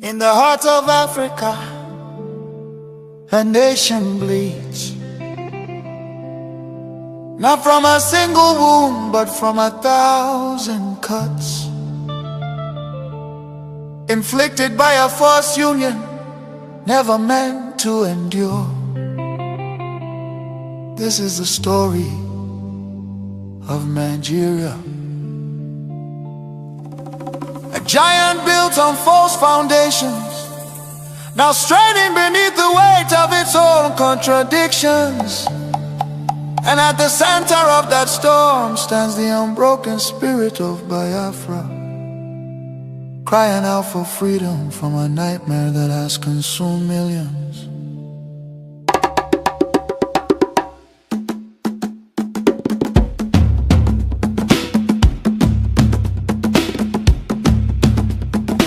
In the heart of Africa, a nation bleeds, not from a single wound, but from 1,000 cuts, inflicted by a forced union, never meant to endure. This is the story of Nigeria, a giant built on false foundations, now straining beneath the weight of its own contradictions. And at the center of that storm stands the unbroken spirit of Biafra, crying out for freedom from a nightmare that has consumed millions.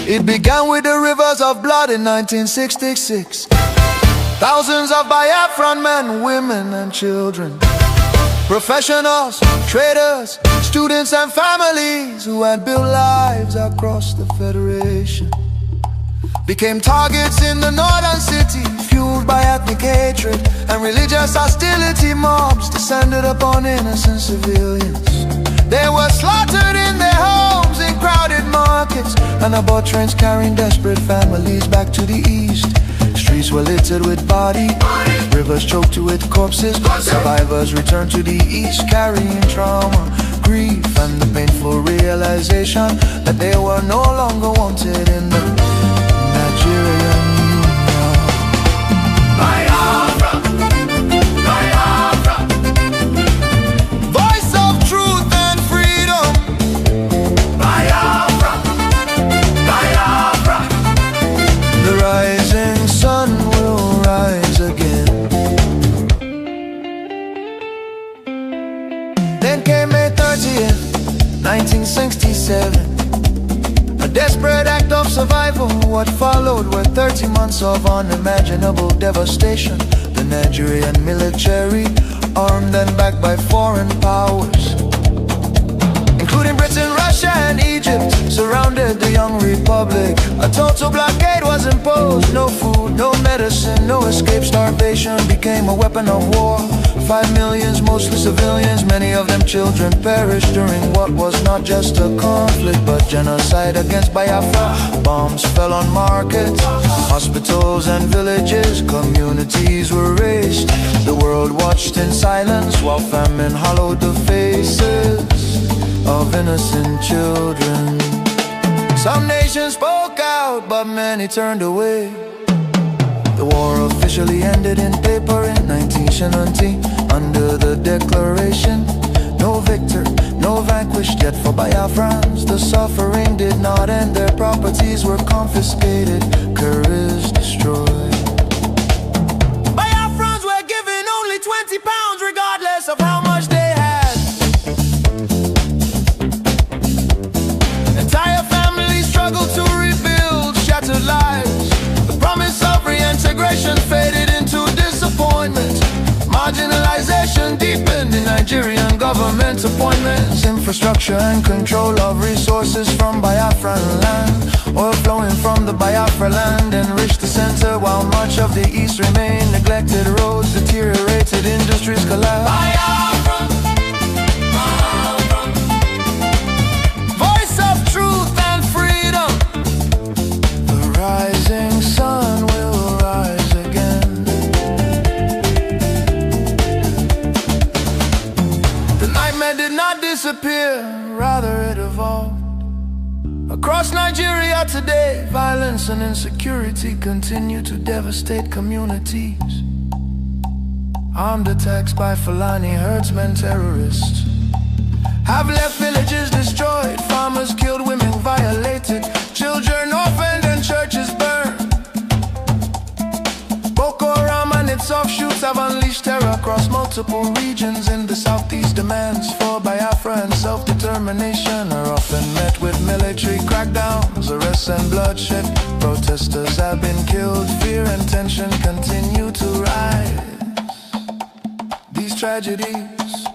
It began with the rivers of blood in 1966. Thousands of Biafran men, women and children, professionals, traders, students and families who had built lives across the Federation, became targets in the northern city, fueled by ethnic hatred and religious hostility. Mobs descended upon innocent civilians. They were slaughtered in their homes, in crowded markets, and aboard trains carrying desperate families back to the east. Streets were littered with bodies, rivers choked with corpses. Survivors returned to the east carrying trauma, grief, and the painful realization that they were no longer wanted in the Nigerian Union. Biafra, Biafra, voice of truth and freedom. Biafra, Biafra, the rising sun will rise again. Then came May 30th, 1967, a desperate act of survival. What followed were 30 months of unimaginable devastation. The Nigerian military, armed and backed by foreign powers, including Britain, Russia and Egypt, surrounded the young republic. A total blockade was imposed. No food, no medicine, no escape. Starvation became a weapon of war. 5 million, mostly civilians, many of them children, perished during what was not just a conflict, but genocide against Biafra. Bombs fell on markets, hospitals and villages. Communities were razed. The world watched in silence while famine hollowed the faces of innocent children. Some nations spoke out, but many turned away. The war officially ended in paper in 1970 under the declaration, no victor, no vanquished. Yet for Biafrans, the suffering did not end. Their properties were confiscated, Nkere destroyed. Biafrans were given only 20 pounds regardless of how much they had. Entire families struggled to rebuild shattered lives. The promise of reintegration faded into disappointment. Marginalization deepened in Nigerian government appointments. Infrastructure and control of resources from Biafran land. Oil flowing from the Biafra land enriched the center, while much of the east remained neglected. Roads deteriorated, industries collapsed. Biafra, Biafra, voice of truth and freedom. The rising sun will rise again. The nightmare did not disappear, rather it evolved. Across Nigeria today, violence and insecurity continue to devastate communities. Armed attacks by Fulani herdsmen, terrorists, have left villages destroyed, farmers killed, women violated, children orphaned and churches burned. Boko Haram and its offshoots have unleashed terror across multiple regions in the southeast. Demands for Biafra and self-determination are often met with military crackdowns, arrests and bloodshed. Protesters have been killed, fear and tension continue to rise. These tragedies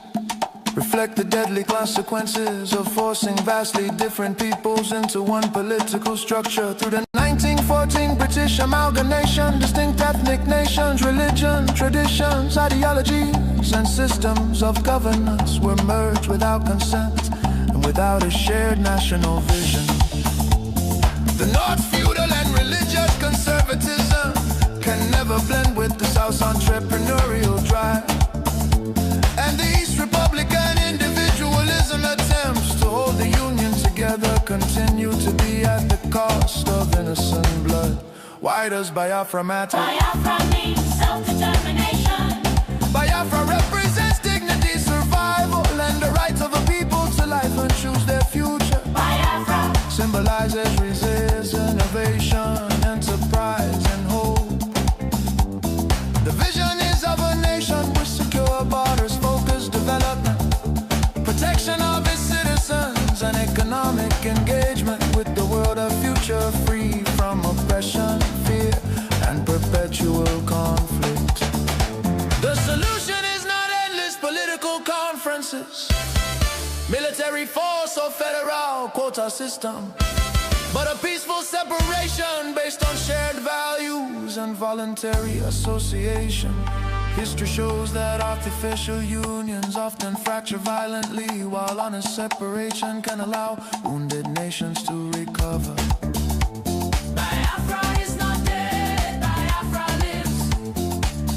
reflect the deadly consequences of forcing vastly different peoples into one political structure. Through the 1914 British amalgamation, distinct ethnic nations, religion, traditions, ideologies, and systems of governance were merged without consent and without a shared national vision. The North's feudal and religious conservatism can never blend with the South's entrepreneurial drive, and the East Republican individualism attempts to hold the Union together continue to be at the cost of innocent blood. Why does Biafra matter? Biafra means self-determination. Biafra represents dignity, survival, and the rights of a people to life and choose their future. Biafra symbolizes resistance, innovation, enterprise, and hope. The vision is of a nation with secure borders, focused development, protection of its citizens, and economic engagement with the world, a future free from oppression, fear, and perpetual conflict. The solution is not endless political conferences, military force or federal quota system, but a peaceful separation based on shared values and voluntary association. History shows that artificial unions often fracture violently, while honest separation can allow wounded nations to recover. Biafra is not dead, Biafra lives.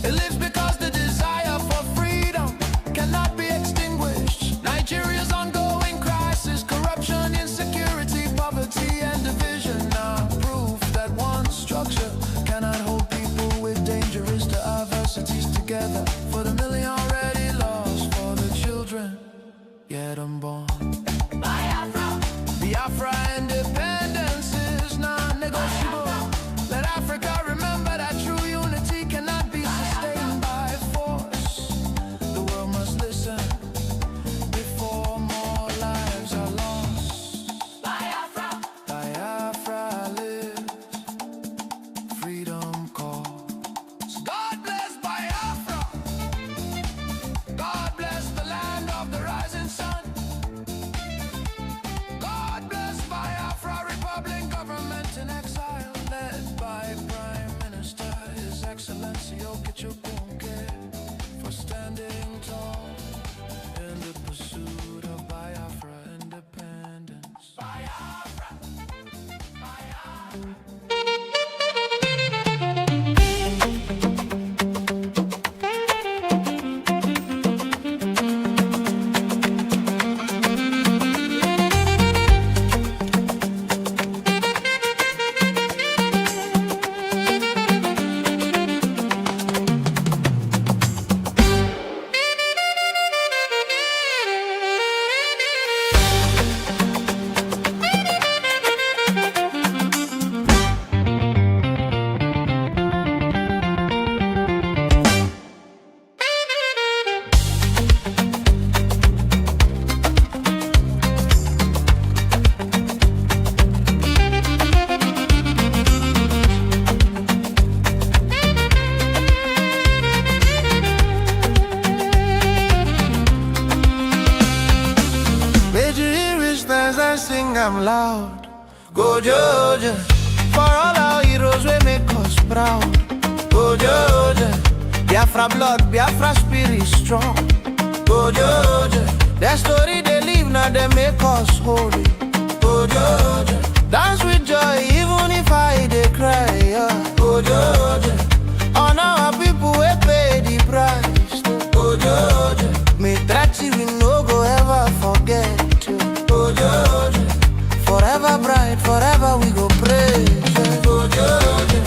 It lives because the desire for freedom cannot be extinguished. Nigeria's ongoing crisis, corruption, insecurity, poverty, and division are proof that one structure cannot hold people with dangerous diversities together. For the million already lost, for the children yet unborn. Biafra, Biafra independence is non-negotiable. Let Africa remember that true unity cannot be sustained by force. The world must listen before more lives are lost. Biafra, Biafra lives, freedom calls. God bless Biafra. God bless the land of the rising sun. God bless Biafra Republic, government in exile, led by Prime Minister His Excellency Nkere, for standing tall in the pursuit of Biafra independence. Biafra, Biafra. I sing, I'm loud. Go Georgia, for all our heroes we make us proud. Go Georgia, Biafra blood, Biafra spirit strong. Go Georgia, their story they live now they make us holy. Go Georgia, dance with joy even if I they cry. Go Georgia, honor our people we pay the price. Go Georgia, me tragedy we no go ever forget. Go Georgia, forever bright, forever we go praise. Go Georgia,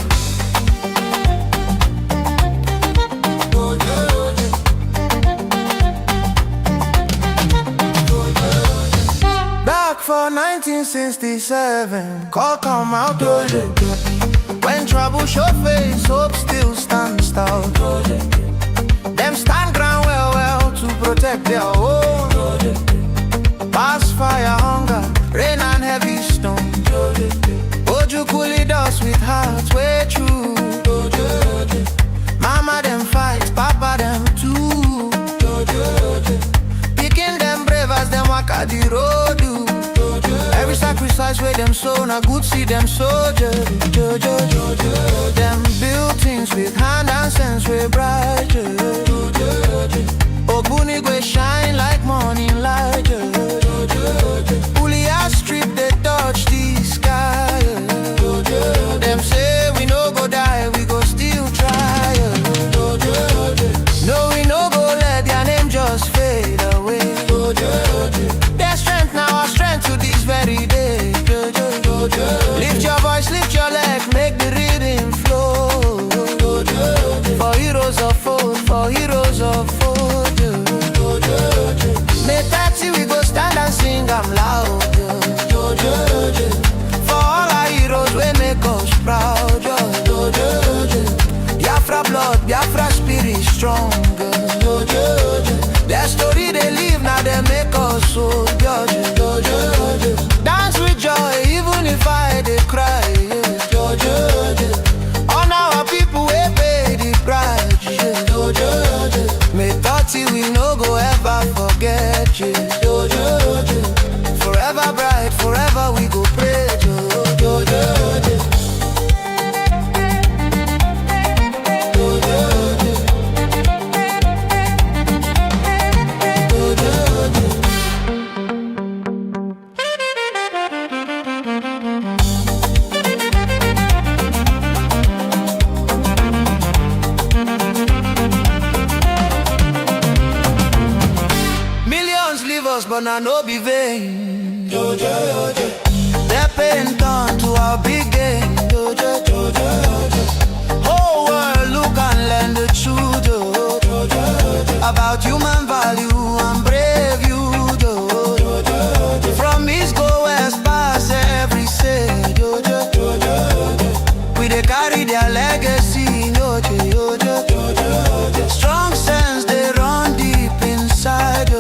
go Georgia, go Georgia. Back for 1967, call come out. When trouble show face, hope still stands tall. Them stand ground well to protect their own. Past fire, hunger, rain and heavy stone. Oju coolly dust with hearts way true. Mama them fight, papa them too. Picking them brave as them walk at the road. Every sacrifice where them so, na good see them soldier. Them build things with hand and sense we bright. Ogbunigwe shine like morning light. Ulia strip they touch the sky. Them say we no go die, we go still try. No, we no go let their name just fade away. Their strength now our strength to this very day. Lift your voice, lift your leg, make the rhythm flow. For heroes of old, for heroes of old. May 30 we go stand and sing I'm loud. For all our heroes we make us proud. Biafra blood, Biafra spirit stronger. Their story they live now they make us so. Dance with joy even if I they cry. On our people we pay the price. May 30 we no go ever forget you. Forever bright, forever we go pray. But now no be vain. Their pain turn to our big gain. Whole world look and learn the truth about human value and brave youth. From east go west past every say. We they carry their legacy. Strong sense they run deep inside.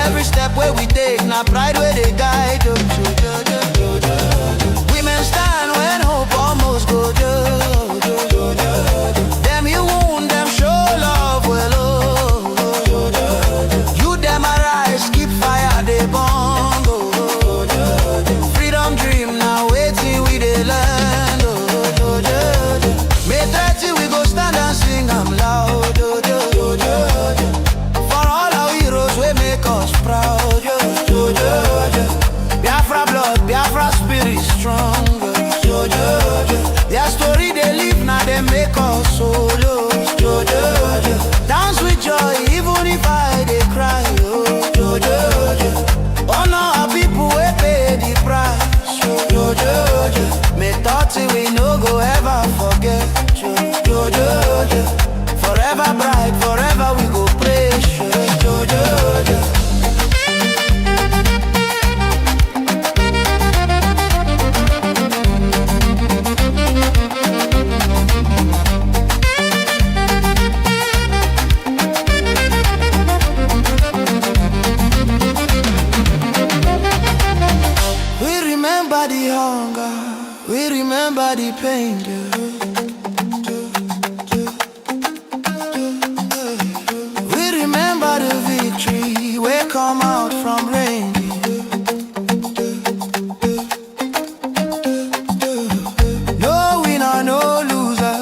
Every step where we take, now pride where they guide. Women stand when hope almost go. Them you wound, them show love well. You them arise, keep fire, they burn. Freedom dream now waiting with the land. May 30 we go stand and sing I'm loud. For all our heroes we make us proud. Biafra blood, Biafra spirit stronger. Their story they live now they make us solo. Dance with joy even if I they cry. Oh no, our people we pay the price. May 30 we no go ever forget. Forever bright, forever we go praise. We remember the hunger, we remember the pain. We remember the victory, we come out from rain. No winner, no loser,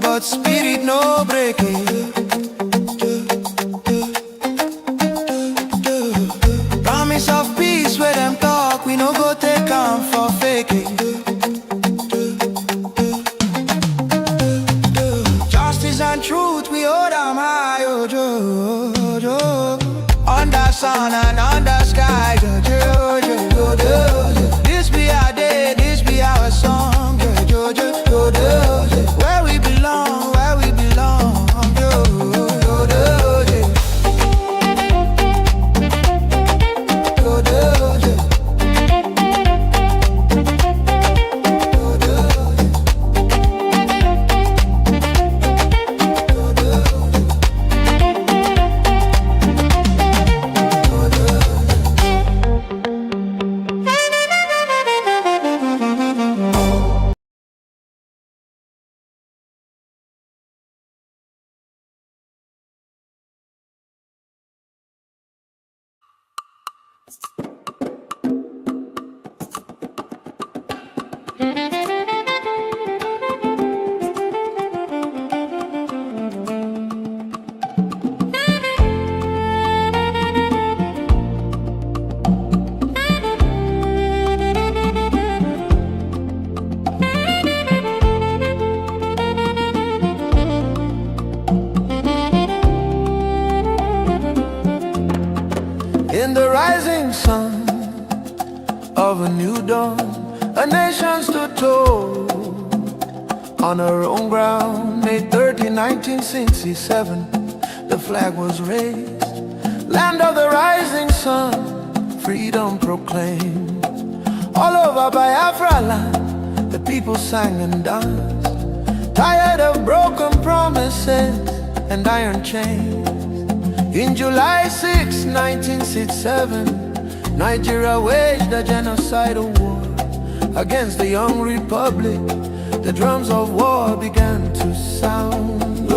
but spirit no breaking. Promise of peace where them talk, we no go take on for faking. Justice and truth, we hold them high, under sun and under sky. This be our day, this be our song. Where we belong, where we belong. In the rising sun of a new dawn, a nation stood tall on her own ground. May 30, 1967, the flag was raised. Land of the rising sun, freedom proclaimed. All over Biafra land, the people sang and danced, tired of broken promises and iron chains. In July 6, 1967, Nigeria waged a genocidal war against the young republic. The drums of war began to sound.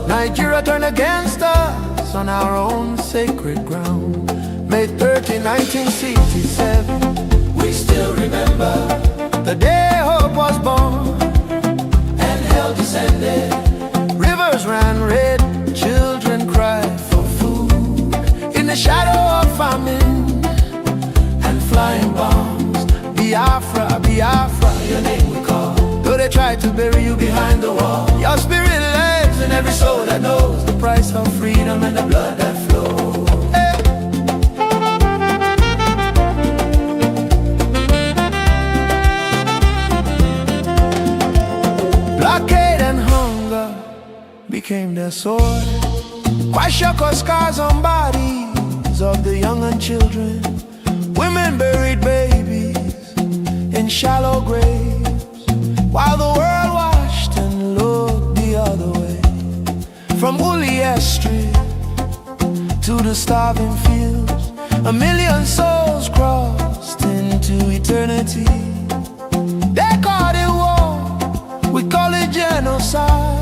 Nigeria turned against us on our own sacred ground. May 30, 1967, we still remember the day hope was born and hell descended. Rivers ran red, children cried for food in the shadow of famine and flying bombs. Biafra, Biafra, your name we call. Though they tried to bury you behind the wall, your spirit lives in every soul that knows the price of freedom and the blood that flows. Hey. Blockade and hunger became their sword. Kwashiorkor scars on bodies of the young and children. Women buried babies in shallow graves, while the world watched and looked the other way. From Ulier Street to the starving fields, 1 million souls crossed into eternity. They called it war, we call it genocide.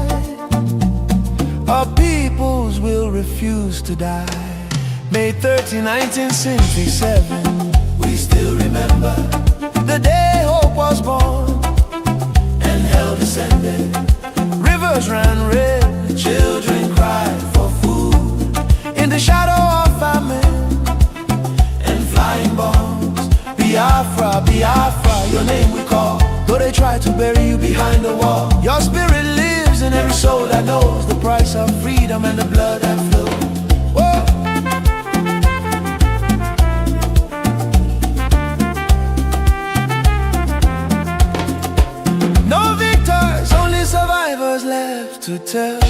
Our peoples will refuse to die. May 30, 1967, we still remember the day hope was born and hell descended. Rivers ran red, children cried for food in the shadow of famine and flying bombs. Biafra, Biafra, your name we call. Though they tried to bury you behind the wall, your spirit lives in every soul that knows the price of freedom and the blood that flows. Whoa. No victors, only survivors left to tell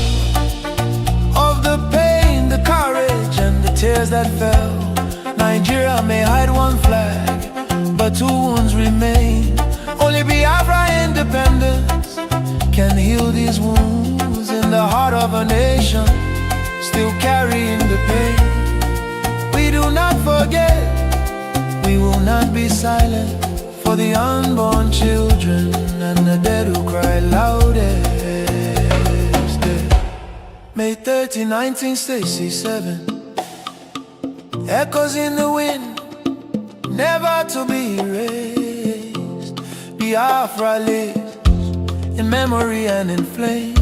of the pain, the courage, and the tears that fell. Nigeria may hide one flag, but 2 wounds remain. Only Biafra independence can heal these wounds in the heart of a nation still carrying the pain. We do not forget, we will not be silent for the unborn children and the dead who cry loudest. May 30, 1967, echoes in the wind, never to be erased. Biafra lives in memory and in flame.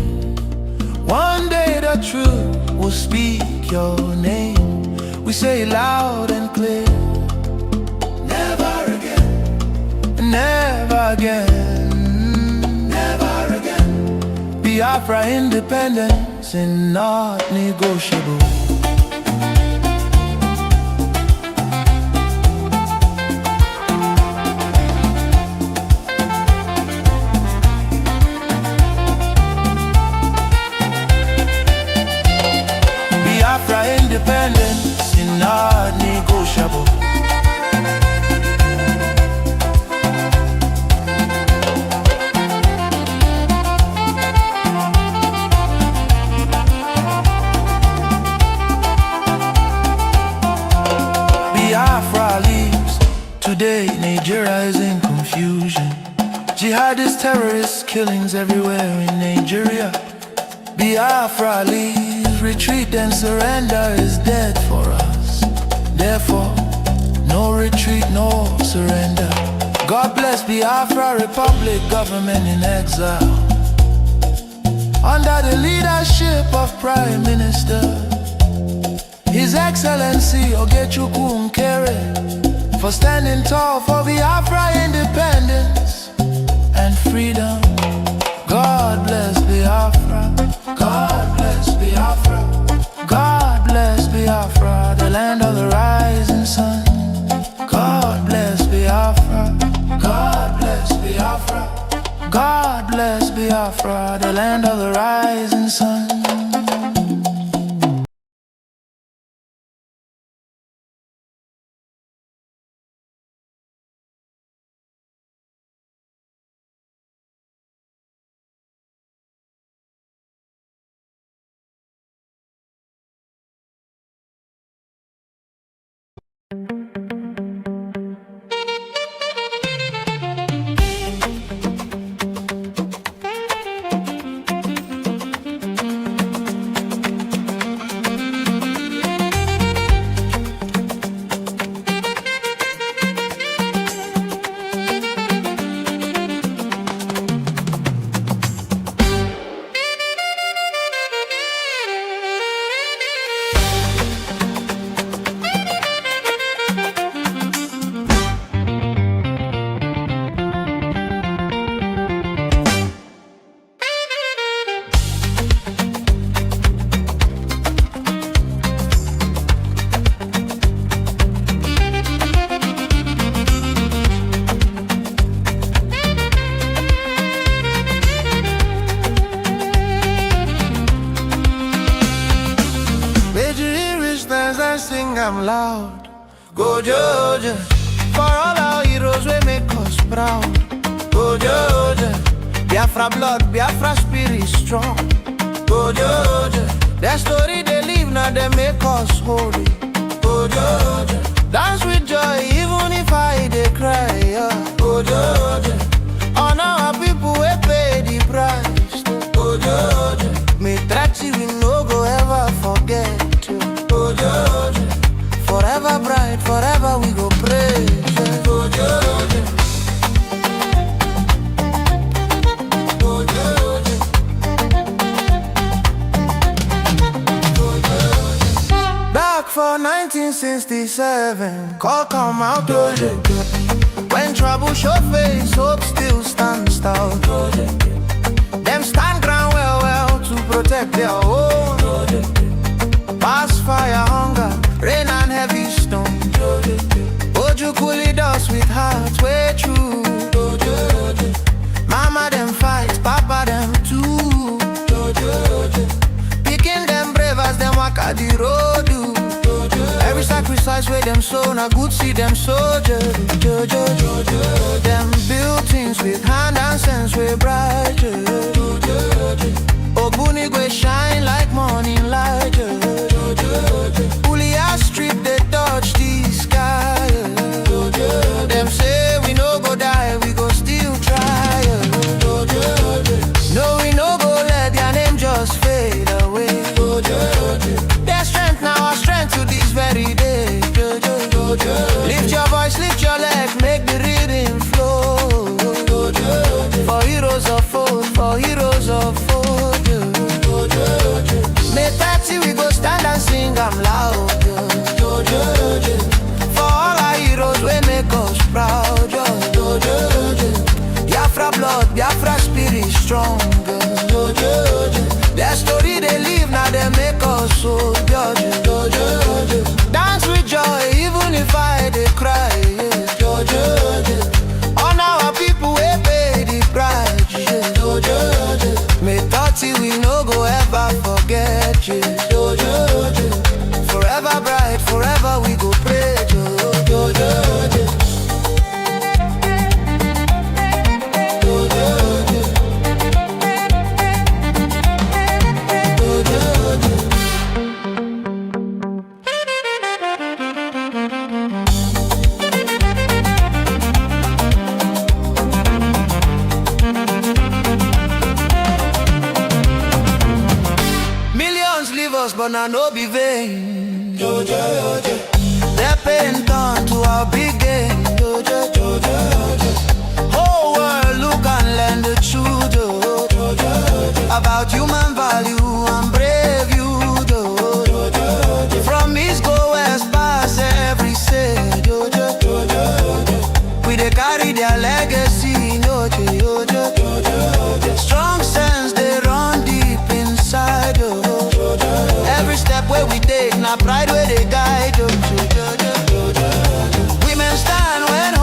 One day the truth will speak your name. We say it loud and clear. Never again, never again, never again. Biafra independence is not negotiable. Independence is not negotiable. Biafra leaves. Today Nigeria is in confusion. Jihadist terrorist killings everywhere in Nigeria. Biafra leaves. Retreat and surrender is dead for us. Therefore, no retreat, no surrender. God bless Biafra Republic, government in exile, under the leadership of Prime Minister His Excellency Nkere, for standing tall for Biafra independence and freedom. God bless Biafra. God bless Biafra. God bless Biafra, the land of the right. God bless Biafra, the land of the rising sun. I'm loud. Go Georgia, for all our heroes we make us proud. Go Georgia, Biafra blood, Biafra spirit strong. Go Georgia, their story they live now they make us holy. Go Georgia, dance with joy even if I they cry. Go Georgia, honor our people we pay the price. Go Georgia, me tragedy we no go ever forget. Go Georgia, forever bright, forever we go praise. Go Georgia, go Georgia, go Georgia. Back for 1967, call come out. When trouble show face, hope still stands tall. Them stand ground well to protect their own. Past fire, hunger, rain and heavy stone. Oju coolie dust with hearts way true. Mama them fight, papa them too. Picking them brave as them walk at the road. Every sacrifice where them sow, na good see them soldier. Them buildings with hand and sense way bright. Ogbuni go shine like morning light. Ulia strip they touch the sky. Them say we no go die, we go still try. No, we no go let their name just fade away. Their strength now our strength to this very day. Lift your voice, lift your leg, make the rhythm flow. For heroes of old, for heroes of old. May 30 we go stand and sing, I'm loud. For all our heroes we make us proud. Biafra blood, Biafra spirit strong. Their story they live now they make us so. Dance with joy even if I they cry. On our people we pay the price. May 30 we no go ever forget you. Forever bright, forever we go pray. But now no be vain. Their pain turn to our big game. Whole world look and learn the truth about human value and brave you. From east go west past every say. We they carry their legacy. Strong sense they run deep inside. Every step where we take, now pride where they guide. Women stand when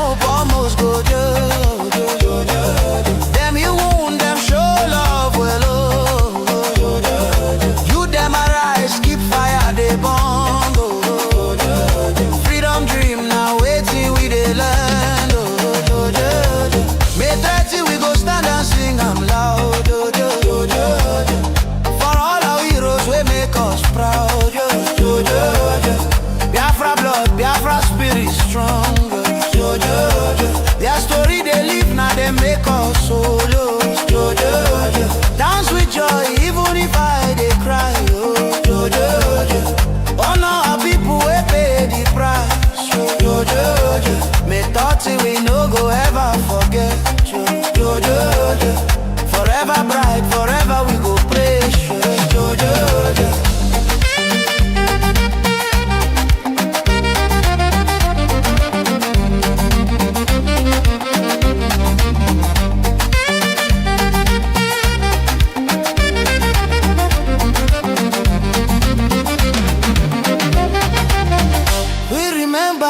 am loud, oh, oh, oh. For all our heroes, we make us proud, oh, oh, oh. Biafra blood, Biafra spirit strong, oh, oh, oh. Their story they live now, they make us solo, oh, oh, oh. Dance with joy, even if I they cry, oh, oh, oh. Honor our people, we pay the price, oh, oh, oh. Me thought we no go ever forget, oh, oh, oh. Forever bright, forever we go praise, oh, oh, oh.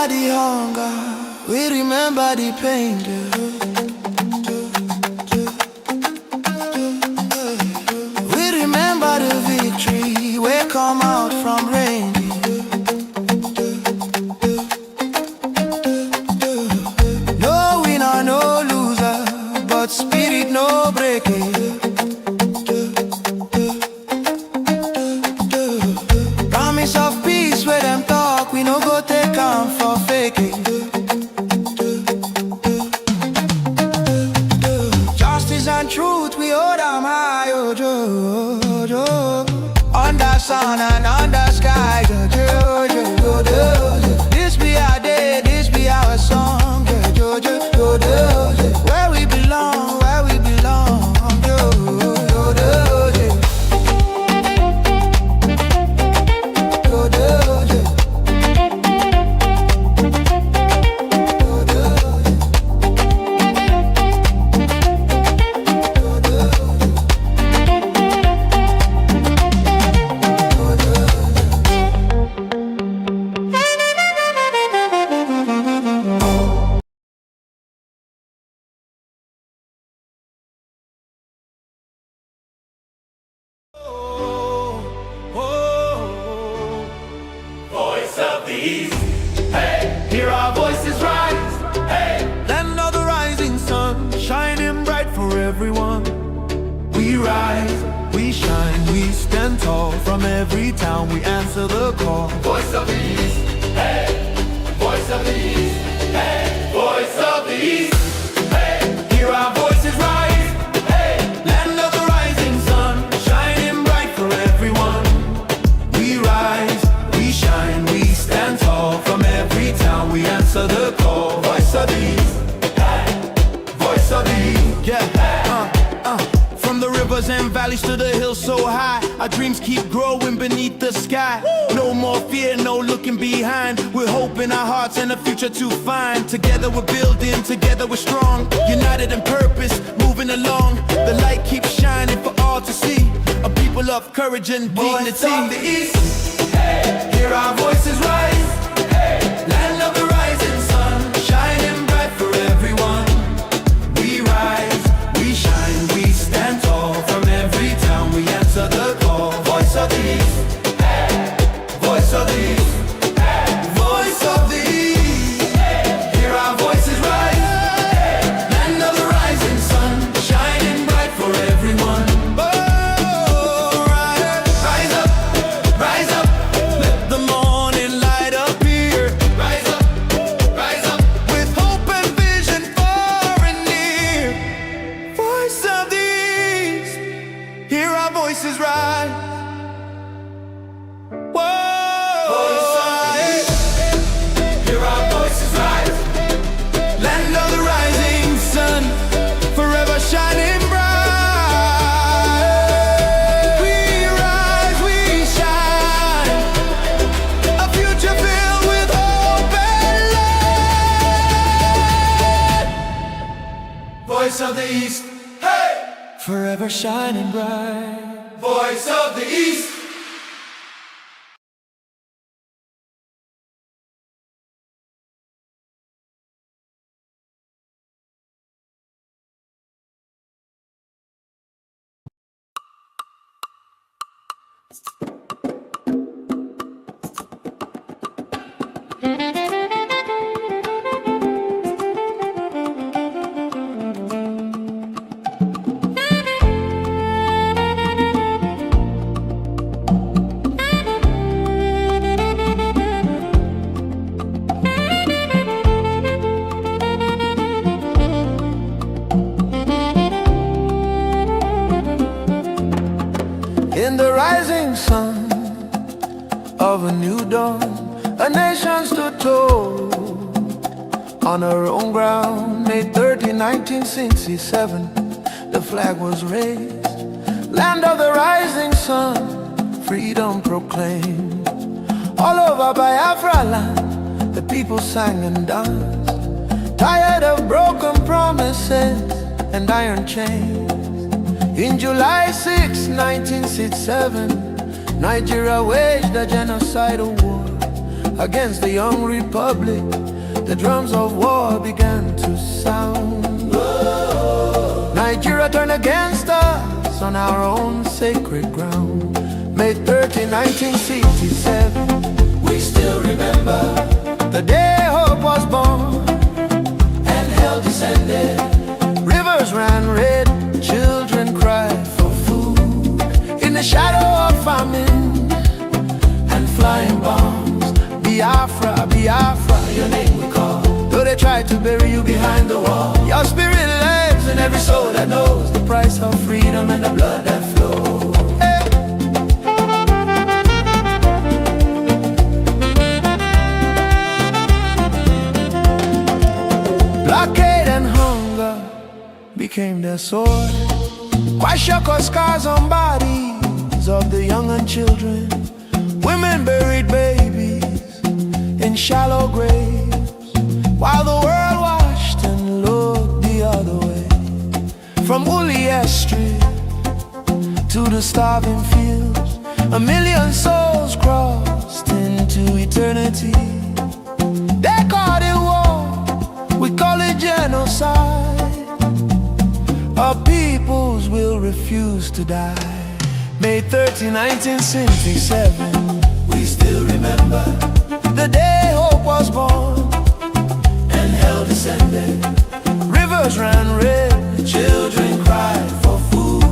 The hunger, we remember the pain, we remember the victory, we come out from rain. No winner, no loser, but spirit no breaking. Promise of peace where them talk, we no go take for faking. Justice and truth, we hold them high, oh, oh, oh, oh. Under sun and under sky, oh, oh, oh, oh. This be our day, this be our song, oh, oh, oh, oh. Where we belong, where we belong, oh, oh, oh, oh, oh. Hey, hear our voices rise. Hey, Land of the rising sun, shining bright for everyone. We rise, we shine, we stand tall. From every town we answer the call. voice of the East. Hey, voice of the East. Hey, voice of the East. Hey, hear our voices rise. Hey, Land of the rising sun, shining bright for everyone. We rise, we shine, we stand tall. From every town we answer the call. Voice of the East. Voice of the East. Yeah. From the rivers and valleys to the hills so high, our dreams keep growing beneath the sky. No more fear, no looking behind. We're hope in our hearts and a future to find. Together we're building, together we're strong. United in purpose, moving along. The light keeps shining for all to see. A people of courage and dignity. voice of the East. Hey, hear our voices rise. Hey, Land of the rising sun, shining bright for everyone. We rise, we shine, we stand tall. From every town we answer the call. Voice of the East. Voice of the East. Voice of the East. Hear our voices rise. Land of the rising sun, shining bright for everyone. Oh, rise up, rise up. Let the morning light appear. rise up, With hope and vision far and near. Voice of the East, hear our voices rise. voice of the East. Hear our voices rise. Land of the rising sun, forever shining bright. We rise, we shine, a future filled with hope and light. Voice of the East. Hey, Forever shining bright. voice of the East. In the rising sun of a new dawn, a nation stood tall on her own ground. May 30, 1967, the flag was raised. Land of the rising sun, freedom proclaimed. All over Biafra land, the people sang and danced, tired of broken promises and iron chains. In July 6, 1967, Nigeria waged a genocidal war against the young republic. The drums of war began to sound. Nigeria turned against us on our own sacred ground. May 30, 1967, we still remember the day hope was born and hell descended. Rivers ran red, children cried for food in the shadow of famine and flying bombs. Biafra, Biafra, your name we call. Though they tried to bury you behind the wall, your spirit lives in every soul that knows the price of freedom and the blood that flows. Hey. Blockade and hunger became their sword. Kwashako scars on bodies of the young and children. Women buried babies in shallow graves, while the world watched and looked the other way. From Ulias Street to the starving fields, 1 million souls crossed into eternity. They called it war, we call it genocide. Our peoples will refuse to die. May 30, 1967, we still remember the day hope was born and hell descended. Rivers ran red, children cried for food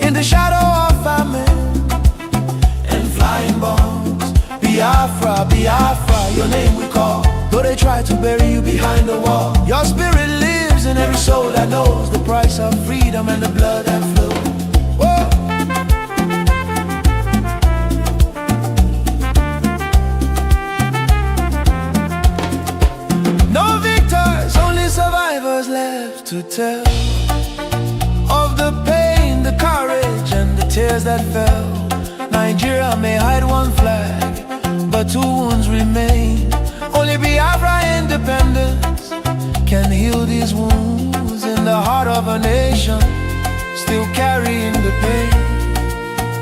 in the shadow of famine and flying bombs. Biafra, Biafra, your name we call. Though they try to bury you behind the wall, your spirit lives in every soul that knows the price of freedom and the blood that flows. Whoa. Survivors left to tell of the pain, the courage, and the tears that fell. Nigeria may hide one flag, but 2 wounds remain. Only Biafra independence can heal these wounds in the heart of a nation still carrying the pain.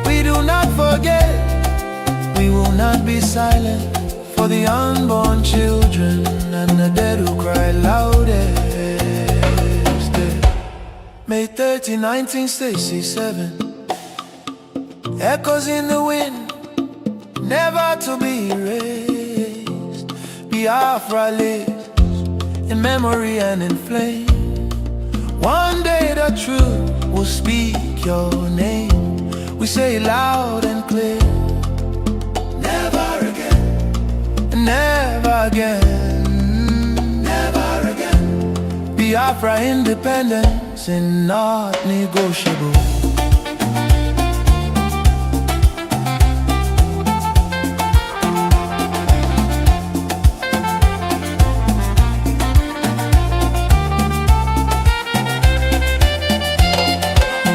We do not forget, we will not be silent for the unborn children and the dead who cry loudest. May 30, 1967, echoes in the wind, never to be erased. Biafra lives in memory and in flame. One day the truth will speak your name. We say loud and clear, never again, never again, never again. Biafra independence is not negotiable.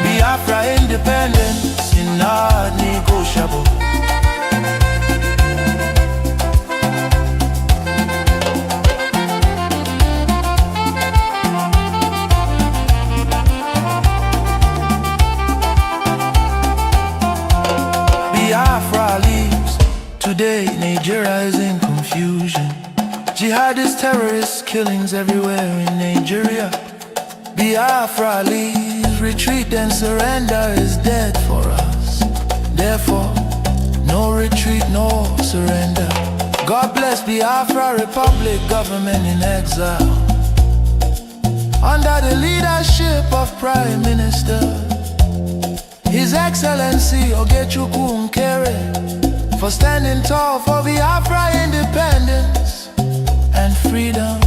Biafra independence is not negotiable. Biafra leaves. Today Nigeria is in confusion. Jihadist terrorist killings everywhere in Nigeria. Biafra leaves. Retreat and surrender is dead for us. Therefore, no retreat, no surrender. God bless Biafra Republic, government in exile, under the leadership of Prime Minister His Excellency Nkere, for standing tall for Biafra independence and freedom.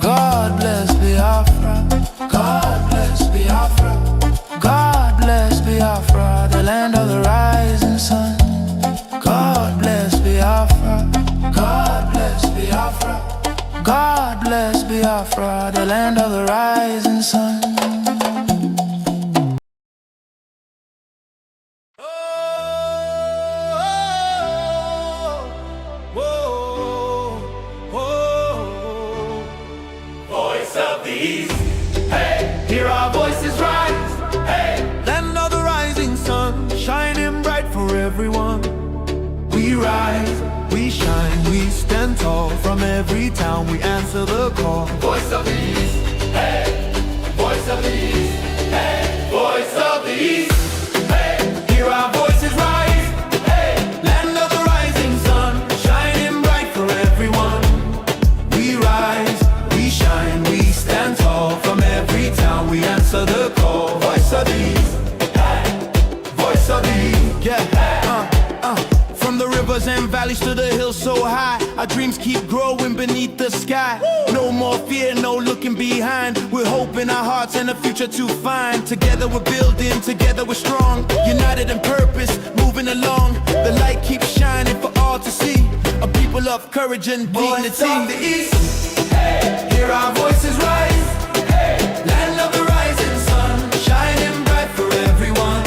God bless Biafra. God bless Biafra. God bless Biafra, the land of the Biafra, the land of the rising sun. Voice of the East, hey, hear our voices rise, hey. Land of the rising sun, shining bright for everyone. We rise, we shine, we stand tall. From every town we answer the call. Voice of the East, hey, voice of the East, hey, voice of the East, hey, hear our voices rise, hey. Land of the rising sun, shining bright for everyone. We rise, we shine, we stand tall. From every town we answer the call. Voice of the East, Hey, voice of the East, yeah. From the rivers and valleys to the hills so high, our dreams keep growing beneath the sky. No more fear, no looking behind. We're hope in our hearts and a future to find. Together we're building, together we're strong. United in purpose, moving along. The light keeps shining for all to see. A people of courage and dignity. voice of the East, hey, hear our voices rise, hey. Land of the rising sun, shining bright for everyone.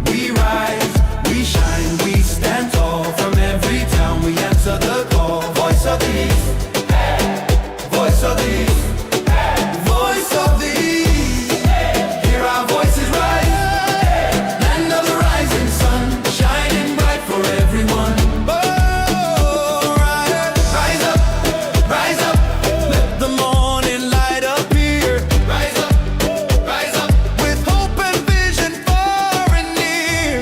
We rise, we shine, we stand tall. From every town we answer the call. Voice of the East, voice of the East, voice of the East. Hear our voices rise, land of the rising sun, shining bright for everyone. Oh, rise up, let the morning light appear. Rise up, With hope and vision far and near.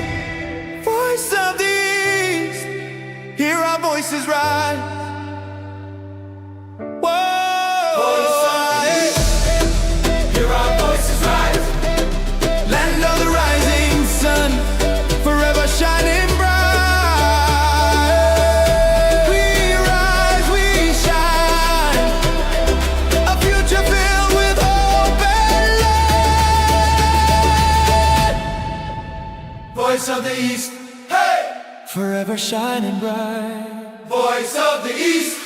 Voice of the East, hear our voices rise. hear our voices rise, Land of the rising sun, forever shining bright. We rise, we shine, a future filled with hope and light. voice of the East, hey, Forever shining bright. voice of the East.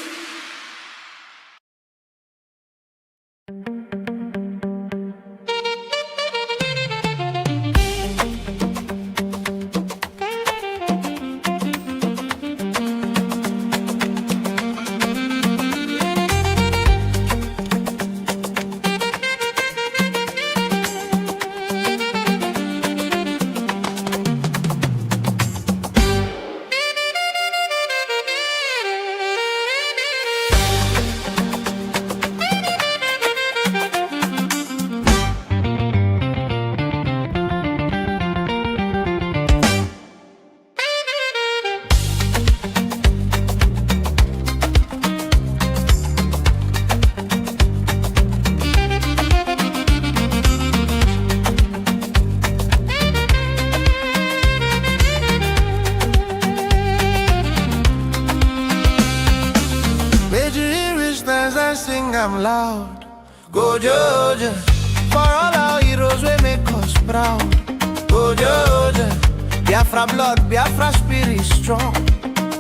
I sing, I'm loud. Go Georgia, for all our heroes we make us proud. Go Georgia, Biafra blood, Biafra spirit strong.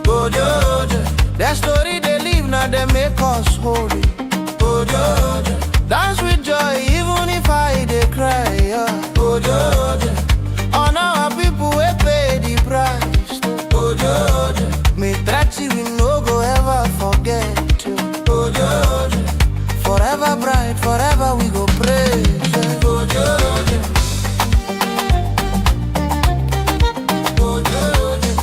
Go Georgia, their story they live now they make us holy. Go Georgia, dance with joy even if I they cry. Yeah. Go Georgia, honor our people we pay the price. Go Georgia, me tracks we no go ever forget. Go Georgia, forever bright, forever we go praise. Go Georgia, go Georgia,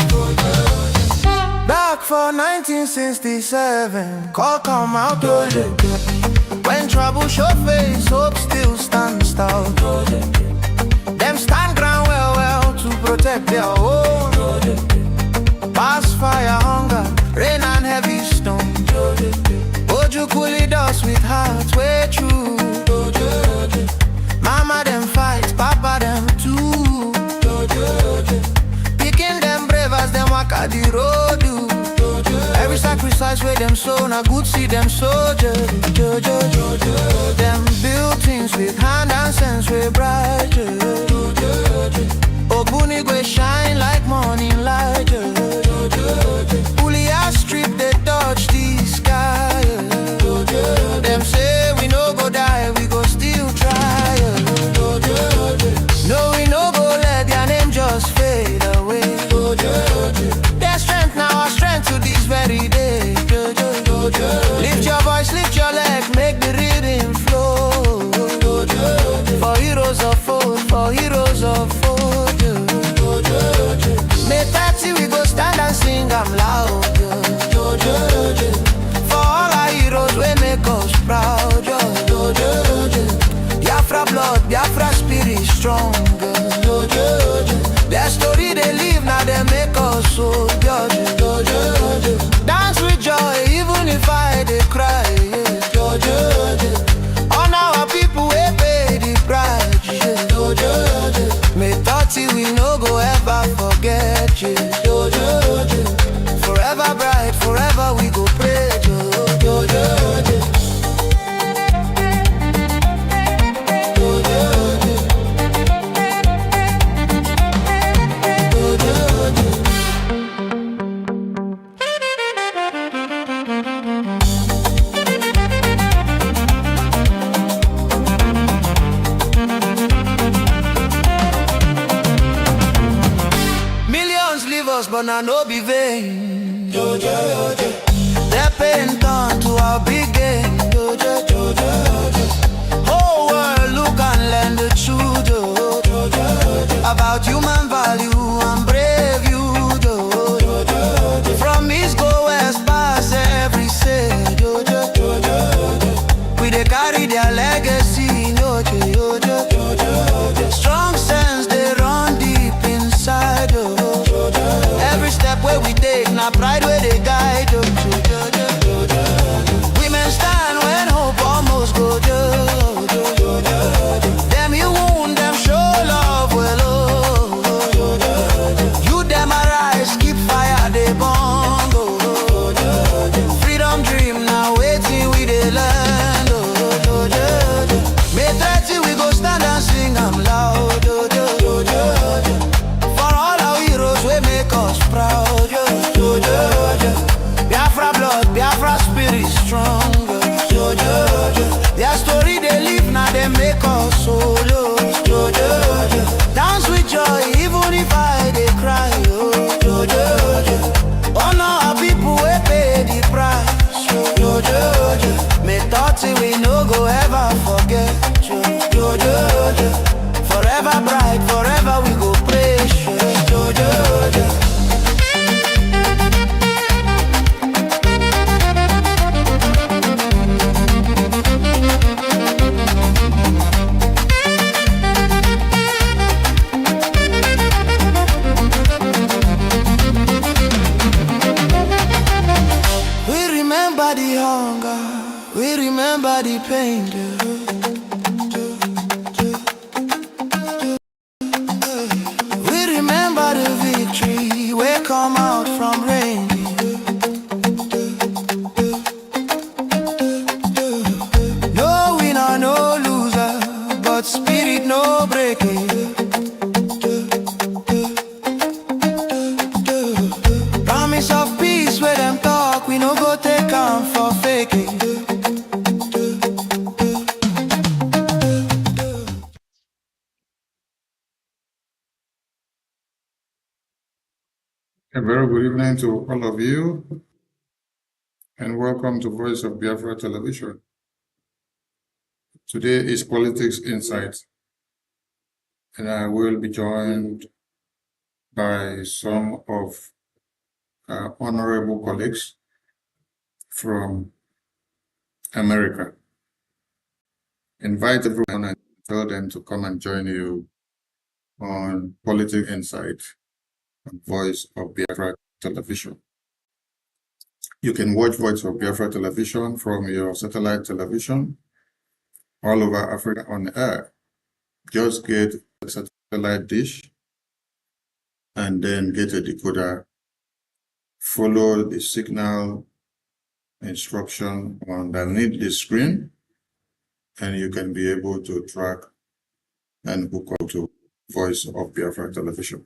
go Georgia. Back for 1967, call come out Georgia. When trouble show face, hope still stands tall. Them stand ground well to protect their own. Past fire, hunger, rain and heavy stone. Oju coolie dust with hearts way true. Mama them fight, papa them too. Picking them brave as them walk at the road. Every sacrifice where them sow, na good see them soldiers. Them build things with hand and sense way bright. Obuni go shine like morning light. Ulia strip the but now no be vain. Their pain turned to our big game. Whole world look and learn the truth about human value and brave you. From east go west past every say. We they carry their legacy. Strong sense they run deep inside. Every step where we take, now pride where they guide. Women stand when hope almost go. Them you wound, them show love well. You them arise, keep fire, they burn. Freedom dream now waiting we they land. May 30 we go stand and sing I'm loud. For all our heroes we make us proud. Biafra blood, Biafra spirit strong. Their story they live now they make us solo. Dance with joy even if I they cry. Honor our people we pay the price. May 30 we no go ever forget. Forever bright, forever we go praise. We remember the hunger, we remember the pain. We remember the victory, we come out from rain. No winner, no loser, but spirit no breaking. Promise of peace where them talk, we no go take on for faking. A very good evening to all of you, and welcome to Voice of Biafra Television. Today is Politics Insight, and I will be joined by some of our honorable colleagues from America. Invite everyone and tell them to come and join you on Politics Insight on Voice of Biafra Television. You can watch Voice of Biafra Television from your satellite television all over Africa on air. Just get a satellite dish and then get a decoder. Follow the signal instruction underneath the screen, and you can be able to track and hook up to Voice of Biafra Television.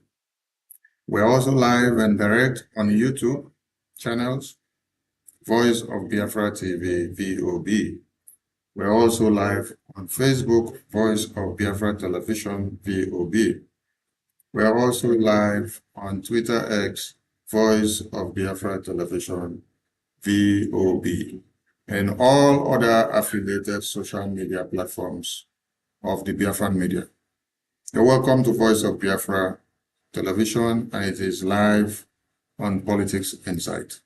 We're also live and direct on YouTube channels, Voice of Biafra TV, VOB. We're also live on Facebook, Voice of Biafra Television, VOB. We're also live on Twitter X, Voice of Biafra Television, VOB, and all other affiliated social media platforms of the Biafran media. You're welcome to Voice of Biafra Television, and it is live on Politics Insight.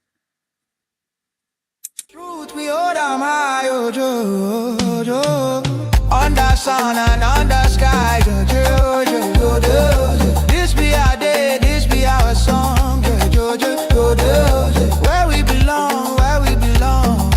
Truth we hold am high, under sun and under sky. This be our day, this be our song. Where we belong, where we belong.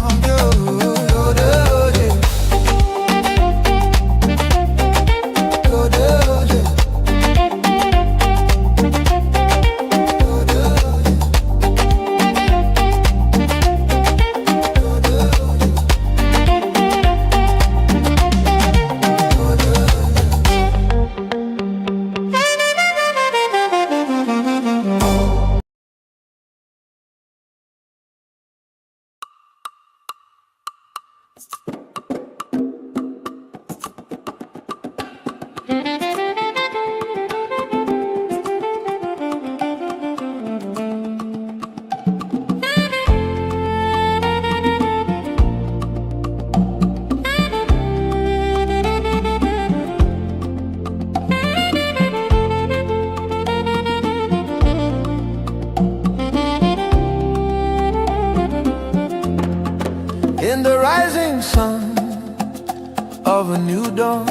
freedom,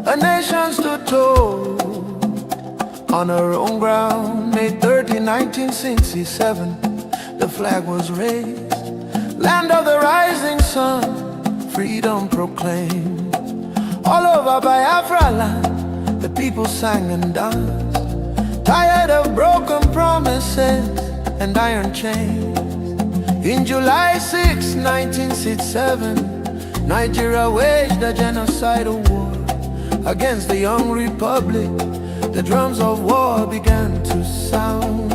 a nation stood tall on her own ground. May 30, 1967, the flag was raised. Land of the rising sun, freedom proclaimed. All over Biafra land, the people sang and danced, tired of broken promises and iron chains. In July 6, 1967, Nigeria waged a genocidal war against the young republic. The drums of war began to sound.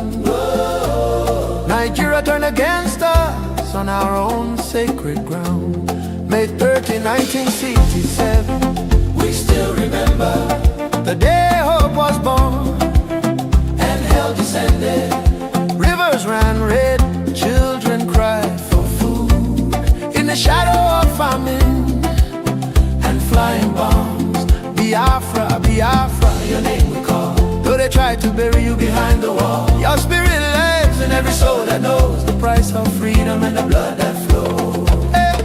Nigeria turned against us on our own sacred ground. May 30, 1967, we still remember the day hope was born and hell descended. Rivers ran red, children cried for food in the shadow of famine and flying bombs. Biafra, Biafra, your name we call. Though they tried to bury you behind the wall, your spirit lives in every soul that knows the price of freedom and the blood that flows. Hey.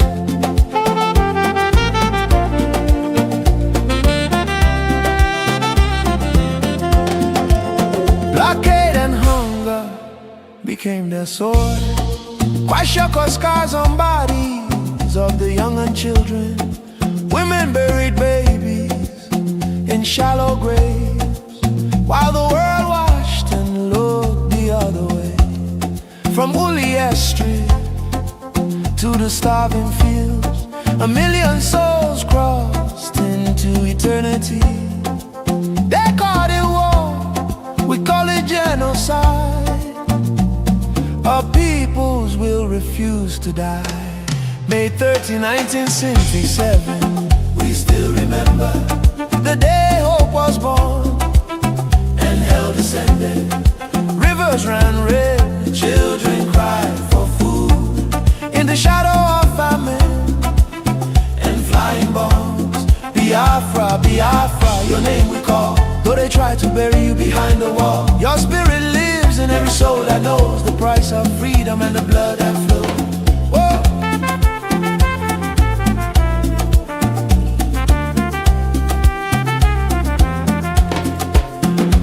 Blockade and hunger became their sword. Kwashako scars on bodies of the young and children. Women buried babies in shallow graves, while the world watched and looked the other way. From Ulias Street to the starving fields, 1 million souls crossed into eternity. They called it war, we call it genocide. Our peoples will refuse to die. May 30, 1967, we still remember the day hope was born and hell descended. Rivers ran red, children cried for food in the shadow of famine and flying bombs. Biafra, Biafra, your name we call. Though they try to bury you behind the wall, your spirit lives in every soul that knows the price of freedom and the blood that flows. Whoa.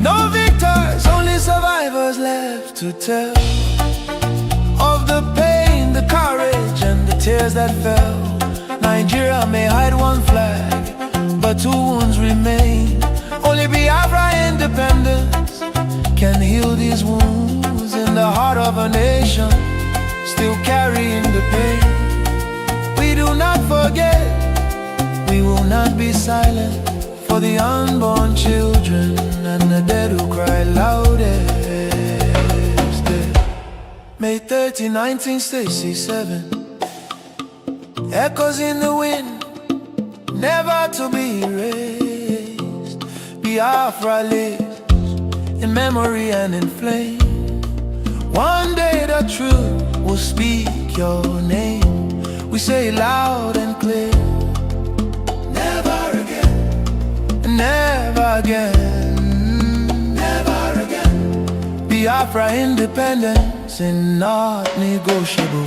No victors, only survivors left to tell of the pain, the courage, and the tears that fell. Nigeria may hide one flag, but 2 wounds remain. Only Biafra independence can heal these wounds in the heart of a nation still carrying the pain. We do not forget, we will not be silent for the unborn children and the dead who cry loudest. May 30, 1967, echoes in the wind, never to be erased. Biafra lives in memory and in flame. One day the truth will speak your name. We say it loud and clear. Never again, never again, never again. Biafra independence is not negotiable.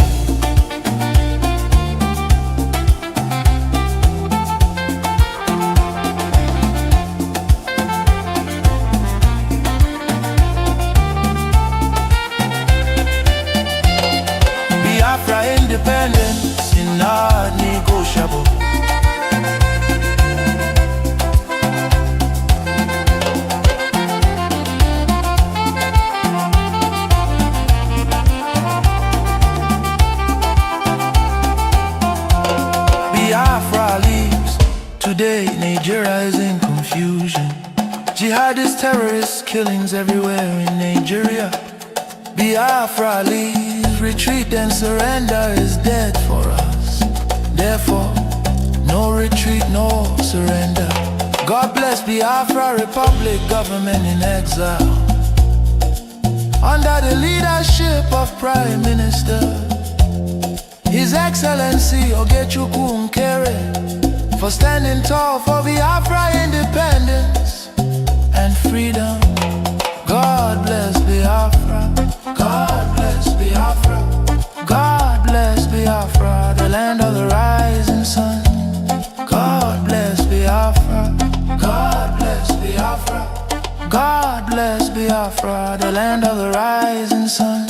Independence is not negotiable. Biafra leaves. Today Nigeria is in confusion. Jihadist terrorist killings everywhere in Nigeria. Biafra leaves. Retreat and surrender is dead for us. Therefore, no retreat, no surrender. God bless Biafra Republic, government in exile, under the leadership of Prime Minister His Excellency Nkere, for standing tall for Biafra independence and freedom. God bless Biafra. God bless Biafra. God bless Biafra, the land of the rising sun. God bless Biafra. God bless Biafra. God bless Biafra, the land of the rising sun.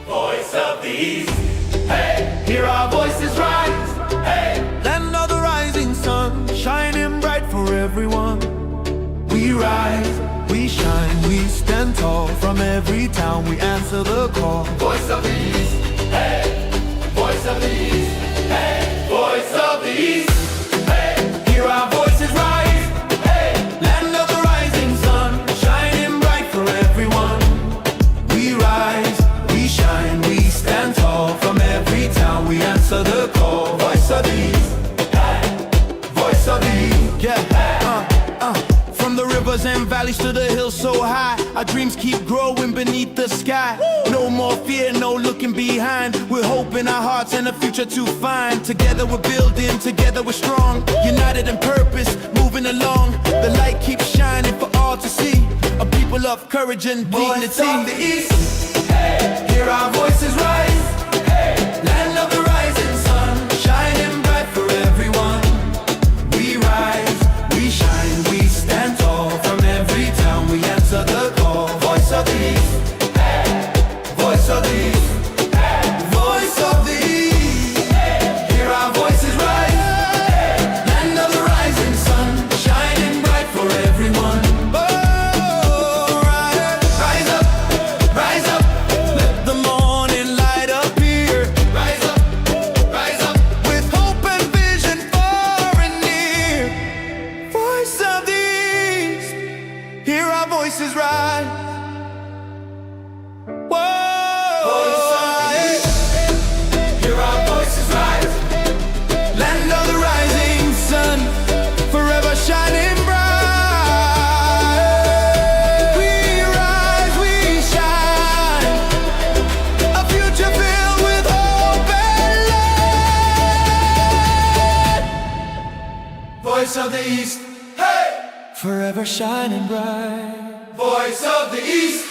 Voice of the East, hey, hear our voices rise, hey. Land of the rising sun, shining bright for everyone. We rise, we shine, we stand tall. From every town we answer the call. Voice of the East, hey, voice of the East, hey, voice of the East, hey, hear our voices rise, hey. Land of the rising sun, shining bright for everyone. We rise, we shine, we stand tall. From every town we answer the call. Voice of the East, Hey, voice of the East, yeah. From the rivers and valleys to the hills so high, our dreams keep growing beneath the sky. No more fear, no looking behind. We're hope in our hearts and a future to find. Together we're building, together we're strong. United in purpose, moving along. The light keeps shining for all to see. A people of courage and dignity. voice of the East, hey, hear our voices rise, hey. Land of the rising sun, shining bright for everyone. We rise, we shine, we stand tall. From every town we answer the call. Voice of the East, voice of the East, voice of the East, hear our voices rise. Land of the rising sun, shining bright for everyone. Oh, rise up, let the morning light appear. Rise up, With hope and vision far and near. Voice of the East, hear our voices rise. hear our voices rise. Land of the rising sun, forever shining bright. We rise, we shine, a future filled with hope and light. Voice of the East, hey, Forever shining bright. voice of the East.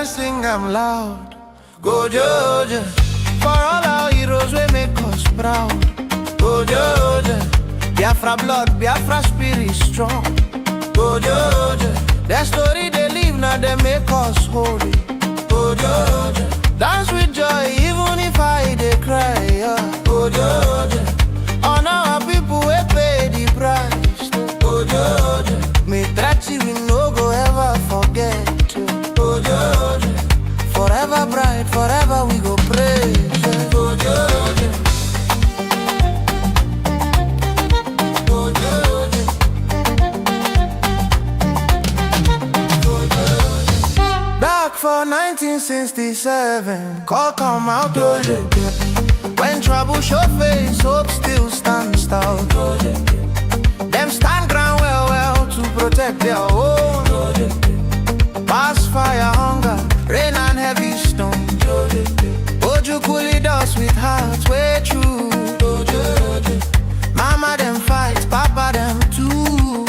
Sing I'm loud. Go Georgia, for all our heroes we make us proud. Go Georgia, Biafra blood, Biafra spirit strong. Go Georgia, their story they live now they make us holy. Go Georgia, dance with joy even if I they cry. Go Georgia, honor our people we pay the price. Go Georgia, me tragedy we no go ever forget. Go Georgia, forever bright, forever we go praise. Go Georgia, go Georgia, go Georgia. Back for 1967, call come out. When trouble show face, hope still stands tall. Them stand ground well to protect their own. Past fire, hunger, rain and heavy stone. Oju coolly dust with hearts way true. Mama them fight, papa them too.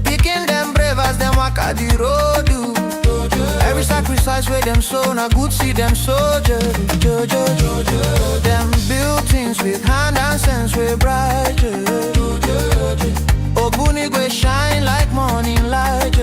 Picking them brave as them walk at the road. Every sacrifice where them sow, na good see them soldiers. Them build things with hand and sense way bright. Ogbuni go shine like morning light.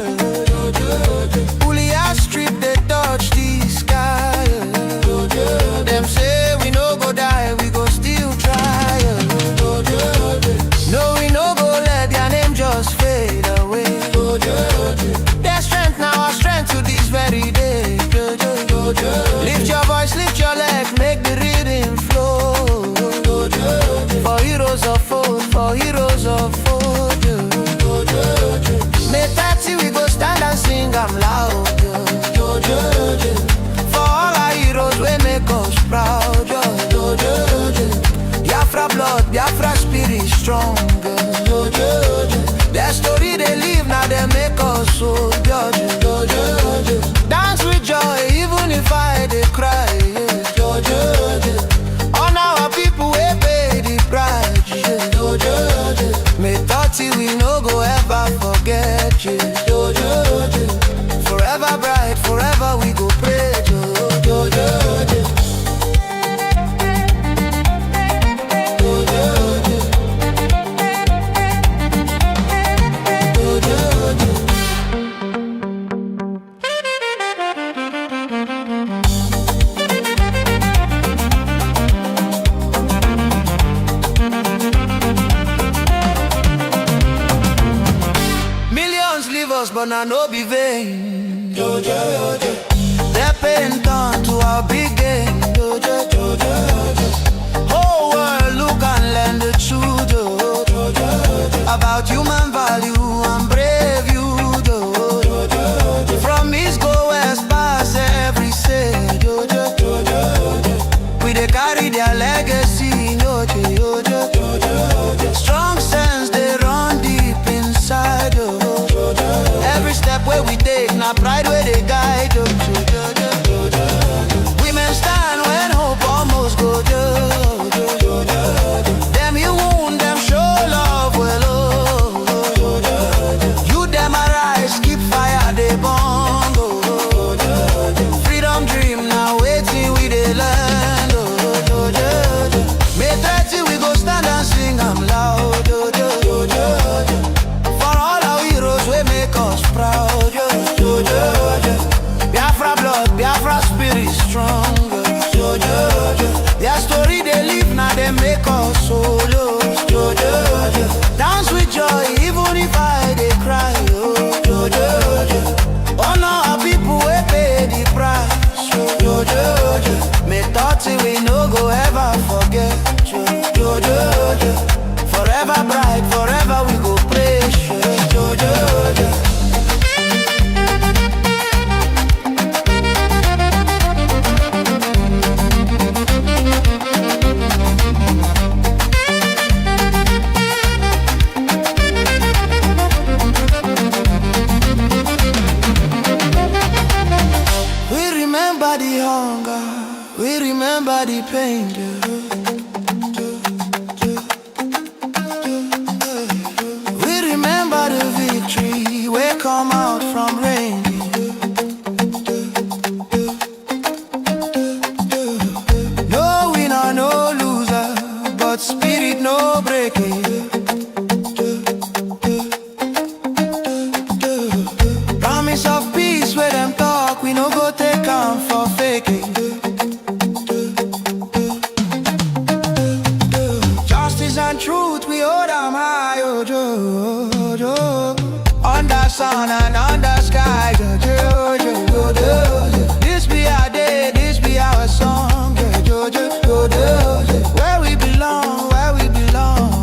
Forever bright, forever we go pray. But now no be vain. Their pain turn to our big gain. Whole world look and learn the truth about human value and brave youth. From east go west past every say. We they carry their legacy. Strong sense they run deep inside. Every step where we take, now pride where they guide. Women stand when hope almost go. Them you wound, them show love well. You them arise, keep fire, they burn. Freedom dream, now waiting we they land. May 30 we go stand and sing, I'm loud. Proud, Biafra blood, Biafra spirit stronger. Their story they live now, they make us solo. Dance with joy, even if I they cry. Honor our people, we pay the price. May 30 we no go ever forget. Forever bright, forever we go pray. We remember the pain. We remember the victory. We come out from rain. No winner, no loser, but spirit no breaking. Promise of peace where them talk, we no go take on for faking. And truth we hold them high, under sun and under sky. This be our day, this be our song. Where we belong, where we belong.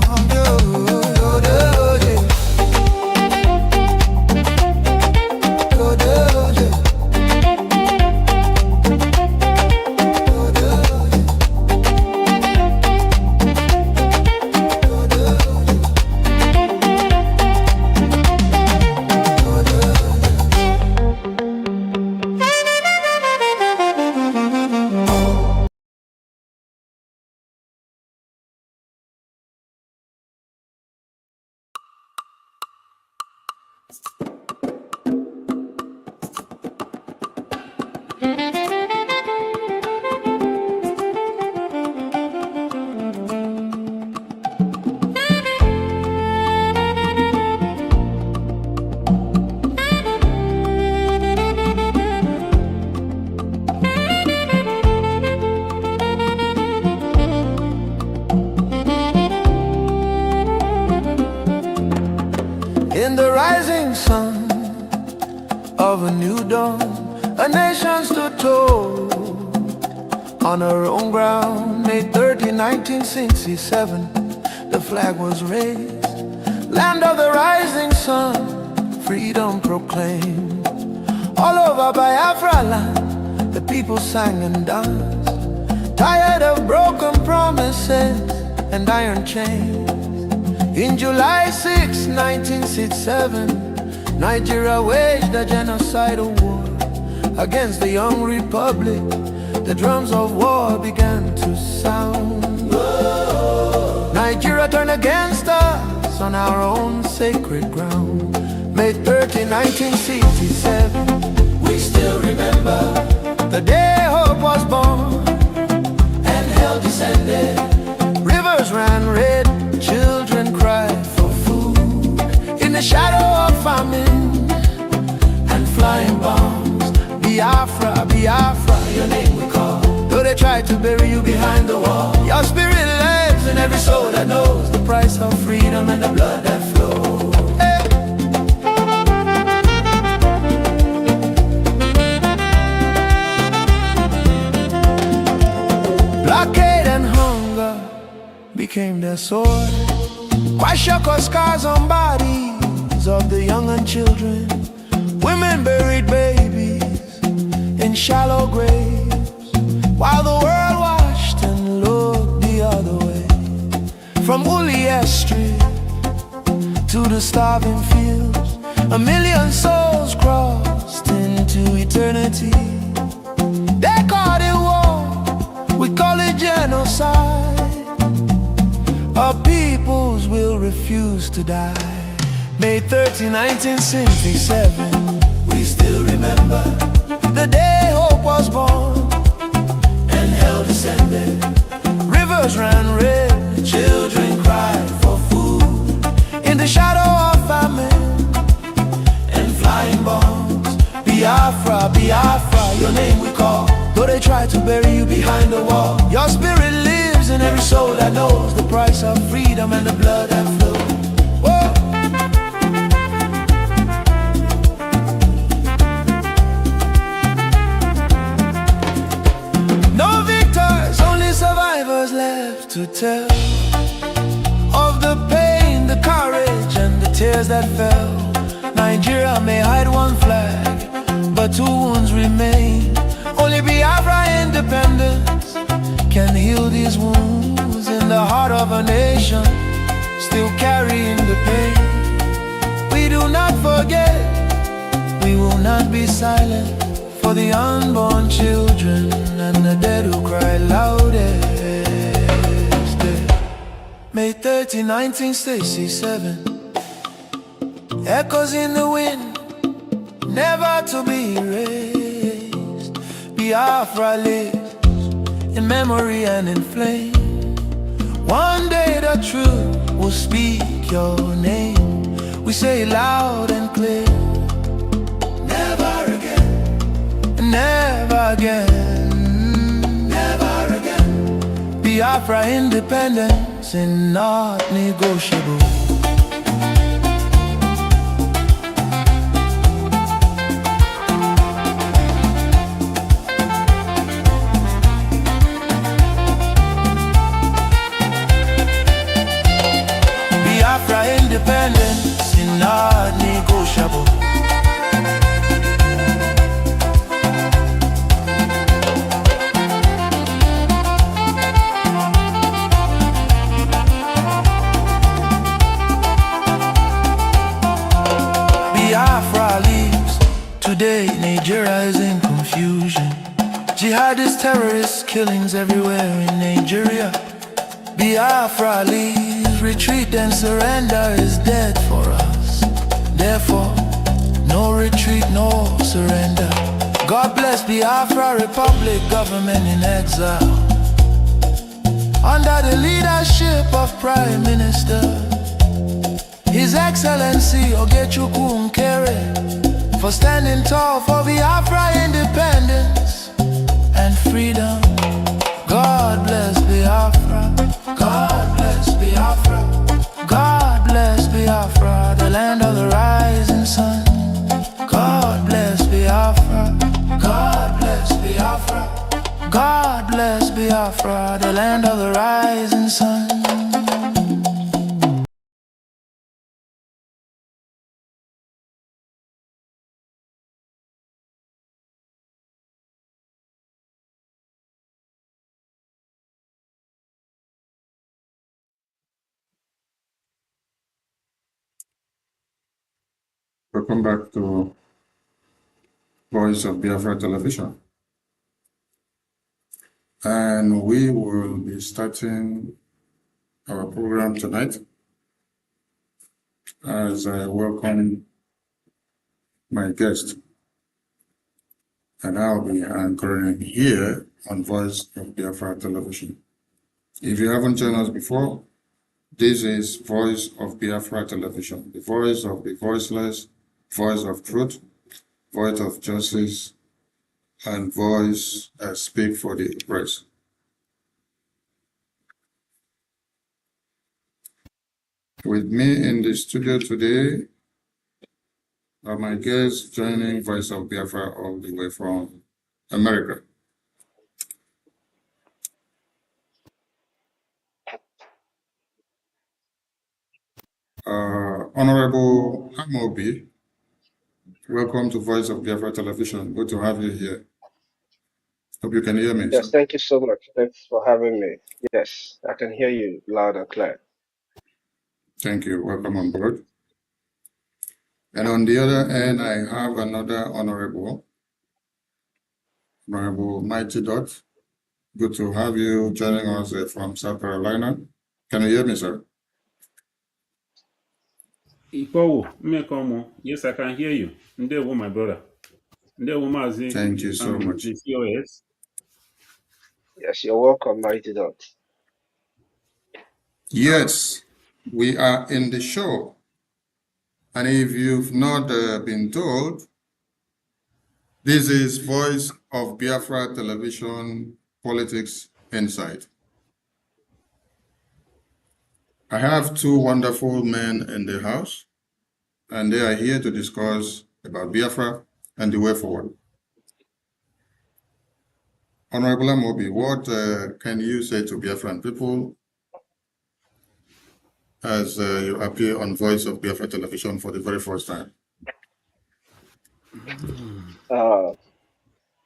In the rising sun of a new dawn, a nation stood tall on her own ground. May 30, 1967, the flag was raised. Land of the rising sun, freedom proclaimed. All over Biafra land, the people sang and danced, tired of broken promises and iron chains. In July 6, 1967, Nigeria waged a genocidal war against the young republic. The drums of war began to sound. Nigeria turned against us on our own sacred ground. May 30, 1967, we flying bombs. Biafra, Biafra, your name we call. Though they try to bury you behind the wall, your spirit lives in every soul that knows the price of freedom and the blood that flows. Hey. Blockade and hunger became their sword. Kwashiorkor scars on bodies of the young and children. Women buried babies in shallow graves, while the world watched and looked the other way. From Uliya Street to the starving fields, 1 million souls crossed into eternity. They called it war, we call it genocide. Our peoples will refuse to die. May 30, 1967, we still remember the day hope was born and hell descended. Rivers ran red, children cried for food in the shadow of famine and flying bombs. Biafra, Biafra, your name we call. Though they try to bury you behind the wall, your spirit lives in every soul that knows the price of freedom and the blood that flows. Whoa. No victors, only survivors left to tell of the pain, the courage, and the tears that fell. Nigeria may hide one flag, but 2 wounds remain. Only Biafra independence can heal these wounds in the heart of a nation still carrying the pain. We do not forget, we will not be silent for the unborn children and the dead who cry loudest. May 30, 1967, echoes in the wind, never to be erased. Biafra lives in memory and in flame. One day the truth will speak your name. We say it loud and clear. Never again, never again, never again. Biafra independence is not negotiable. Independence is not negotiable. Biafra leaves. Today Nigeria is in confusion. Jihadist terrorist killings everywhere in Nigeria. Biafra leaves. Retreat and surrender is dead for us. Therefore, no retreat, no surrender. God bless Biafra Republic, government in exile, under the leadership of Prime Minister His Excellency Nkere, for standing tall for Biafra independence and freedom. God bless Biafra. God bless Biafra. God bless Biafra, the land of the rising sun. God bless Biafra. God bless Biafra. God bless Biafra, the land of the rising sun. Welcome back to Voice of Biafra Television. And we will be starting our program tonight as I welcome my guest. And I'll be anchoring here on Voice of Biafra Television. If you haven't joined us before, this is Voice of Biafra Television, the voice of the voiceless, voice of truth, voice of justice, and voice speak for the oppressed. With me in the studio today are my guests joining Voice of Biafra all the way from America. Honorable Amobi, welcome to Voice of Biafra Television. Good to have you here. Hope you can hear me. Yes, sir. thank you so much. Thanks for having me. Yes, I can hear you loud and clear. Thank you. Welcome on board. And on the other end, I have another Honorable Mighty Dot. Good to have you joining us from South Carolina. Can you hear me, sir? Yes, I can hear you. Ndewo, my brother. Ndewo, Mazi. Thank you so much. The COS. Yes, you're welcome, Mighty Dot. Yes, we are in the show. And if you've not been told, this is Voice of Biafra Television Politics Insight. I have two wonderful men in the house, and they are here to discuss about Biafra and the way forward. Honorable Amobi, what can you say to Biafran people as you appear on Voice of Biafra Television for the very first time?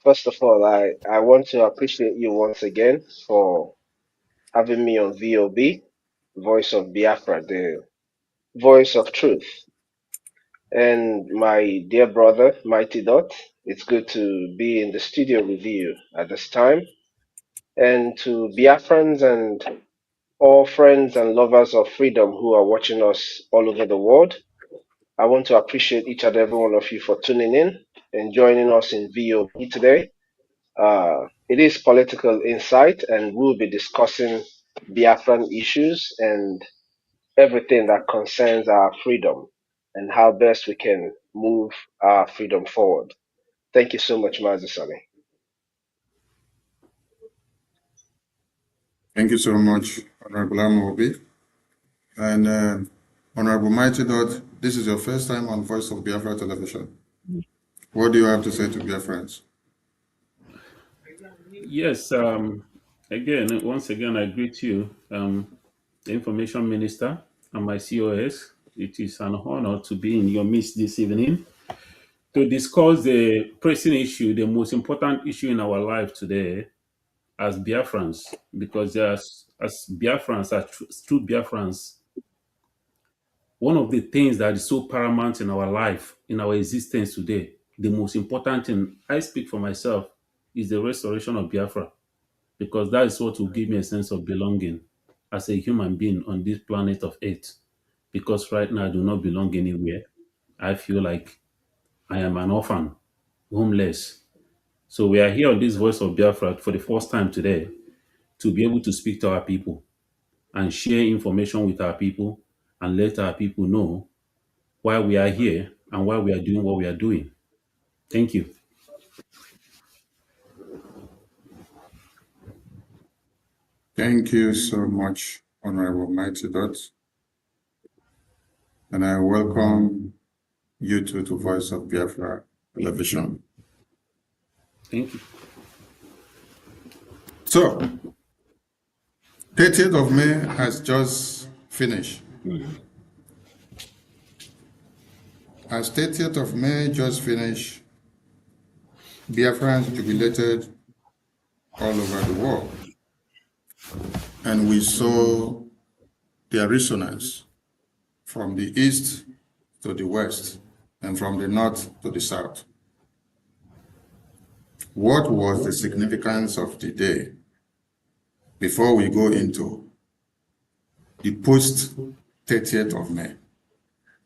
First of all, I want to appreciate you once again for having me on VOB, Voice of Biafra, the voice of truth. And my dear brother, Mighty Dot, it's good to be in the studio with you at this time. And to Biafrans and all friends and lovers of freedom who are watching us all over the world, I want to appreciate each and every one of you for tuning in and joining us in VOB today. It is political insight, and we'll be discussing Biafran issues and everything that concerns our freedom and how best we can move our freedom forward. Thank you so much, Mazasani. Thank you so much, Honorable Amobi. And Honorable Mighty Dot, this is your first time on Voice of Biafra Television. What do you have to say to Biafrans? Yes, once again, I greet you, the Information Minister and my COS. It is an honor to be in your midst this evening to discuss the pressing issue, the most important issue in our life today as Biafrans, because as Biafrans, as true Biafrans, one of the things that is so paramount in our life, in our existence today, the most important thing, I speak for myself, is the restoration of Biafra, because that is what will give me a sense of belonging as a human being on this planet of Earth. Because right now I do not belong anywhere. I feel like I am an orphan, homeless. So we are here on this Voice of Biafra for the first time today to be able to speak to our people and share information with our people and let our people know why we are here and why we are doing what we are doing. Thank you. Thank you so much, Honorable Mighty Dot. And I welcome you to Voice of Biafra Television. Thank you. So, 30th of May has just finished. As 30th of May just finished, Biafrans jubilated all over the world. And we saw their resonance from the east to the west and from the north to the south. What was the significance of the day before we go into the post 30th of May?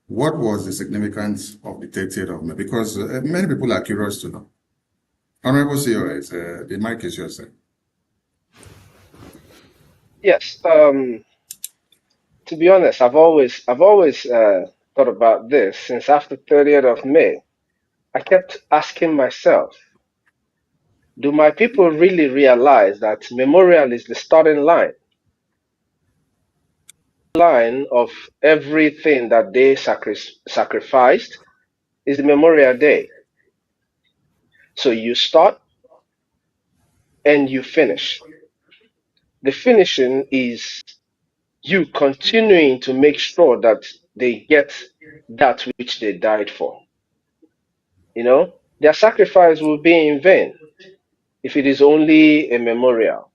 What was the significance of the 30th of May? Because many people are curious to know. Honorable COS, the mic is yours, sir. Yes. To be honest, I've always thought about this since after 30th of May. I kept asking myself, do my people really realize that memorial is the starting line of everything that they sacrificed is the Memorial Day. So you start and you finish. The finishing is you continuing to make sure that they get that which they died for. You know, their sacrifice will be in vain if it is only a memorial.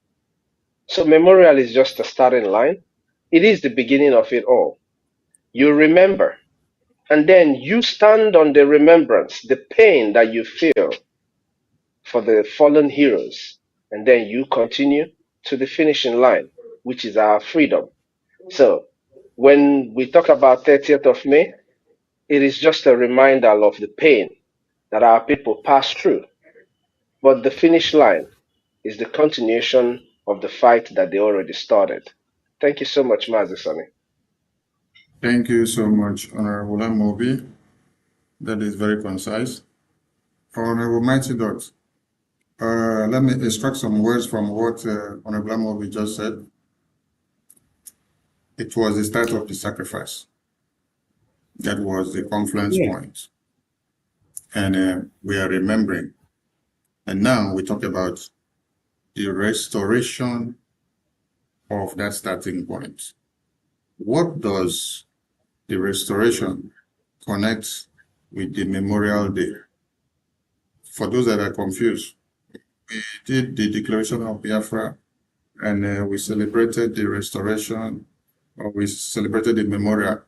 So memorial is just a starting line. It is the beginning of it all. You remember, and then you stand on the remembrance, the pain that you feel for the fallen heroes, and then you continue to the finishing line, which is our freedom. So when we talk about 30th of May, it is just a reminder of the pain that our people passed through. But the finish line is the continuation of the fight that they already started. Thank you so much, Mazisani. Thank you so much, Honorable Amobi. That is very concise. Honorable Mighty Dot, let me extract some words from what Honorable Amobi just said. It was the start of the sacrifice. That was the confluence point. And we are remembering. And now we talk about the restoration of that starting point. What does the restoration connect with the Memorial Day? For those that are confused, we did the Declaration of Biafra and we celebrated the restoration, or we celebrated the memorial.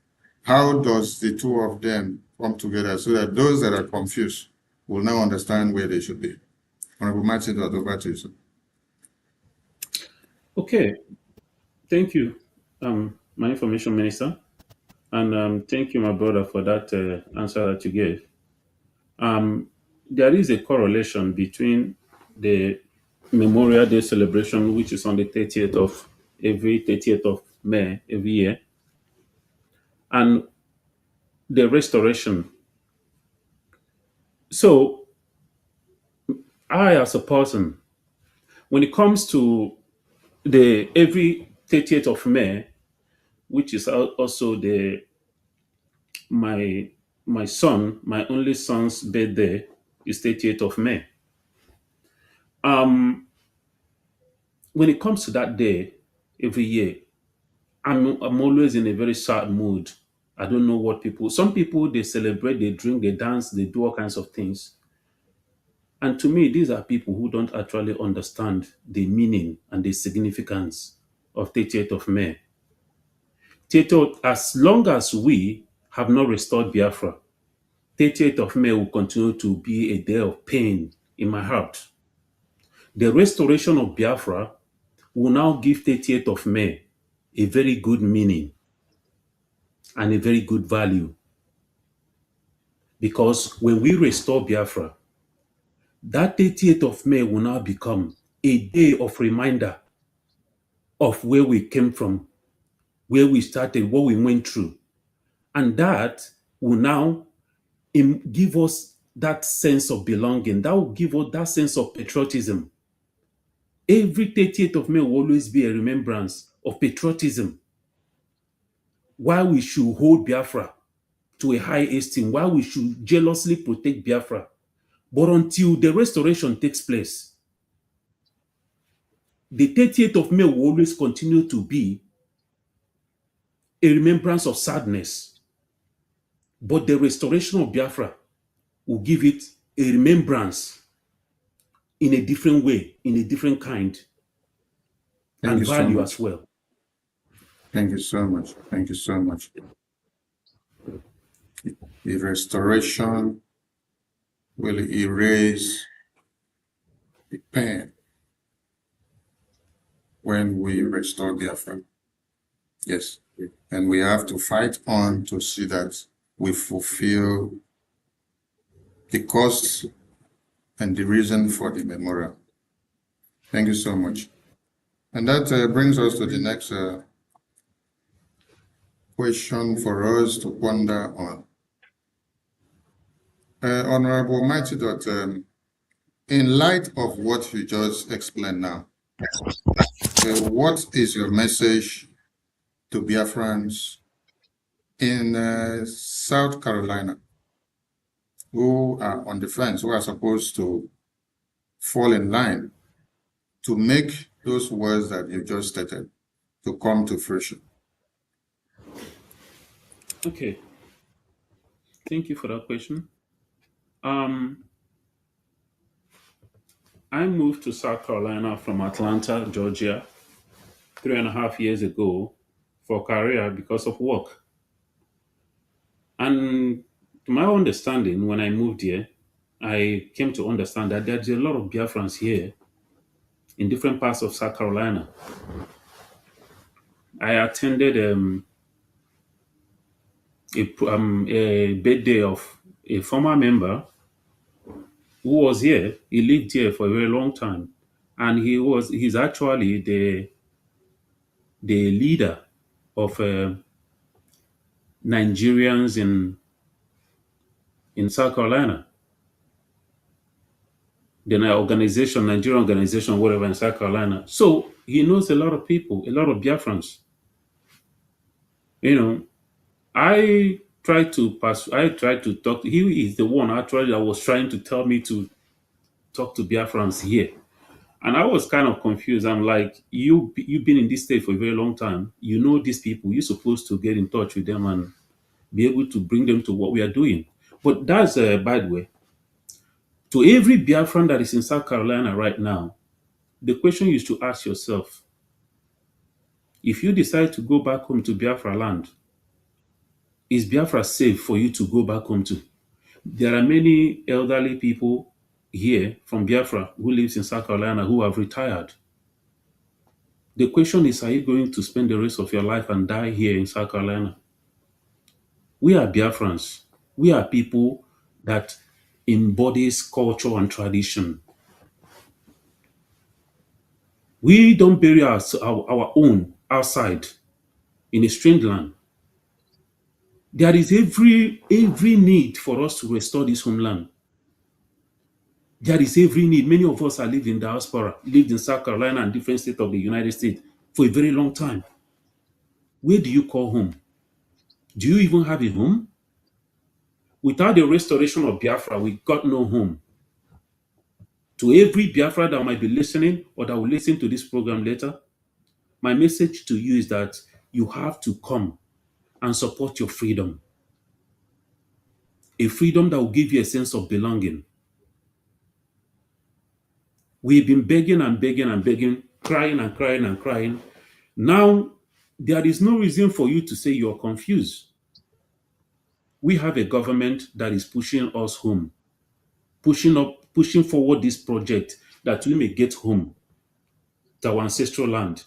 How does the two of them come together so that those that are confused will now understand where they should be? Honorable Martin, over to you, sir. Okay, thank you, my information minister, and thank you, my brother, for that answer that you gave. There is a correlation between the Memorial Day celebration, which is on the 30th of May every year, and the restoration. So, I, as a person, when it comes to the every 30th of May, which is also the my my only son's birthday is 30th of May. When it comes to that day every year, I'm always in a very sad mood. I don't know what people. Some people they celebrate, they drink, they dance, they do all kinds of things. And to me, these are people who don't actually understand the meaning and the significance of 30th of May. 30th, as long as we have not restored Biafra, 30th of May will continue to be a day of pain in my heart. The restoration of Biafra will now give 30th of May a very good meaning and a very good value. Because when we restore Biafra, that 30th of May will now become a day of reminder of where we came from, where we started, what we went through. And that will now give us that sense of belonging. That will give us that sense of patriotism. Every 30th of May will always be a remembrance of patriotism. Why we should hold Biafra to a high esteem, why we should jealously protect Biafra. But until the restoration takes place, the 30th of May will always continue to be a remembrance of sadness. But the restoration of Biafra will give it a remembrance in a different way, in a different kind, and value as well. Thank you so much. Thank you so much. The restoration will erase the pain when we restore Biafra. Yes. And we have to fight on to see that we fulfill the cost and the reason for the memorial. Thank you so much. And that brings us to the next question for us to ponder on. Honorable Mighty Dot, in light of what you just explained now, what is your message to Biafrans in South Carolina who are on the fence, who are supposed to fall in line to make those words that you just stated to come to fruition? Okay, thank you for that question. Um, I moved to South Carolina from Atlanta, Georgia, 3.5 years ago for career because of work. And to my understanding, when I moved here, I came to understand that there's a lot of Biafrans here in different parts of South Carolina. I attended a birthday of a former member who was here. He lived here for a very long time, and he's actually the leader of Nigerians in South Carolina, the Nigerian organization, whatever in South Carolina. So he knows a lot of people, a lot of Biafrans. You know, I tried to talk. He is the one actually that was trying to tell me to talk to Biafrans here. And I was kind of confused. I'm like, you've been in this state for a very long time. You know these people. You're supposed to get in touch with them and be able to bring them to what we are doing. But that's by the way. To every Biafran that is in South Carolina right now, the question you should ask yourself: if you decide to go back home to Biafra land, is Biafra safe for you to go back home to? There are many elderly people here from Biafra who lives in South Carolina who have retired. The question is, are you going to spend the rest of your life and die here in South Carolina? We are Biafrans. We are people that embodies culture and tradition. We don't bury our own outside in a strange land. There is every need for us to restore this homeland. There is every need. Many of us are lived in diaspora, lived in South Carolina and different states of the United States for a very long time. Where do you call home? Do you even have a home? Without the restoration of Biafra, we got no home. To every Biafra that might be listening or that will listen to this program later, my message to you is that you have to come and support your freedom. A freedom that will give you a sense of belonging. We've been begging and begging and begging, crying and crying and crying. Now, there is no reason for you to say you're confused. We have a government that is pushing us home, pushing forward this project that we may get home to our ancestral land.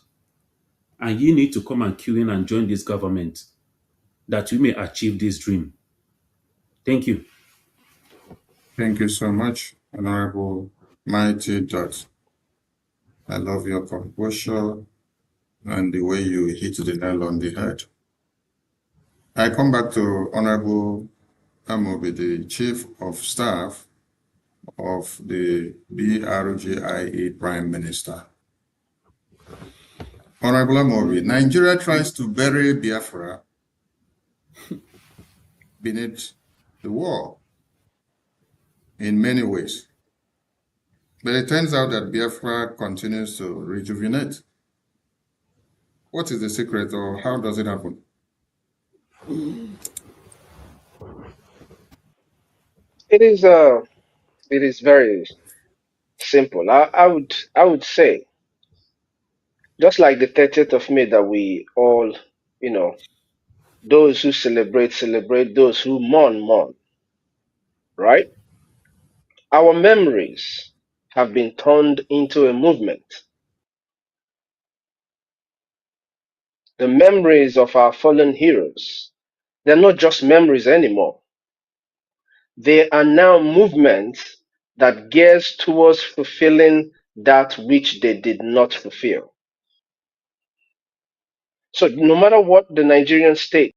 And you need to come and queue in and join this government that we may achieve this dream. Thank you. Thank you so much, Honorable Mighty Dot. I love your composure and the way you hit the nail on the head. I come back to Honorable Amobi, the Chief of Staff of the Brgie Prime Minister. Honorable Amobi, Nigeria tries to bury Biafra beneath the wall in many ways. But it turns out that Biafra continues to rejuvenate. What is the secret, or how does it happen? It is very simple. I would say, just like the 30th of May that we all, you know, those who celebrate, celebrate, those who mourn, mourn, right? Our memories have been turned into a movement. The memories of our fallen heroes, they're not just memories anymore. They are now movements that gears towards fulfilling that which they did not fulfill. So no matter what the Nigerian state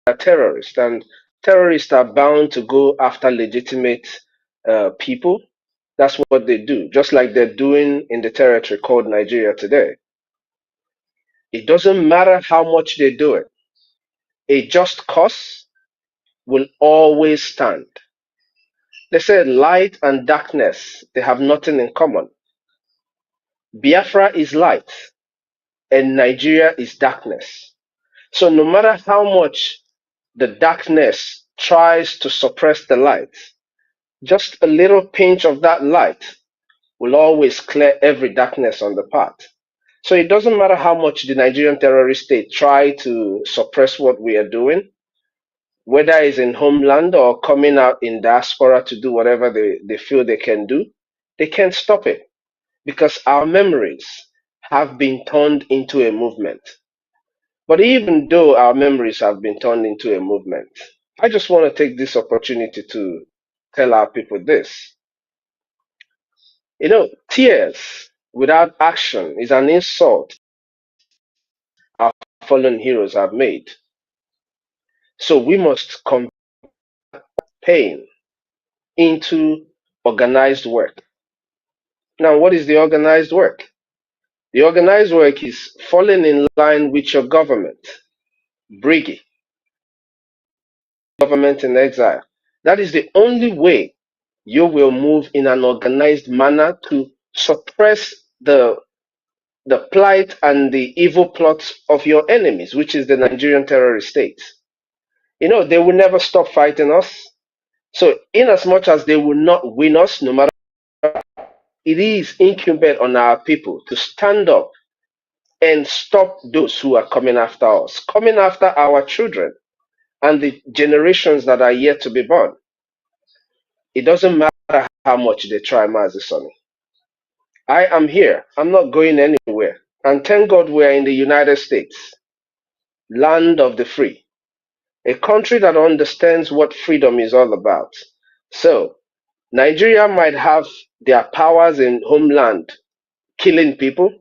are terrorists, and terrorists are bound to go after legitimate people. That's what they do, just like they're doing in the territory called Nigeria today. It doesn't matter how much they do it, a just cause will always stand. They said light and darkness, they have nothing in common. Biafra is light and Nigeria is darkness. So no matter how much the darkness tries to suppress the light, just a little pinch of that light will always clear every darkness on the path. So it doesn't matter how much the Nigerian terrorist state try to suppress what we are doing, whether it's in homeland or coming out in diaspora to do whatever they feel they can do, they can't stop it because our memories have been turned into a movement. But even though our memories have been turned into a movement, I just want to take this opportunity to tell our people this. You know, tears without action is an insult our fallen heroes have made. So we must convert pain into organized work. Now, what is the organized work? The organized work is falling in line with your government, Brgie, government in exile. That is the only way you will move in an organized manner to suppress the plight and the evil plots of your enemies, which is the Nigerian terrorist state. You know, they will never stop fighting us. So, in as much as they will not win us, no matter, it is incumbent on our people to stand up and stop those who are coming after us, coming after our children and the generations that are yet to be born. It doesn't matter how much they try, Mazi Sonny. I am here. I'm not going anywhere. And thank God we are in the United States, land of the free, a country that understands what freedom is all about. So, Nigeria might have their powers in homeland killing people,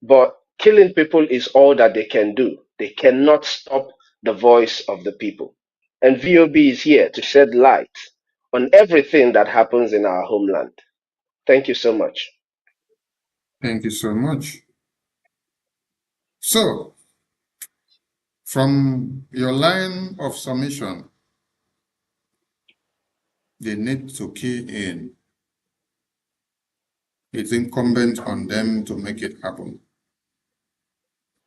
but killing people is all that they can do. They cannot stop the voice of the people. And VOB is here to shed light on everything that happens in our homeland. Thank you so much. Thank you so much. So, from your line of submission, they need to key in. It's incumbent on them to make it happen.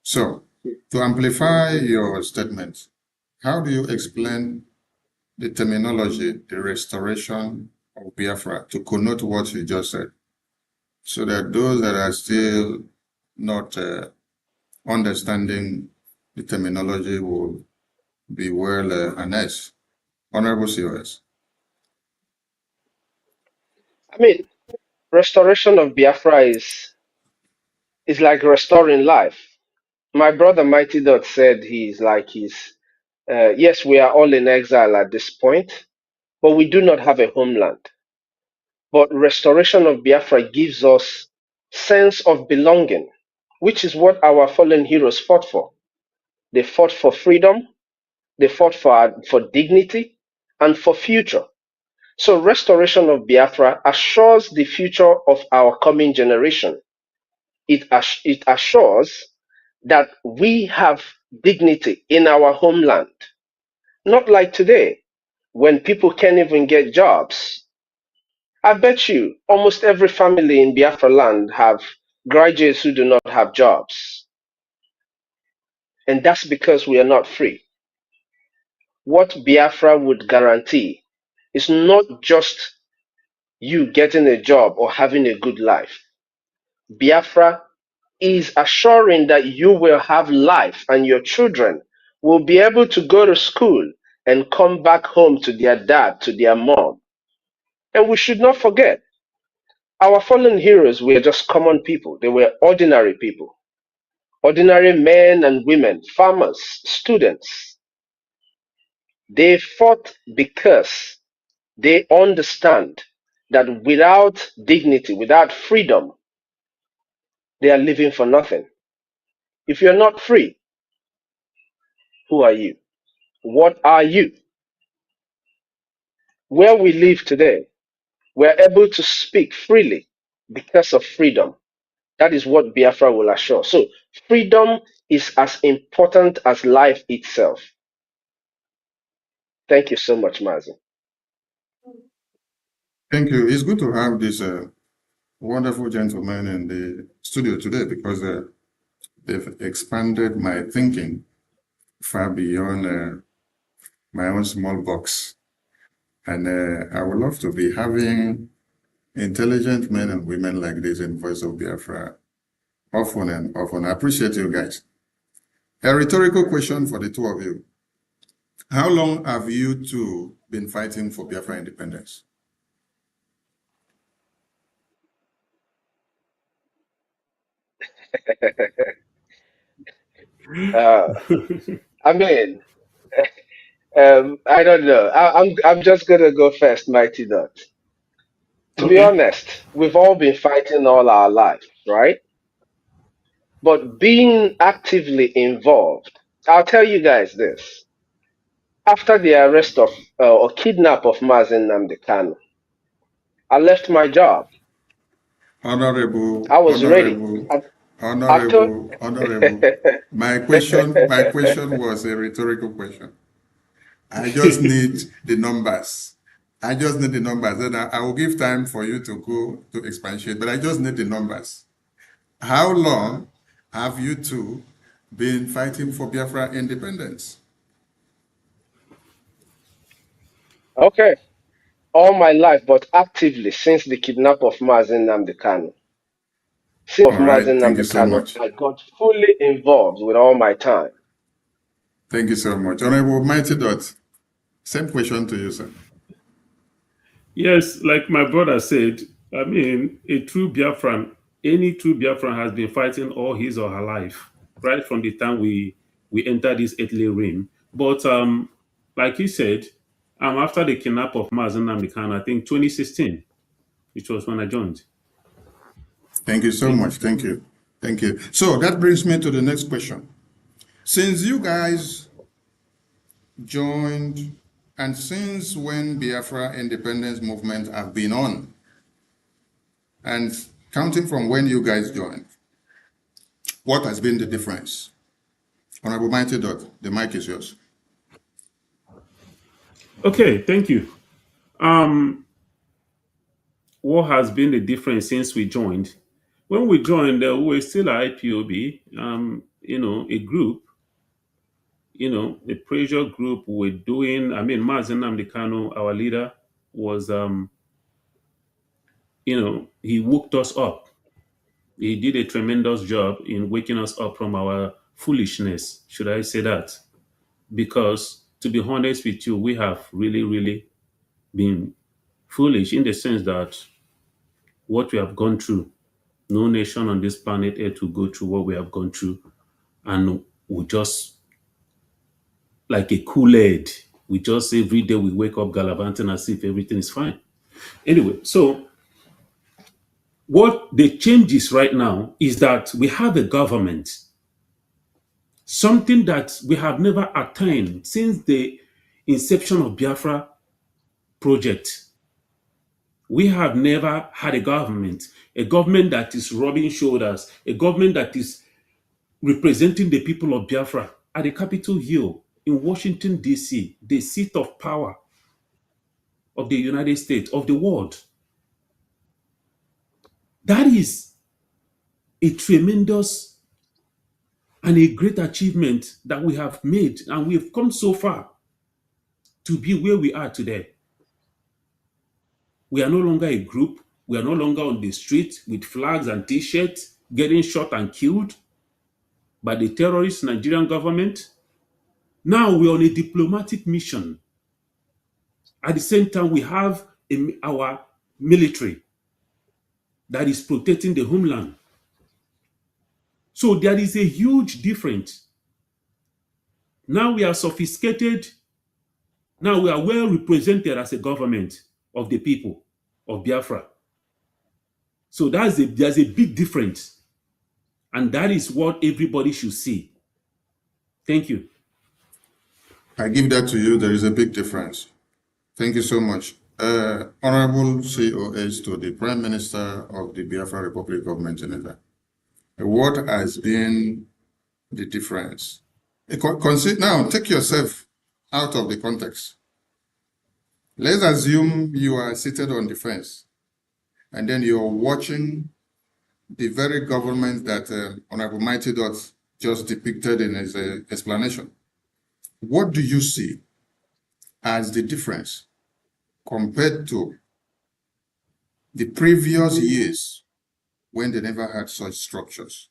So, to amplify your statement, how do you explain the terminology, the restoration of Biafra, to connote what you just said, so that those that are still not understanding the terminology will be well harnessed? Honorable COS. I mean, restoration of Biafra is like restoring life. My brother Mighty Dot said yes, we are all in exile at this point, but we do not have a homeland. But restoration of Biafra gives us sense of belonging, which is what our fallen heroes fought for. They fought for freedom, they fought for dignity, and for future. So restoration of Biafra assures the future of our coming generation. It assures that we have dignity in our homeland. Not like today, when people can't even get jobs. I bet you almost every family in Biafra land have graduates who do not have jobs. And that's because we are not free. What Biafra would guarantee is not just you getting a job or having a good life. Biafra is assuring that you will have life and your children will be able to go to school and come back home to their dad, to their mom. And we should not forget, our fallen heroes were just common people. They were ordinary people, ordinary men and women, farmers, students. They fought because they understand that without dignity, without freedom, they are living for nothing. If you're not free, who are you? What are you? Where we live today, we're able to speak freely because of freedom. That is what Biafra will assure. So freedom is as important as life itself. Thank you so much, Mazi. Thank you. It's good to have this wonderful gentlemen in the studio today because they've expanded my thinking far beyond my own small box. And I would love to be having intelligent men and women like this in Voice of Biafra often and often. I appreciate you guys. A rhetorical question for the two of you. How long have you two been fighting for Biafra independence? I mean, I don't know. I'm just gonna go first, Mighty Dot. To be Okay. honest, we've all been fighting all our lives, right? But being actively involved, I'll tell you guys this. After the arrest of or kidnap of Mazen Namdekanu, I left my job. Honorable, I was ready. honorable, I told honorable. My question was a rhetorical question. I just need the numbers. I just need the numbers. Then I will give time for you to go to expatiate, but I just need the numbers. How long have you two been fighting for Biafra independence? okay, all my life, but actively since the kidnap of Mazen Namdekanu. Since of All right. Mazen Thank you so Namdekanu, much. I got fully involved with all my time. Thank you so much. Honorable Mighty Dot, same question to you, sir. Yes, like my brother said, I mean, a true Biafran, any true Biafran has been fighting all his or her life, right from the time we entered this earthly realm. But like he said, after the kidnap of Mazen Namdekan, I think 2016, which was when I joined. Thank you so Thank you. much. Thank you. Thank you. So that brings me to the next question. Since you guys joined, and since when Biafra independence movement have been on, and counting from when you guys joined, what has been the difference? Honorable Mighty Dot, the mic is yours. Okay, thank you. What has been the difference since we joined? When we joined, we were still at IPOB, a group, a pressure group we're doing. I mean, Mazen Namdekano, our leader, was, he woke us up. He did a tremendous job in waking us up from our foolishness, should I say that? Because to be honest with you, we have really, really been foolish in the sense that what we have gone through, no nation on this planet Earth will go through what we have gone through, and we just like a Kool-Aid. We just every day we wake up gallivanting as if everything is fine. Anyway, so what the changes right now is that we have a government, something that we have never attained since the inception of Biafra project. We have never had a government that is rubbing shoulders, a government that is representing the people of Biafra at the Capitol Hill in Washington, D.C., the seat of power of the United States, of the world. That is a tremendous and a great achievement that we have made, and we've come so far to be where we are today. We are no longer a group. We are no longer on the street with flags and t-shirts getting shot and killed by the terrorist Nigerian government. Now we're on a diplomatic mission. At the same time, we have our military that is protecting the homeland. So there is a huge difference. Now we are sophisticated. Now we are well represented as a government of the people of Biafra. So there's a big difference. And that is what everybody should see. Thank you. I give that to you. There is a big difference. Thank you so much. Honorable COS to the Prime Minister of the Biafra Republic of Nigeria. What has been the difference? Now, take yourself out of the context. Let's assume you are seated on the fence and then you're watching the very government that Honorable Mighty Dot just depicted in his explanation. What do you see as the difference compared to the previous years when they never had such structures?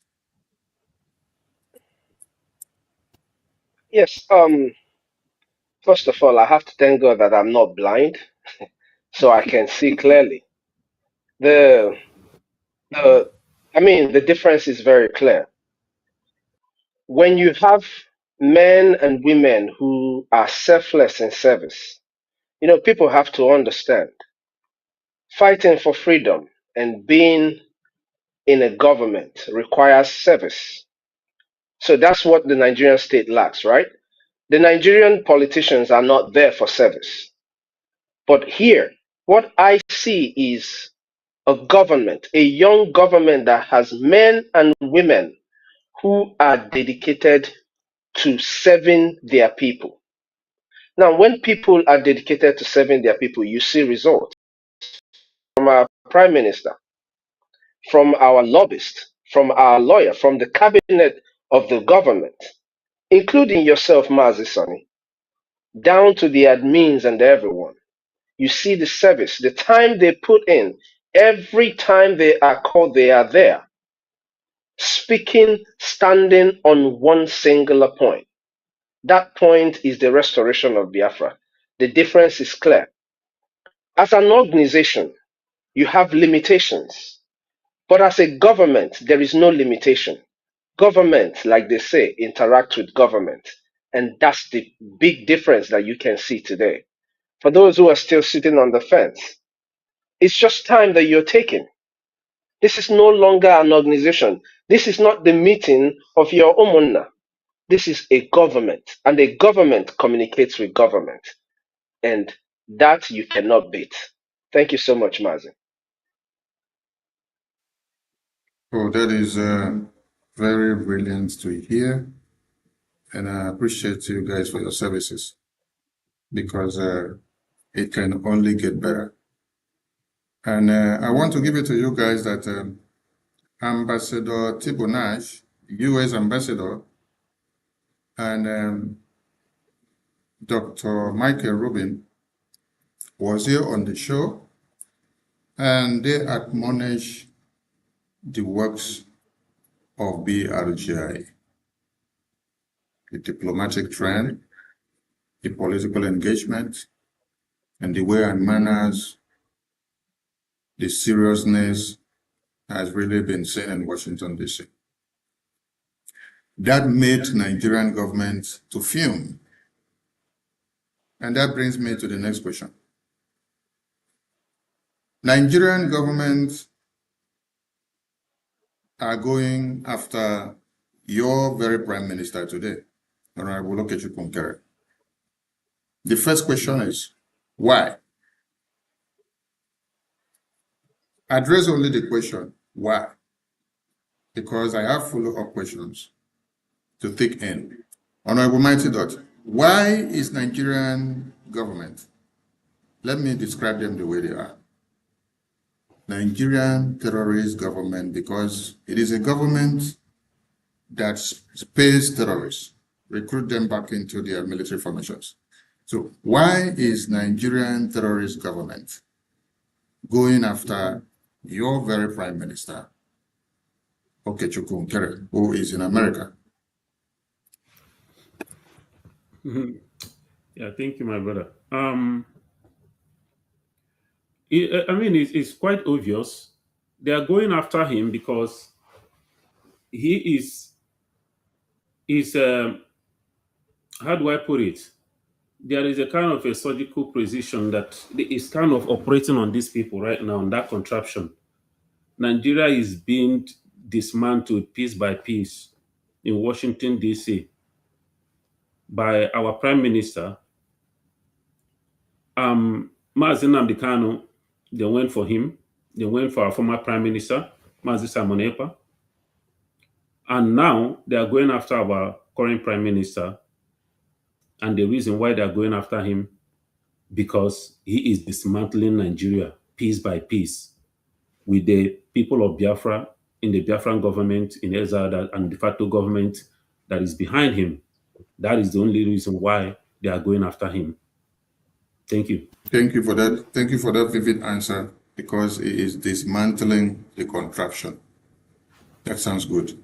Yes, first of all, I have to thank God that I'm not blind, so I can see clearly. The the difference is very clear. When you have men and women who are selfless in service, people have to understand fighting for freedom and being in a government requires service. So that's what the Nigerian state lacks, right? The Nigerian politicians are not there for service. But here, what I see is a government, a young government that has men and women who are dedicated to serving their people. Now, when people are dedicated to serving their people, you see results from our prime minister, from our lobbyist, from our lawyer, from the cabinet of the government, including yourself, Mazi Sani, down to the admins and everyone. You see the service, the time they put in. Every time they are called, they are there, speaking, standing on one singular point. That point is the restoration of Biafra. The difference is clear. As an organization, you have limitations, but as a government, there is no limitation. Government, like they say, interact with government. And that's the big difference that you can see today. For those who are still sitting on the fence, it's just time that you're taking. This is no longer an organization. This is not the meeting of your Umunna. This is a government, and a government communicates with government. And that you cannot beat. Thank you so much, Mazi. Oh, that is very brilliant to hear. And I appreciate you guys for your services because it can only get better. And I want to give it to you guys that Ambassador Tibonash, U.S. Ambassador, and Dr. Michael Rubin was here on the show, and they admonish the works of BRGI, the diplomatic trend, the political engagement, and the way and manners, the seriousness has really been seen in Washington, D.C. That made Nigerian government to fume. And that brings me to the next question. Nigerian government are going after your very prime minister today, Honorable Nkere. The first question is, why? Address only the question, why? Because I have follow-up questions to take in. Honorable Mighty Dot, why is Nigerian government, let me describe them the way they are. Nigerian terrorist government, because it is a government that pays terrorists, recruit them back into their military formations. So why is Nigerian terrorist government going after your very prime minister, Nkere, who is in America? Yeah, thank you, my brother. It's quite obvious. They are going after him because he is how do I put it? There is a kind of a surgical precision that is kind of operating on these people right now on that contraption. Nigeria is being dismantled piece by piece in Washington, D.C. by our prime minister Mazi Nnamdi Kanu, they went for him. They went for our former Prime Minister, Mazi Simon Ekpa. And now they are going after our current Prime Minister. And the reason why they are going after him, because he is dismantling Nigeria piece by piece with the people of Biafra in the Biafran government in exile and de facto government that is behind him. That is the only reason why they are going after him. Thank you. Thank you for that. Thank you for that vivid answer, because it is dismantling the contraption. That sounds good.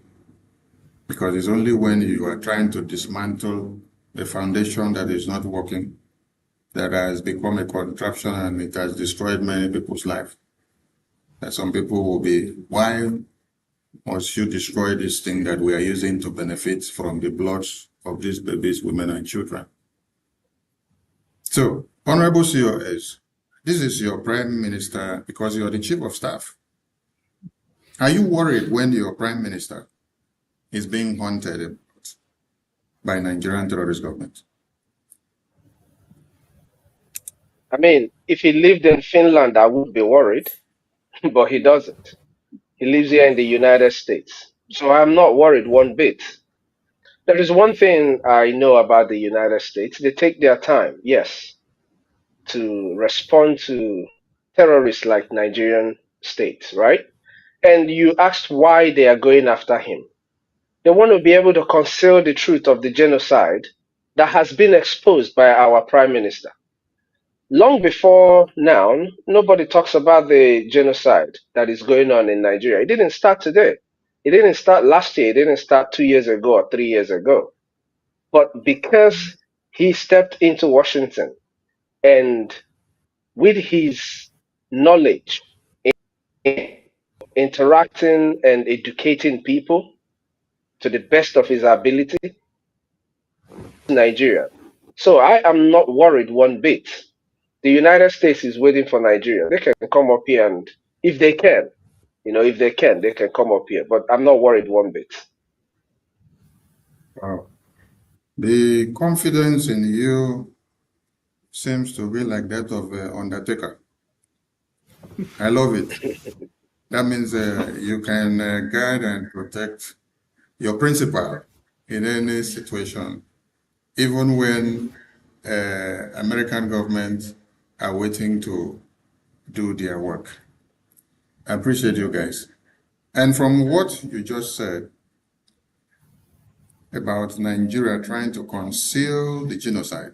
Because it's only when you are trying to dismantle a foundation that is not working that has become a contraption and it has destroyed many people's lives. That some people will be, why must you destroy this thing that we are using to benefit from the blood of these babies, women, and children? So, Honorable COS, this is your Prime Minister because you are the Chief of Staff. Are you worried when your Prime Minister is being hunted by Nigerian terrorist government? I mean, if he lived in Finland, I would be worried, but he doesn't. He lives here in the United States. So I'm not worried one bit. There is one thing I know about the United States. They take their time, yes, to respond to terrorists like Nigerian states, right? And you asked why they are going after him. They want to be able to conceal the truth of the genocide that has been exposed by our prime minister. Long before now, nobody talks about the genocide that is going on in Nigeria. It didn't start today. It didn't start last year. It didn't start 2 years ago or 3 years ago. But because he stepped into Washington and with his knowledge, interacting and educating people to the best of his ability, Nigeria. So I am not worried one bit. The United States is waiting for Nigeria. They can come up here and if they can, if they can come up here. But I'm not worried one bit. Wow. The confidence in you seems to be like that of Undertaker. I love it. That means you can guide and protect your principal in any situation, even when American government are waiting to do their work. I appreciate you guys. And from what you just said about Nigeria trying to conceal the genocide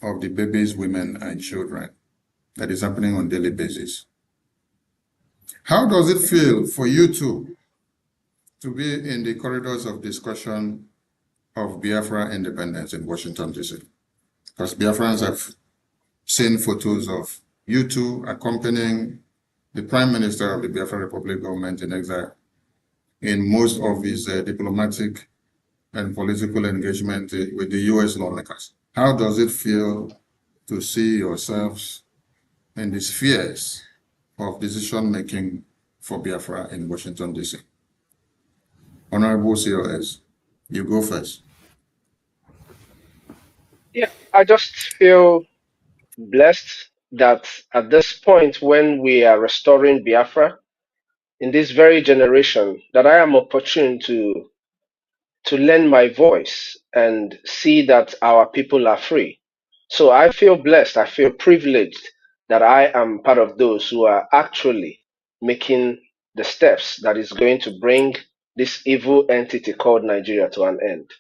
of the babies, women, and children that is happening on a daily basis, how does it feel for you two to be in the corridors of discussion of Biafra independence in Washington, D.C.? Because Biafrans have seen photos of you two accompanying the Prime Minister of the Biafra Republic government in exile in most of his diplomatic and political engagement with the U.S. lawmakers. How does it feel to see yourselves in the spheres of decision-making for Biafra in Washington, D.C.? Honorable COS, you go first. Yeah, I just feel blessed that at this point when we are restoring Biafra, in this very generation, that I am opportune to lend my voice and see that our people are free. So I feel blessed, I feel privileged that I am part of those who are actually making the steps that is going to bring this evil entity called Nigeria to an end.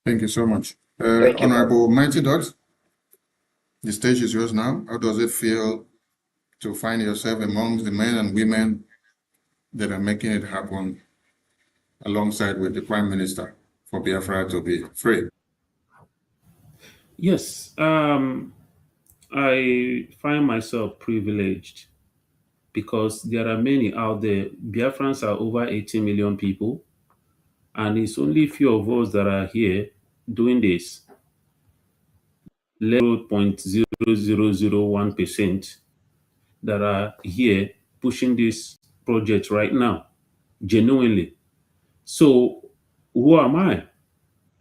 Thank you so much. Thank you, man. Honorable Mighty Dogs, the stage is yours now. How does it feel to find yourself amongst the men and women that are making it happen alongside with the Prime Minister for Biafra to be free? Yes, I find myself privileged because there are many out there. Biafrans are over 80 million people, and it's only few of us that are here doing this. 0.0001% that are here pushing this project right now, genuinely. So, who am I?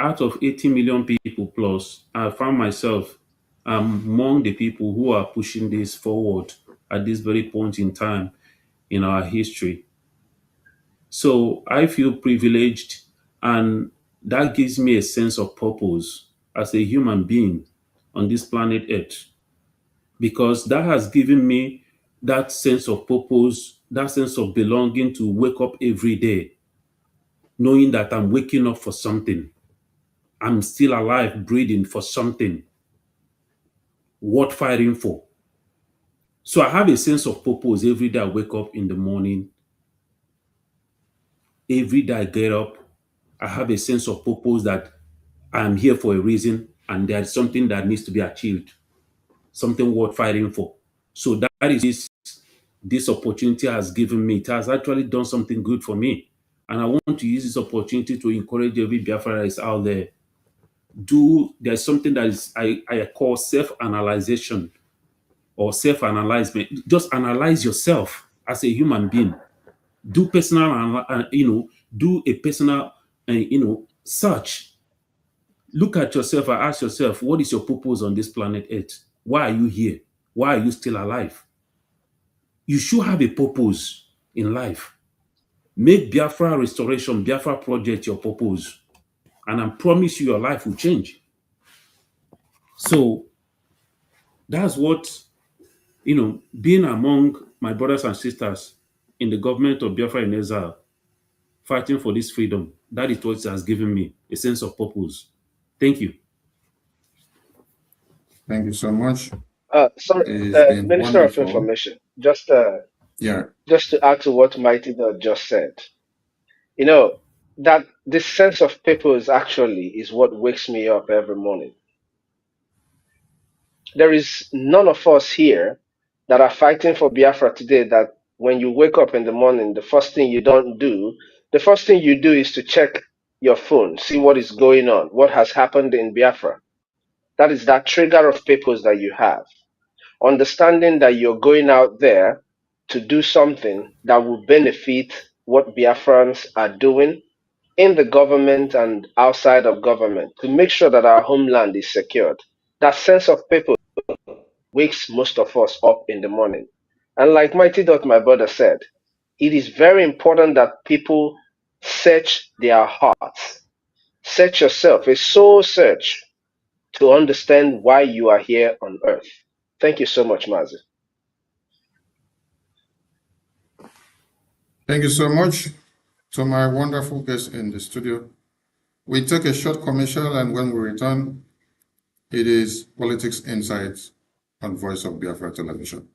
out of 80 million people plus, I found myself among the people who are pushing this forward at this very point in time in our history. So I feel privileged, and that gives me a sense of purpose as a human being on this planet Earth, because that has given me that sense of purpose, that sense of belonging to wake up every day, knowing that I'm waking up for something. I'm still alive, breathing for something worth fighting for. So I have a sense of purpose every day I wake up in the morning. Every day I get up, I have a sense of purpose that I'm here for a reason and there's something that needs to be achieved, something worth fighting for. So that is this opportunity has given me. It has actually done something good for me. And I want to use this opportunity to encourage every Biafra that is out there. There's something that is I call self-analyzation or self-analyzement. Just analyze yourself as a human being. Do personal, do a personal, search. Look at yourself and ask yourself, what is your purpose on this planet Earth? Why are you here? Why are you still alive? You should have a purpose in life. Make Biafra Restoration, Biafra Project your purpose. And I promise you your life will change. So that's what, being among my brothers and sisters in the government of Biafra in exile, fighting for this freedom, that is what has given me a sense of purpose. Thank you. Thank you so much. Sorry, It's been Minister of wonderful. Information, Yeah, just to add to what Mighty Dog just said, that this sense of purpose actually is what wakes me up every morning. There is none of us here that are fighting for Biafra today that when you wake up in the morning, the first thing you do is to check your phone, see what is going on, what has happened in Biafra. That is that trigger of purpose that you have. Understanding that you're going out there to do something that will benefit what Biafrans are doing in the government and outside of government to make sure that our homeland is secured. That sense of purpose wakes most of us up in the morning. And like Mighty Dot, my brother said, it is very important that people search their hearts. Search yourself, a soul search to understand why you are here on earth. Thank you so much, Mazi. thank you so much to my wonderful guests in the studio. We take a short commercial, and when we return, it is Politics Insights on Voice of Biafra Television.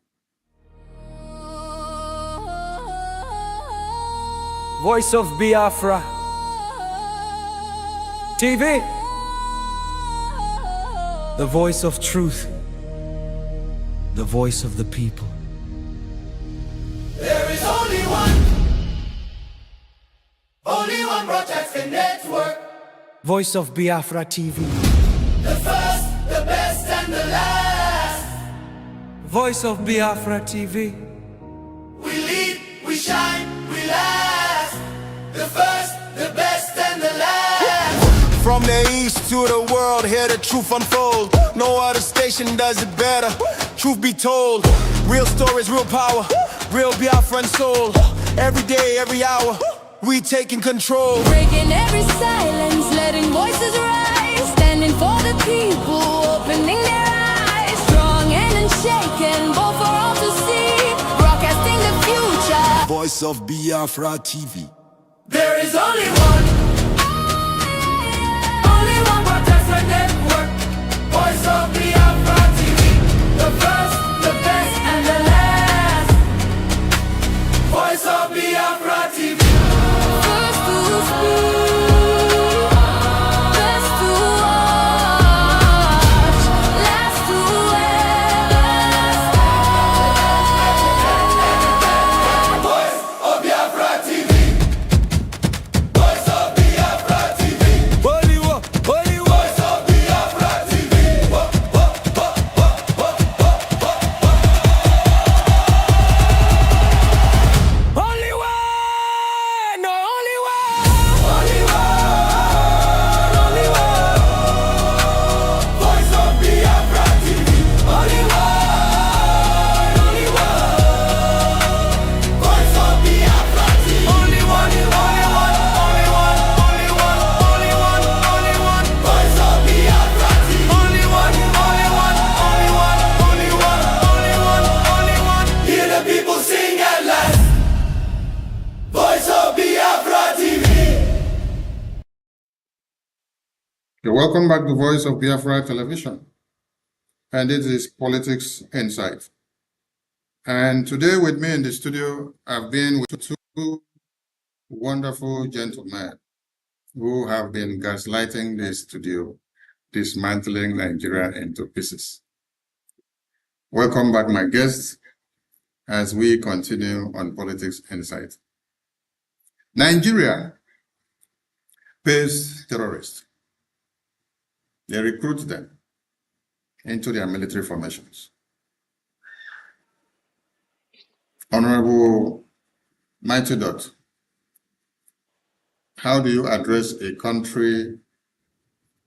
Voice of Biafra TV, the voice of truth, the voice of the people. There is only one broadcasting network. Voice of Biafra TV, The first, the best, and the last. Voice of Biafra TV. We lead, we shine, we last. The first, the best, and the last. From the east to the world, hear the truth unfold. No other station does it better. Truth be told, real stories, real power, real Biafran soul. Every day, every hour, we taking control. Breaking every silence, letting voices rise. Standing for the people, opening their eyes. Strong and unshaken, both for all to see. Broadcasting the future. Voice of Biafra TV. There is only one broadcasting network. Voice of Biafra TV. The first, the best, and the last. Voice of Biafra TV. First to speak, best to watch, last to last. Voice of Biafra TV. Voice of Biafra TV. Holy war, holy war. Voice of Biafra. people sing at last. Voice of Biafra TV. Welcome back to Voice of Biafra Television. And this is Politics Insight. And today with me in the studio, I've been with two wonderful gentlemen who have been gaslighting the studio, dismantling Nigeria into pieces. Welcome back, my guests, as we continue on Politics Insight. Nigeria pays terrorists. They recruit them into their military formations. Honorable Mighty Dot, how do you address a country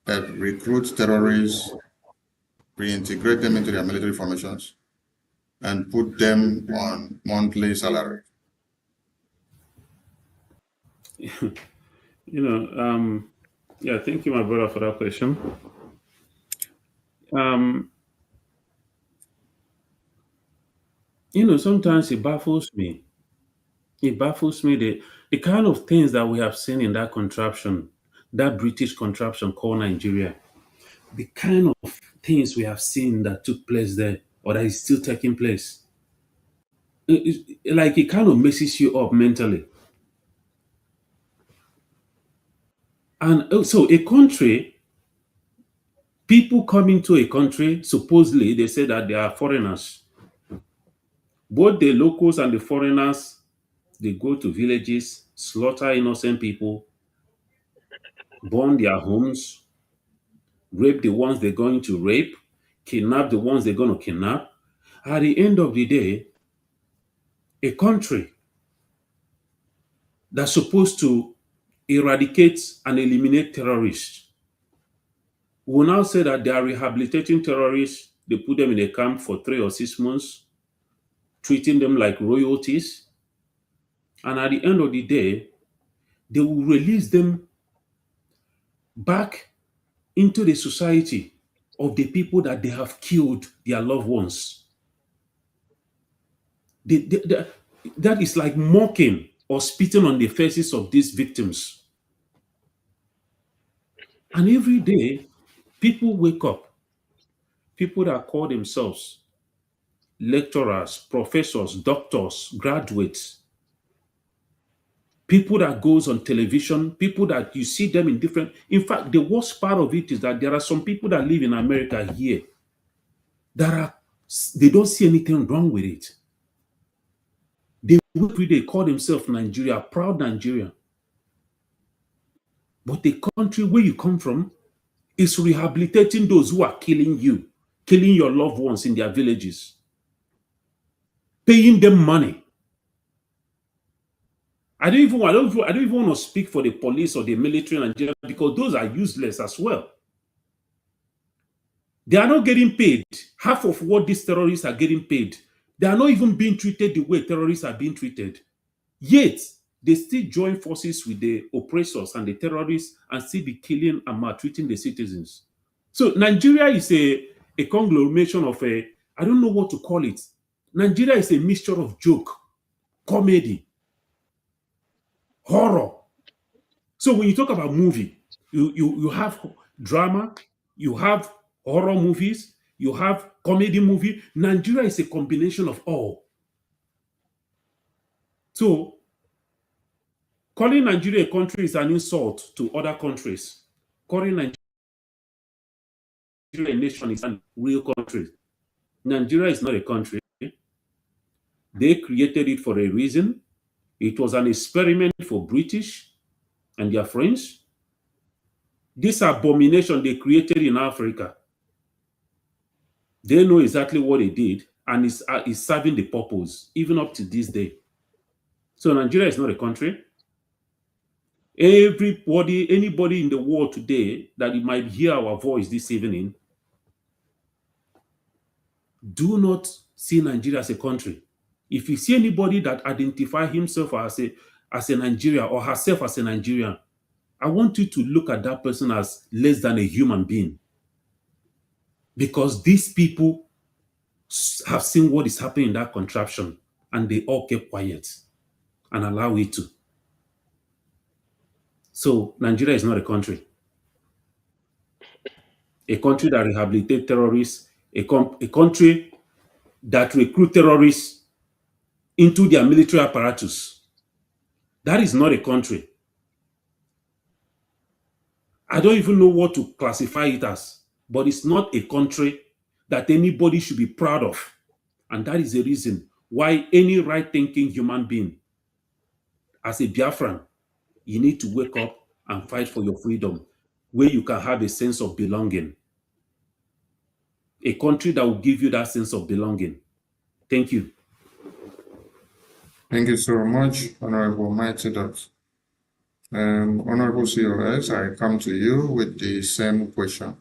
that recruits terrorists, reintegrate them into their military formations, and put them on monthly salary? Yeah, thank you, my brother, for that question. Sometimes it baffles me. It baffles me the kind of things that we have seen in that contraption, that British contraption called Nigeria. The kind of things we have seen that took place there, or that is still taking place. It kind of messes you up mentally. And so a country, people come into a country, supposedly they say that they are foreigners. Both the locals and the foreigners, they go to villages, slaughter innocent people, burn their homes, rape the ones they're going to rape, kidnap the ones they're going to kidnap. At the end of the day, a country that's supposed to eradicate and eliminate terrorists will now say that they are rehabilitating terrorists. They put them in a camp for 3 or 6 months, treating them like royalties. And at the end of the day, they will release them back into the society of the people that they have killed their loved ones. That is like mocking or spitting on the faces of these victims. And every day, people wake up, people that call themselves lecturers, professors, doctors, graduates, people that goes on television, people that you see them in different. In fact, the worst part of it is that there are some people that live in America here they don't see anything wrong with it. They call themselves Nigeria, proud Nigeria. But the country where you come from is rehabilitating those who are killing you, killing your loved ones in their villages, paying them money. I don't even want to speak for the police or the military in Nigeria, because those are useless as well. They are not getting paid half of what these terrorists are getting paid. They are not even being treated the way terrorists are being treated. Yet, they still join forces with the oppressors and the terrorists and still be killing and maltreating the citizens. So Nigeria is a conglomeration of I don't know what to call it. Nigeria is a mixture of joke, comedy, horror. So when you talk about movie, you have drama, you have horror movies, you have comedy movie. Nigeria is a combination of all. So calling Nigeria a country is an insult to other countries. Calling Nigeria a nation is a real country. Nigeria is not a country. They created it for a reason. It was an experiment for British and their friends. This abomination they created in Africa, they know exactly what they did, and is serving the purpose even up to this day. So Nigeria is not a country. Anybody in the world today that might hear our voice this evening, do not see Nigeria as a country. If you see anybody that identify himself as a Nigerian or herself as a Nigerian, I want you to look at that person as less than a human being. Because these people have seen what is happening in that contraption. and they all kept quiet and allow it to. So Nigeria is not a country. A country that rehabilitates terrorists, a country that recruit terrorists into their military apparatus. That is not a country. I don't even know what to classify it as, but it's not a country that anybody should be proud of. And that is the reason why any right-thinking human being, as a Biafran, you need to wake up and fight for your freedom, where you can have a sense of belonging. A country that will give you that sense of belonging. Thank you. Thank you so much, Honorable Mighty Dot. Honorable COS, I come to you with the same question.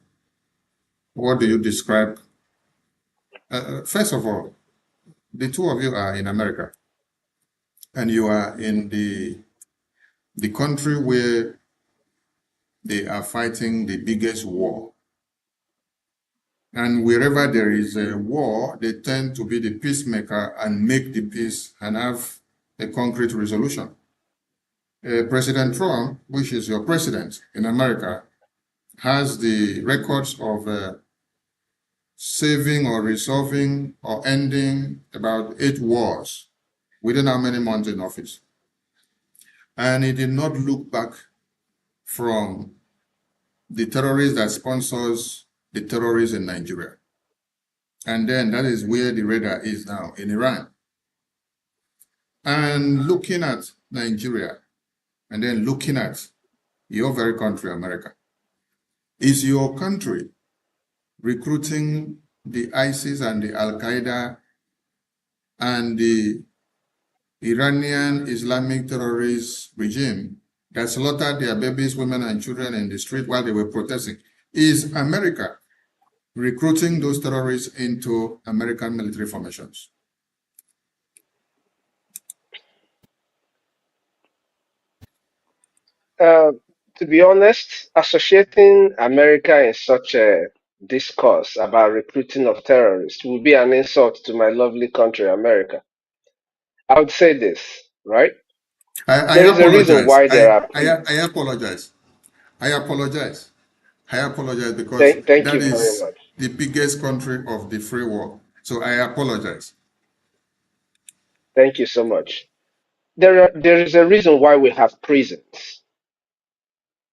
What do you describe? First of all, the two of you are in America, and you are in the country where they are fighting the biggest war. And wherever there is a war, they tend to be the peacemaker and make the peace and have a concrete resolution. President Trump, which is your president in America, has the records of saving or resolving or ending about 8 wars within how many months in office. And he did not look back from the terrorist that sponsors the terrorists in Nigeria. And then that is where the radar is now, in Iran. And looking at Nigeria, and then looking at your very country, America, is your country recruiting the ISIS and the Al-Qaeda and the Iranian Islamic terrorist regime that slaughtered their babies, women, and children in the street while they were protesting? Is America recruiting those terrorists into American military formations? To be honest, associating America in such a discourse about recruiting of terrorists would be an insult to my lovely country, America. I would say this, right? I There is a reason apologize. why there are. I apologize. I apologize. I apologize because Thank that you very is much. the biggest country of the free world. So I apologize. Thank you so much. There is a reason why we have prisons.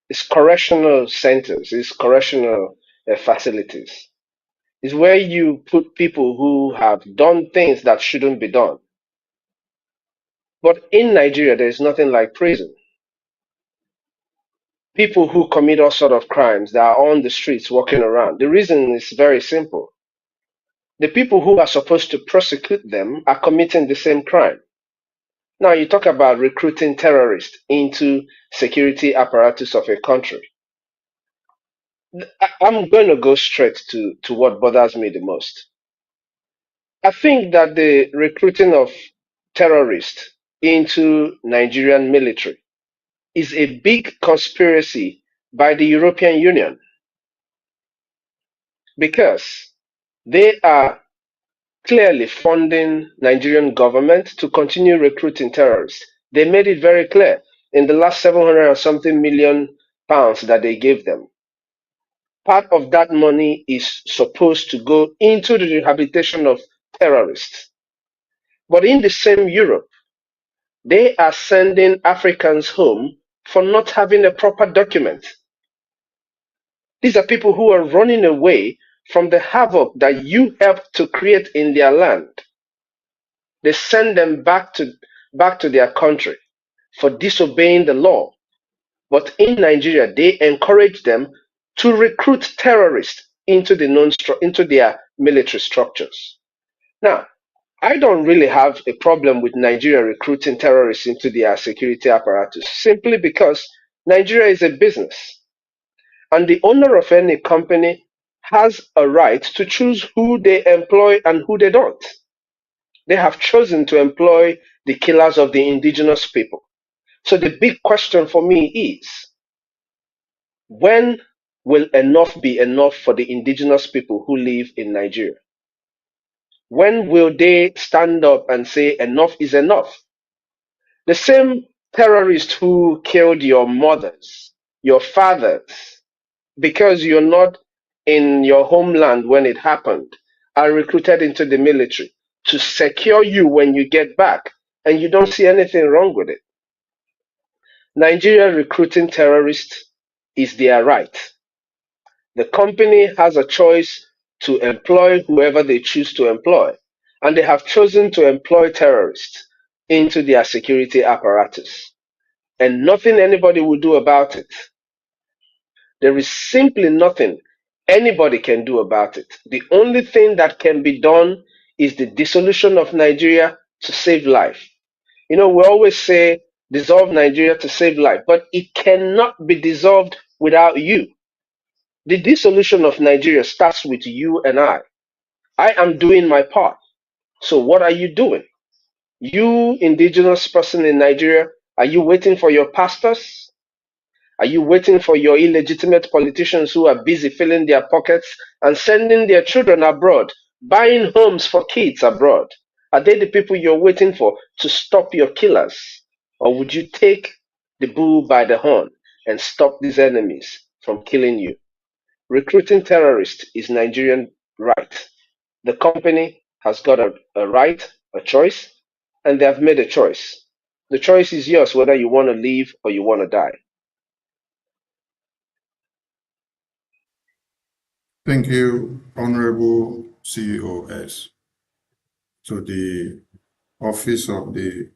It's correctional centers, it's correctional facilities. It's where you put people who have done things that shouldn't be done. But in Nigeria, there is nothing like prison. People who commit all sort of crimes that are on the streets walking around. The reason is very simple. The people who are supposed to prosecute them are committing the same crime. Now you talk about recruiting terrorists into security apparatus of a country. I'm going to go straight to what bothers me the most. I think that the recruiting of terrorists into Nigerian military is a big conspiracy by the European Union because they are clearly funding Nigerian government to continue recruiting terrorists. They made it very clear in the last 700 or something million pounds that they gave them. Part of that money is supposed to go into the rehabilitation of terrorists. But in the same Europe, they are sending Africans home for not having a proper document. These are people who are running away from the havoc that you helped to create in their land. They send them back to their country for disobeying the law. But in Nigeria, they encourage them to recruit terrorists into their military structures. Now, I don't really have a problem with Nigeria recruiting terrorists into their security apparatus simply because Nigeria is a business. And the owner of any company has a right to choose who they employ and who they don't. They have chosen to employ the killers of the indigenous people. So the big question for me is, when will enough be enough for the indigenous people who live in Nigeria? When will they stand up and say enough is enough? The same terrorists who killed your mothers, your fathers, because you're not in your homeland when it happened, are recruited into the military to secure you when you get back, and you don't see anything wrong with it. Nigeria recruiting terrorists is their right. The company has a choice to employ whoever they choose to employ, and they have chosen to employ terrorists into their security apparatus, and nothing anybody will do about it. There is simply nothing anybody can do about it. The only thing that can be done is the dissolution of Nigeria to save life. You know, we always say dissolve Nigeria to save life, but it cannot be dissolved without you. The dissolution of Nigeria starts with you and I. I am doing my part. So what are you doing? You, indigenous person in Nigeria, are you waiting for your pastors? Are you waiting for your illegitimate politicians who are busy filling their pockets and sending their children abroad, buying homes for kids abroad? Are they the people you're waiting for to stop your killers? Or would you take the bull by the horn and stop these enemies from killing you? Recruiting terrorists is Nigerian right. The company has got a right, a choice, and they have made a choice. The choice is yours whether you want to live or you want to die. Thank you, Honorable COS, to the Office of the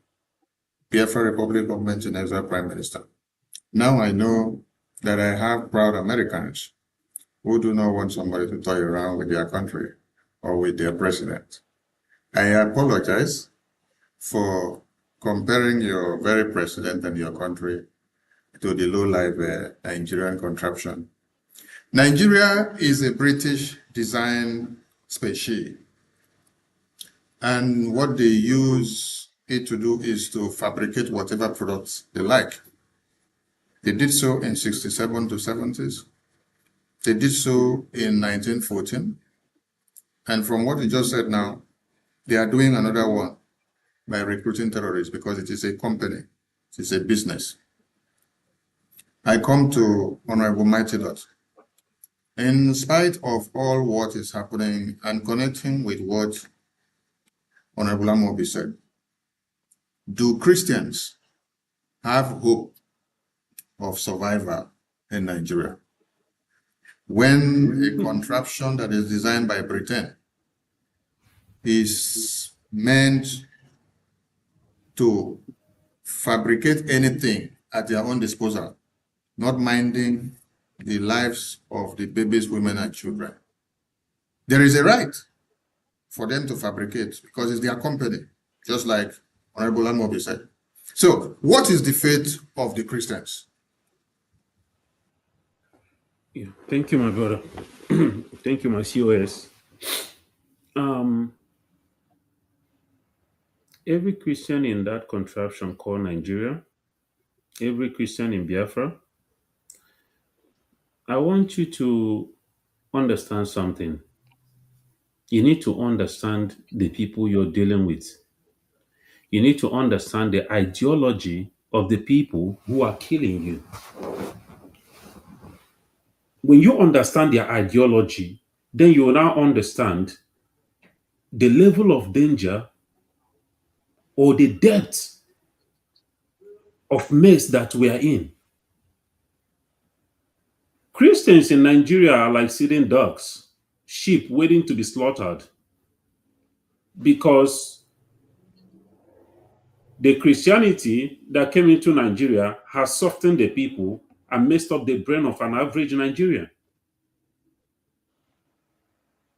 Biafra Republic Government in Exile Prime Minister. Now I know that I have proud Americans who do not want somebody to toy around with their country or with their president. I apologize for comparing your very president and your country to the low-life Nigerian contraption. Nigeria is a British design spaceship, and what they use it to do is to fabricate whatever products they like. They did so in 67 to 70s. They did so in 1914. And from what you just said now, they are doing another one by recruiting terrorists because it is a company, it is a business. I come to Honorable Mighty Dot. In spite of all what is happening and connecting with what Honorable Amobi said, do Christians have hope of survival in Nigeria when a contraption that is designed by Britain is meant to fabricate anything at their own disposal, not minding the lives of the babies, women, and children? There is a right for them to fabricate because it's their company, just like Honorable Amobi said. So, what is the fate of the Christians? Yeah. Thank you, my brother. Thank you, my COS. Every Christian in that contraption called Nigeria, every Christian in Biafra, I want you to understand something. You need to understand the people you're dealing with. You need to understand the ideology of the people who are killing you. When you understand their ideology, then you will now understand the level of danger or the depth of mess that we are in. Christians in Nigeria are like sitting ducks, sheep waiting to be slaughtered, because the Christianity that came into Nigeria has softened the people and messed up the brain of an average Nigerian.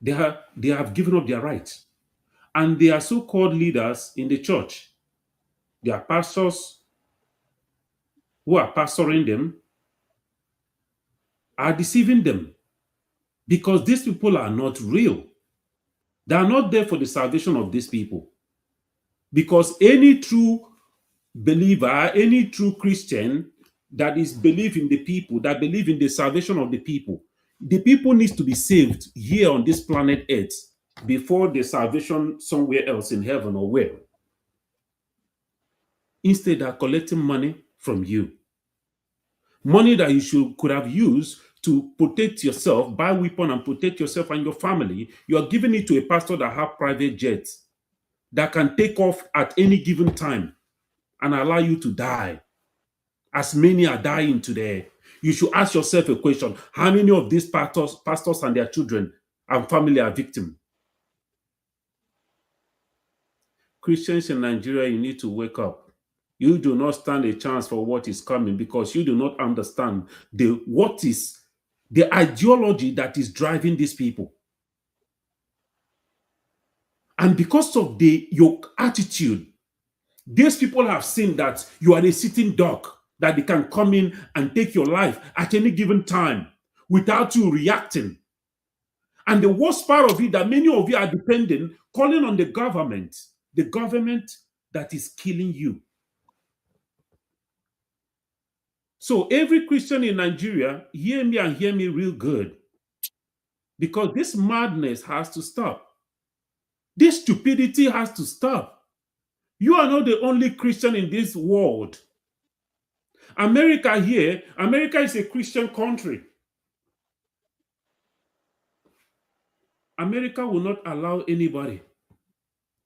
They have given up their rights. And their so-called leaders in the church, their pastors who are pastoring them, are deceiving them, because these people are not real. They are not there for the salvation of these people. Because any true believer, any true Christian that is believing the people, that believe in the salvation of the people needs to be saved here on this planet Earth. before the salvation somewhere else in heaven or where. Instead, they're collecting money from you. Money that you could have used to protect yourself, buy weapon and protect yourself and your family. You are giving it to a pastor that have private jets that can take off at any given time and allow you to die. As many are dying today. You should ask yourself a question. How many of these pastors and their children and family are victims? Christians in Nigeria, you need to wake up. You do not stand a chance for what is coming because you do not understand what is the ideology that is driving these people. And because of your attitude, these people have seen that you are a sitting duck, that they can come in and take your life at any given time without you reacting. And the worst part of it, that many of you are dependent, calling on the government that is killing you. So every Christian in Nigeria, hear me and hear me real good. Because this madness has to stop. This stupidity has to stop. You are not the only Christian in this world. America is a Christian country. America will not allow anybody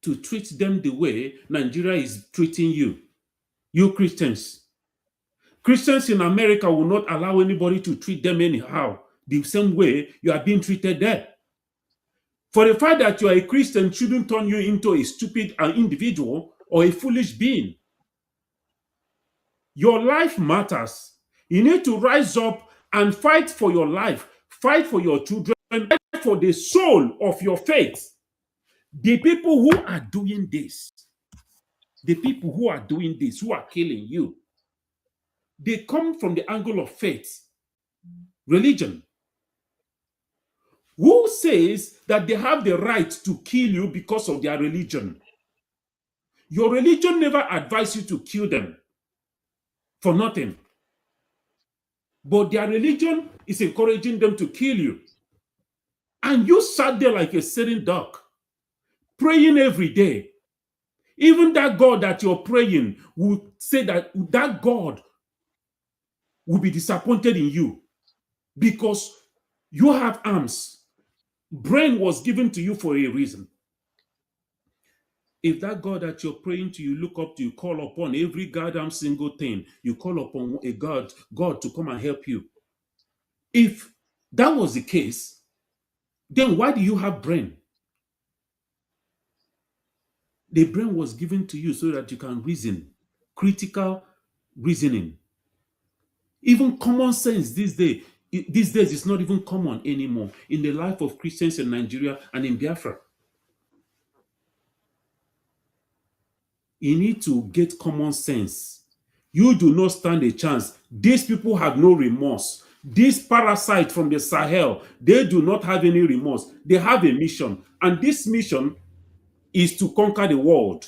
to treat them the way Nigeria is treating you. You Christians. Christians in America will not allow anybody to treat them anyhow, the same way you are being treated there. For the fact that you are a Christian shouldn't turn you into a stupid individual or a foolish being. Your life matters. You need to rise up and fight for your life, fight for your children, fight for the soul of your faith. The people who are doing this, who are killing you, they come from the angle of faith, religion. Who says that they have the right to kill you because of their religion? Your religion never advised you to kill them for nothing. But their religion is encouraging them to kill you. And you sat there like a sitting duck, praying every day. Even that God that you're praying will say that God will be disappointed in you because you have arms. Brain was given to you for a reason. If that God that you're praying to, you look up to, you call upon every goddamn single thing, you call upon a God to come and help you. If that was the case, then why do you have brain? The brain was given to you so that you can reason, critical reasoning. Even common sense these days is not even common anymore in the life of Christians in Nigeria and in Biafra. You need to get common sense. You do not stand a chance. These people have no remorse. These parasites from the Sahel, they do not have any remorse. They have a mission, and this mission is to conquer the world.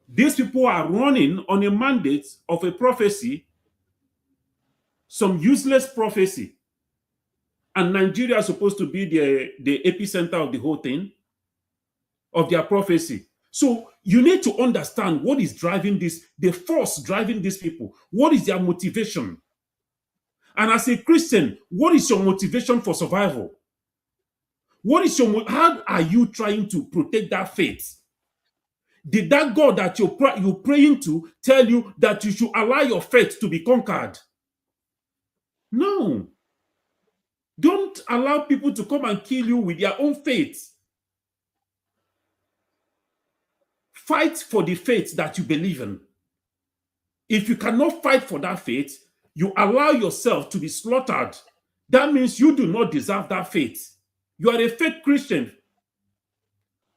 These people are running on a mandate of a prophecy, some useless prophecy. And Nigeria is supposed to be the epicenter of the whole thing, of their prophecy. So you need to understand what is driving this, the force driving these people. What is their motivation? And as a Christian, what is your motivation for survival? How are you trying to protect that faith? Did that God that you're praying to tell you that you should allow your faith to be conquered? No. Don't allow people to come and kill you with their own faith. Fight for the faith that you believe in. If you cannot fight for that faith, you allow yourself to be slaughtered. That means you do not deserve that faith. You are a fake Christian.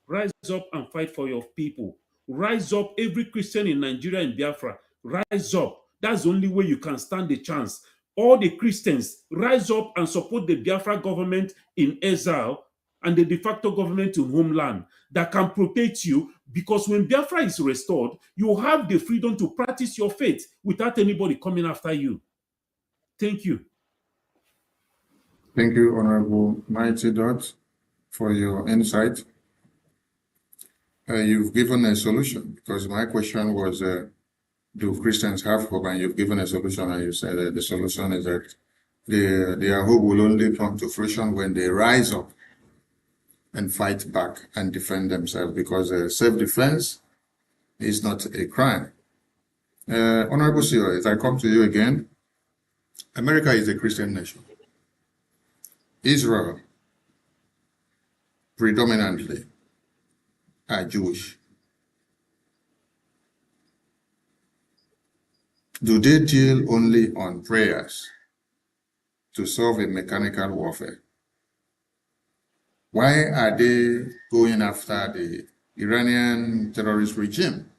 Rise up and fight for your people. Rise up, every Christian in Nigeria and Biafra. Rise up. That's the only way you can stand a chance. All the Christians, rise up and support the Biafra government in exile and the de facto government in homeland that can protect you, because when Biafra is restored, you have the freedom to practice your faith without anybody coming after you. Thank you. Thank you, Honorable Mighty Dot, for your insight. You've given a solution, because my question was, do Christians have hope? And you've given a solution, and you said that the solution is that their hope will only come to fruition when they rise up and fight back and defend themselves, because self-defense is not a crime. Honorable CEO, if I come to you again, America is a Christian nation. Israel predominantly are Jewish. Do they deal only on prayers to solve a mechanical warfare? Why are they going after the Iranian terrorist regime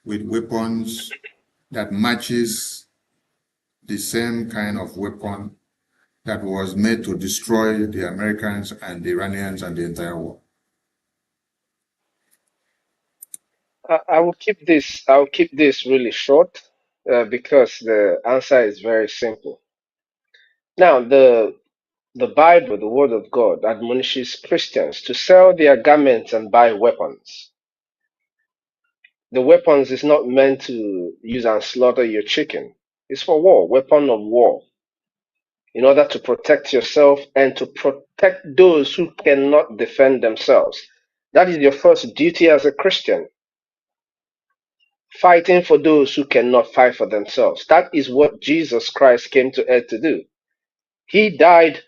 with weapons that matches the same kind of weapon that was made to destroy the Americans and the Iranians and the entire world? I will keep this. I'll keep this really short because the answer is very simple. Now, the Bible, the Word of God, admonishes Christians to sell their garments and buy weapons. The weapons is not meant to use and slaughter your chicken. It's for war, weapon of war, in order to protect yourself and to protect those who cannot defend themselves. That is your first duty as a Christian. Fighting for those who cannot fight for themselves. That is what Jesus Christ came to earth to do. He died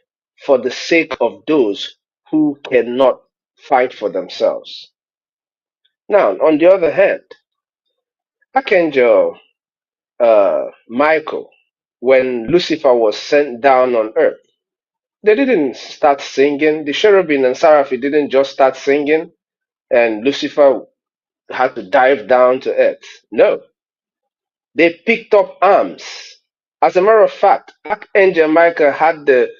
for the sake of those who cannot fight for themselves. Now, on the other hand, Archangel Michael, when Lucifer was sent down on earth, they didn't start singing. The cherubim and seraphim didn't just start singing and Lucifer had to dive down to earth. No, they picked up arms. As a matter of fact, Archangel Michael had the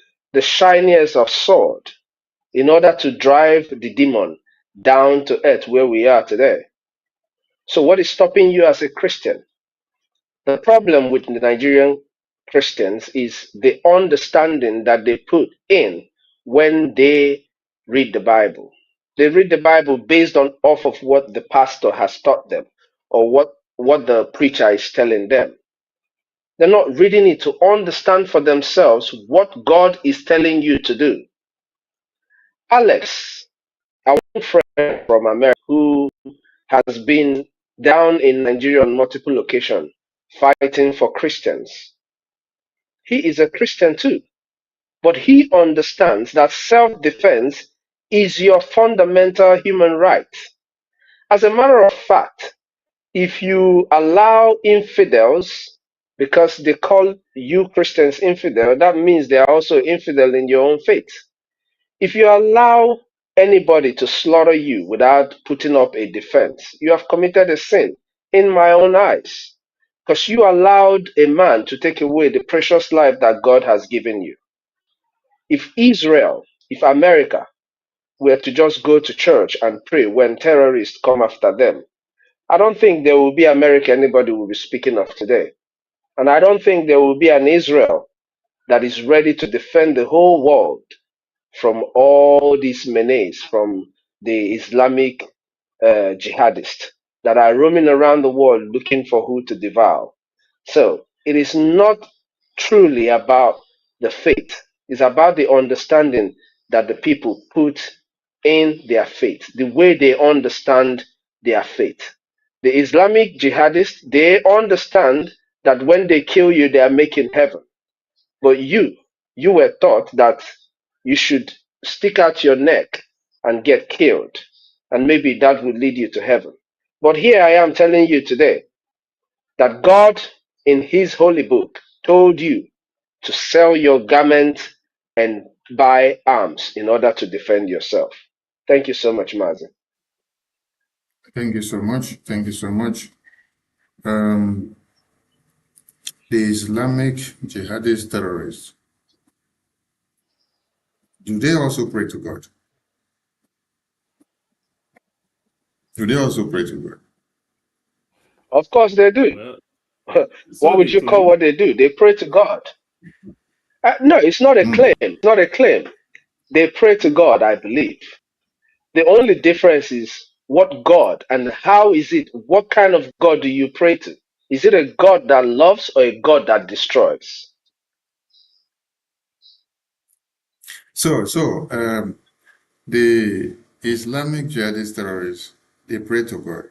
shiniest of sword in order to drive the demon down to earth where we are today. So what is stopping you as a Christian? The problem with the Nigerian Christians is the understanding that they put in when they read the Bible. They read the Bible based on off of what the pastor has taught them or what the preacher is telling them. They're not reading it to understand for themselves what God is telling you to do. Alex, our friend from America who has been down in Nigeria on multiple occasions fighting for Christians. He is a Christian too, but he understands that self-defense is your fundamental human right. As a matter of fact, if you allow infidels, because they call you Christians infidel, that means they are also infidel in your own faith. If you allow anybody to slaughter you without putting up a defense, you have committed a sin in my own eyes, because you allowed a man to take away the precious life that God has given you. If Israel, if America were to just go to church and pray when terrorists come after them, I don't think there will be America anybody will be speaking of today. And I don't think there will be an Israel that is ready to defend the whole world from all these menace from the Islamic jihadists that are roaming around the world looking for who to devour. So it is not truly about the faith. It's about the understanding that the people put in their faith, the way they understand their faith. The Islamic jihadists, they understand that when they kill you, they are making heaven. But you were taught that you should stick out your neck and get killed, and maybe that would lead you to heaven. But here I am telling you today that God in his holy book told you to sell your garment and buy arms in order to defend yourself. Thank you so much, Mazi. Thank you so much. Thank you so much. The Islamic jihadist terrorists, do they also pray to God? Do they also pray to God? Of course they do. Well, What so would they you call claim. what they do? They pray to God. No, it's not a claim. It's not a claim. They pray to God, I believe. The only difference is What God and how is it? What kind of God do you pray to? Is it a God that loves or a God that destroys? The Islamic jihadist terrorists, they pray to God,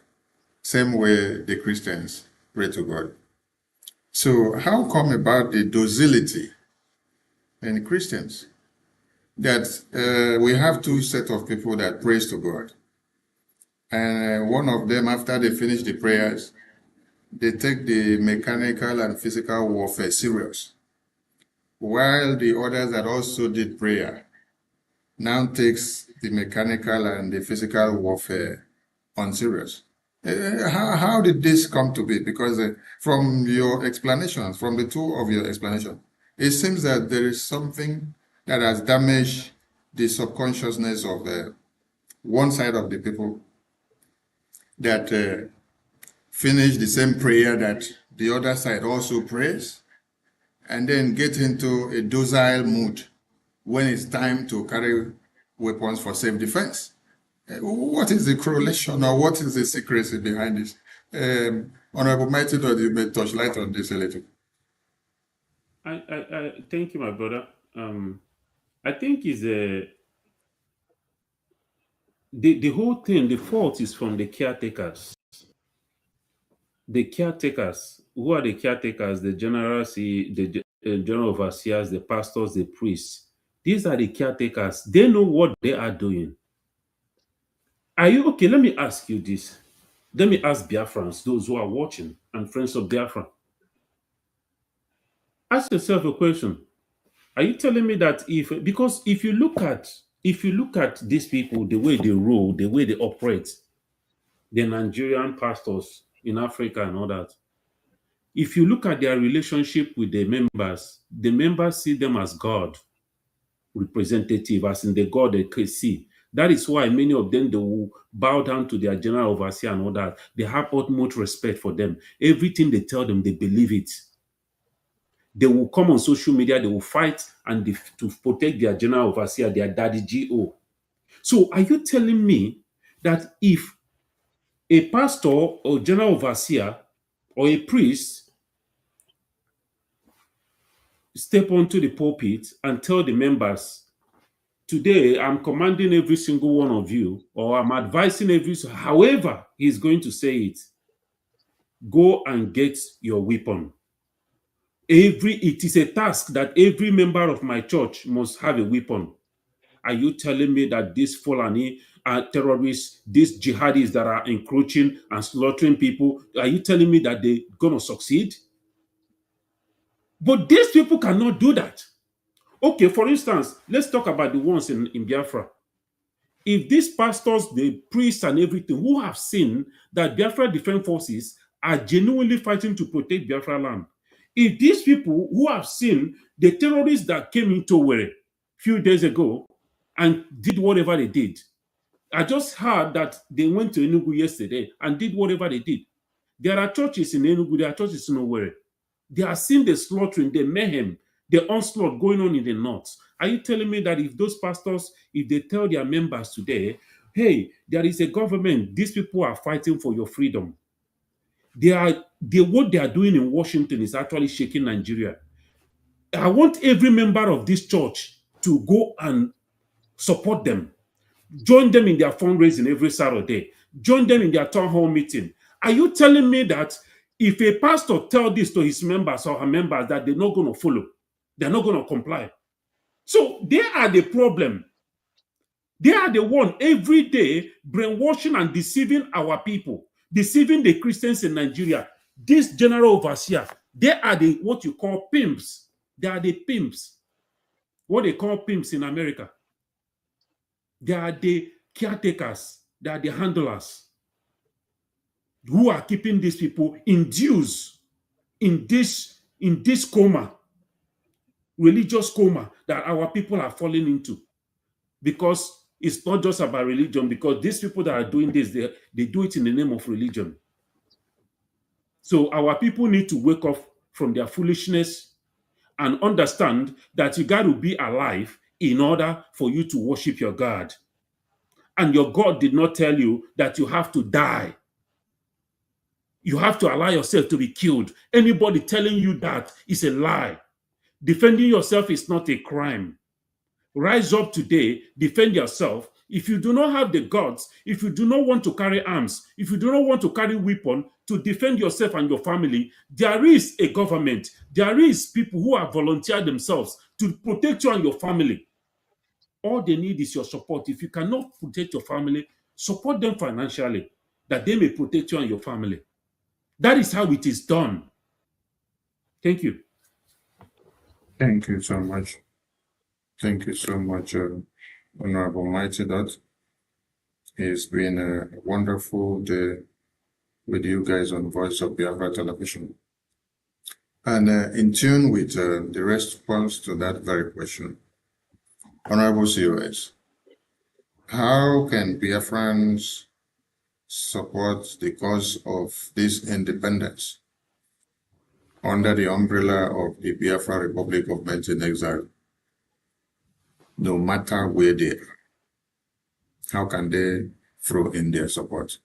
same way the Christians pray to God. So how come about the docility in Christians that we have two sets of people that prays to God, and one of them, after they finish the prayers, they take the mechanical and physical warfare serious, while the others that also did prayer now takes the mechanical and the physical warfare unserious. How did this come to be? Because from your explanations, from the two of your explanations, it seems that there is something that has damaged the subconsciousness of one side of the people that finish the same prayer that the other side also prays, and then get into a docile mood when it's time to carry weapons for self-defense. What is the correlation or what is the secrecy behind this? Honorable Mighty Lord, you may touch light on this a little. I thank you, my brother. I think is the whole thing. The fault is from the caretakers. The caretakers. Who are the caretakers? The generals, the general overseers, the pastors, the priests. These are the caretakers. They know what they are doing. Are you okay? Let me ask you this. Let me ask Biafrans, those who are watching, and friends of Biafra. Ask yourself a question. Are you telling me that because if you look at these people, the way they rule, the way they operate, the Nigerian pastors in Africa and all that, if you look at their relationship with the members see them as God representative, as in the God they can see. That is why many of them, they will bow down to their general overseer and all that. They have utmost respect for them. Everything they tell them, they believe it. They will come on social media, they will fight and to protect their general overseer, their daddy GO. So are you telling me that if a pastor or general overseer or a priest step onto the pulpit and tell the members, today I'm commanding every single one of you, or I'm advising however he's going to say it, go and get your weapon. It is a task that every member of my church must have a weapon. Are you telling me that these Fulani are terrorists, these jihadis that are encroaching and slaughtering people, are you telling me that they're going to succeed? But these people cannot do that. Okay, for instance, let's talk about the ones in Biafra. If these pastors, the priests and everything, who have seen that Biafra Defense Forces are genuinely fighting to protect Biafra land, if these people who have seen the terrorists that came into Owerri a few days ago and did whatever they did, I just heard that they went to Enugu yesterday and did whatever they did. There are churches in Enugu, there are churches in Owerri. They are seeing the slaughtering, the mayhem, the onslaught going on in the north. Are you telling me that if those pastors, if they tell their members today, hey, there is a government, these people are fighting for your freedom, what they are doing in Washington is actually shaking Nigeria. I want every member of this church to go and support them. Join them in their fundraising every Saturday. Join them in their town hall meeting. Are you telling me that if a pastor tells this to his members or her members that they're not going to follow, they're not going to comply? So they are the problem. They are the one every day brainwashing and deceiving our people, deceiving the Christians in Nigeria. This general overseer, they are the what you call pimps. They are the pimps. What they call pimps in America. They are the caretakers. They are the handlers who are keeping these people induced in this coma, religious coma that our people are falling into. Because it's not just about religion, because these people that are doing this, they do it in the name of religion. So our people need to wake up from their foolishness and understand that you got to be alive in order for you to worship your God. and your God did not tell you that you have to die. You have to allow yourself to be killed. Anybody telling you that is a lie. Defending yourself is not a crime. Rise up today, defend yourself. If you do not have the guts, if you do not want to carry arms, if you do not want to carry weapon to defend yourself and your family, there is a government. There is people who have volunteered themselves to protect you and your family. All they need is your support. If you cannot protect your family, support them financially that they may protect you and your family. That is how it is done. Thank you. Thank you so much. Thank you so much, Honorable Mighty Dot. It's been a wonderful day with you guys on Voice of Biafra Television. And in tune with the response to that very question, Honorable COS, how can Biafrans support the cause of this independence under the umbrella of the Biafra Republic of Men in Exile, no matter where they are? How can they throw in their support?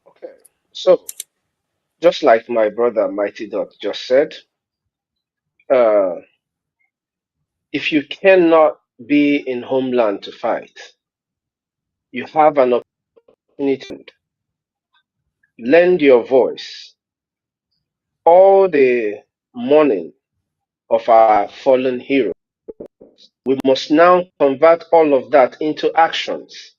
Okay. So, just like my brother Mighty Dot just said, if you cannot be in homeland to fight, you have an opportunity to lend your voice. All the mourning of our fallen heroes, we must now convert all of that into actions.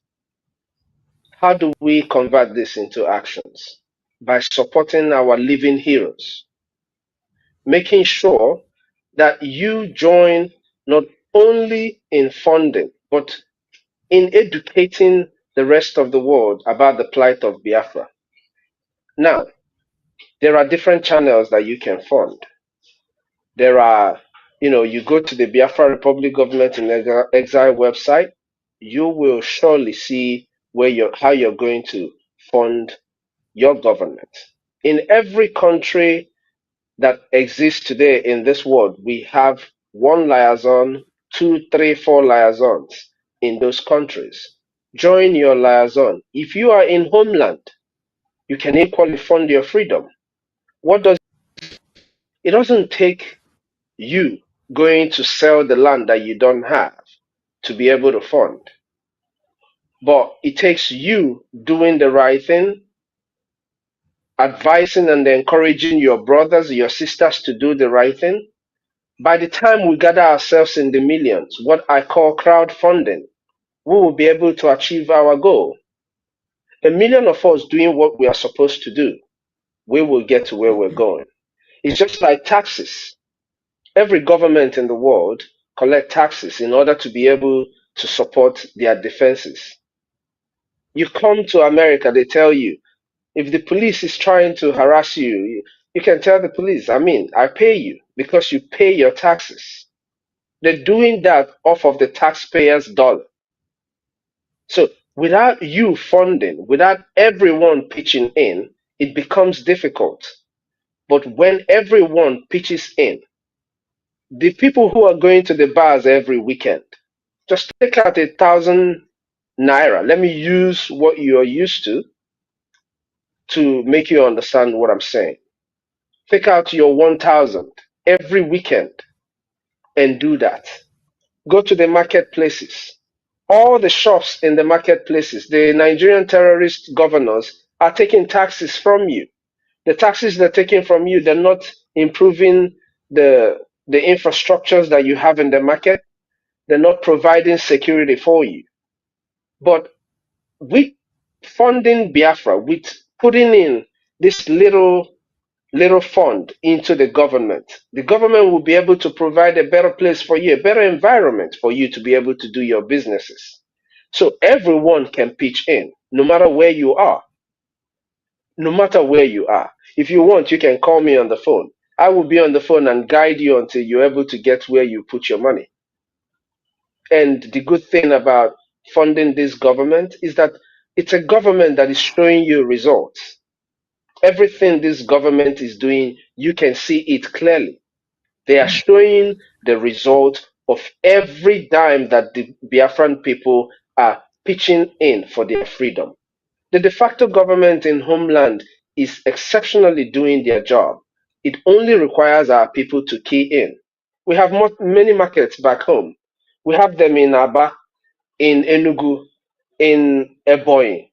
How do we convert this into actions? By supporting our living heroes, making sure that you join not only in funding, but in educating the rest of the world about the plight of Biafra. Now, there are different channels that you can fund. There are, you go to the Biafra Republic Government in Exile website, you will surely see how you're going to fund your government. In every country that exists today in this world, we have one liaison, 2, 3, 4 liaisons in those countries. Join your liaison. If you are in homeland, you can equally fund your freedom. It doesn't take you going to sell the land that you don't have to be able to fund. But it takes you doing the right thing, advising and encouraging your brothers, your sisters to do the right thing. By the time we gather ourselves in the millions, what I call crowdfunding, we will be able to achieve our goal. 1,000,000 of us doing what we are supposed to do, we will get to where we're going. It's just like taxes. Every government in the world collect taxes in order to be able to support their defenses. You come to America, they tell you, if the police is trying to harass you, you can tell the police, I pay you because you pay your taxes. They're doing that off of the taxpayers' dollar. So without you funding, without everyone pitching in, it becomes difficult. But when everyone pitches in, the people who are going to the bars every weekend, just take out 1,000 naira. Let me use what you are used to make you understand what I'm saying. Take out your 1,000 every weekend and do that. Go to the marketplaces. All the shops in the marketplaces, the Nigerian terrorist governors are taking taxes from you. The taxes they're taking from you, they're not improving the infrastructures that you have in the market. They're not providing security for you. But with funding Biafra, with putting in this little fund into the government will be able to provide a better place for you, a better environment for you to be able to do your businesses. So everyone can pitch in, no matter where you are. No matter where you are. If you want, you can call me on the phone. I will be on the phone and guide you until you're able to get where you put your money. And the good thing about funding this government is that it's a government that is showing you results. Everything this government is doing, you can see it clearly. They are showing the result of every dime that the Biafran people are pitching in for their freedom. The de facto government in homeland is exceptionally doing their job. It only requires our people to key in. We have many markets back home. We have them in Aba, in Enugu, in Ebonyi.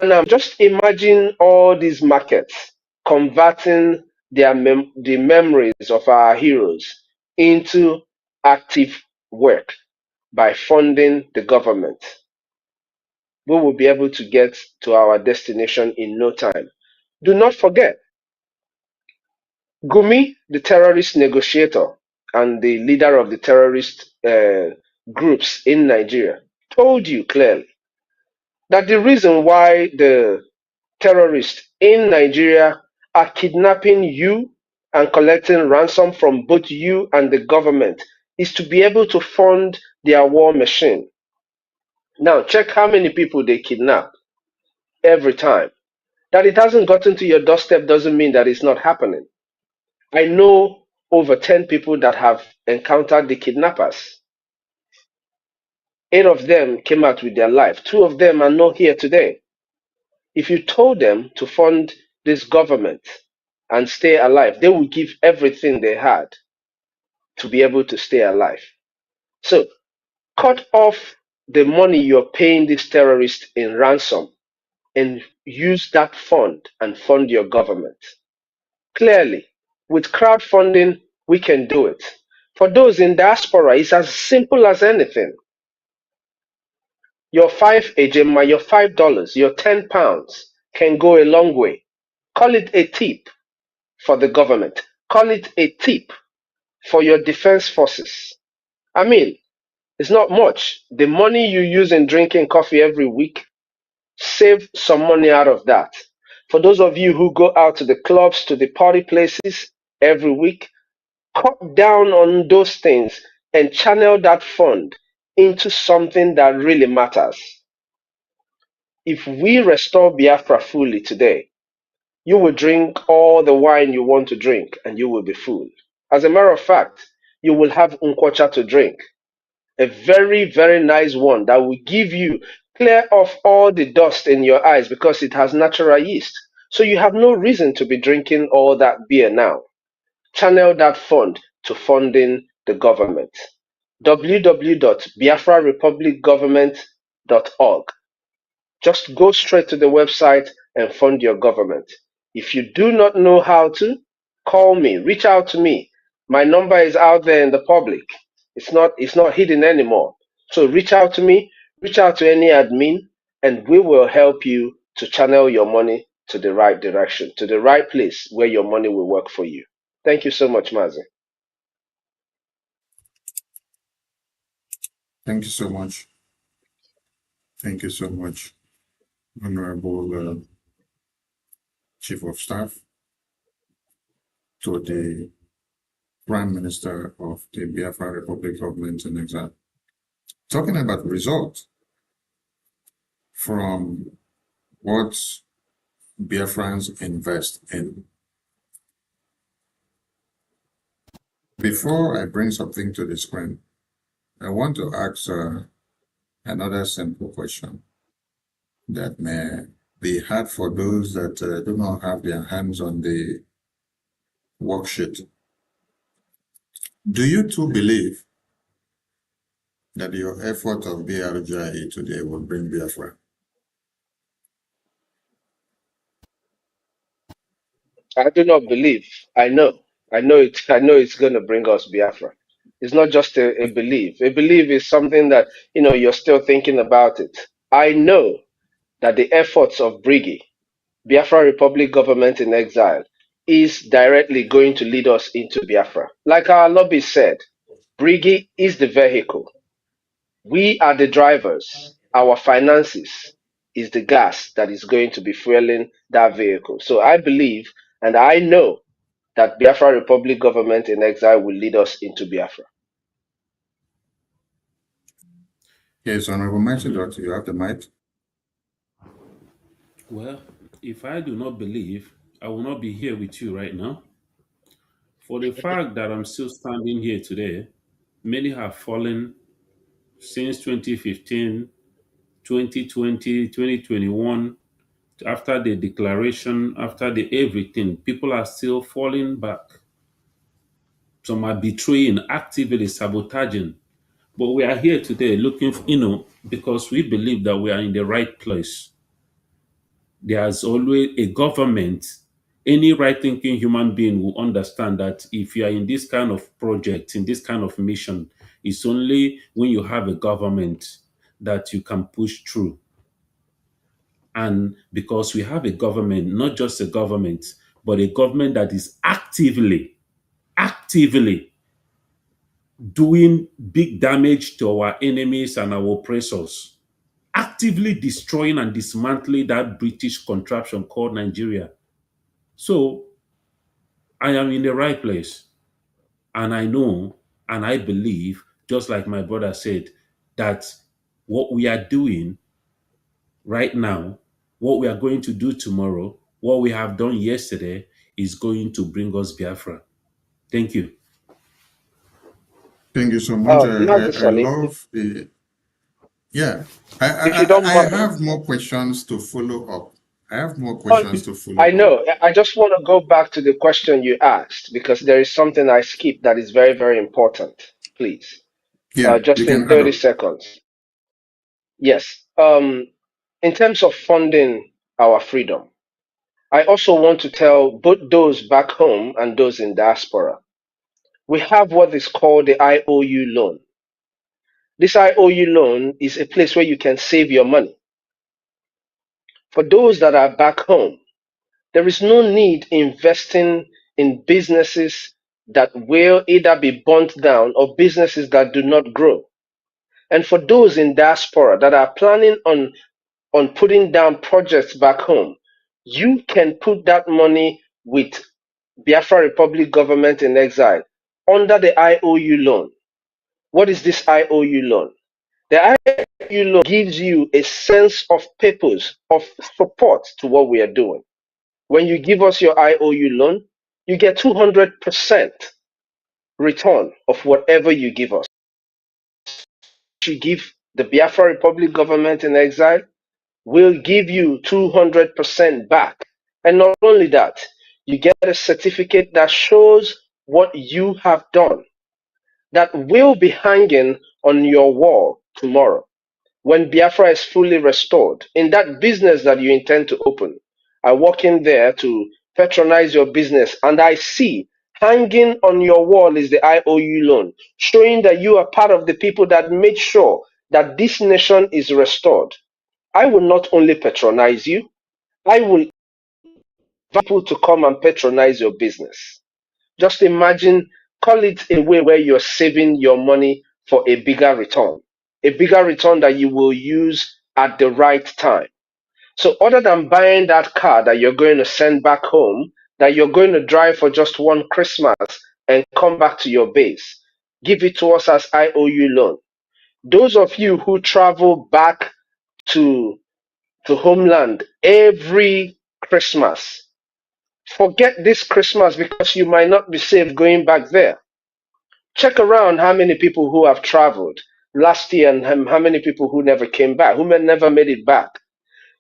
And just imagine all these markets converting the memories of our heroes into active work by funding the government. We will be able to get to our destination in no time. Do not forget, Gumi, the terrorist negotiator and the leader of the terrorist groups in Nigeria, told you clearly that the reason why the terrorists in Nigeria are kidnapping you and collecting ransom from both you and the government is to be able to fund their war machine. Now, check how many people they kidnap every time. That it hasn't gotten to your doorstep doesn't mean that it's not happening. I know over 10 people that have encountered the kidnappers. 8 of them came out with their life. 2 of them are not here today. If you told them to fund this government and stay alive, they would give everything they had to be able to stay alive. So cut off the money you're paying these terrorists in ransom and use that fund and fund your government. Clearly, with crowdfunding, we can do it. For those in diaspora, it's as simple as anything. Your 5 ejema, your $5, your £10 can go a long way. Call it a tip for the government. Call it a tip for your defense forces. I mean, it's not much. The money you use in drinking coffee every week, save some money out of that. For those of you who go out to the clubs, to the party places every week, cut down on those things and channel that fund into something that really matters. If we restore Biafra fully today, you will drink all the wine you want to drink and you will be full. As a matter of fact, you will have nkwocha to drink. A very, very nice one that will give you clear off all the dust in your eyes because it has natural yeast. So you have no reason to be drinking all that beer now. Channel that fund to funding the government. www.biafrarepublicgovernment.org. Just go straight to the website and fund your government. If you do not know how to, call me, reach out to me. My number is out there in the public. It's not hidden anymore. So reach out to me, reach out to any admin, and we will help you to channel your money to the right direction, to the right place where your money will work for you. Thank you so much, Mazi. Thank you so much. Thank you so much, Honorable Chief of Staff, to the Prime Minister of the Biafra Republic Government in Exile. Talking about results from what Biafrans invest in. Before I bring something to the screen, I want to ask another simple question that may be hard for those that do not have their hands on the worksheet. Do you too believe that your effort of BRGIE today will bring Biafra? I do not believe. I know. I know it's going to bring us Biafra. It's not just a belief. A belief is something that, you're still thinking about it. I know that the efforts of Brgie, Biafra Republic Government in Exile, is directly going to lead us into Biafra. Like our lobby said, Brgie is the vehicle. We are the drivers. Our finances is the gas that is going to be fueling that vehicle. So I believe and I know that Biafra Republic Government in Exile will lead us into Biafra. Yes, Honorable Mighty Doctor, you have the mic. Well, if I do not believe, I will not be here with you right now. For the fact that I'm still standing here today many have fallen since 2015, 2020, 2021. After the declaration, after the everything, people are still falling back. Some are betraying, actively sabotaging. But we are here today looking for, because we believe that we are in the right place. There's always a government. Any right thinking human being will understand that if you are in this kind of project, in this kind of mission, it's only when you have a government that you can push through. And because we have a government, not just a government, but a government that is actively doing big damage to our enemies and our oppressors, actively destroying and dismantling that British contraption called Nigeria. So I am in the right place. And I know and I believe, just like my brother said, that what we are doing right now, what we are going to do tomorrow, what we have done yesterday is going to bring us Biafra. Thank you. Thank you so much. Not I Sonny, love the, yeah. I, if you I, don't I mind. have more questions to follow up. I have more Oh, questions to I follow up. know. I just want to go back to the question you asked because there is something I skipped that is very, very important. Please, Yeah, you just in can add 30 up. seconds. Yes. In terms of funding our freedom, I also want to tell both those back home and those in diaspora, we have what is called the IOU loan. This IOU loan is a place where you can save your money. For those that are back home, there is no need investing in businesses that will either be burnt down or businesses that do not grow. And for those in diaspora that are planning on putting down projects back home, you can put that money with Biafra Republic government in exile under the IOU loan. What is this IOU loan? The IOU loan gives you a sense of purpose, of support to what we are doing. When you give us your IOU loan, you get 200% return of whatever you give us. You give the Biafra Republic government in exile, we'll give you 200% back. And not only that, you get a certificate that shows what you have done that will be hanging on your wall tomorrow when Biafra is fully restored in that business that you intend to open. I walk in there to patronize your business and I see hanging on your wall is the IOU loan, showing that you are part of the people that made sure that this nation is restored. I will not only patronize you, I will invite people to come and patronize your business. Just imagine, call it a way where you're saving your money for a bigger return that you will use at the right time. So, other than buying that car that you're going to send back home, that you're going to drive for just one Christmas and come back to your base, give it to us as IOU loan. Those of you who travel back to homeland every Christmas, forget this Christmas because you might not be safe going back there. Check around how many people who have traveled last year and how many people who never came back, who never made it back.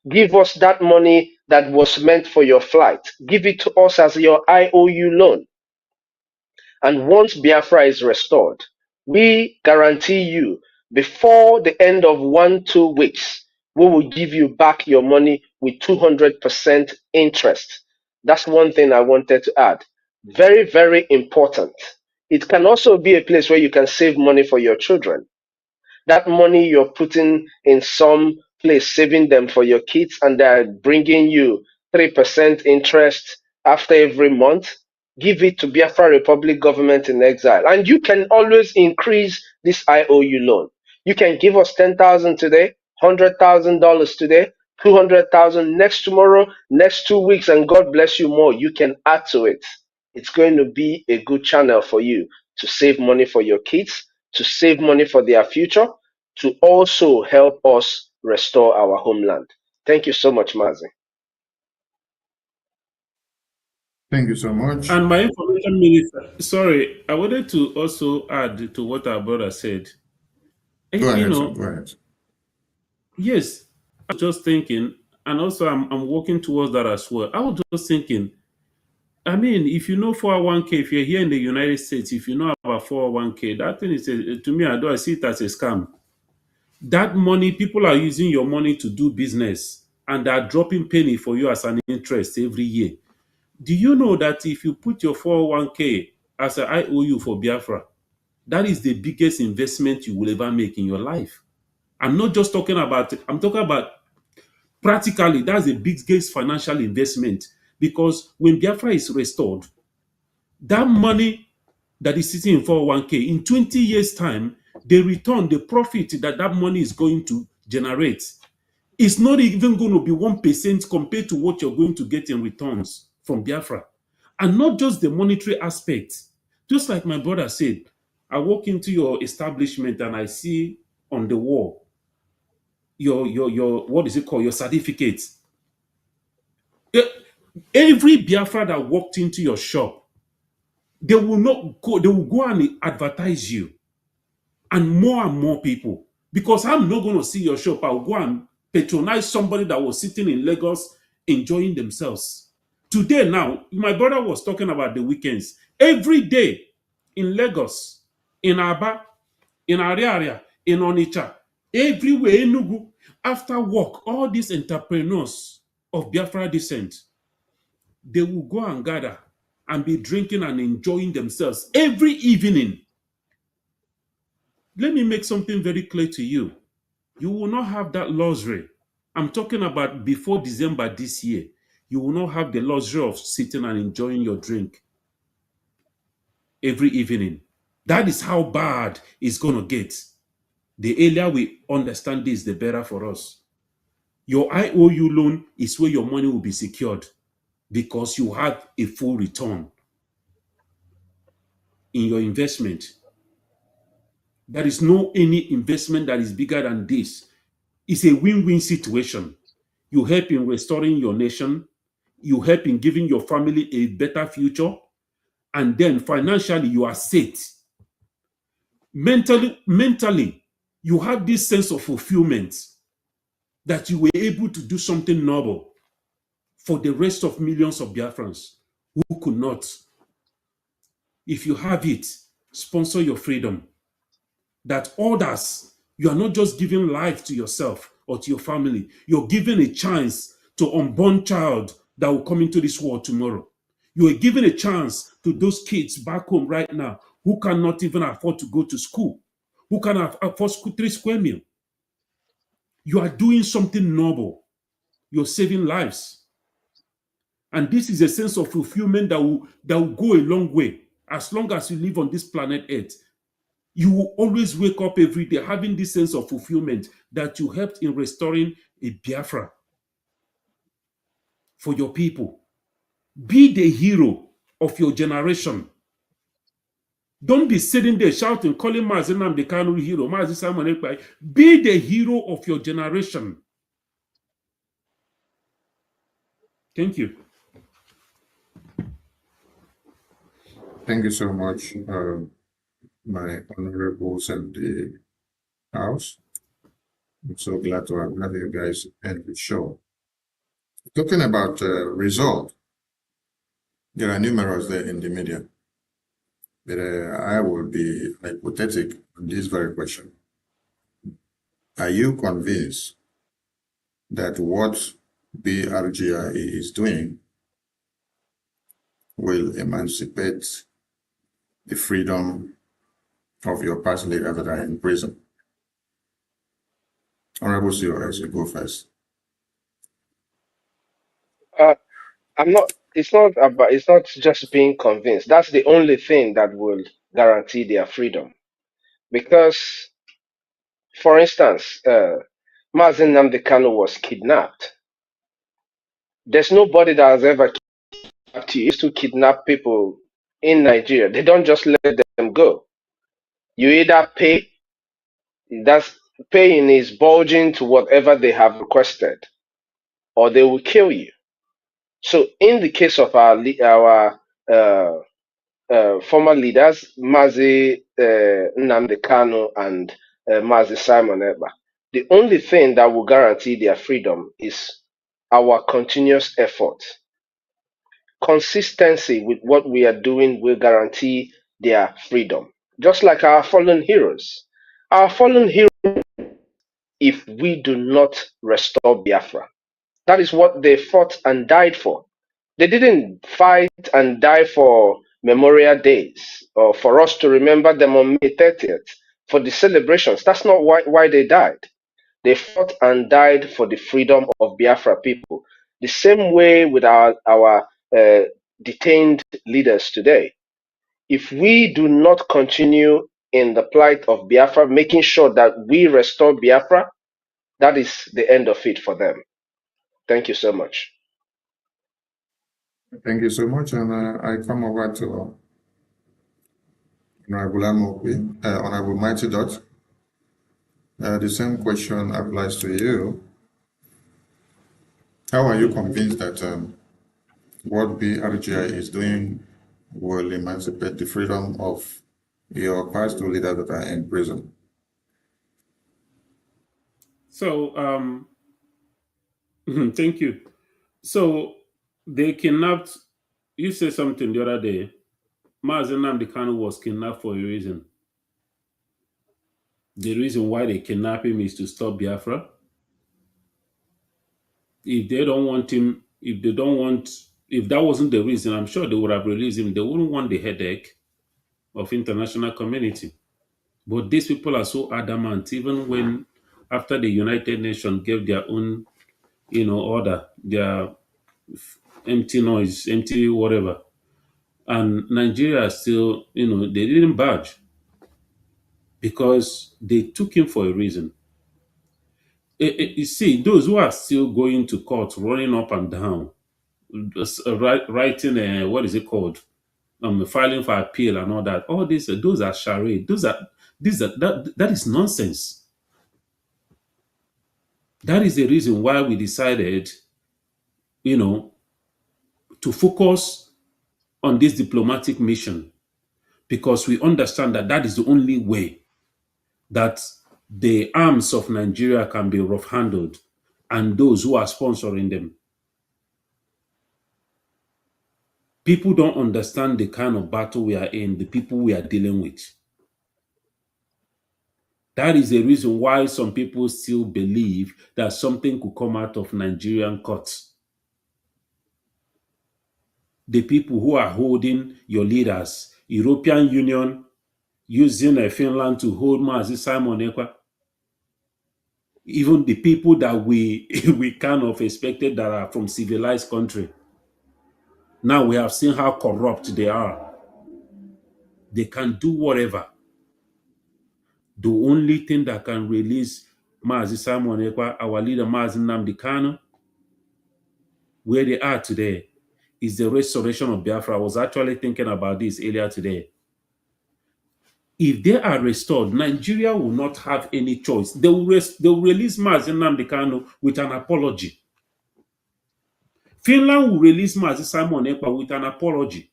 Give us that money that was meant for your flight. Give it to us as your IOU loan. And once Biafra is restored, we guarantee you before the end of 1-2 weeks, we will give you back your money with 200% interest. That's one thing I wanted to add. Very, very important. It can also be a place where you can save money for your children. That money you're putting in some place, saving them for your kids, and they're bringing you 3% interest after every month. Give it to Biafra Republic government in exile. And you can always increase this IOU loan. You can give us 10,000 today, $100,000 today, 200,000 next tomorrow, next 2 weeks, and God bless you more. You can add to it. It's going to be a good channel for you to save money for your kids, to save money for their future, to also help us restore our homeland. Thank you so much, Mazi. Thank you so much. And my information minister, sorry, I wanted to also add to what our brother said. Go You ahead, sir. know, Go ahead. yes, I was just thinking, and also I'm working towards that as well. I was just thinking, I mean, if you know 401k, if you're here in the United States, if you know about 401k, that thing is, to me, I see it as a scam. That money, people are using your money to do business and they are dropping penny for you as an interest every year. Do you know that if you put your 401k as an IOU for Biafra, that is the biggest investment you will ever make in your life? I'm not just talking about, I'm talking about practically, that's the biggest financial investment, because when Biafra is restored, that money that is sitting in 401k, in 20 years' time, the return, the profit that that money is going to generate is not even going to be 1% compared to what you're going to get in returns from Biafra. And not just the monetary aspect. Just like my brother said, I walk into your establishment and I see on the wall your what is it called? Your certificates. Every Biafra that walked into your shop, they will not go, they will go and advertise you, and more people. Because I'm not going to see your shop, I'll go and patronize somebody that was sitting in Lagos enjoying themselves. Today, now, my brother was talking about the weekends. Every day in Lagos, in Aba, in Ariaria, in Onitsha, everywhere, Enugu, after work, all these entrepreneurs of Biafra descent, they will go and gather and be drinking and enjoying themselves every evening. Let me make something very clear to you. You will not have that luxury. I'm talking about before December this year. You will not have the luxury of sitting and enjoying your drink every evening. That is how bad it's going to get. The earlier we understand this, the better for us. Your IOU loan is where your money will be secured because you have a full return in your investment. There is no any investment that is bigger than this. It's a win-win situation. You help in restoring your nation, you help in giving your family a better future, and then financially you are set. Mentally, you have this sense of fulfillment that you were able to do something noble for the rest of millions of Biafrans who could not. If you have it, sponsor your freedom. That others, you are not just giving life to yourself or to your family, you're giving a chance to unborn child that will come into this world tomorrow. You are giving a chance to those kids back home right now who cannot even afford to go to school, who cannot afford 3 square meal. You are doing something noble. You're saving lives. And this is a sense of fulfillment that will go a long way. As long as you live on this planet Earth, you will always wake up every day having this sense of fulfillment that you helped in restoring a Biafra for your people. Be the hero of your generation. Don't be sitting there shouting, calling Mazi Nnamdi Kanu hero, Mazi Simon Ekpai. Be the hero of your generation. Thank you. Thank you so much, my honorables and the House. I'm so glad to have you guys end the show. Talking about result, there are numerous there in the media. But I will be hypothetical on this very question. Are you convinced that what Brgie is doing will emancipate the freedom of your past leaders that are in prison? Honorable COS, you go first. I'm not. It's not about. It's not just being convinced. That's the only thing that will guarantee their freedom. Because, for instance, Mazen Nnamdi Kanu was kidnapped. There's nobody that has ever kidnapped you. Used to kidnap people in Nigeria. They don't just let them go. You either pay. That's paying is bulging to whatever they have requested, or they will kill you. So in the case of our former leaders, Mazi Nnamdi Kanu and Mazi Simon Ekpa, the only thing that will guarantee their freedom is our continuous effort. Consistency with what we are doing will guarantee their freedom. Just like our fallen heroes. Our fallen heroes, if we do not restore Biafra, that is what they fought and died for. They didn't fight and die for Memorial Days or for us to remember them on May 30th for the celebrations. That's not why they died. They fought and died for the freedom of Biafra people. The same way with our detained leaders today. If we do not continue in the plight of Biafra, making sure that we restore Biafra, that is the end of it for them. Thank you so much. Thank you so much. And I come over to Honorable Amopi, Honorable Mighty Dot. The same question applies to you. How are you convinced that what Brgie is doing will emancipate the freedom of your past two leaders that are in prison? So, thank you. So, they kidnapped, you said something the other day. Mazen Nnamdi Kanu was kidnapped for a reason. The reason why they kidnap him is to stop Biafra. If they don't want him, if that wasn't the reason, I'm sure they would have released him. They wouldn't want the headache of international community. But these people are so adamant, even when after the United Nations gave their own, order, their empty noise, empty whatever. And Nigeria still, they didn't budge because they took him for a reason. You see, those who are still going to court, running up and down, writing, what is it called? Filing for appeal and all that. All this, those are charade. That is nonsense. That is the reason why we decided, to focus on this diplomatic mission, because we understand that that is the only way that the arms of Nigeria can be rough handled and those who are sponsoring them. People don't understand the kind of battle we are in, the people we are dealing with. That is the reason why some people still believe that something could come out of Nigerian courts. The people who are holding your leaders, European Union, using Finland to hold Mazi Simon Ekpa, even the people that we kind of expected that are from civilized country. Now we have seen how corrupt they are. They can do whatever. The only thing that can release Mazi Simon Ekpa, our leader Mazi Nnamdi Kanu, where they are today, is the restoration of Biafra. I was actually thinking about this earlier today. If they are restored, Nigeria will not have any choice. They will release Mazi Nnamdi Kanu with an apology. Finland will release Mazi Simon Ekpa with an apology,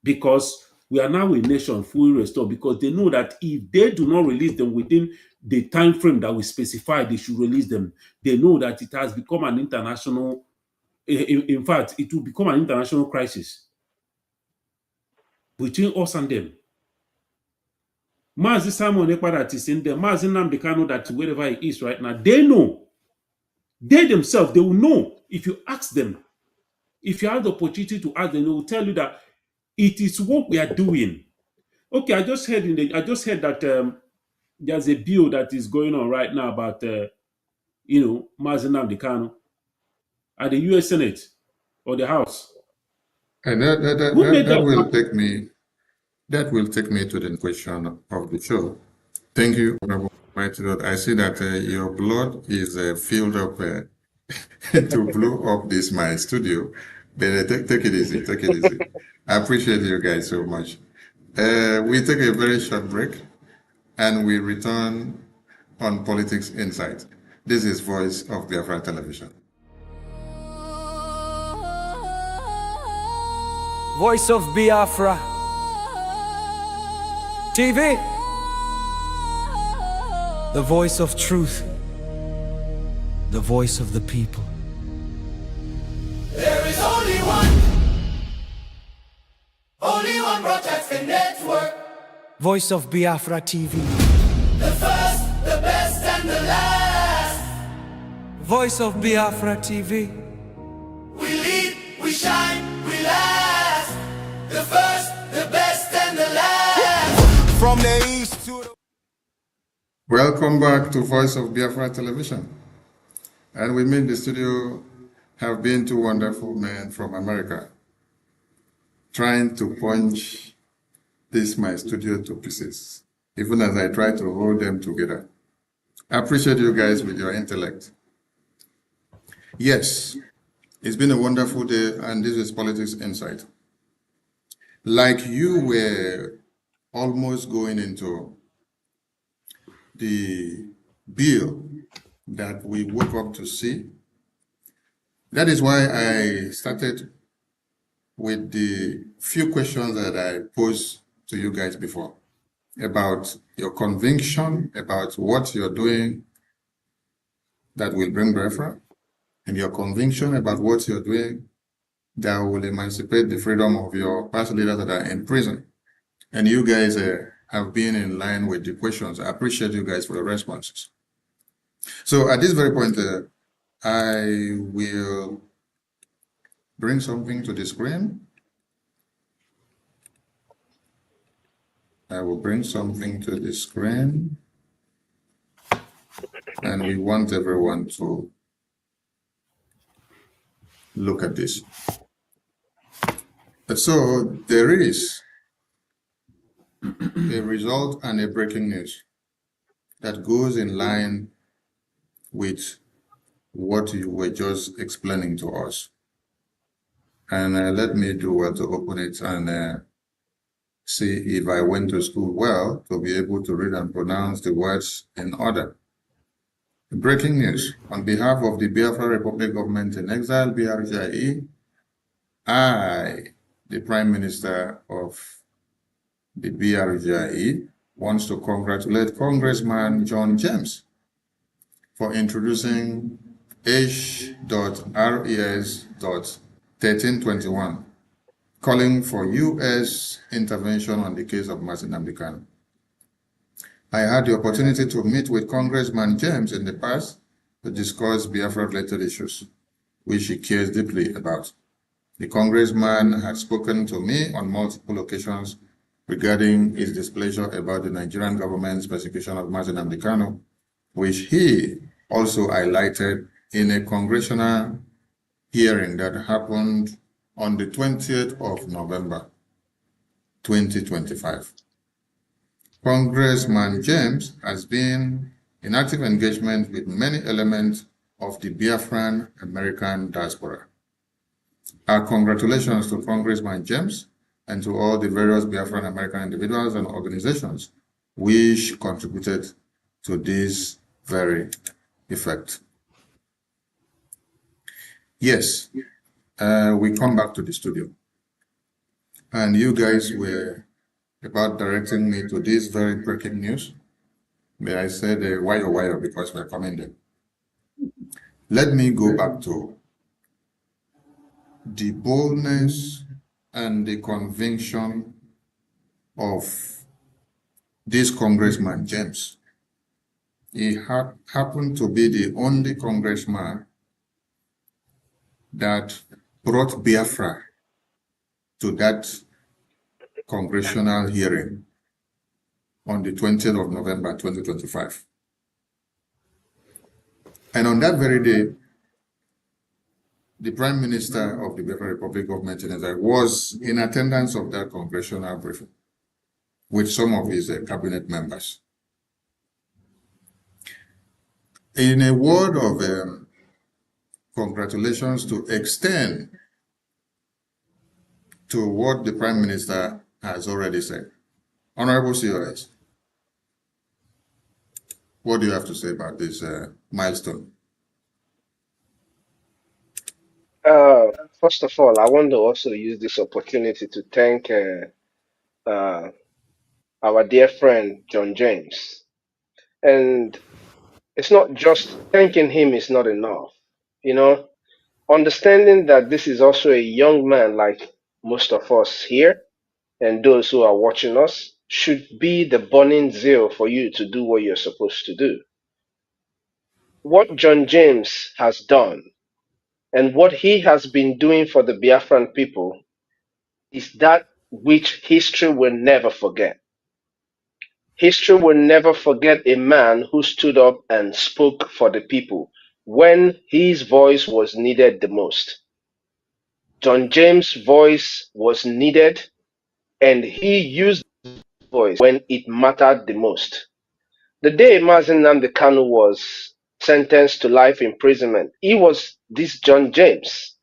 because we are now a nation fully restored, because they know that if they do not release them within the time frame that we specify they should release them, they know that it has become an international, in fact, it will become an international crisis between us and them. Mazi Simon Ekpa that is in there, Mazi Nnamdi Kanu that wherever he is right now, they know. They themselves, they will know. If you ask them, if you have the opportunity to ask them, they will tell you that it is what we are doing. Okay, I just heard that there's a bill that is going on right now about Mazi Nnamdi Kanu at the U.S. Senate or the House. And that will take me to the question of the show. Thank you, Honorable Mighty Lord. I see that your blood is filled up to blow up my studio. But take it easy, take it easy. I appreciate you guys so much. We take a very short break and we return on Politics Insight. This is Voice of Biafra Television. Voice of Biafra TV, the voice of truth, the voice of the people. There is only one broadcasting network. Voice of Biafra TV, The first, the best, and the last. Voice of Biafra TV. We lead, we shine, we last. The first, the best, and the last. From the east to the Welcome back to Voice of Biafra Television. And we in the studio have been two wonderful men from America trying to punch this my studio to pieces, even as I try to hold them together. I appreciate you guys with your intellect. Yes, it's been a wonderful day, and this is Politics Insight. Like you were almost going into the bill that we woke up to see. That is why I started with the few questions that I posed to you guys before about your conviction about what you're doing that will bring Biafra, and your conviction about what you're doing that will emancipate the freedom of your past leaders that are in prison. And you guys have been in line with the questions. I appreciate you guys for the responses. So at this very point, I will bring something to the screen. I will bring something to the screen. And we want everyone to look at this. So there is a result and a breaking news that goes in line with what you were just explaining to us. And let me do well to open it and see if I went to school well to be able to read and pronounce the words in order. Breaking news. On behalf of the Biafra Republic Government in Exile, Brgie, I, the Prime Minister of the Brgie, wants to congratulate Congressman John James for introducing H.Res.1321, calling for U.S. intervention on the case of Martin Ambikan. I had the opportunity to meet with Congressman James in the past to discuss Biafra-related issues, which he cares deeply about. The congressman had spoken to me on multiple occasions regarding his displeasure about the Nigerian government's persecution of Martin Ambikan, which he also highlighted in a congressional hearing that happened on the 20th of November, 2025. Congressman James has been in active engagement with many elements of the Biafran American diaspora. Our congratulations to Congressman James and to all the various Biafran American individuals and organizations which contributed to this very effect. Yes, we come back to the studio. And you guys were about directing me to this very breaking news. May I said wire because we're coming there. Let me go back to the boldness and the conviction of this Congressman James. He happened to be the only congressman that brought Biafra to that congressional hearing on the 20th of November, 2025. And on that very day, the Prime Minister of the Biafra Republic Government in Exile was in attendance of that congressional briefing with some of his cabinet members. In a word of congratulations to extend to what the Prime Minister has already said. Honorable COS, what do you have to say about this milestone? First of all, I want to also use this opportunity to thank uh, our dear friend John James. And it's not just thanking him is not enough. You know, understanding that this is also a young man like most of us here and those who are watching us should be the burning zeal for you to do what you're supposed to do. What John James has done and what he has been doing for the Biafran people is that which history will never forget. History will never forget a man who stood up and spoke for the people when his voice was needed the most. John James' voice was needed, and he used his voice when it mattered the most. The day Mazi Nnamdi Kanu was sentenced to life imprisonment, it was this John James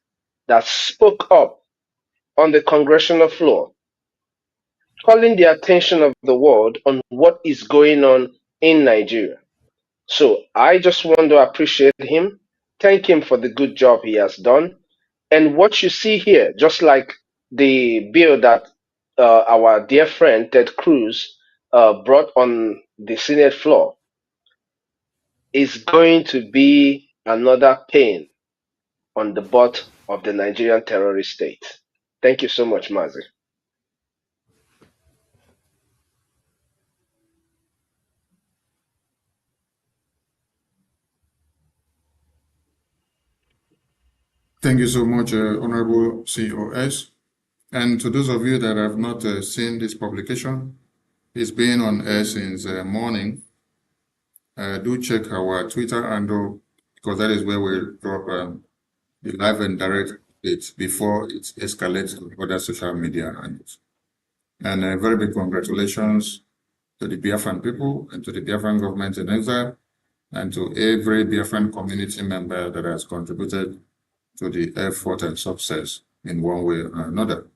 that spoke up on the congressional floor, calling the attention of the world on what is going on in Nigeria. So I just want to appreciate him, thank him for the good job he has done. And what you see here, just like the bill that our dear friend Ted Cruz brought on the Senate floor, is going to be another pain on the butt of the Nigerian terrorist state. Thank you so much, Mazi. Thank you so much, Honorable COS. And to those of you that have not seen this publication, it's been on air since morning. Do check our Twitter handle, because that is where we drop the live and direct updates before it escalates to other social media handles. And a very big congratulations to the Biafran people and to the Biafran government in exile and to every Biafran community member that has contributed to the effort and success in one way or another.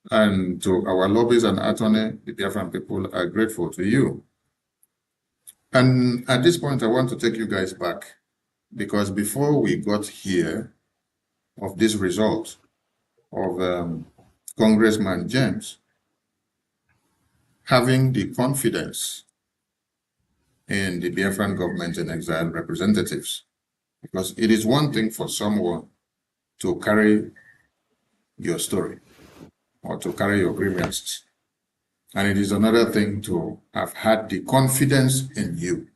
And to our lobbies and attorney, the Biafran people are grateful to you. And at this point, I want to take you guys back, because before we got here of this result of Congressman James having the confidence in the Biafran government and exile representatives, because it is one thing for someone to carry your story or to carry your grievances, and it is another thing to have had the confidence in you.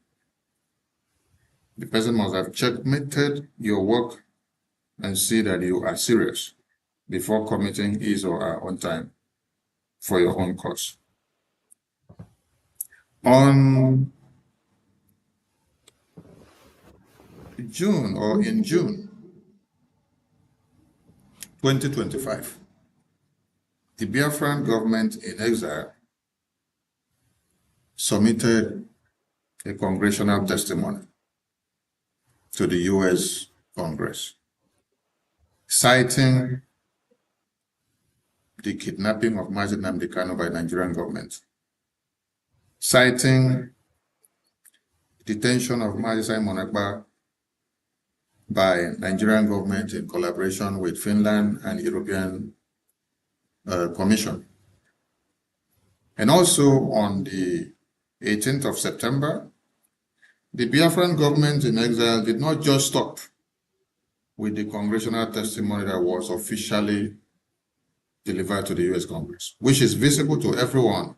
The person must have checkmated your work and see that you are serious before committing his or her own time for your own cause. On June 2025, the Biafran government in exile submitted a congressional testimony to the U.S. Congress, citing the kidnapping of Mazi Nnamdi Kanu by the Nigerian government, citing detention of Mazi Simon Ekpa by Nigerian government in collaboration with Finland and European Commission. And also on the 18th of September, the Biafran government in exile did not just stop with the congressional testimony that was officially delivered to the U.S. Congress, which is visible to everyone.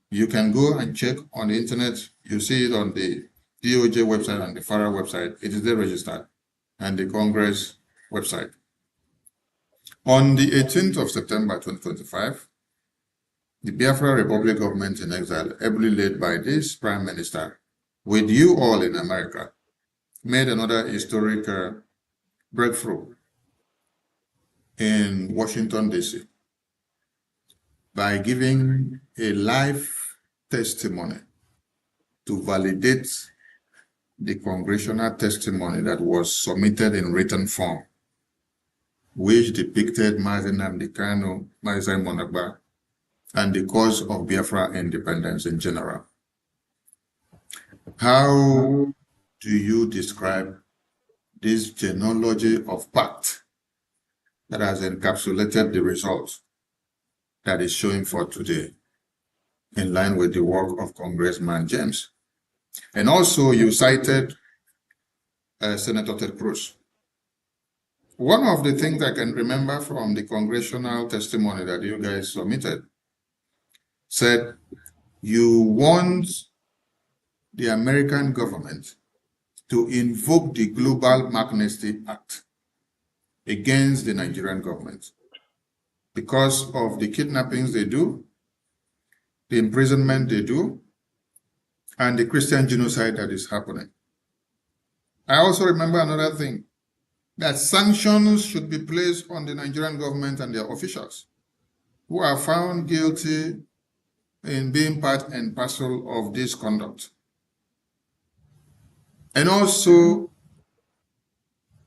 You can go and check on the internet. You see it on the DOJ website and the FARA website. It is there registered, and the Congress website. On the 18th of September 2025, the Biafra Republic government in exile, ably led by this Prime Minister, with you all in America, made another historic breakthrough in Washington, D.C. by giving a live testimony to validate the congressional testimony that was submitted in written form, which depicted Mazi Nnamdi Kanu, Mazi Simon Ekpa, and the cause of Biafra independence in general. How do you describe this genealogy of pact that has encapsulated the results that is showing for today, in line with the work of Congressman James. And also you cited Senator Ted Cruz. One of the things I can remember from the congressional testimony that you guys submitted said you want the American government to invoke the Global Magnitsky Act against the Nigerian government because of the kidnappings they do, the imprisonment they do, and the Christian genocide that is happening. I also remember another thing, that sanctions should be placed on the Nigerian government and their officials who are found guilty in being part and parcel of this conduct. And also,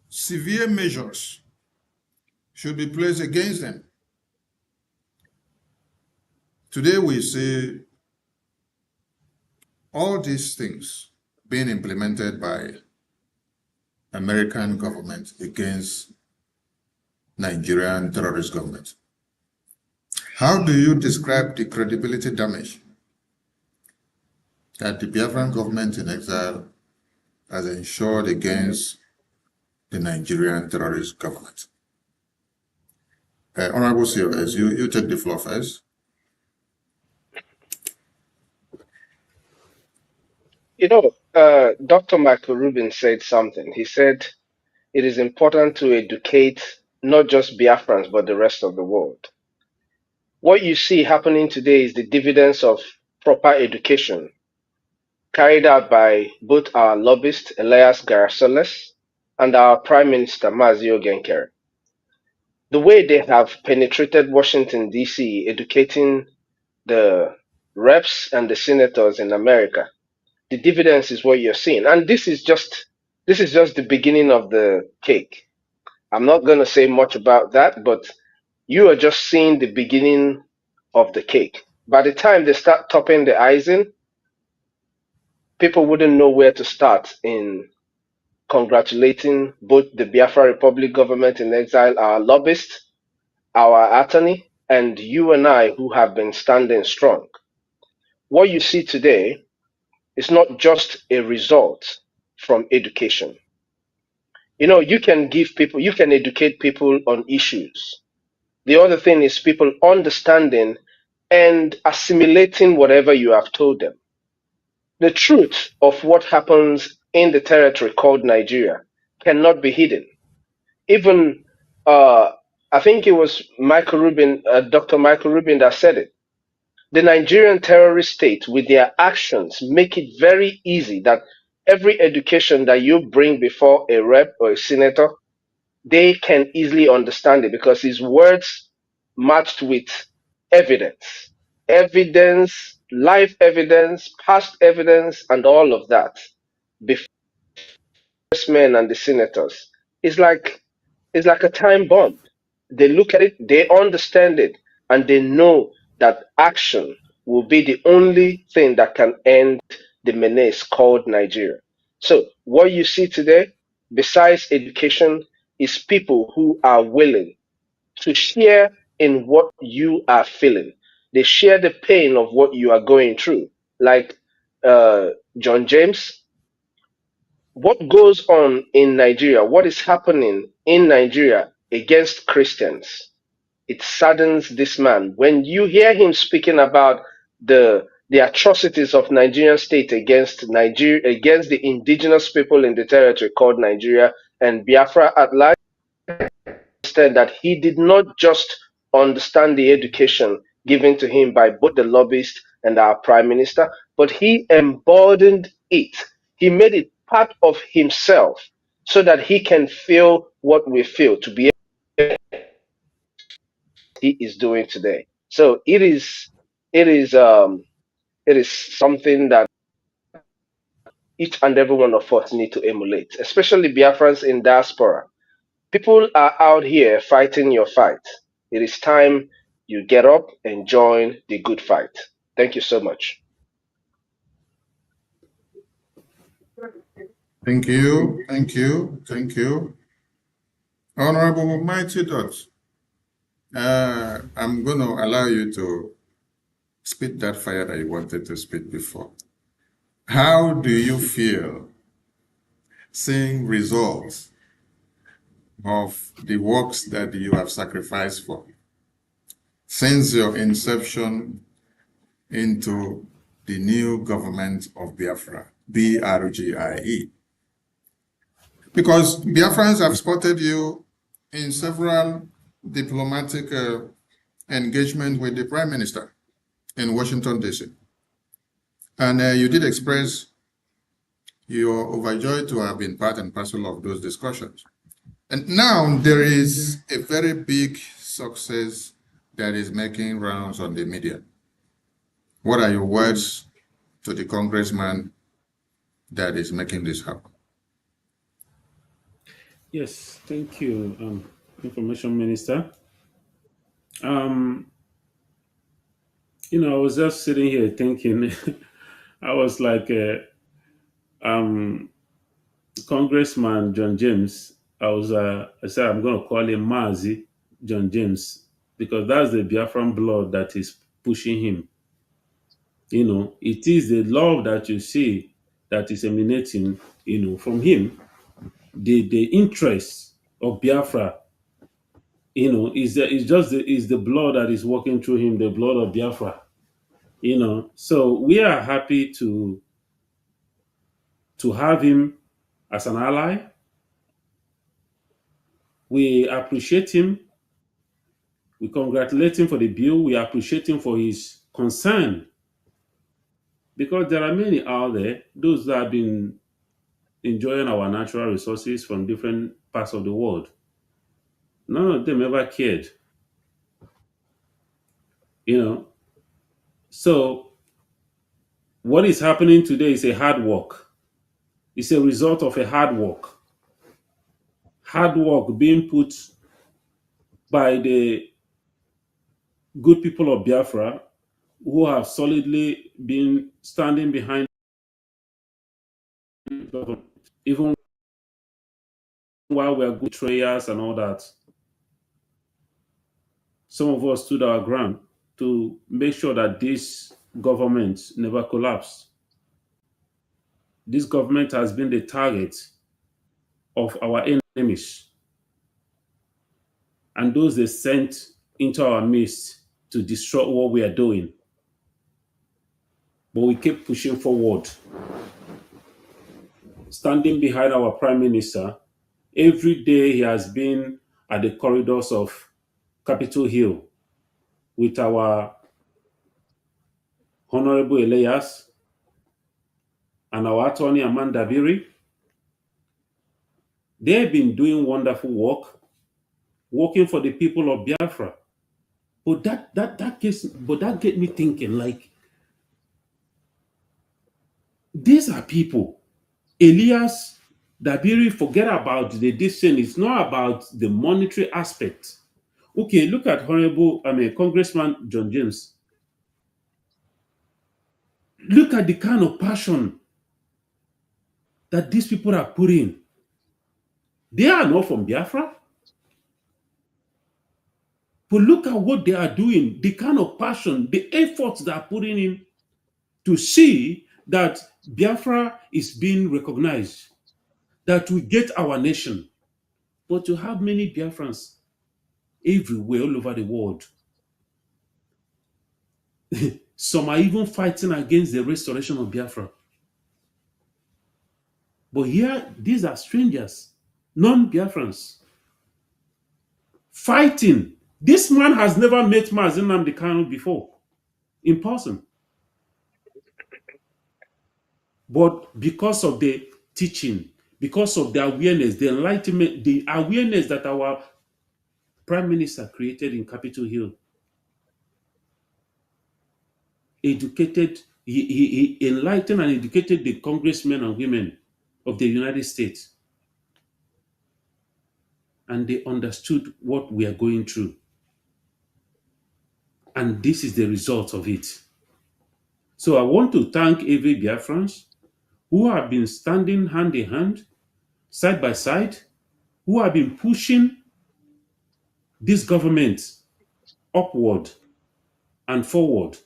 severe measures should be placed against them. Today we see all these things being implemented by American government against Nigerian terrorist government. How do you describe the credibility damage that the Biafran government in exile has ensured against the Nigerian terrorist government? Honorable COS, you take the floor first. You know, Dr. Michael Rubin said something. He said it is important to educate not just Biafrans, but the rest of the world. What you see happening today is the dividends of proper education carried out by both our lobbyist, Elias Garasoles, and our Prime Minister, Mazio Nkere. The way they have penetrated Washington, D.C., educating the reps and the senators in America, the dividends is what you're seeing. And this is just the beginning of the cake. I'm not going to say much about that, but you are just seeing the beginning of the cake. By the time they start topping the icing, people wouldn't know where to start in congratulating both the Biafra Republic government in exile, our lobbyist, our attorney, and you and I who have been standing strong. What you see today is not just a result from education. You know, you can educate people on issues. The other thing is people understanding and assimilating whatever you have told them. The truth of what happens in the territory called Nigeria cannot be hidden. Even, I think it was Dr. Michael Rubin that said it. The Nigerian terrorist state, with their actions, make it very easy that every education that you bring before a rep or a senator, they can easily understand it because his words matched with evidence, live evidence, past evidence, and all of that. Before men and the senators, it's like a time bomb. They look at it, they understand it, and they know that action will be the only thing that can end the menace called Nigeria. So what you see today, besides education, is people who are willing to share in what you are feeling. They share the pain of what you are going through. Like John James, what goes on in Nigeria, what is happening in Nigeria against Christians, it saddens this man. When you hear him speaking about the atrocities of Nigerian state against the indigenous people in the territory called Nigeria and Biafra at large, understand that he did not just understand the education given to him by both the lobbyist and our prime minister, but he embodied it. He made it part of himself so that he can feel what we feel to be he is doing today. So it is something that each and every one of us need to emulate, especially Biafrans in diaspora. People are out here fighting your fight. It is time you get up and join the good fight. Thank you so much. Thank you, thank you, thank you. Honorable Mighty Dot, I'm going to allow you to spit that fire that you wanted to spit before. How do you feel seeing results of the works that you have sacrificed for since your inception into the new government of Biafra, Brgie? Because Biafrans have spotted you in several diplomatic engagement with the Prime Minister in Washington, D.C. And you did express you're overjoyed to have been part and parcel of those discussions. And now there is a very big success that is making rounds on the media. What are your words to the congressman that is making this happen? Yes, thank you, Information Minister. I was just sitting here thinking, I was like, Congressman John James. I said I'm going to call him Mazi John James because that's the Biafran blood that is pushing him. It is the love that you see that is emanating, from him. The interest of Biafra, is the blood that is working through him, the blood of Biafra. So we are happy to have him as an ally. We appreciate him. We congratulate him for the bill. We appreciate him for his concern because there are many out there, those that have been enjoying our natural resources from different parts of the world. None of them ever cared. So what is happening today is a hard work. It's a result of a hard work. Hard work being put by the good people of Biafra who have solidly been standing behind the government, even while we are good betrayers and all that. Some of us stood our ground to make sure that this government never collapsed. This government has been the target of our enemies and those they sent into our midst to destroy what we are doing. But we keep pushing forward, standing behind our Prime Minister. Every day he has been at the corridors of Capitol Hill with our Honorable Elias and our attorney Amanda Biri. They've been doing wonderful work, working for the people of Biafra. But that get me thinking, like, these are people. Elias Dabiri, forget about the decision. It's not about the monetary aspect. Okay, look at Congressman John James. Look at the kind of passion that these people are putting. They are not from Biafra. But look at what they are doing, the kind of passion, the efforts they are putting in to see that Biafra is being recognized, that we get our nation. But you have many Biafrans everywhere, all over the world. Some are even fighting against the restoration of Biafra. But here, these are strangers, non-Biafrans, fighting. This man has never met Mazi Nnamdi Kanu before, in person. But because of the teaching, because of the awareness, the enlightenment, the awareness that our Prime Minister created in Capitol Hill, he enlightened and educated the congressmen and women of the United States. And they understood what we are going through. And this is the result of it. So I want to thank every Biafrans who have been standing hand in hand, side by side, who have been pushing this government upward and forward.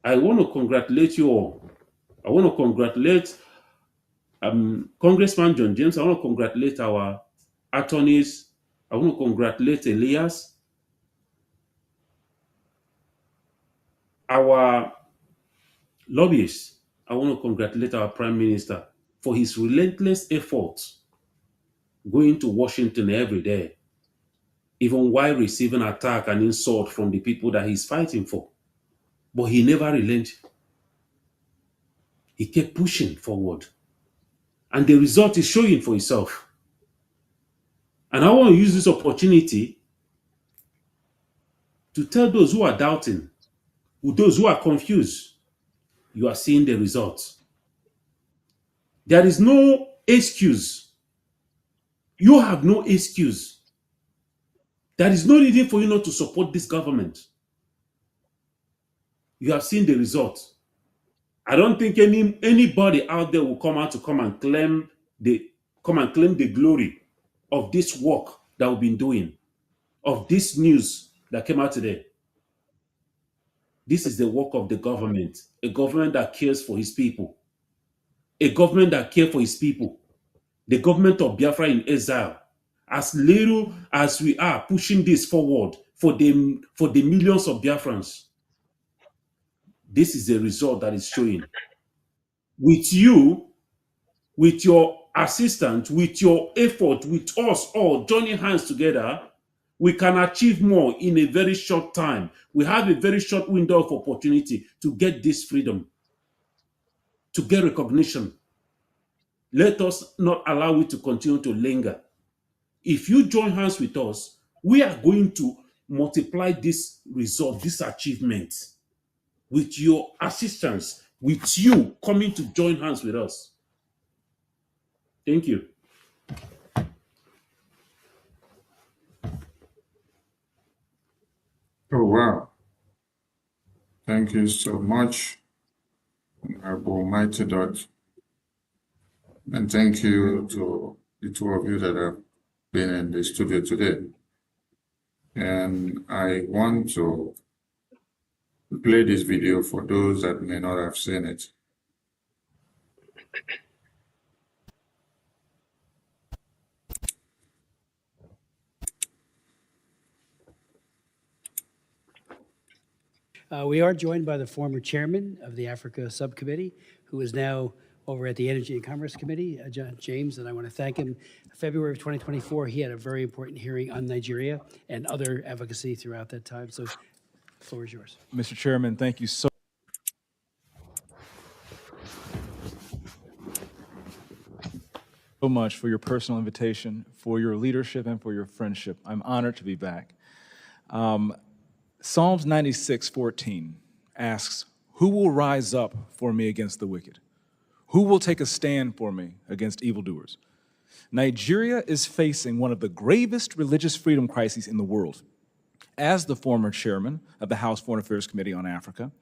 I want to congratulate you all. I want to congratulate Congressman John James. I want to congratulate our attorneys. I want to congratulate Elias, our lobbyists. I want to congratulate our Prime Minister for his relentless efforts going to Washington every day, even while receiving attack and insult from the people that he's fighting for. But he never relented. He kept pushing forward. And the result is showing for itself. And I want to use this opportunity to tell those who are doubting, those who are confused, you are seeing the results. There is no excuse. You have no excuse. There is no reason for you not to support this government. You have seen the results. I don't think anybody out there will come out to come and claim the glory of this work that we've been doing, of this news that came out today. This is the work of the government, a government that cares for his people, a government that cares for his people, the government of Biafra in exile. As little as we are pushing this forward for the millions of Biafrans, this is the result that is showing. With you, with your assistance, with your effort, with us all joining hands together, we can achieve more in a very short time. We have a very short window of opportunity to get this freedom, to get recognition. Let us not allow it to continue to linger. If you join hands with us, we are going to multiply this result, this achievement, with your assistance, with you coming to join hands with us. Thank you. Oh, wow. Thank you so much, Honorable Mighty Dot. And thank you to the two of you that have been in the studio today. And I want to play this video for those that may not have seen it. We are joined by the former chairman of the Africa Subcommittee, who is now over at the Energy and Commerce Committee, John James, and I want to thank him. February of 2024, he had a very important hearing on Nigeria and other advocacy throughout that time. So the floor is yours. Mr. Chairman, thank you so much for your personal invitation, for your leadership, and for your friendship. I'm honored to be back. Psalms 96:14 asks, "Who will rise up for me against the wicked? Who will take a stand for me against evildoers?" Nigeria is facing one of the gravest religious freedom crises in the world. As the former chairman of the House Foreign Affairs Committee on Africa,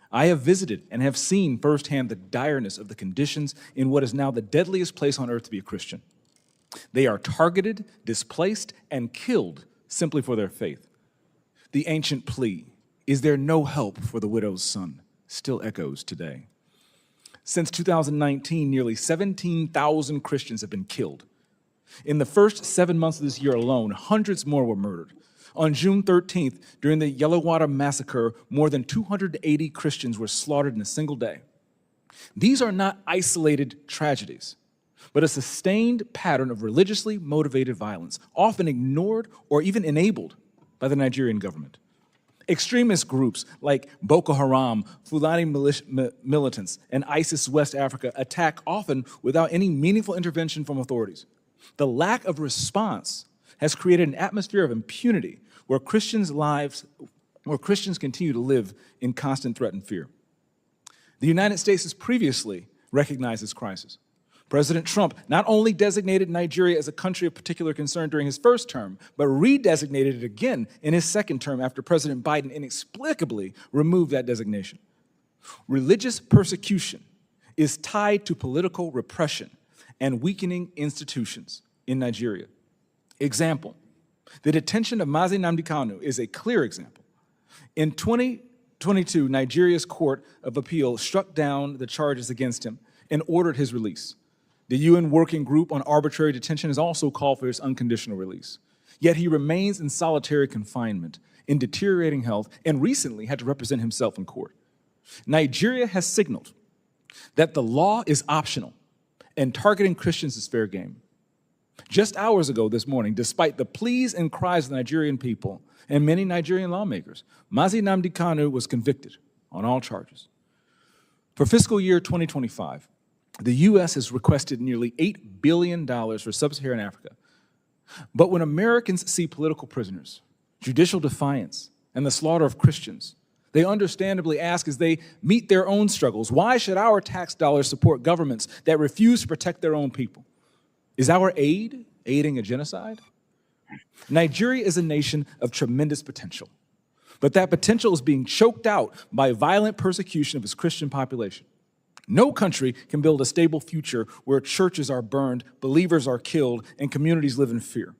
I have visited and have seen firsthand the direness of the conditions in what is now the deadliest place on earth to be a Christian. They are targeted, displaced, and killed simply for their faith. The ancient plea, "Is there no help for the widow's son?" still echoes today. Since 2019, nearly 17,000 Christians have been killed. In the first 7 months of this year alone, hundreds more were murdered. On June 13th, during the Yellowwater Massacre, more than 280 Christians were slaughtered in a single day. These are not isolated tragedies, but a sustained pattern of religiously motivated violence, often ignored or even enabled by the Nigerian government. Extremist groups like Boko Haram, Fulani militants, and ISIS West Africa attack often without any meaningful intervention from authorities. The lack of response has created an atmosphere of impunity where Christians continue to live in constant threat and fear. The United States has previously recognized this crisis. President Trump not only designated Nigeria as a country of particular concern during his first term, but redesignated it again in his second term after President Biden inexplicably removed that designation. Religious persecution is tied to political repression and weakening institutions in Nigeria. Example, the detention of Mazi Nnamdi Kanu is a clear example. In 2022, Nigeria's Court of Appeal struck down the charges against him and ordered his release. The UN Working Group on Arbitrary Detention has also called for his unconditional release. Yet he remains in solitary confinement, in deteriorating health, and recently had to represent himself in court. Nigeria has signaled that the law is optional and targeting Christians is fair game. Just hours ago this morning, despite the pleas and cries of the Nigerian people and many Nigerian lawmakers, Mazi Nnamdi Kanu was convicted on all charges. For fiscal year 2025, the U.S. has requested nearly $8 billion for sub-Saharan Africa. But when Americans see political prisoners, judicial defiance, and the slaughter of Christians, they understandably ask as they meet their own struggles, why should our tax dollars support governments that refuse to protect their own people? Is our aid aiding a genocide? Nigeria is a nation of tremendous potential, but that potential is being choked out by violent persecution of its Christian population. No country can build a stable future where churches are burned, believers are killed, and communities live in fear.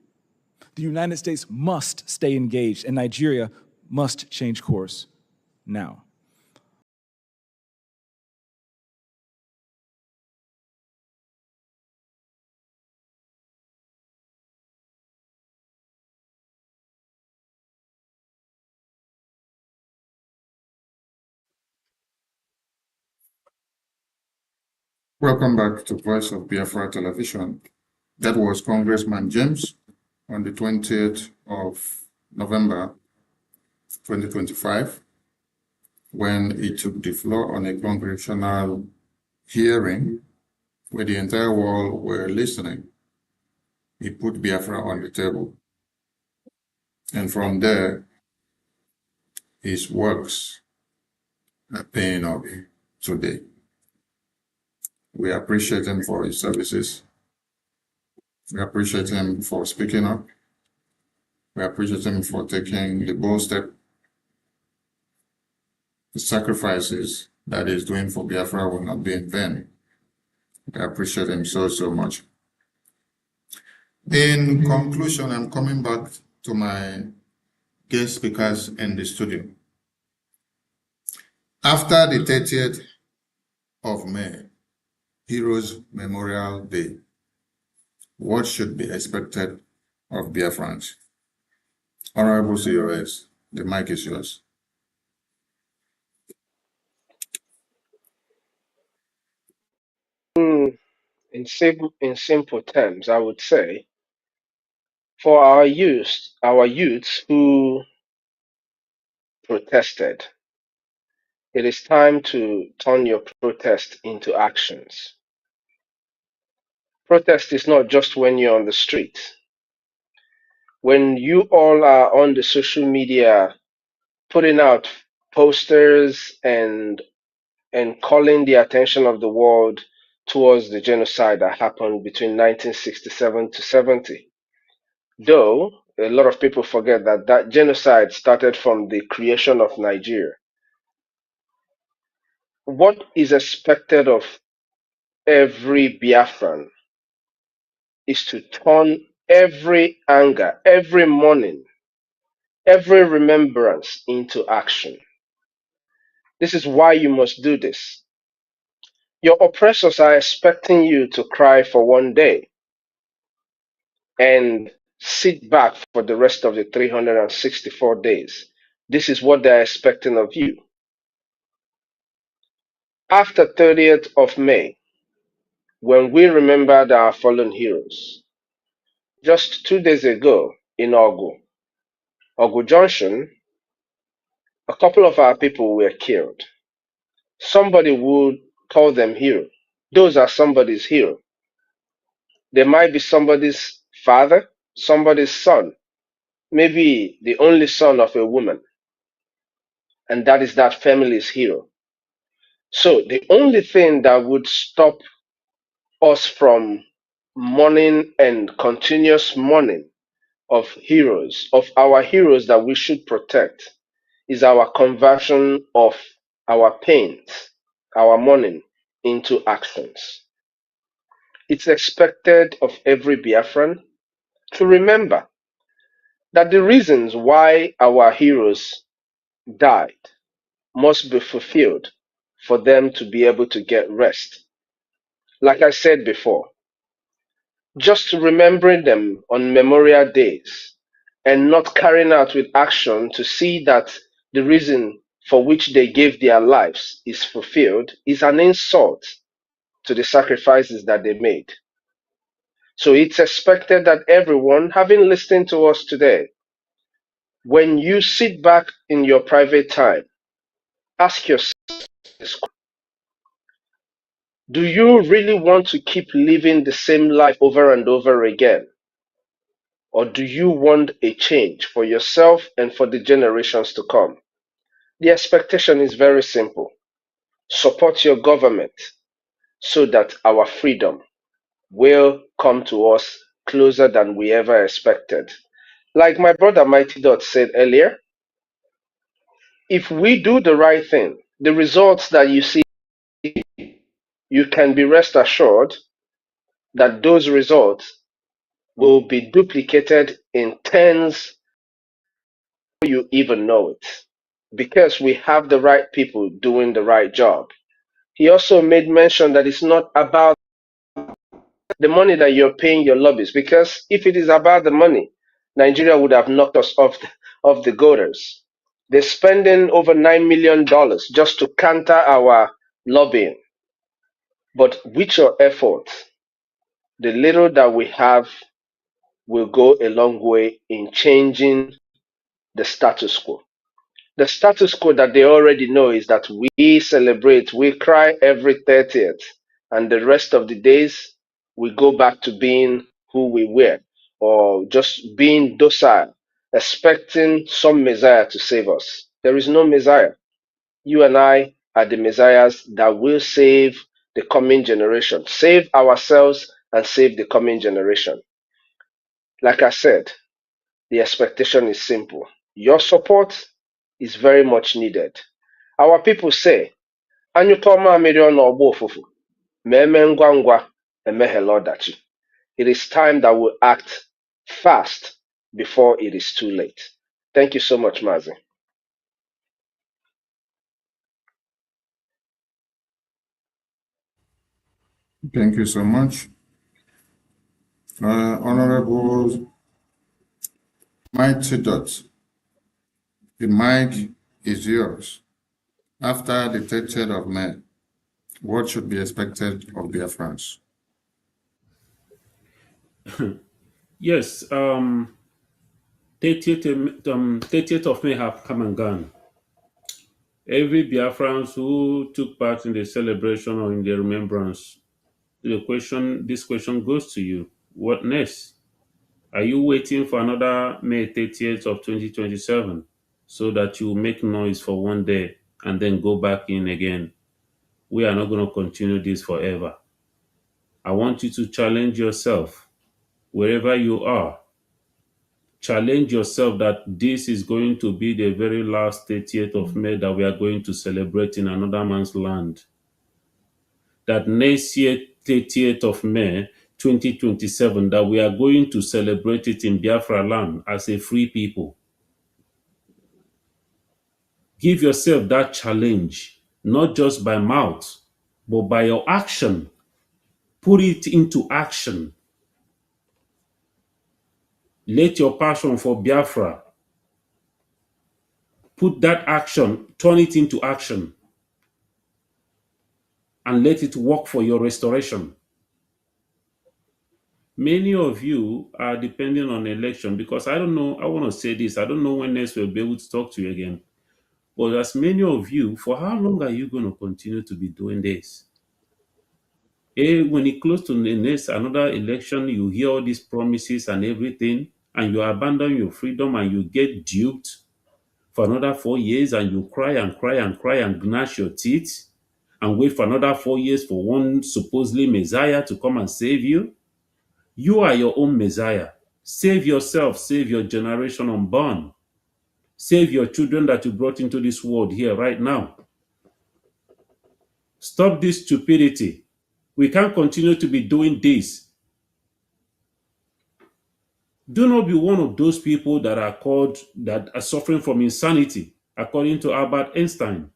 The United States must stay engaged, and Nigeria must change course now. Welcome back to Voice of Biafra Television. That was Congressman James on the 20th of November 2025 when he took the floor on a congressional hearing where the entire world were listening. He put Biafra on the table. And from there, his works are paying off today. We appreciate him for his services. We appreciate him for speaking up. We appreciate him for taking the bold step. The sacrifices that he's doing for Biafra will not be in vain. I appreciate him so, so much. In conclusion, I'm coming back to my guest speakers in the studio. After the 30th of May, Heroes Memorial Day, what should be expected of Biafrans? Honorable COS, the mic is yours. In simple terms, I would say, for our youths who protested, it is time to turn your protest into actions. Protest is not just when you're on the street. When you all are on the social media putting out posters and calling the attention of the world towards the genocide that happened between 1967 to 70. Though a lot of people forget that that genocide started from the creation of Nigeria. What is expected of every Biafran is to turn every anger, every mourning, every remembrance into action. This is why you must do this. Your oppressors are expecting you to cry for one day and sit back for the rest of the 364 days. This is what they're expecting of you. After 30th of May, when we remembered our fallen heroes, just 2 days ago in Ogu Junction, a couple of our people were killed. Somebody would call them hero. Those are somebody's hero. They might be somebody's father, somebody's son, maybe the only son of a woman, and that is that family's hero. So the only thing that would stop us from mourning and continuous mourning of heroes, of our heroes that we should protect, is our conversion of our pains, our mourning into actions. It's expected of every Biafran to remember that the reasons why our heroes died must be fulfilled for them to be able to get rest. Like I said before, just remembering them on memorial days and not carrying out with action to see that the reason for which they gave their lives is fulfilled is an insult to the sacrifices that they made. So it's expected that everyone, having listened to us today, when you sit back in your private time, ask yourself this: do you really want to keep living the same life over and over again? Or do you want a change for yourself and for the generations to come? The expectation is very simple. Support your government so that our freedom will come to us closer than we ever expected. Like my brother Mighty Dot said earlier, if we do the right thing, the results that you see, you can be rest assured that those results will be duplicated in tens before you even know it, because we have the right people doing the right job. He also made mention that it's not about the money that you're paying your lobbyists, because if it is about the money, Nigeria would have knocked us off the gutters. They're spending over $9 million just to counter our lobbying. But with your effort, the little that we have will go a long way in changing the status quo. The status quo that they already know is that we celebrate, we cry every 30th, and the rest of the days we go back to being who we were, or just being docile, expecting some Messiah to save us. There is no Messiah. You and I are the Messiahs that will save the coming generation, save ourselves and save the coming generation. Like I said, the expectation is simple. Your support is very much needed. Our people say, anyụtọ mamịrị n'ọgba ụfụfụ, ma eme ngwa ngwa emeghela ọdachi. It is time that we act fast before it is too late. Thank you so much, Mazi. Thank you so much. Honorable Mighty Dot, the mic is yours. After the 30th of May, what should be expected of Biafrans? Yes, 30th of May have come and gone. Every Biafrans who took part in the celebration or in the remembrance, this question goes to you. What next? Are you waiting for another May 30th of 2027 so that you make noise for one day and then go back in again? We are not going to continue this forever. I want you to challenge yourself wherever you are. Challenge yourself that this is going to be the very last 30th of May that we are going to celebrate in another man's land. That next year, 30th of May, 2027, that we are going to celebrate it in Biafra land as a free people. Give yourself that challenge, not just by mouth, but by your action. Put it into action. Let your passion for Biafra, put that action, turn it into action, and let it work for your restoration. Many of you are depending on election, because I don't know, I want to say this, I don't know when next we'll be able to talk to you again. But as many of you, for how long are you going to continue to be doing this? When it close to the next another election, you hear all these promises and everything, and you abandon your freedom and you get duped for another 4 years, and you cry and cry and cry and gnash your teeth and wait for another 4 years for one supposedly Messiah to come and save you. You are your own Messiah. Save yourself, save your generation unborn. Save your children that you brought into this world here right now. Stop this stupidity. We can't continue to be doing this. Do not be one of those people that are suffering from insanity, according to Albert Einstein.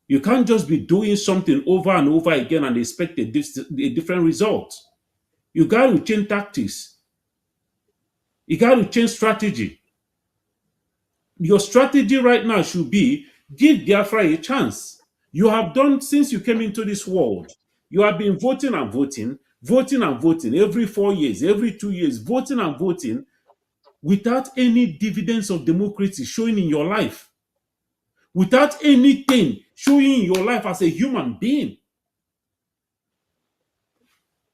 You can't just be doing something over and over again and expect a different result. You got to change tactics. You got to change strategy. Your strategy right now should be give Biafra a chance. You have done since you came into this world. You have been voting and voting, voting and voting every 4 years, every 2 years, voting and voting without any dividends of democracy showing in your life, without anything showing in your life as a human being.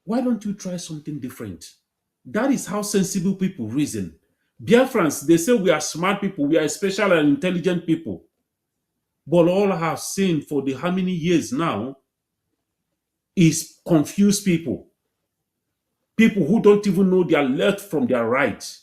Why don't you try something different? That is how sensible people reason. Biafrans, they say we are smart people, we are special and intelligent people. But all I have seen for the how many years now is confused people. People who don't even know their left from their right.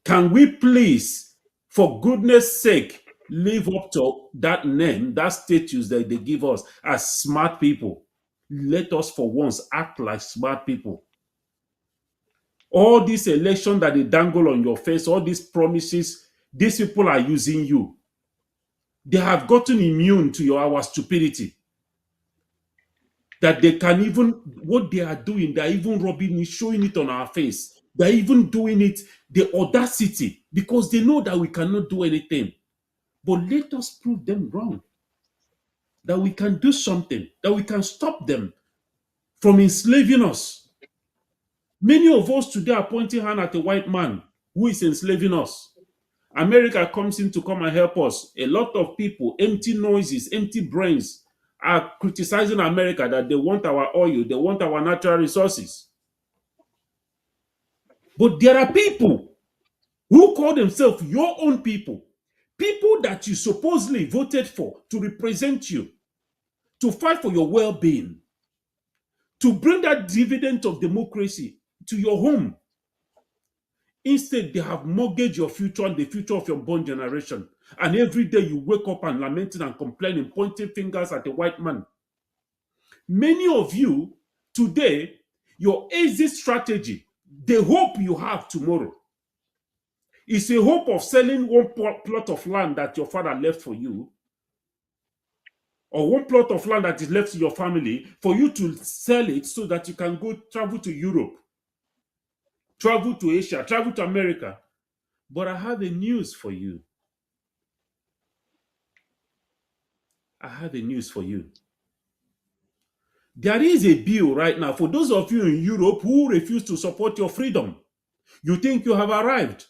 Can we please, for goodness sake, live up to that name, that status that they give us as smart people? Let us for once act like smart people. All this election that they dangle on your face, all these promises, these people are using you. They have gotten immune to our stupidity. That they can even, what they are doing, they're even rubbing it, showing it on our face. They're even doing it, the audacity, because they know that we cannot do anything. But let us prove them wrong. That we can do something, that we can stop them from enslaving us. Many of us today are pointing hand at a white man who is enslaving us. America comes in to come and help us. A lot of people, empty noises, empty brains, are criticizing America that they want our oil, they want our natural resources. But there are people who call themselves your own people, people that you supposedly voted for to represent you, to fight for your well-being, to bring that dividend of democracy to your home. Instead, they have mortgaged your future and the future of your born generation. And every day you wake up and lamenting and complaining, pointing fingers at the white man. Many of you today, your exit strategy, the hope you have tomorrow, is a hope of selling one plot of land that your father left for you, or one plot of land that is left to your family, for you to sell it so that you can go travel to Europe, travel to Asia, travel to America. But I have a news for you. I have a news for you. There is a bill right now for those of you in Europe who refuse to support your freedom. You think you have arrived.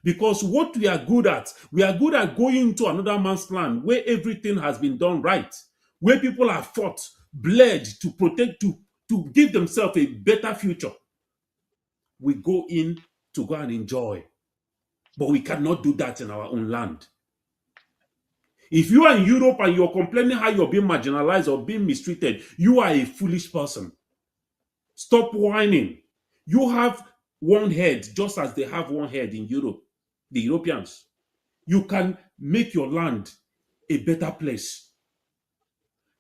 Because what we are good at going to another man's land where everything has been done right, where people have fought, bled to protect, to give themselves a better future. We go in to go and enjoy. But we cannot do that in our own land. If you are in Europe and you're complaining how you're being marginalized or being mistreated, you are a foolish person. Stop whining. You have one head, just as they have one head in Europe, the Europeans. You can make your land a better place.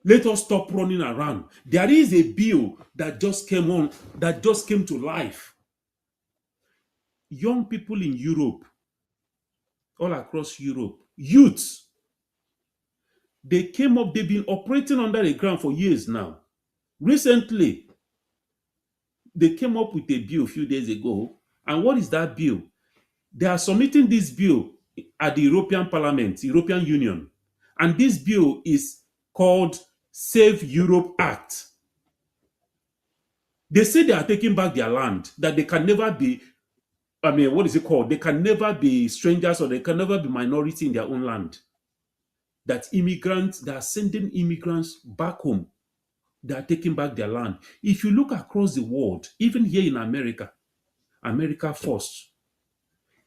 Let us stop running around. There is a bill that just came to life. Young people in Europe, all across Europe, youths, they've been operating under the ground for years now. Recently, they came up with a bill a few days ago. And what is that bill? They are submitting this bill at the European Parliament, European Union. And this bill is called Save Europe Act. They say they are taking back their land, that they can never be, what is it called? They can never be strangers, or they can never be minority in their own land. That immigrants, they are sending immigrants back home. They are taking back their land. If you look across the world, even here in America, America first.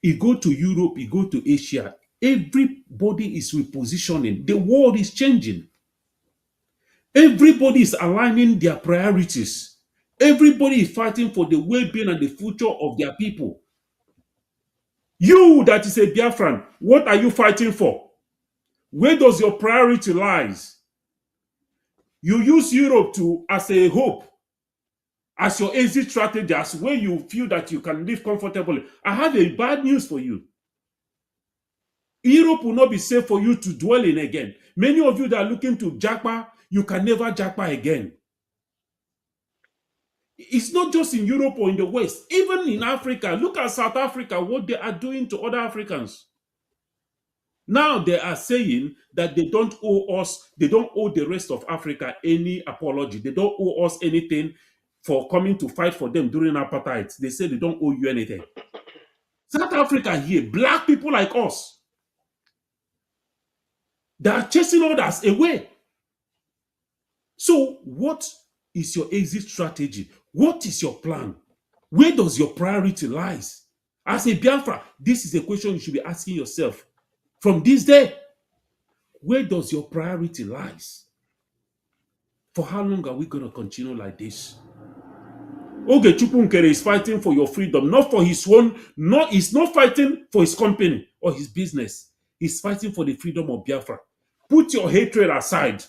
You go to Europe, you go to Asia, everybody is repositioning. The world is changing. Everybody is aligning their priorities. Everybody is fighting for the well-being and the future of their people. You that is a Biafran, what are you fighting for? Where does your priority lies? You use Europe as a hope, as your exit strategy, as where you feel that you can live comfortably. I have a bad news for you. Europe will not be safe for you to dwell in again. Many of you that are looking to japa, you can never japa again. It's not just in Europe or in the West, even in Africa. Look at South Africa, what they are doing to other Africans. Now they are saying that they don't owe us, they don't owe the rest of Africa any apology. They don't owe us anything for coming to fight for them during apartheid. They say they don't owe you anything. South Africa here, black people like us, they are chasing others away. So what is your exit strategy? What is your plan? Where does your priority lies? As a Biafra, this is a question you should be asking yourself. From this day, where does your priority lies? For how long are we going to continue like this? Nkere is fighting for your freedom, not for his own, he's not fighting for his company or his business. He's fighting for the freedom of Biafra. Put your hatred aside.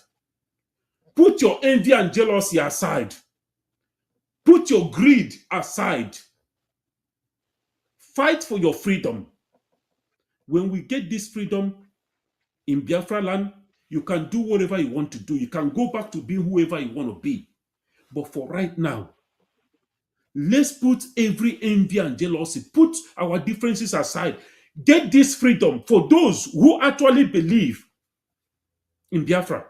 Put your envy and jealousy aside. Put your greed aside. Fight for your freedom. When we get this freedom in Biafra land, you can do whatever you want to do. You can go back to being whoever you want to be. But for right now, let's put every envy and jealousy, put our differences aside. Get this freedom for those who actually believe in Biafra.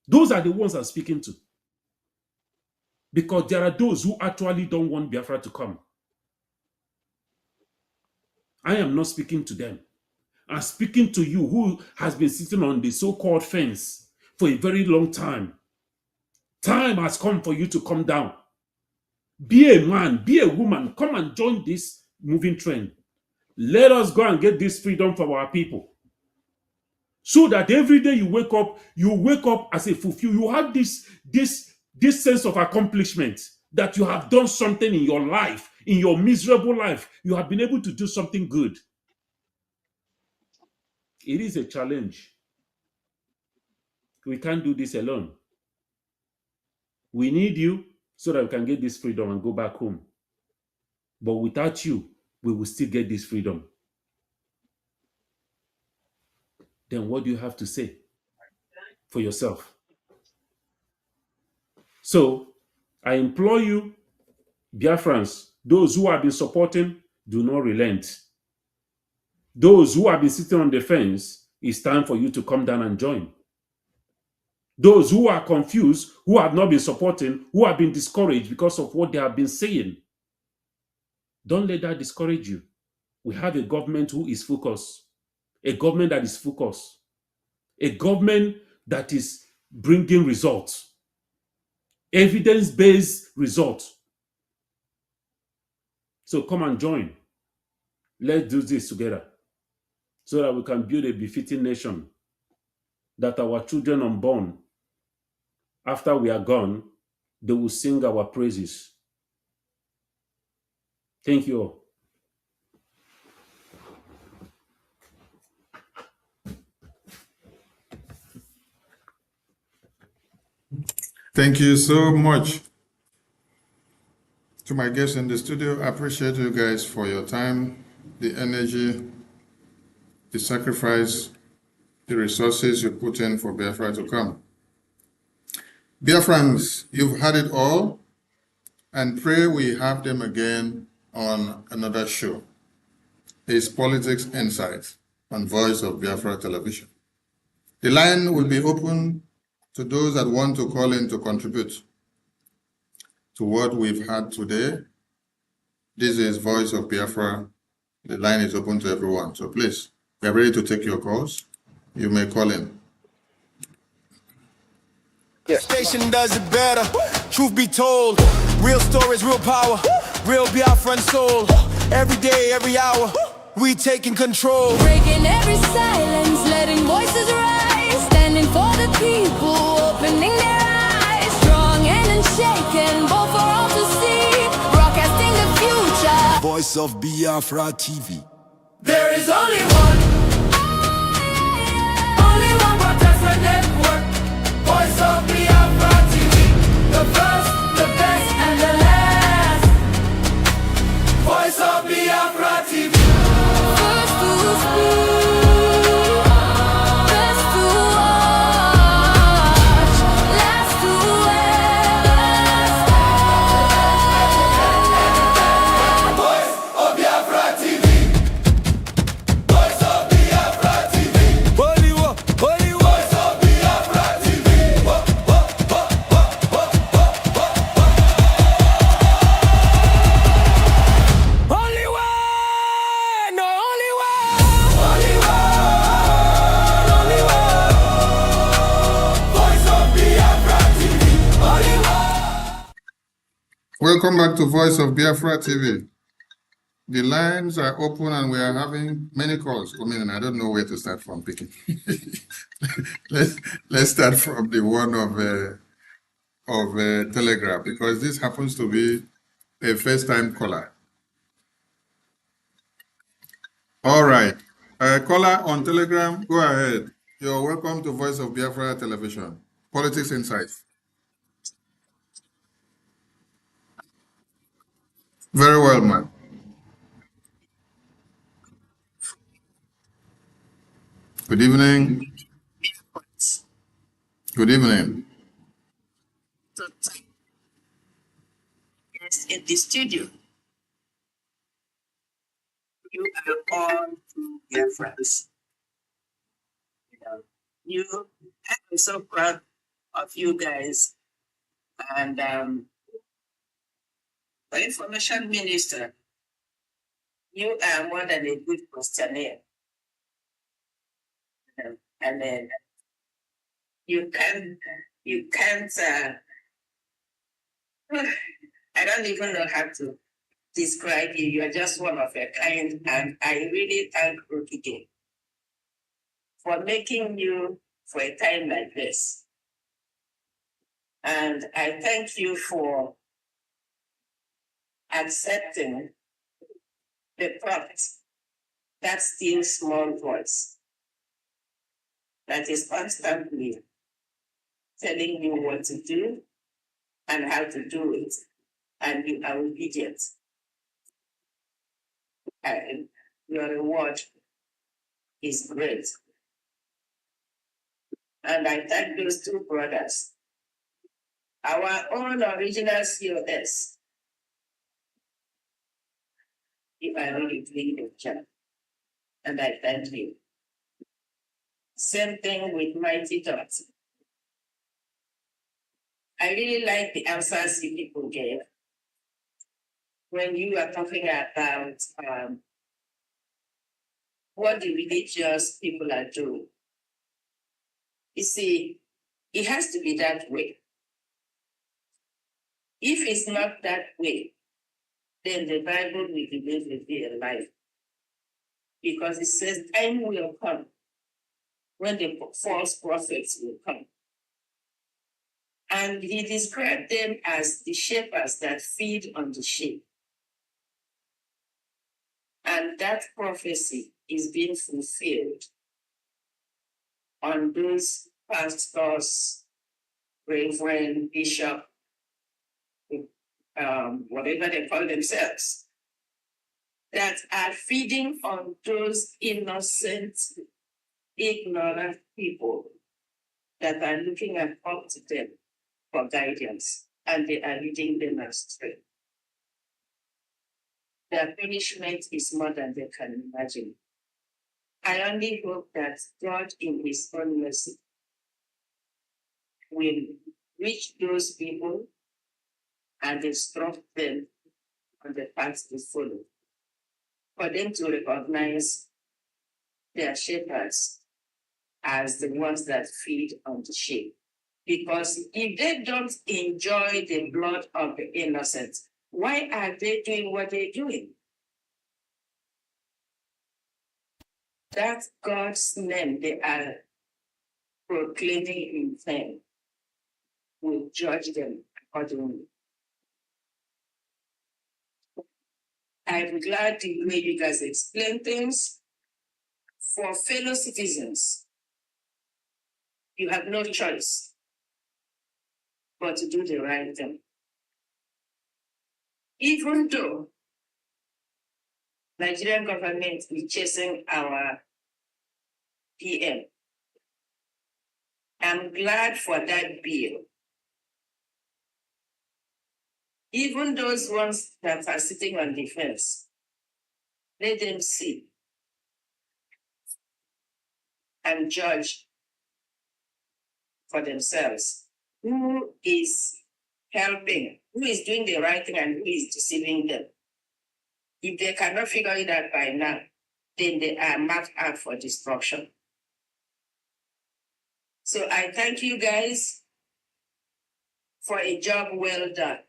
Those are the ones I'm speaking to. Because there are those who actually don't want Biafra to come. I am not speaking to them. I'm speaking to you who has been sitting on the so-called fence for a very long time. Time has come for you to come down. Be a man, be a woman. Come and join this moving trend. Let us go and get this freedom for our people. So that every day you wake up as a fulfilled. You have this sense of accomplishment that you have done something in your life, in your miserable life. You have been able to do something good. It is a challenge. We can't do this alone. We need you so that we can get this freedom and go back home. But without you, we will still get this freedom. Then what do you have to say for yourself? So I implore you, Biafrans, those who have been supporting, do not relent. Those who have been sitting on the fence, it's time for you to come down and join. Those who are confused, who have not been supporting, who have been discouraged because of what they have been saying, don't let that discourage you. We have a government who is focused, a government that is focused, a government that is bringing results, evidence-based results. So come and join. Let's do this together so that we can build a befitting nation, that our children unborn, after we are gone, they will sing our praises. Thank you all. Thank you so much. To my guests in the studio, I appreciate you guys for your time, the energy, the sacrifice, the resources you put in for Biafra to come. Biafrans, you've had it all, and pray we have them again on another show. It's Politics Insight on Voice of Biafra Television. The line will be open to those that want to call in to contribute to what we've had today. This is Voice of Biafra. The line is open to everyone. So please, we are ready to take your calls. You may call in. Station does it better. Truth be told, real stories, real power, real Biafran soul. Every day, every hour, we taking control. Breaking every silence, letting voices rise, standing for the people, opening their eyes, strong and unshaken, both for all to see, broadcasting the future. Voice of Biafra TV. There is only one broadcaster network. Voice of Biafra. Welcome back to Voice of Biafra TV. The lines are open and we are having many calls coming in. I don't know where to start from picking. let's start from the one of Telegram, because this happens to be a first-time caller. All right. Caller on Telegram, go ahead. You're welcome to Voice of Biafra Television. Politics Insights. Very well, man. Good evening. Good evening. Yes, in the studio. You are all dear friends. I'm so proud of you guys. And the information minister, you are more than a good questionnaire. And then you can't, I don't even know how to describe you. You are just one of a kind. And I really thank Brgie for making you for a time like this. And I thank you for accepting the prompt, that still small voice that is constantly telling you what to do and how to do it, and you are obedient. And your reward is great. And I thank those two brothers, our own original COS. You are really doing the job, and I thank you. Same thing with Mighty Dots. I really like the answers you people gave when you are talking about what the religious people are doing. You see, it has to be that way. If it's not that way, then the Bible will be a lie. Because it says time will come when the false prophets will come. And he described them as the shepherds that feed on the sheep. And that prophecy is being fulfilled on those pastors, reverend, bishop, whatever they call themselves, that are feeding on those innocent, ignorant people that are looking up to them for guidance, and they are leading them astray. Their punishment is more than they can imagine. I only hope that God, in His own mercy, will reach those people and instruct them on the path to follow, for them to recognize their shepherds as the ones that feed on the sheep. Because if they don't enjoy the blood of the innocent, why are they doing what they're doing? That God's name they are proclaiming in vain will judge them accordingly. I'm glad the way you guys explain things. For fellow citizens, you have no choice but to do the right thing. Even though Nigerian government is chasing our PM, I'm glad for that bill. Even those ones that are sitting on the fence, let them see and judge for themselves who is helping, who is doing the right thing and who is deceiving them. If they cannot figure it out by now, then they are marked out for destruction. So I thank you guys for a job well done.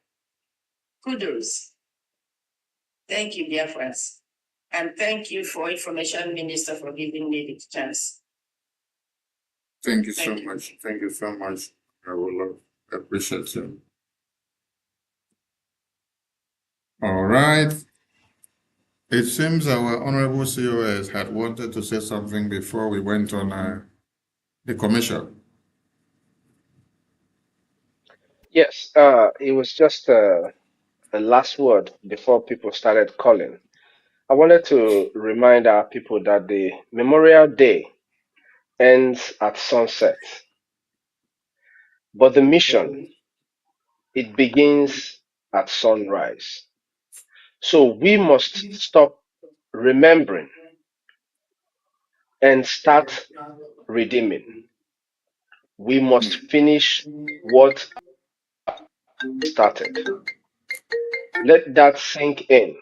Kudos. Thank you, Biafrans. And thank you for Information Minister for giving me the chance. Thank you so much. Thank you so much. I will appreciate you. All right. It seems our Honorable COS had wanted to say something before we went on the commercial. Yes, it was just a last word before people started calling. I wanted to remind our people that the Memorial Day ends at sunset, but the mission, it begins at sunrise. So we must stop remembering and start redeeming. We must finish what started. Let that sink in.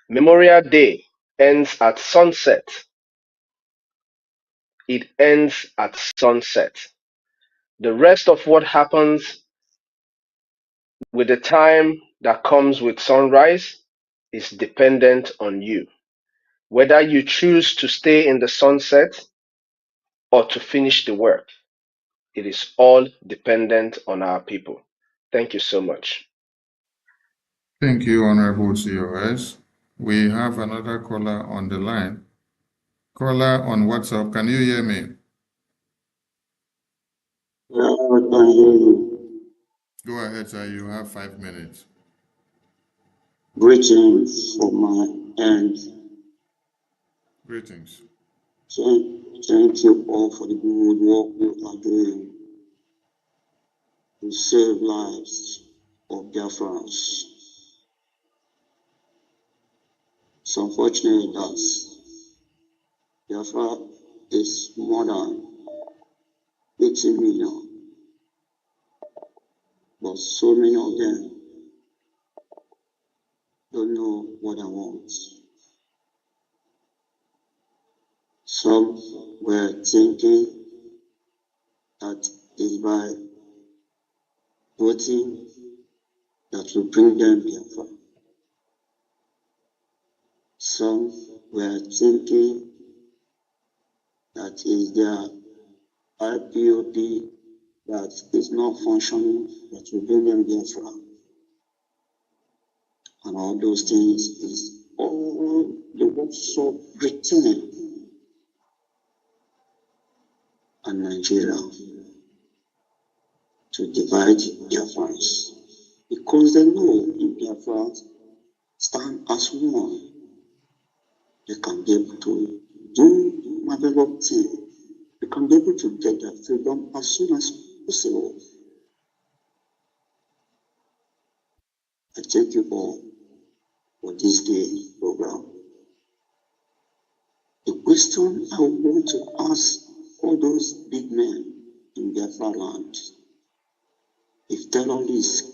Memorial Day ends at sunset. It ends at sunset. The rest of what happens with the time that comes with sunrise is dependent on you. Whether you choose to stay in the sunset or to finish the work, it is all dependent on our people. Thank you so much. Thank you, Honorable COS. We have another caller on the line. Caller on WhatsApp, can you hear me? Yeah, I can hear you. Go ahead, sir. You have 5 minutes. Greetings from my end. Greetings. Thank you all for the good work you are doing to save lives of Biafrans. It's unfortunate that Biafra is more than 80 million, but so many of them don't know what I want. Some were thinking that is by voting that will bring them Biafra. Some were thinking that is their IPOP that is not functioning, that will bring them Biafra. And all those things is all the works of Britain and Nigeria to divide Biafrans. Because they know if Biafrans stand as one, they can be able to do marvelous things. They can be able to get their freedom as soon as possible. I thank you all for this day program. The question I want to ask all those big men in Biafra land, if terrorists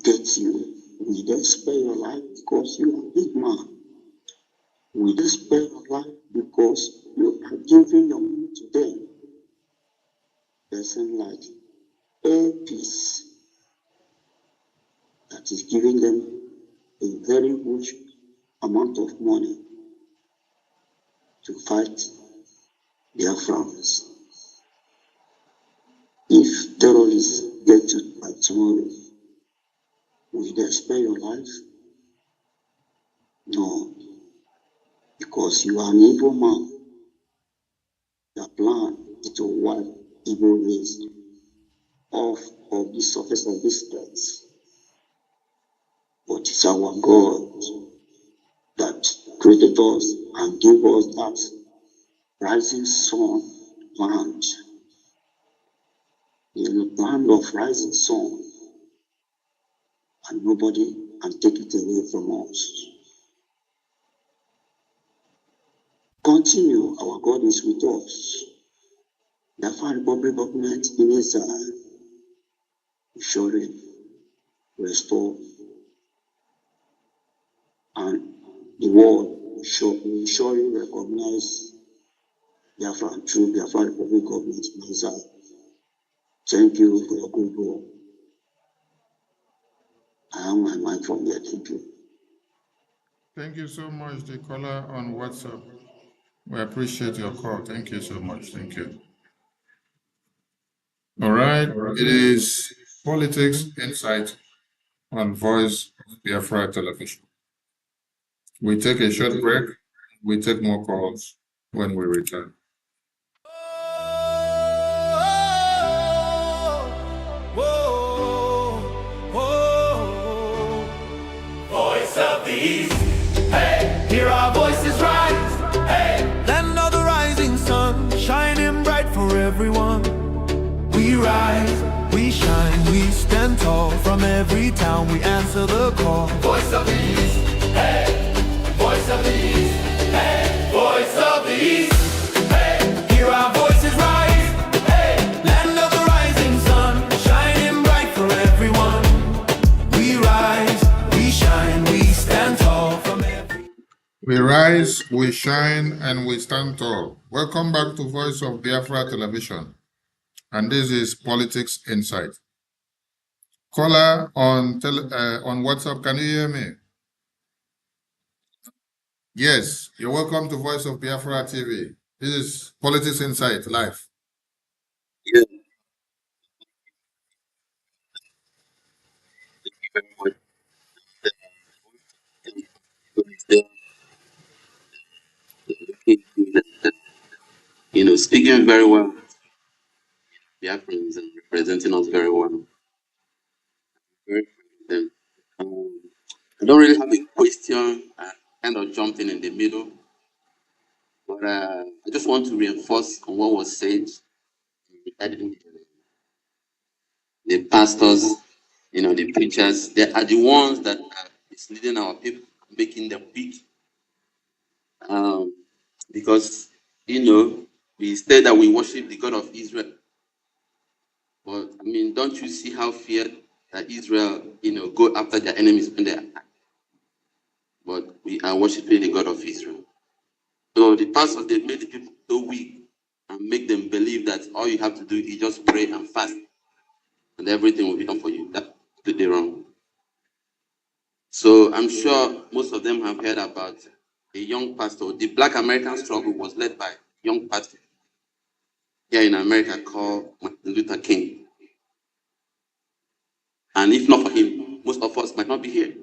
get you, will they spare your life because you are a big man? Will they spare your life because you are giving your money to them? They seem like a peace that is giving them a very huge amount of money to fight their friends. If terrorists get you by tomorrow, will they spare your life? No, because you are an evil man. Your plan is to wipe evil race off of the surface of this earth. But it's our God that created us and gave us that rising sun land. The land of rising sun, and nobody can take it away from us. Continue, our God is with us. The Republic government in Israel will surely restore, and the world will surely recognize Biafra through Biafra Republic government in Israel. Thank you for your good work. I have my mind from there. Thank you. Thank you so much, the caller on WhatsApp. We appreciate your call. Thank you so much. Thank you. All right. It is Politics Insight on Voice of Biafra Television. We take a short break. We take more calls when we return. Voice of the East, hey, hear our voices rise, hey. Land of the rising sun, shining bright for everyone. We rise, we shine, we stand tall. From every town we answer the call. Voice of the East, hey, voice of the East, hey, voice of the East, hey, hear our voices rise, hey. Land of the rising sun, shining bright for everyone. We rise, we shine, we stand tall. From every We rise, we shine, and we stand tall. Welcome back to Voice of Biafra Television. And this is Politics Insight. Caller on WhatsApp, can you hear me? Yes, you're welcome to Voice of Biafra TV. This is Politics Insight live. Yeah, thank you very much. Speaking very well, Biafrans, and representing us very well. Very them. I don't really have a question. I kind of jumped in the middle, but I just want to reinforce on what was said regarding the pastors, the preachers. They are the ones that are misleading our people, making them weak. Because we say that we worship the God of Israel, but I mean, don't you see how feared that Israel, go after their enemies when they attack? But we are worshiping the God of Israel. So the pastors, they made the people so weak and make them believe that all you have to do is just pray and fast, and everything will be done for you. That's completely wrong. So I'm sure most of them have heard about a young pastor. The Black American struggle was led by a young pastor here in America called Martin Luther King. And if not for him, most of us might not be here.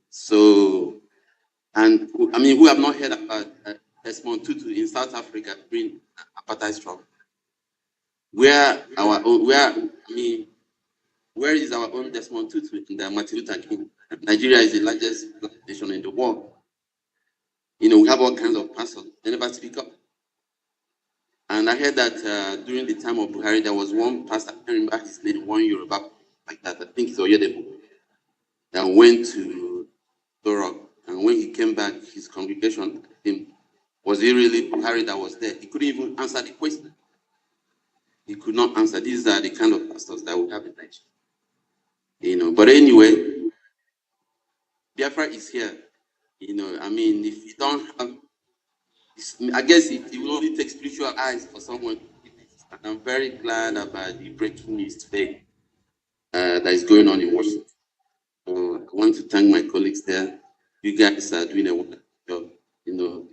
So, and I mean, who have not heard about Desmond Tutu in South Africa during apartheid struggle? Where is our own Desmond Tutu in the Martin Luther King? Nigeria is the largest black nation in the world. We have all kinds of pastors. They never speak up. And I heard that during the time of Buhari, there was one pastor, I can't remember his name, one Yoruba, like that, I think it's Oyedebo, that went to Torok. And when he came back, his congregation asked him, was it really Buhari that was there? He couldn't even answer the question. He could not answer. These are the kind of pastors that we have in Nigeria. But anyway, Biafra is here. I mean, if you don't have, I guess it will only take spiritual eyes for someone. And I'm very glad about the breaking news today that is going on in Washington. I want to thank my colleagues there. You guys are doing a wonderful job.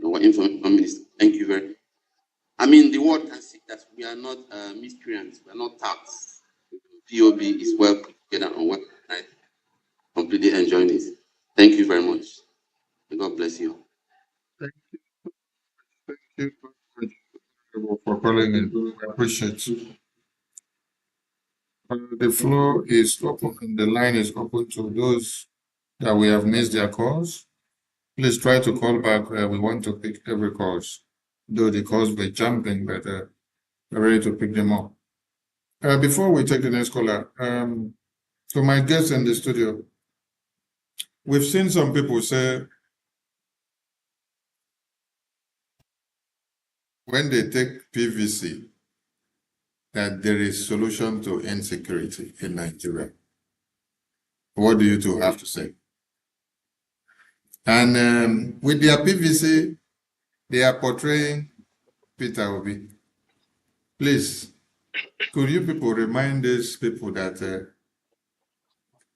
Our information minister. Thank you very much. I mean, the world can see that we are not miscreants. We are not touts. POB is well put together on one night. Completely enjoying it. Thank you very much. God bless you. Thank you for calling in. We appreciate it. The floor is open and the line is open to those that we have missed their calls. Please try to call back. We want to pick every calls, though the calls were jumping, but we're ready to pick them up. Before we take the next caller, to my guests in the studio, we've seen some people say when they take PVC that there is solution to insecurity in Nigeria. What do you two have to say? And with their PVC, they are portraying Peter Obi. Please, could you people remind these people that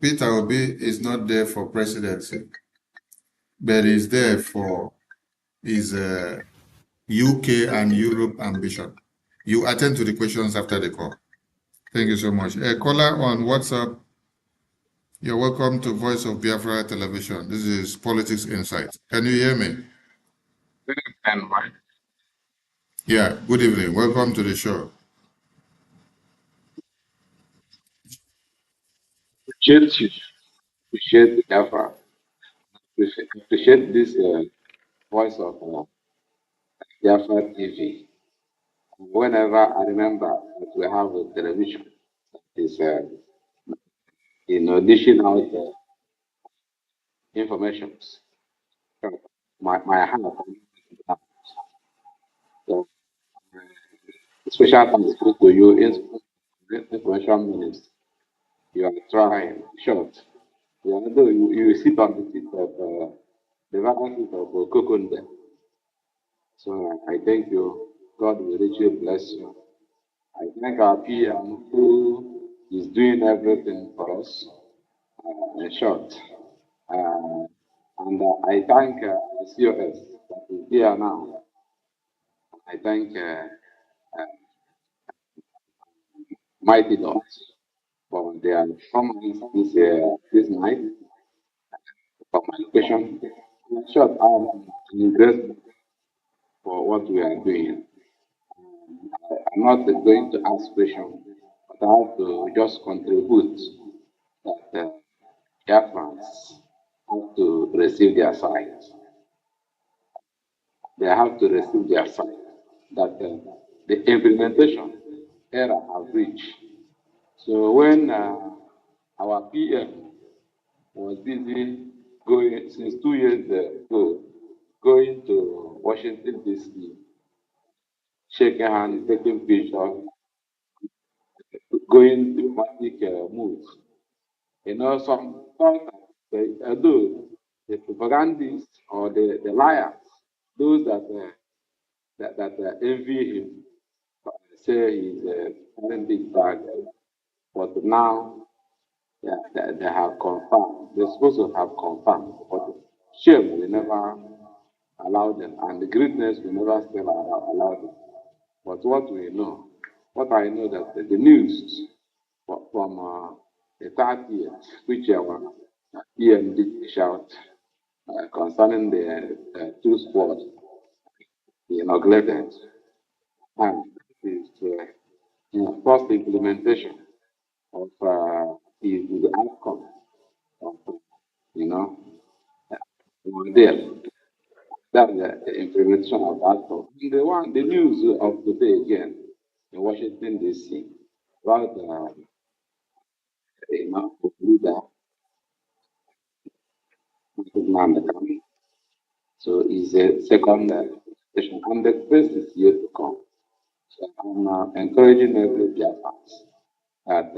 Peter Obi is not there for presidency, but he's there for his UK and Europe ambition. You attend to the questions after the call. Thank you so much. A caller on WhatsApp, you're welcome to Voice of Biafra Television. This is Politics Insight. Can you hear me? Good evening, Mike. Yeah, good evening. Welcome to the show. Appreciate Biafra. Appreciate this Voice of Biafra TV. Whenever I remember that we have a television that is, dishing out information, my hand. So, special thanks to you, information minister. You are trying, short. Although you sit on the seat of the vacancy of Kokonde. So I thank you. God will richly bless you. I thank our PM who is doing everything for us, in short. And I thank COS that is here now. I thank Mighty Dogs for their performance this night, for my question. In short, I'm grateful for what we are doing. I'm not going to ask questions, but I have to just contribute that Biafrans have to receive their sight. They have to receive their sight that the implementation era have reached. So when our PM was busy going since 2 years ago, going to Washington DC, shaking hands, taking pictures, going diplomatic moves. Sometimes although the propagandists or the liars, those that envy him, say he's a big bag, but now they have confirmed. They're supposed to have confirmed, but shame will never allow them, and the greatness will never still allow them. But what I know that the news from the 30th, which our PM did shout concerning the two squads he inaugurated, and is first implementation of the outcome of there. That's the implementation of outcome. The news of today again in Washington DC about leader so is a second station, and the best is yet to come. So I'm encouraging every Biafrans that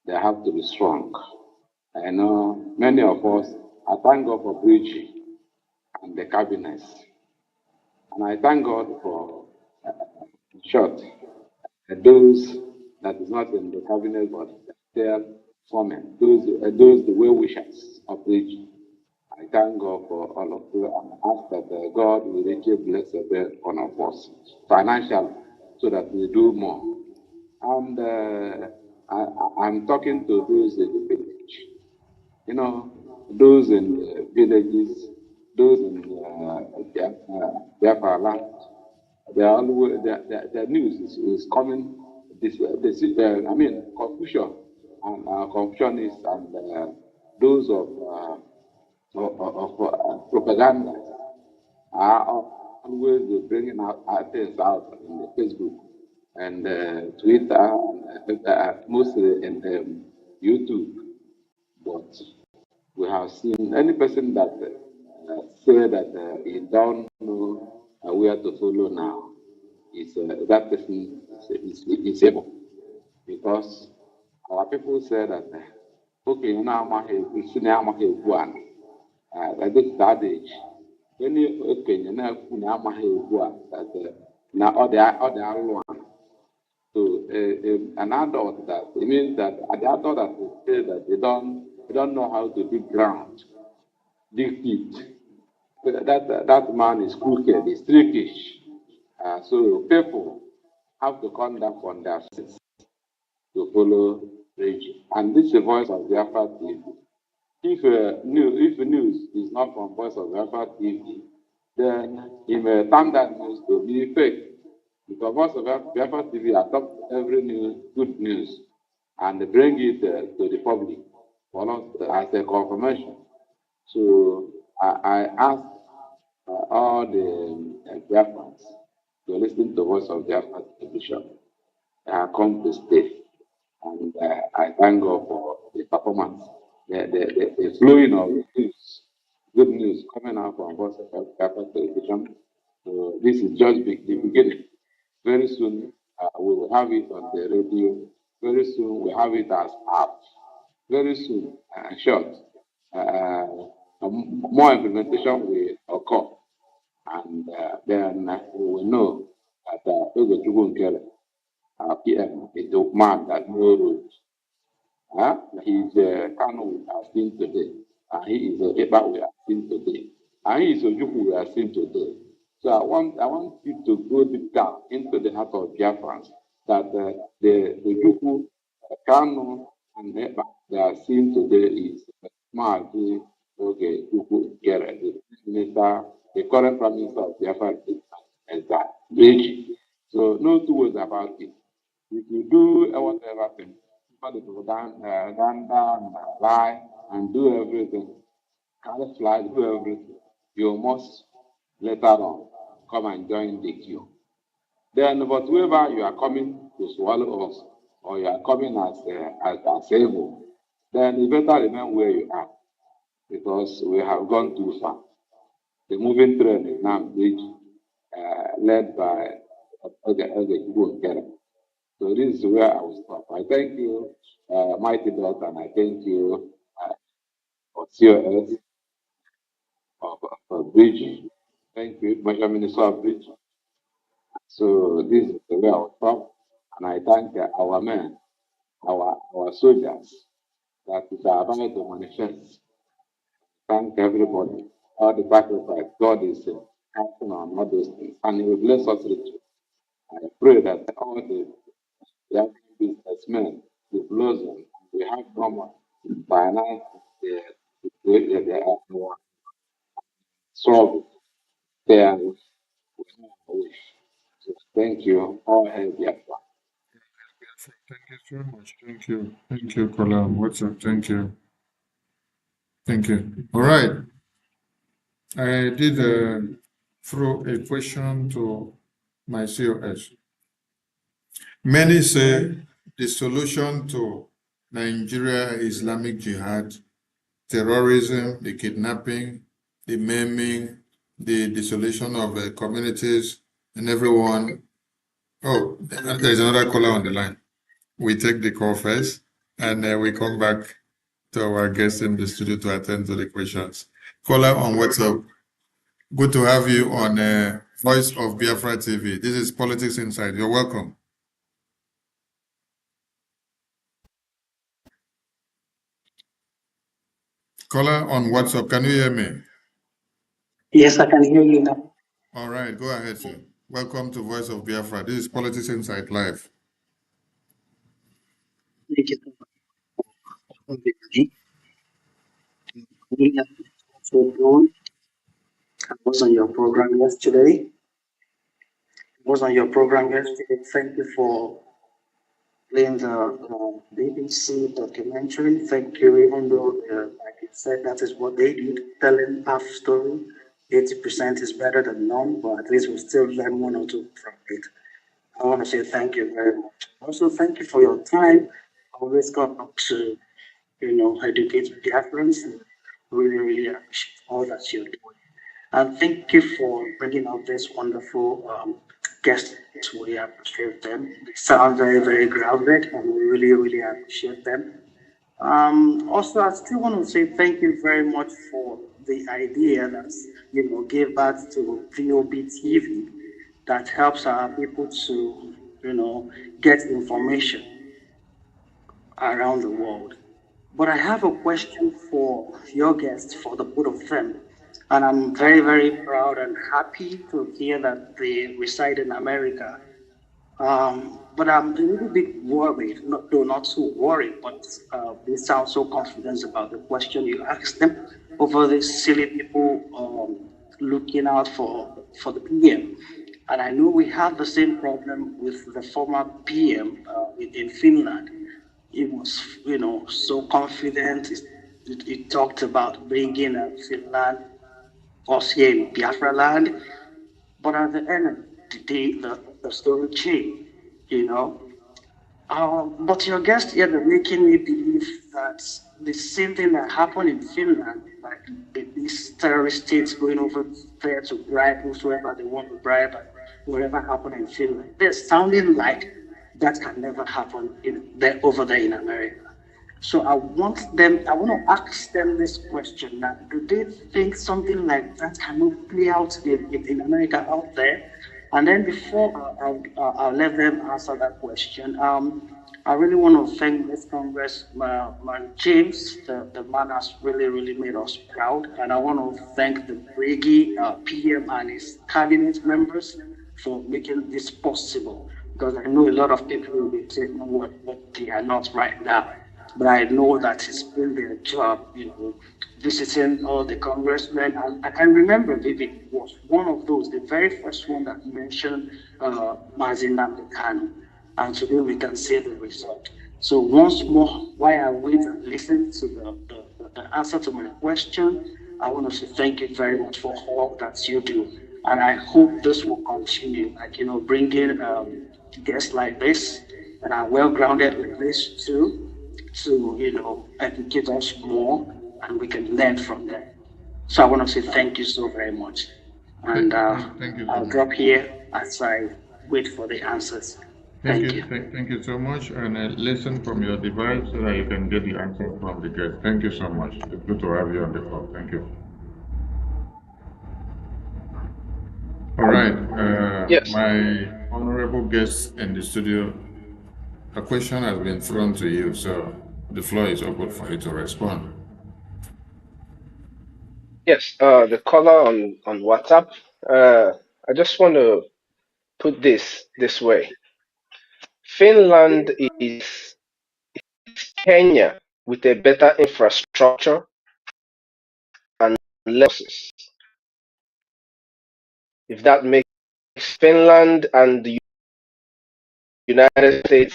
they have to be strong. I know many of us, I thank God for Brgie and the cabinets. And I thank God for, in short, those that is not in the cabinet, but they're forming, those the well-wishers of Brgie. I thank God for all of you and ask that God will richly bless every one of us financially so that we do more. And I'm talking to those in the village, those in the villages, those in Biafra land. The news is coming. Confusion and confucionists and those of propaganda are always bringing out things out in the Facebook and Twitter, and mostly in YouTube. But we have seen any person that say that he don't know where to follow now, that person is able, because our people say that okay, at that age, when you so an adult that it means that the adult that will say that they don't don't know how to dig ground, dig pit. That man is crooked, he's trickish. So people have to come down from their seats to follow Brgie. And this is the voice of Biafra TV. If news is not from voice of Biafra TV, then it may turn that news to be fake. Because voice of Biafra TV adopt every news, good news, and they bring it to the public for us as a confirmation. So I ask all the Biafrans to listen to voice of Biafra television. Come to stay. And I thank God for the performance, the flowing of news, good news coming out from voice of Biafra television. So this is just the beginning. Very soon we will have it on the radio. Very soon we have it as app. Very soon, short, more implementation will occur, and then we will know that Nkere, PM, is the man that knows rules. He's Kano we are seeing today, and he is Eba we are seeing today, and he is Ojukwu we are seeing today. So I want you to go deep down into the heart of Biafrans that the Ojukwu, Kano, and Eba they are seeing today is Mazi Nkere, the minister, the current prime minister of Biafra, is that Brgie. So no two ways about it. If you do whatever thing, somebody go down, lie, and do everything, camouflage, do everything, you must later on come and join the queue. Then, but whoever you are coming to swallow us, or you are coming as able, then you better remain where you are, because we have gone too far. The moving train is now Brgie, led by Nkere. So this is where I will stop. I thank you, Mighty Dot, and I thank you for COS, for Brgie. Thank you, Major Minister of Brgie. So this is the way I will stop, and I thank our men, our soldiers, that is about to manifest. Thank everybody, all the sacrifice. God is acting on all those things, and He will bless us richly. I pray that all the young businessmen, the blossom, we have common finance, the struggle, their wish. So thank you. All hail Biafra. Thank you so much. Thank you. Thank you, Kola. What's up? Thank you. Thank you. All right. I did throw a question to my COS. Many say the solution to Nigeria Islamic Jihad, terrorism, the kidnapping, the maiming, the desolation of communities and everyone. Oh, there's another caller on the line. We take the call first, and we come back to our guests in the studio to attend to the questions. Caller on WhatsApp. Good to have you on Voice of Biafra TV. This is Politics Inside. You're welcome. Caller on WhatsApp, can you hear me? Yes, I can hear you now. All right, go ahead, sir. Welcome to Voice of Biafra. This is Politics Inside Live. Thank you so much. We have also known I was on your program yesterday. Thank you for playing the BBC documentary. Thank you, even though, like you said, that is what they did, telling half story. 80% is better than none, but at least we still learn one or two from it. I want to say thank you very much. Also, thank you for your time. Always come up to, educate Biafrans. Really, really appreciate all that you're doing. And thank you for bringing out this wonderful guests. We appreciate them. They sound very, very grounded, and we really, really appreciate them. Also, I still want to say thank you very much for the idea that gave birth to Vobtv, that helps our people to get information around the world. But I have a question for your guests, for the both of them. And I'm very, very proud and happy to hear that they reside in America. But I'm a little bit worried, not so worried, but they sound so confident about the question you asked them over these silly people looking out for the PM. And I know we have the same problem with the former PM in Finland. He was, so confident. It talked about bringing Finland, us here in Biafra land. But at the end of the day, the story changed, you know. But your guest here, they're making me believe that the same thing that happened in Finland, like these terrorist states going over there to bribe whoever they want to bribe, and whatever happened in Finland, they're sounding like that can never happen over there in America. So I want to ask them this question now. Do they think something like that cannot play out in America out there? And then before I'll let them answer that question, I really want to thank this Congressman James. The man has really, really made us proud. And I want to thank the Brgie PM and his cabinet members for making this possible. Because I know a lot of people will be saying what they are not right now. But I know that it's been their job, visiting all the congressmen. I can remember David was one of those, the very first one that mentioned Mazin Namdekano. And today we can see the result. So once more, while I wait and listen to the answer to my question, I want to say thank you very much for all that you do. And I hope this will continue, bringing guests like this and are well-grounded like this too, to educate us more, and we can learn from them. So I want to say thank you so very much, and thank you so I'll much. drop here as I wait for the answers. Thank you. Thank you so much, and listen from your device so that you can get the answer from the guest. Thank you so much. It's good to have you on the call. Thank you. All right, Yes. my honorable guests in the studio, a question has been thrown to you, so the floor is open for you to respond. Yes, the caller on WhatsApp. I just want to put this way. Finland is Kenya with a better infrastructure and losses. If that makes Finland and the United States,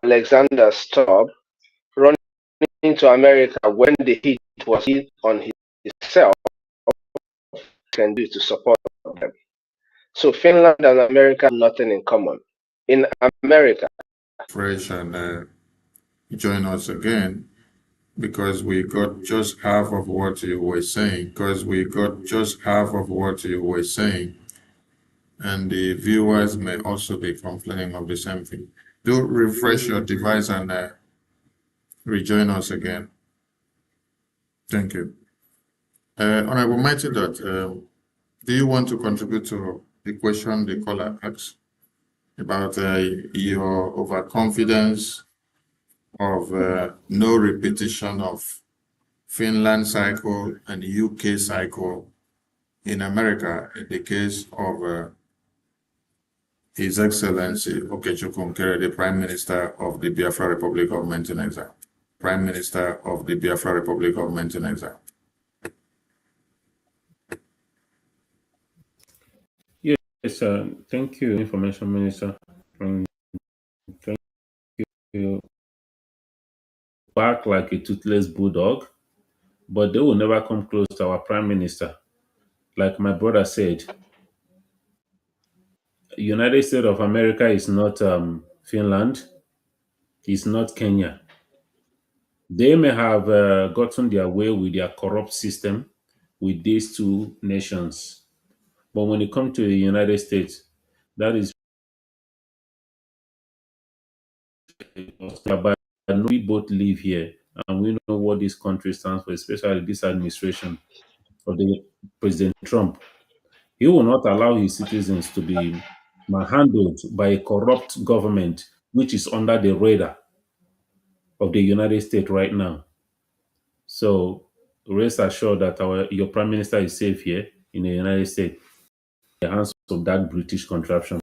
Alexander Stubb running into America when the heat was hit on himself, can do to support them. So Finland and America have nothing in common. In America, Fresh and join us again, because we got just half of what you were saying. And the viewers may also be complaining of the same thing. Do refresh your device and rejoin us again. Thank you. Honorable Mighty Dot, do you want to contribute to the question the caller asked about your overconfidence of no repetition of Finland cycle and UK cycle in America in the case of His Excellency Okechukwu Nkere, the Prime Minister of the Biafra Republic Government in Exile. Prime Minister of the Biafra Republic Government in Exile. Yes, thank you, Information Minister. Thank you. Bark like a toothless bulldog, but they will never come close to our Prime Minister. Like my brother said, United States of America is not Finland, it's not Kenya. They may have gotten their way with their corrupt system with these two nations. But when it comes to the United States, that is but we both live here and we know what this country stands for, especially this administration of the President Trump. He will not allow his citizens to be manhandled by a corrupt government which is under the radar. of the United States right now. So rest assured that your prime minister is safe here in the United States, in the hands of that British contraption.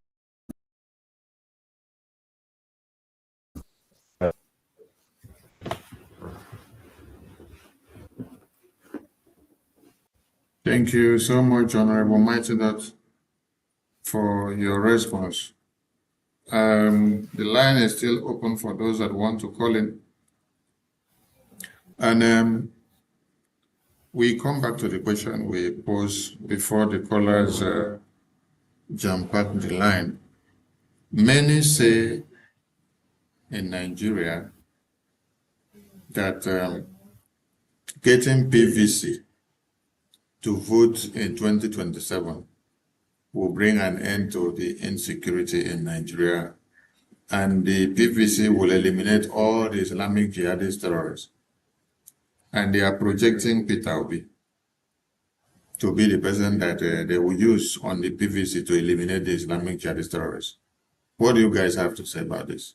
Thank you so much, Honorable Mighty, for your response. The line is still open for those that want to call in. And we come back to the question we posed before the callers jump at the line. Many say in Nigeria that getting PVC to vote in 2027 will bring an end to the insecurity in Nigeria, and the PVC will eliminate all the Islamic jihadist terrorists. And they are projecting Peter Obi to be the person that they will use on the PVC to eliminate the Islamic jihadist terrorists. What do you guys have to say about this?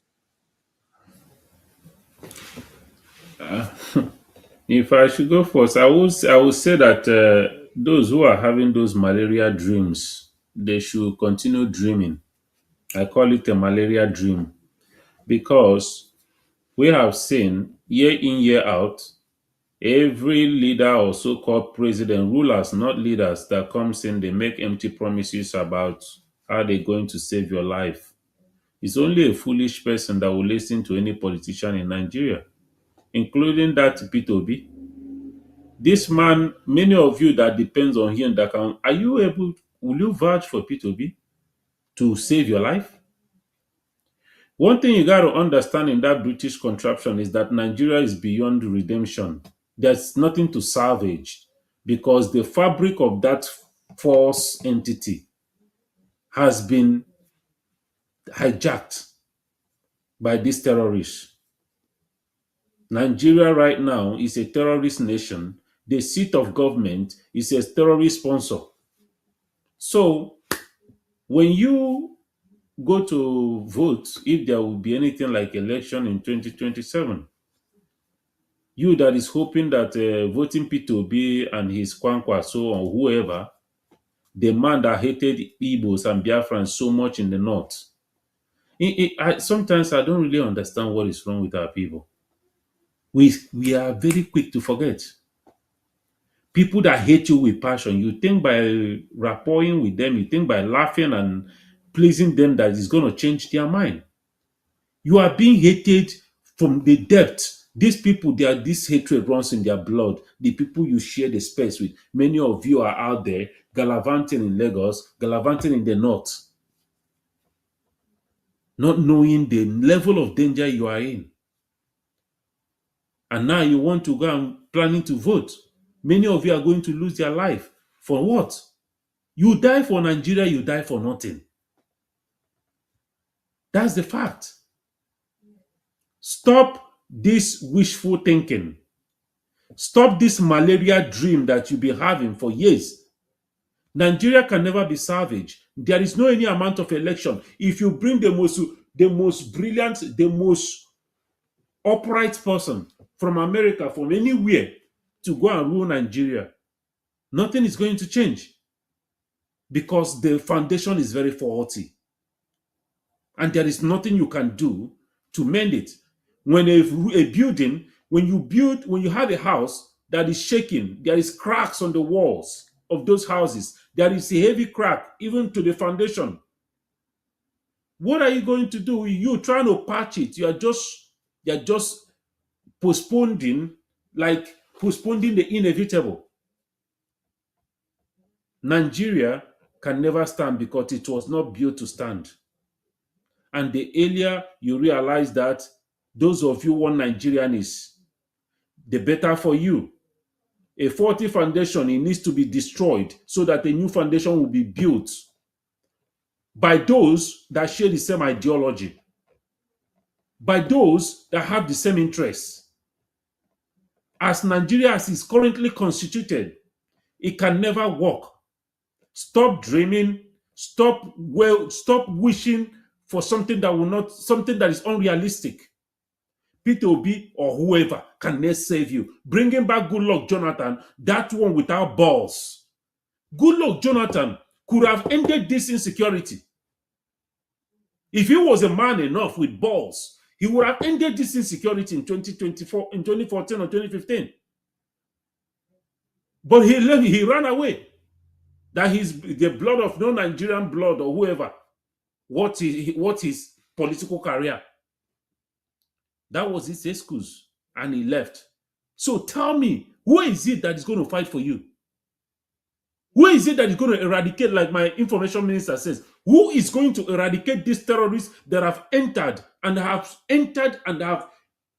If I should go first, I would say that those who are having those malaria dreams, they should continue dreaming. I call it a malaria dream because we have seen year in, year out, every leader or so-called president, rulers, not leaders, that comes in, they make empty promises about how they're going to save your life. It's only a foolish person that will listen to any politician in Nigeria, including that Peter Obi. This man, many of you that depends on him, that can, will you vouch for Peter Obi to save your life? One thing you got to understand in that British contraption is that Nigeria is beyond redemption. There's nothing to salvage because the fabric of that false entity has been hijacked by these terrorists. Nigeria right now is a terrorist nation. The seat of government is a terrorist sponsor. So when you go to vote, if there will be anything like election in 2027, you that is hoping that voting Peter Obi and his Kwankwaso or whoever, the man that hated Igbos and Biafrans so much in the north, sometimes I don't really understand what is wrong with our people. We are very quick to forget. People that hate you with passion, you think by rapporting with them, you think by laughing and pleasing them that is going to change their mind. You are being hated from the depth. These people, this hatred runs in their blood. The people you share the space with. Many of you are out there gallivanting in Lagos, gallivanting in the north, not knowing the level of danger you are in. And now you want to go and planning to vote. Many of you are going to lose their life. For what? You die for Nigeria, you die for nothing. That's the fact. Stop this wishful thinking. Stop this malaria dream that you've been having for years. Nigeria can never be salvaged. There is no any amount of election. If you bring the most brilliant, the most upright person from America, from anywhere, to go and rule Nigeria, nothing is going to change because the foundation is very faulty. And there is nothing you can do to mend it. When a building, when you have a house that is shaking, there is cracks on the walls of those houses. There is a heavy crack even to the foundation. What are you going to do? You're trying to patch it. You're just postponing the inevitable. Nigeria can never stand because it was not built to stand. And the earlier you realize that, those of you want Nigerian is, the better for you. A faulty foundation, it needs to be destroyed so that a new foundation will be built by those that share the same ideology, by those that have the same interests. As Nigeria as is currently constituted, it can never work. Stop dreaming, stop wishing for something that is unrealistic. Peter Obi or whoever can save you. Bringing back Goodluck Jonathan, that one without balls. Goodluck Jonathan could have ended this insecurity. If he was a man enough with balls, he would have ended this insecurity in 2024, in 2014 or 2015. But he ran away. That the blood of no Nigerian blood or whoever. What his political career? That was his excuse, and he left. So tell me, who is it that is going to fight for you? Who is it that is going to eradicate, like my information minister says, who is going to eradicate these terrorists that have entered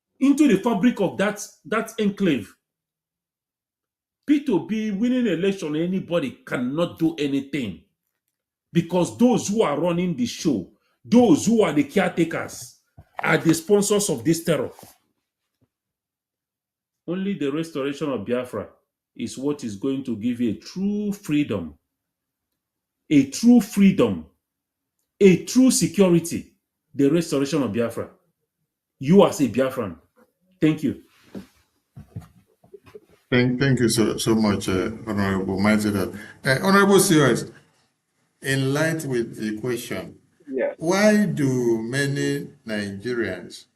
into the fabric of that enclave? P2B winning election, anybody cannot do anything. Because those who are running the show, those who are the caretakers, are the sponsors of this terror. Only the restoration of Biafra is what is going to give you a true freedom, a true security, the restoration of Biafra. You as a Biafran. Thank you. Thank you so much, Honorable Mighty. Honorable COS, in light with the question, why do many Nigerians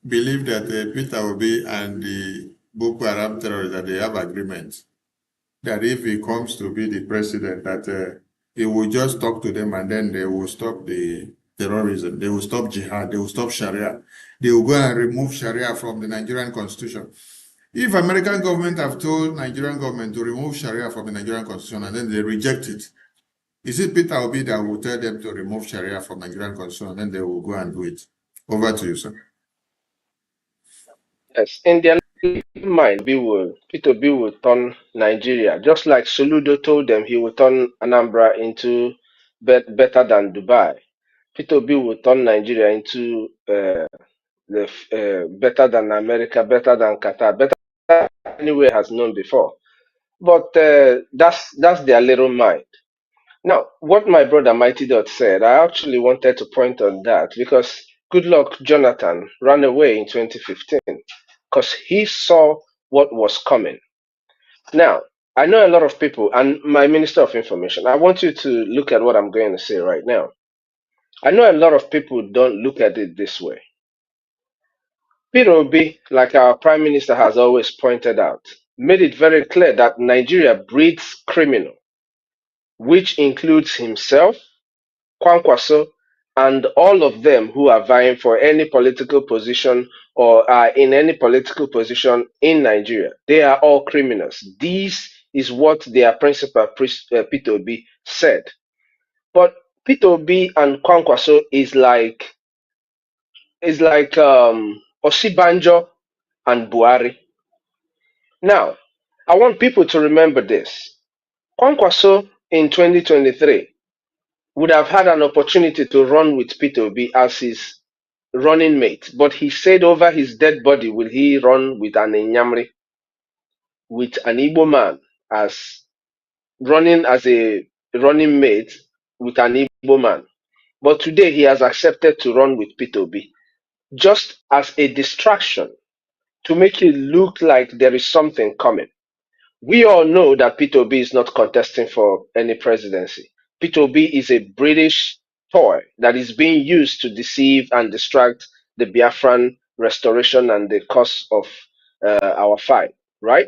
believe that Peter Obi and the Boko Haram terrorists, that they have agreements, that if he comes to be the president, that he will just talk to them and then they will stop the terrorism, they will stop jihad, they will stop Sharia, they will go and remove Sharia from the Nigerian constitution. If American government have told Nigerian government to remove Sharia from the Nigerian constitution and then they reject it, is it Peter Obi that will tell them to remove Sharia from Nigerian constitution and then they will go and do it? Over to you, sir. Yes, in their mind, Peter Obi will turn Nigeria, just like Soludo told them he will turn Anambra into better than Dubai. Peter Obi will turn Nigeria into better than America, better than Qatar, better than anywhere has known before. But that's their little mind. Now, what my brother Mighty Dot said, I actually wanted to point on that because Goodluck Jonathan ran away in 2015 because he saw what was coming. Now, I know a lot of people, and my Minister of Information, I want you to look at what I'm going to say right now. I know a lot of people don't look at it this way. Peter Obi, like our Prime Minister has always pointed out, made it very clear that Nigeria breeds criminal, which includes himself, Kwankwaso, and all of them who are vying for any political position or are in any political position in Nigeria. They are all criminals. This is what their principal, Peter Obi, said. But Peter Obi and Kwankwaso is like Osibanjo and Buhari. Now, I want people to remember this. Kwankwaso in 2023 would have had an opportunity to run with Peter Obi as his running mate, but he said over his dead body will he run with an Inyamri, with an Igbo man as running as a running mate with an Igbo man. But today he has accepted to run with Peter Obi just as a distraction to make it look like there is something coming. We all know that Peter Obi is not contesting for any presidency. Peter Obi is a British toy that is being used to deceive and distract the Biafran restoration and the cause of our fight, right?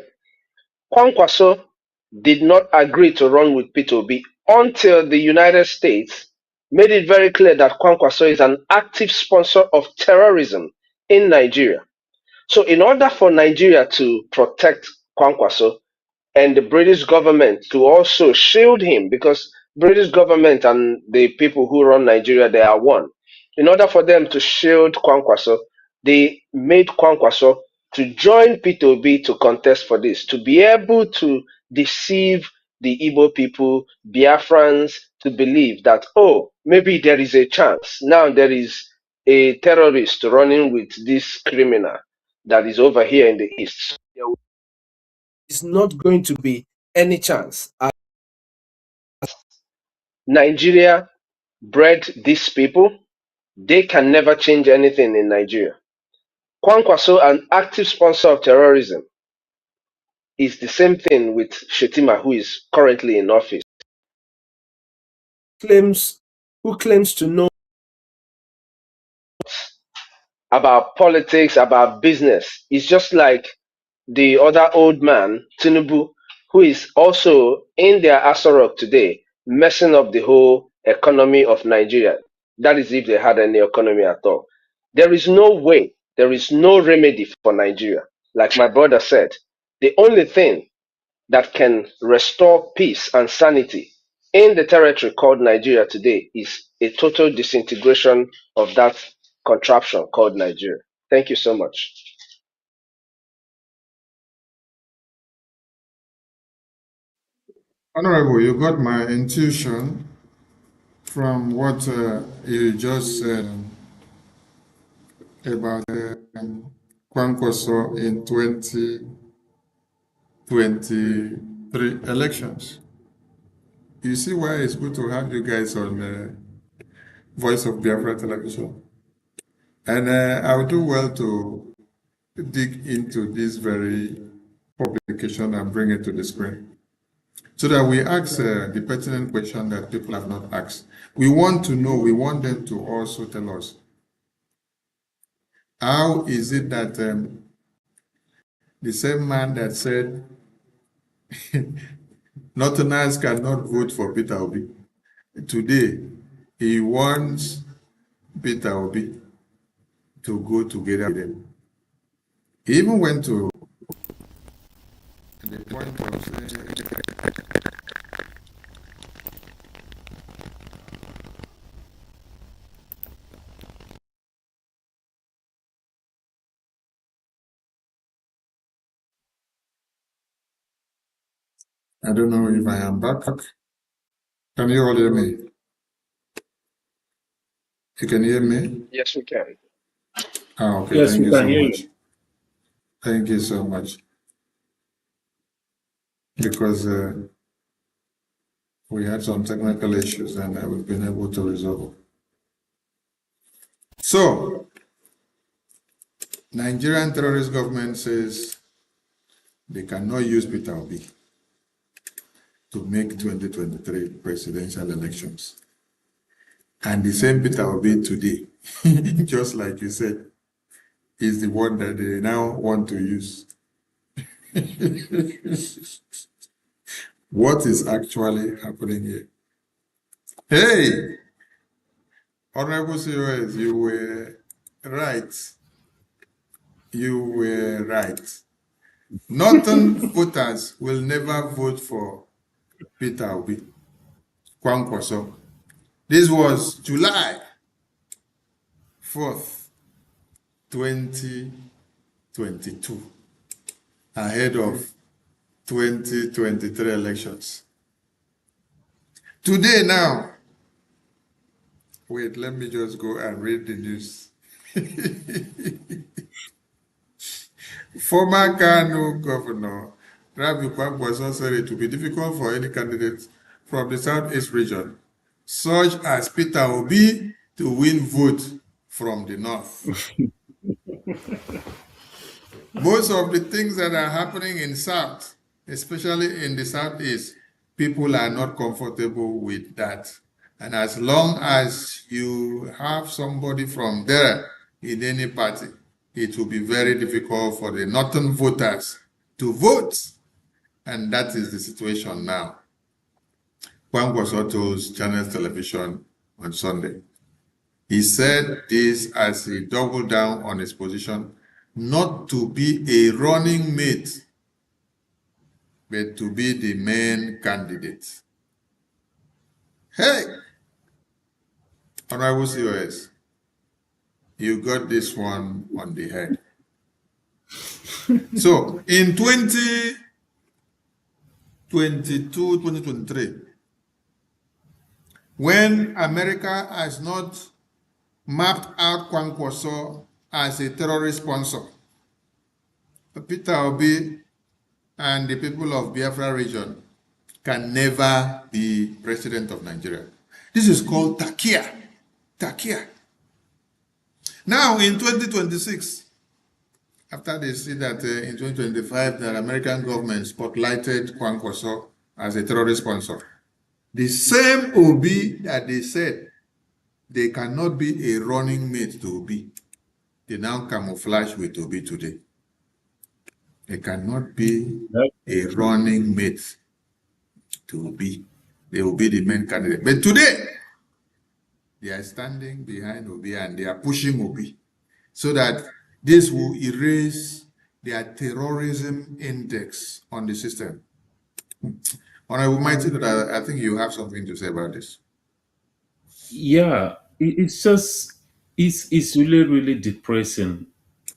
Kwankwaso did not agree to run with Peter Obi until the United States made it very clear that Kwankwaso is an active sponsor of terrorism in Nigeria. So in order for Nigeria to protect Kwankwaso, and the British government to also shield him, because British government and the people who run Nigeria, they are one. In order for them to shield Kwankwaso, they made Kwankwaso to join Peter Obi to contest for this, to be able to deceive the Igbo people, Biafrans, to believe that, oh, maybe there is a chance. Now there is a terrorist running with this criminal that is over here in the east. It's not going to be any chance. Nigeria bred these people. They can never change anything in Nigeria. Kwankwaso, an active sponsor of terrorism, is the same thing with Shetima, who is currently in office. Who claims to know About politics, about business. It's just like the other old man, Tinubu, who is also in their Asorok today, messing up the whole economy of Nigeria. That is if they had any economy at all. There is no way, there is no remedy for Nigeria. Like my brother said, the only thing that can restore peace and sanity in the territory called Nigeria today is a total disintegration of that contraption called Nigeria. Thank you so much. Honorable, you got my intuition from what you just said about Kwankwaso in 2023 elections. You see why it's good to have you guys on Voice of Biafra television. And I would do well to dig into this very publication and bring it to the screen, so that we ask the pertinent question that people have not asked. We want to know, we want them to also tell us, how is it that the same man that said Northerners cannot vote for Peter Obi, today he wants Peter Obi to go together with him. He even went to the point of I don't know if I am back. Can you all hear me? You can hear me? Yes, we can. Ah, okay. Yes, Thank we you can so hear much. you. Thank you so much. Because we had some technical issues and we've been able to resolve. So, Nigerian terrorist government says they cannot use Peter Obi to make 2023 presidential elections. And the same Peter Obi today, just like you said, is the one that they now want to use. What is actually happening here? Hey, Honorable COS, you were right. You were right. Northern voters will never vote for Peter Obi. Kwankwaso. This was July 4th, 2022, ahead of 2023 elections. Today now, wait, let me just go and read the news. Former Kano Governor Rabi Kwankwaso said it would be difficult for any candidate from the Southeast region, such as Peter Obi, to win vote from the North. Most of the things that are happening in South, especially in the Southeast, people are not comfortable with that. And as long as you have somebody from there in any party, it will be very difficult for the Northern voters to vote. And that is the situation now. Kwankwaso told Channels Television on Sunday. He said this as he doubled down on his position not to be a running mate, but to be the main candidate. Hey, Honorable COS, you got this one on the head. So, in 2022, 2023, when America has not mapped out Kwankwaso as a terrorist sponsor, Peter Obi and the people of Biafra region can never be president of Nigeria. This is called Takia. Takia. Now in 2026, After they see that in 2025, the American government spotlighted Kwankwaso as a terrorist sponsor, the same Obi that they said they cannot be a running mate to Obi, they now camouflage with Obi today. They cannot be a running mate to Obi. They will be the main candidate. But today, they are standing behind Obi and they are pushing Obi so that this will erase their terrorism index on the system. Honorable Mighty, I think you have something to say about this. Yeah, it's just it's really depressing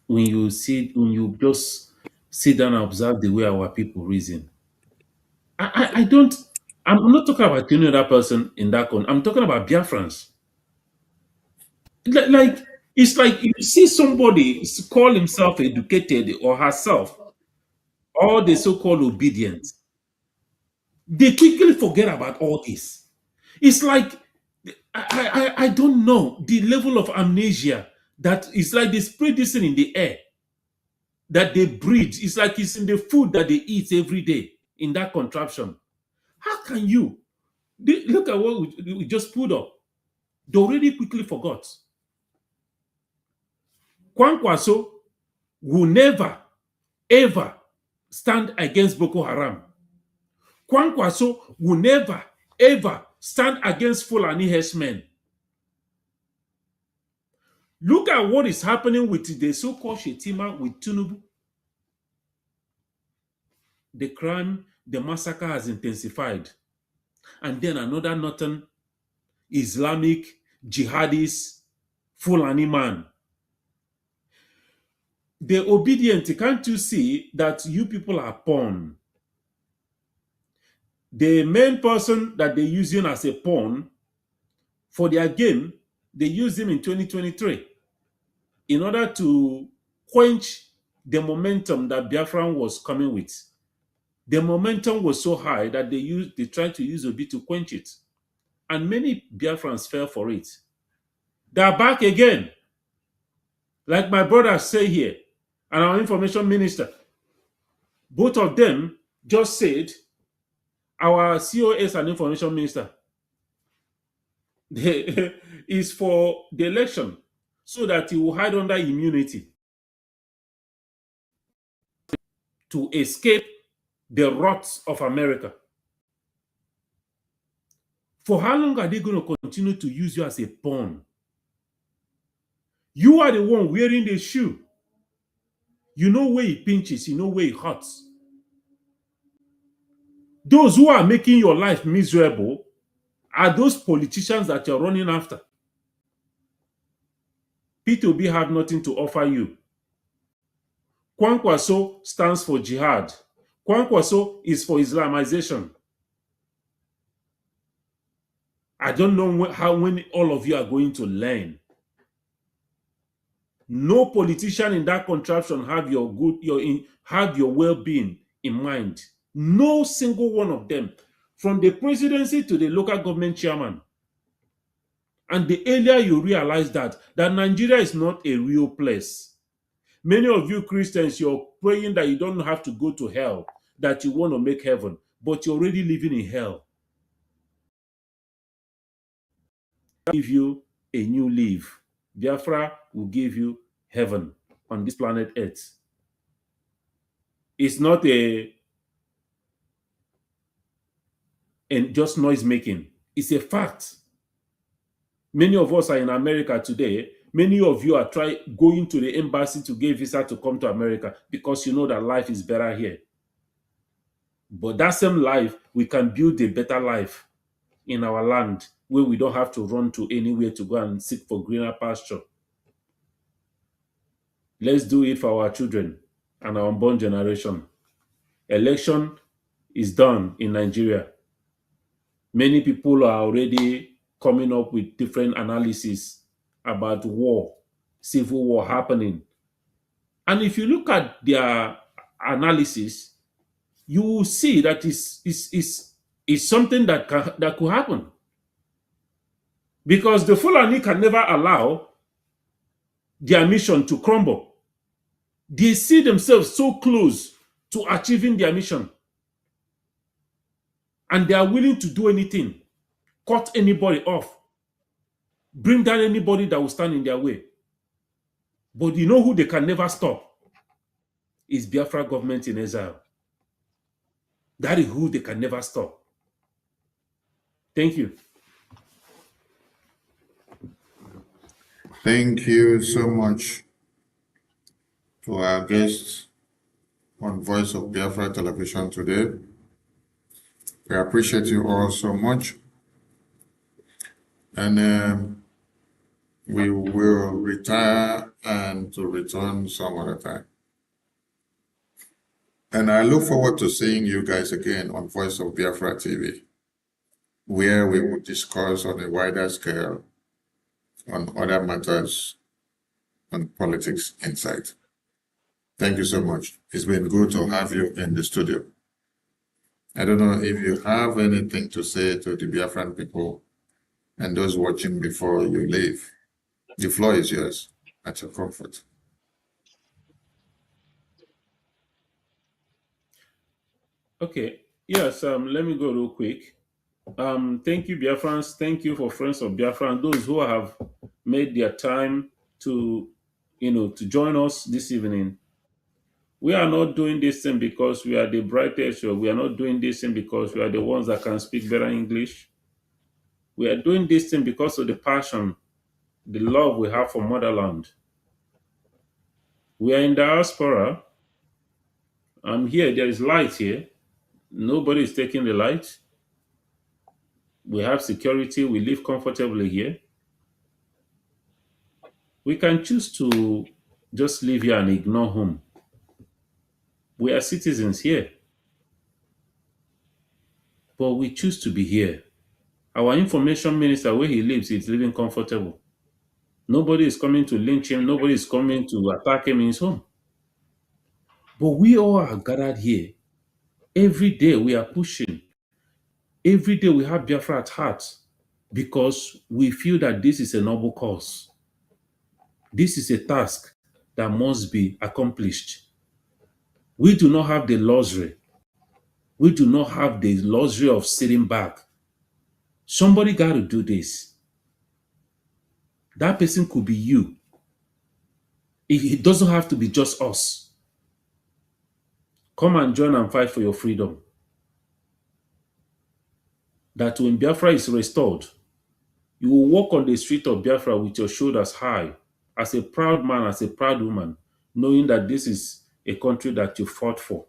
when you just sit down and observe the way our people reason. I don't. I'm not talking about any other person in that country. I'm talking about Biafrans. Like it's like you see somebody call himself educated or herself, or the so-called obedient. They quickly forget about all this. It's like I don't know the level of amnesia that it's like they spray this thing in the air that they breathe. It's like it's in the food that they eat every day in that contraption. How can you look at what we just put up? They already quickly forgot. Kwankwaso will never ever stand against Boko Haram. Kwankwaso will never ever stand against Fulani herdsmen. Look at what is happening with the so-called Shetima with Tinubu. The crime, the massacre has intensified. And then another northern Islamic jihadist Fulani man. The obedient, can't you see that you people are pawn? The main person that they're using as a pawn for their game, they used him in 2023 in order to quench the momentum that Biafran was coming with. The momentum was so high that they tried to use Obi to quench it. And many Biafrans fell for it. They are back again. Like my brother say here, and our information minister, both of them just said, our COS and information minister, is for the election so that he will hide under immunity to escape the wrath of America. For how long are they going to continue to use you as a pawn? You are the one wearing the shoe. You know where it pinches, you know where it hurts. Those who are making your life miserable are those politicians that you're running after. P2B have nothing to offer you. Kwankwaso stands for jihad. Kwankwaso is for Islamization. I don't know when all of you are going to learn. No politician in that contraption have your well-being in mind. No single one of them, from the presidency to the local government chairman. And the earlier you realize that Nigeria is not a real place. Many of you Christians, you're praying that you don't have to go to hell, that you want to make heaven, but you're already living in hell. Give you a new leaf. Biafra will give you heaven on this planet Earth. It's not just noise making. It's a fact. Many of us are in America today. Many of you are going to the embassy to get visa to come to America because you know that life is better here. But that same life, we can build a better life in our land where we don't have to run to anywhere to go and seek for greener pasture. Let's do it for our children and our unborn generation. Election is done in Nigeria. Many people are already coming up with different analysis about war, civil war happening. And if you look at their analysis, you will see that is something that could happen. Because the Fulani can never allow their mission to crumble. They see themselves so close to achieving their mission. And they are willing to do anything, cut anybody off, bring down anybody that will stand in their way. But you know who they can never stop? Is Biafra government in exile. That is who they can never stop. Thank you. Thank you so much to our guests on Voice of Biafra Television today. We appreciate you all so much. And we will retire and to return some other time. And I look forward to seeing you guys again on Voice of Biafra TV, where we will discuss on a wider scale on other matters on politics insight. Thank you so much. It's been good to have you in the studio. I don't know if you have anything to say to the Biafran people and those watching before you leave. The floor is yours at your comfort. Okay. Yes, let me go real quick. Thank you, Biafrans. Thank you for Friends of Biafra and those who have made their time to, to join us this evening. We are not doing this thing because we are the brightest, or we are not doing this thing because we are the ones that can speak better English. We are doing this thing because of the passion, the love we have for motherland. We are in diaspora. I'm here. There is light here. Nobody is taking the light. We have security. We live comfortably here. We can choose to just live here and ignore home. We are citizens here. But we choose to be here. Our information minister, where he lives, is living comfortable. Nobody is coming to lynch him. Nobody is coming to attack him in his home. But we all are gathered here. Every day we are pushing. Every day we have Biafra at heart because we feel that this is a noble cause. This is a task that must be accomplished. We do not have the luxury. We do not have the luxury of sitting back. Somebody got to do this. That person could be you. It doesn't have to be just us. Come and join and fight for your freedom. That when Biafra is restored, you will walk on the street of Biafra with your shoulders high, as a proud man, as a proud woman, knowing that this is a country that you fought for.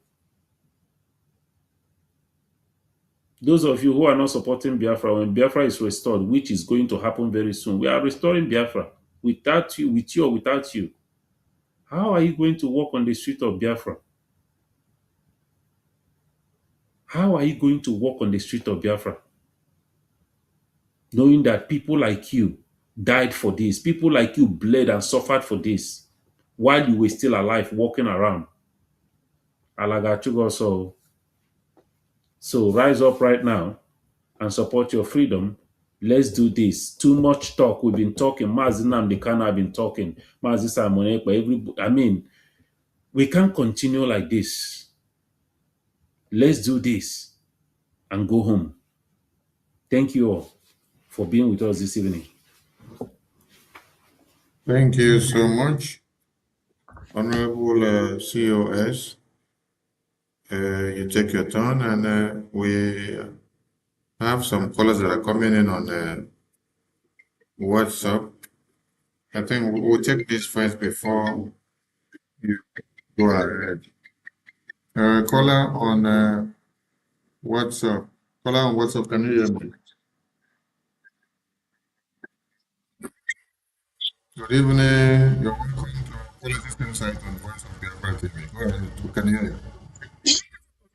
Those of you who are not supporting Biafra, when Biafra is restored, which is going to happen very soon, we are restoring Biafra without you, with you or without you. How are you going to walk on the street of Biafra? How are you going to walk on the street of Biafra? Knowing that people like you died for this, people like you bled and suffered for this, while you were still alive, walking around. Alagachugo, so rise up right now and support your freedom. Let's do this. Too much talk. We've been talking. Mazi Nnamdi Kanu have been talking. Mazi Simon Ekpa. We can't continue like this. Let's do this and go home. Thank you all for being with us this evening. Thank you so much, Honorable COS. You take your turn, and we have some callers that are coming in on WhatsApp. I think we'll take this first before you go ahead. Caller on WhatsApp. Caller on WhatsApp, can you hear me? Good evening. You're welcome to Politics Insight on Voice of Biafra TV. Go ahead. We can hear you.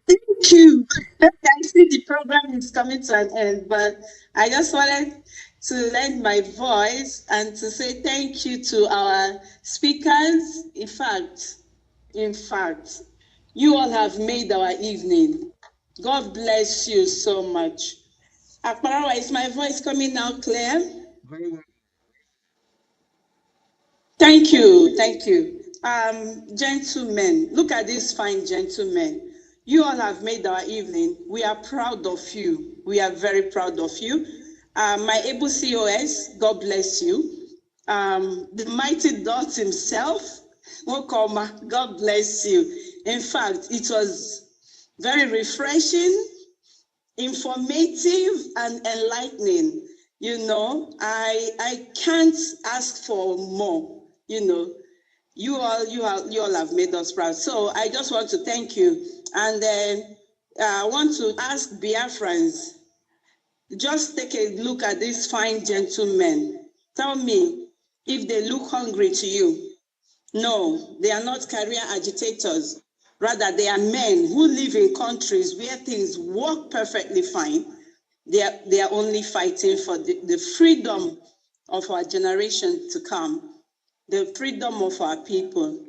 Thank you. I see the program is coming to an end, but I just wanted to lend my voice and to say thank you to our speakers. In fact, you all have made our evening. God bless you so much. Akbarawa, is my voice coming now clear? Very well. Thank you. Gentlemen, look at these fine gentlemen. You all have made our evening. We are proud of you. We are very proud of you. My able COS, God bless you. The mighty Dot himself, Wokoma, God bless you. In fact, it was very refreshing, informative, and enlightening. You know, I can't ask for more. You know, you all have made us proud. So I just want to thank you. And then I want to ask Biafrans, just take a look at these fine gentlemen. Tell me if they look hungry to you. No, they are not career agitators. Rather, they are men who live in countries where things work perfectly fine. They are only fighting for the freedom of our generation to come, the freedom of our people.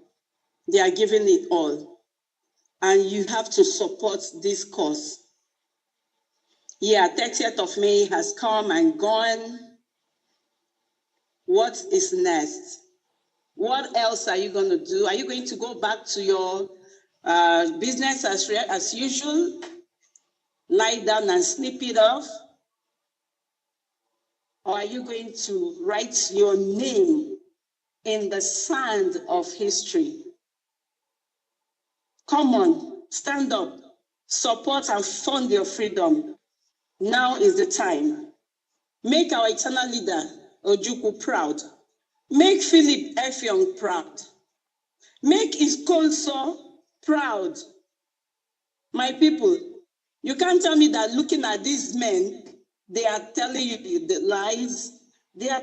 They are giving it all. And you have to support this cause. Yeah, 30th of May has come and gone. What is next? What else are you going to do? Are you going to go back to your business as usual? Lie down and sleep it off? Or are you going to write your name in the sand of history? Come on, stand up, support and fund your freedom. Now is the time. Make our eternal leader, Ojukwu, proud. Make Philip Effiong proud. Make Iskonso proud. My people, you can't tell me that looking at these men, they are telling you the lies. They are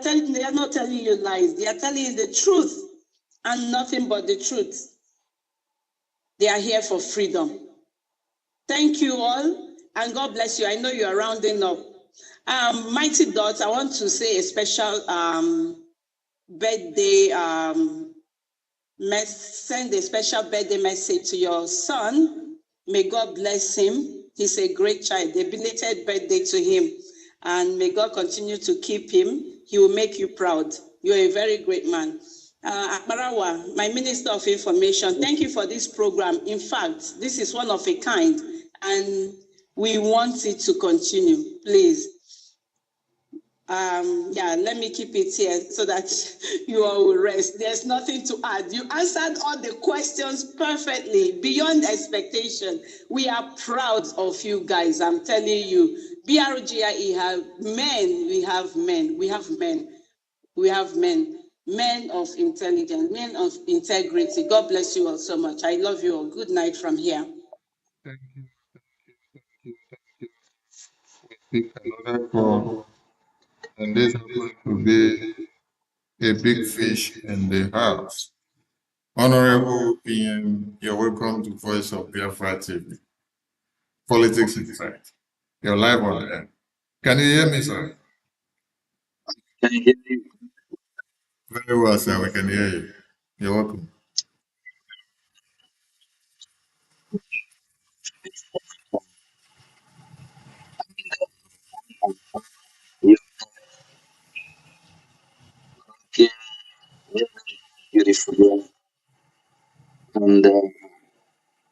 not telling you lies. They are telling you the truth and nothing but the truth. They are here for freedom. Thank you all, and God bless you. I know you are rounding up. Mighty Dot, I want to say a special birthday, send a special birthday message to your son. May God bless him. He's a great child. A belated birthday to him. And may God continue to keep him. He will make you proud. You're a very great man. Akbarawa, my Minister of Information, thank you for this program. In fact, this is one of a kind, and we want it to continue. Please. Yeah, let me keep it here so that you all will rest. There's nothing to add. You answered all the questions perfectly, beyond expectation. We are proud of you guys, I'm telling you. BRGIE have men, we have men, we have men, we have men. Men of intelligence, men of integrity. God bless you all so much. I love you all. Good night from here. Thank you, We pick another call, and this happens to be a big fish in the house. Honorable PM, you're welcome to Voice of Biafra TV. Politics Insight. You're live on air. Can you hear me, sir? Can you hear me? Very well, sir. We can hear you. You're welcome. Yeah, okay. Beautiful, yeah. And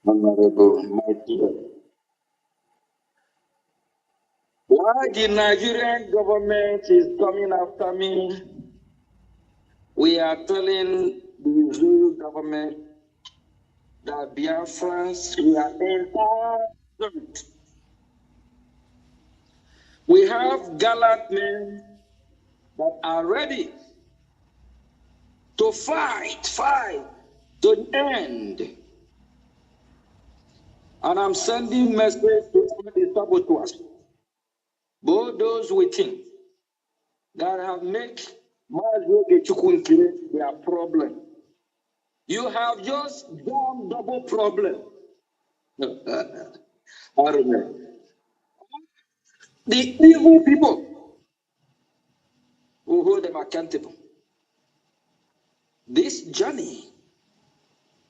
Honorable Mighty. Why the Nigerian government is coming after me? We are telling the Zulu government that Biafrans, we are entitled. We have gallant men that are ready to fight to the end. And I'm sending message to all the saboteurs, both those within that have made Nkere their problem. You have just done double problem. I remember. The evil people will hold them accountable. This journey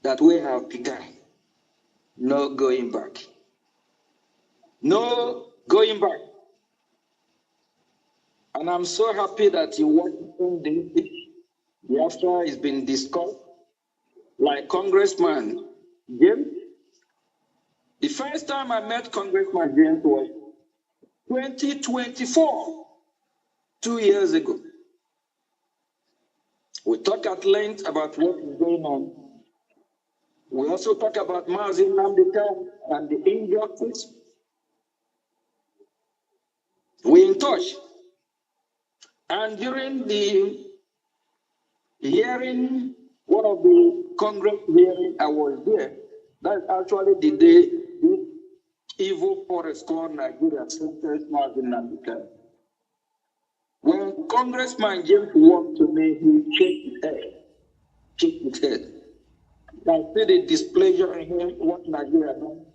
that we have begun, no going back. No going back. And I'm so happy that in Washignton, the after has been discussed. like Congressman James. The first time I met Congressman James was 2024, 2 years ago. We talk at length about what is going on. We also talk about Mazi Nnamdi Kanu and the injustice. We're in touch. And during the hearing, one of the Congress hearings, I was there. That's actually the day this evil forest called Nigeria sentenced Mazi Nnamdi Kanu. When Congressman James walked to me, he shook his head. I see the displeasure in him, what Nigeria done.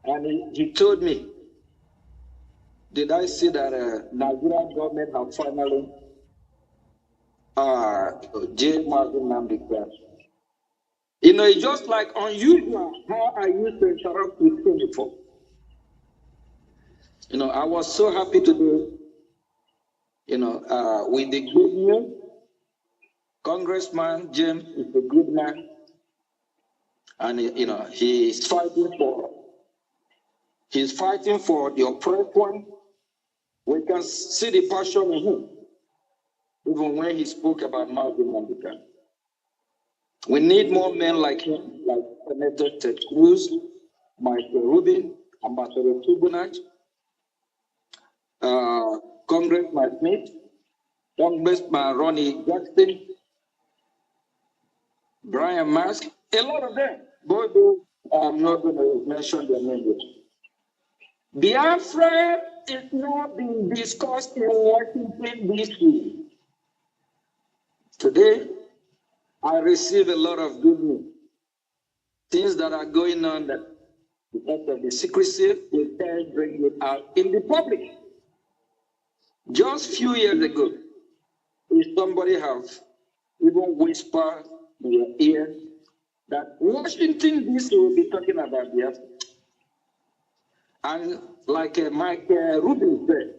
And he told me, did I see that Nigerian government have finally jailed Mazi Nnamdi Kanu? You know, it's just like unusual how I used to interact with him before. You know, I was so happy today, you know, with the good news. Congressman James is a good man. And, you know, he's fighting for the oppressed one. We can see the passion in him, even when he spoke about Mazi Nnamdi Kanu. We need more men like him, like Senator Ted Cruz, Michael Rubin, Ambassador Tubunaj, Congressman Smith, Congressman Ronnie Jackson, Brian Mask, a lot of them. But I'm not going to mention their names. Biafra is not being discussed in Washington, D.C. Today, I receive a lot of good news. Things that are going on that because of the secrecy, we can't bring it out in the public. Just a few years ago, if somebody have even whispered in your ear that Washington, D.C. will be talking about Biafra. And like Mike Rubin said,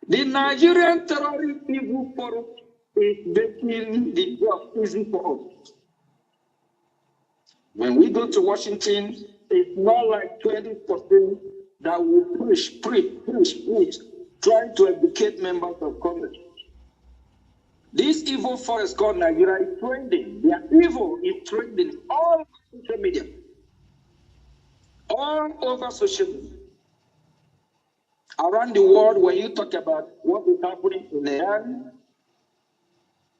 the Nigerian terrorist evil forum is making the job easy for us. When we go to Washington, it's not like 20% that will push, trying to educate members of Congress. This evil force called Nigeria is trending. Their evil is trending all over social media. All over social media. Around the world, when you talk about what is happening in Iran,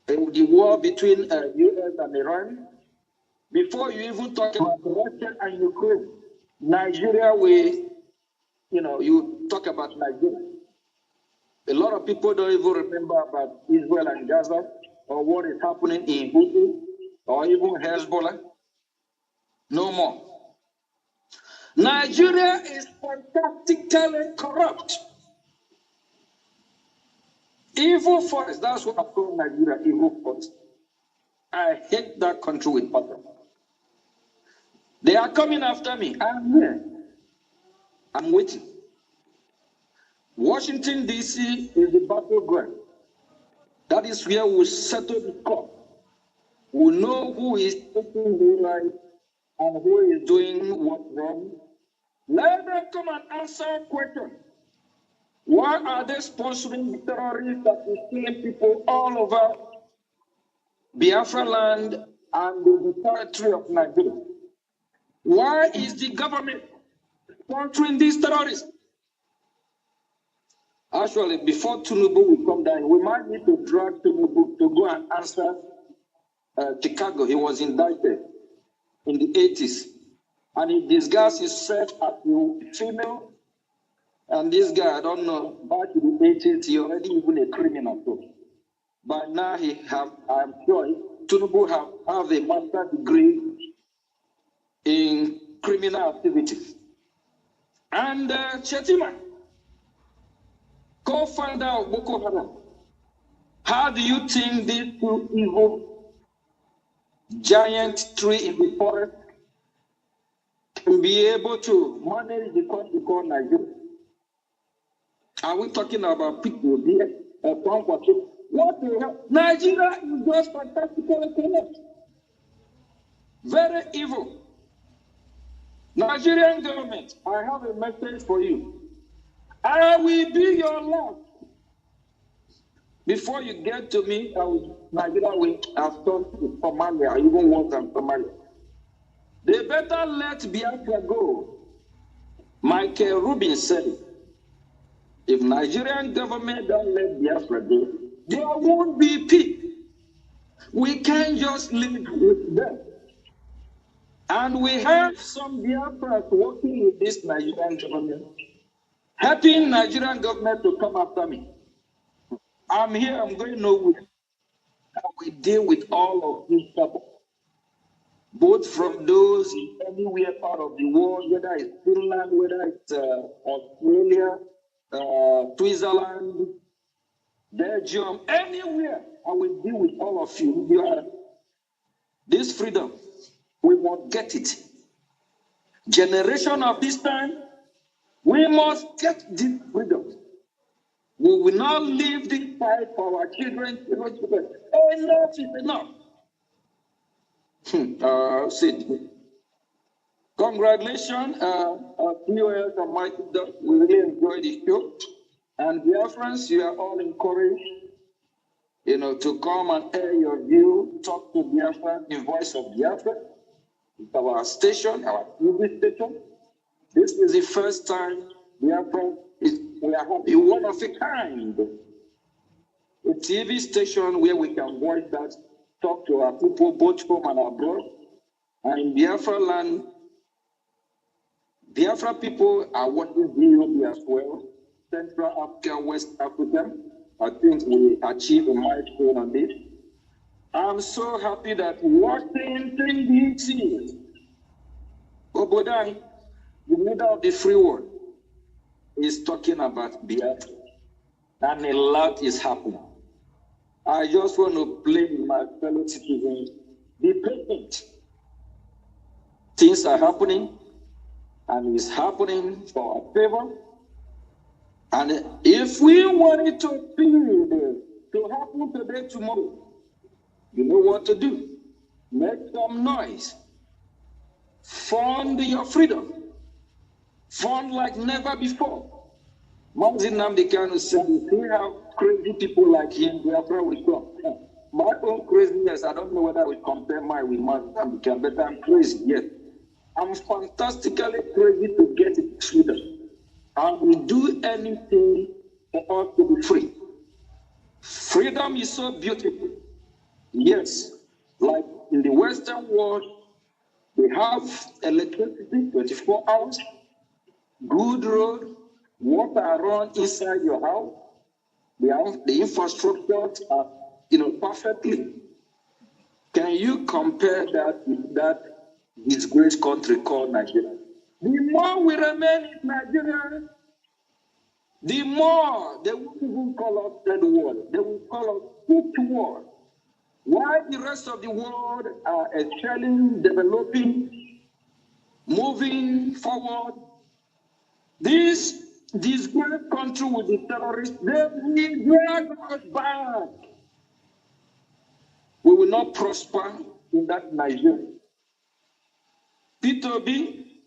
the war between US and Iran, before you even talk about Russia and Ukraine, Nigeria, you talk about Nigeria. A lot of people don't even remember about Israel and Gaza or what is happening in Houthi or even Hezbollah. No more. Nigeria is fantastically corrupt. Evil force, that's what I call Nigeria, evil force. I hate that country with passion. They are coming after me. I'm here. I'm waiting. Washington, D.C. is the battleground. That is where we settle the score. We know who is taking who right and who is doing what wrong. Let them come and answer questions. Why are they sponsoring the terrorists that is killing people all over Biafra land and the territory of Nigeria? Why is the government sponsoring these terrorists? Actually, before Tinubu will come down, we might need to drag Tinubu to go and answer Chicago. He was indicted in the 80s. And he disguised himself as a female. And this guy, I don't know, back in the 80s, he already even a criminal too. But now I'm sure, Tinubu have a master's degree in criminal activities. And Chetima, co-founder of Boko Haram, how do you think these two evil giant tree in the forest can be able to manage the country called Nigeria? Are we talking about people here? What the hell? Nigeria is just fantastically corrupt. Very evil. Nigerian government, I have a message for you. I will be your last. Before you get to me, Nigeria will have turned to Somalia, even worse than Somalia. They better let Biafra go. Michael Rubin said it. If Nigerian government don't let Biafra go, there won't be peace. We can't just live with them. And we have some Biafras working with this Nigerian government, helping Nigerian government to come after me. I'm here, I'm going nowhere. We deal with all of these trouble, both from those in anywhere part of the world, whether it's Finland, whether it's Australia, Switzerland, Belgium, anywhere. I will deal with all of you. This freedom, we must get it. Generation of this time, we must get this freedom. We will not leave this fight for our children. Enough is enough. Sid. Congratulations, POS and Mighty Duck. We really enjoyed the show. And Biafrans, you are all encouraged, to come and air your view, talk to Biafra, the voice of Biafra. It's our station, our TV station. This is the first time Biafra we are a one of a kind. A TV station where we can voice that, talk to our people, both home and abroad. And in Biafra land, Biafra people are watching VOB as well. Central Africa, West Africa. I think we achieved a milestone on this. I'm so happy that Washington, D.C., Obodai, the leader of the free world, is talking about Biafra. And a lot is happening. I just want to plead with my fellow citizens, be patient. Things are happening, and it's happening for our favor. And if we want it to happen today, tomorrow, you know what to do. Make some noise. Fund your freedom. Fund like never before. Mazin Namdekanu said, if we have crazy people like him, Biafra will come. My own craziness, I don't know whether I will compare mine with Mazin Namdekanu, but I'm crazy, yes. I'm fantastically crazy to get freedom. I will do anything for us to be free. Freedom is so beautiful. Yes, like in the Western world, we have electricity 24 hours, good road, water run inside your house. The infrastructure are, perfectly. Can you compare that with that disgraced country called Nigeria? The more we remain in Nigeria, the more they will even call us third world. They will call us fifth world. While the rest of the world are excelling, developing, moving forward, this great country with the terrorists, they will drag us back. We will not prosper in that Nigeria. Peter B,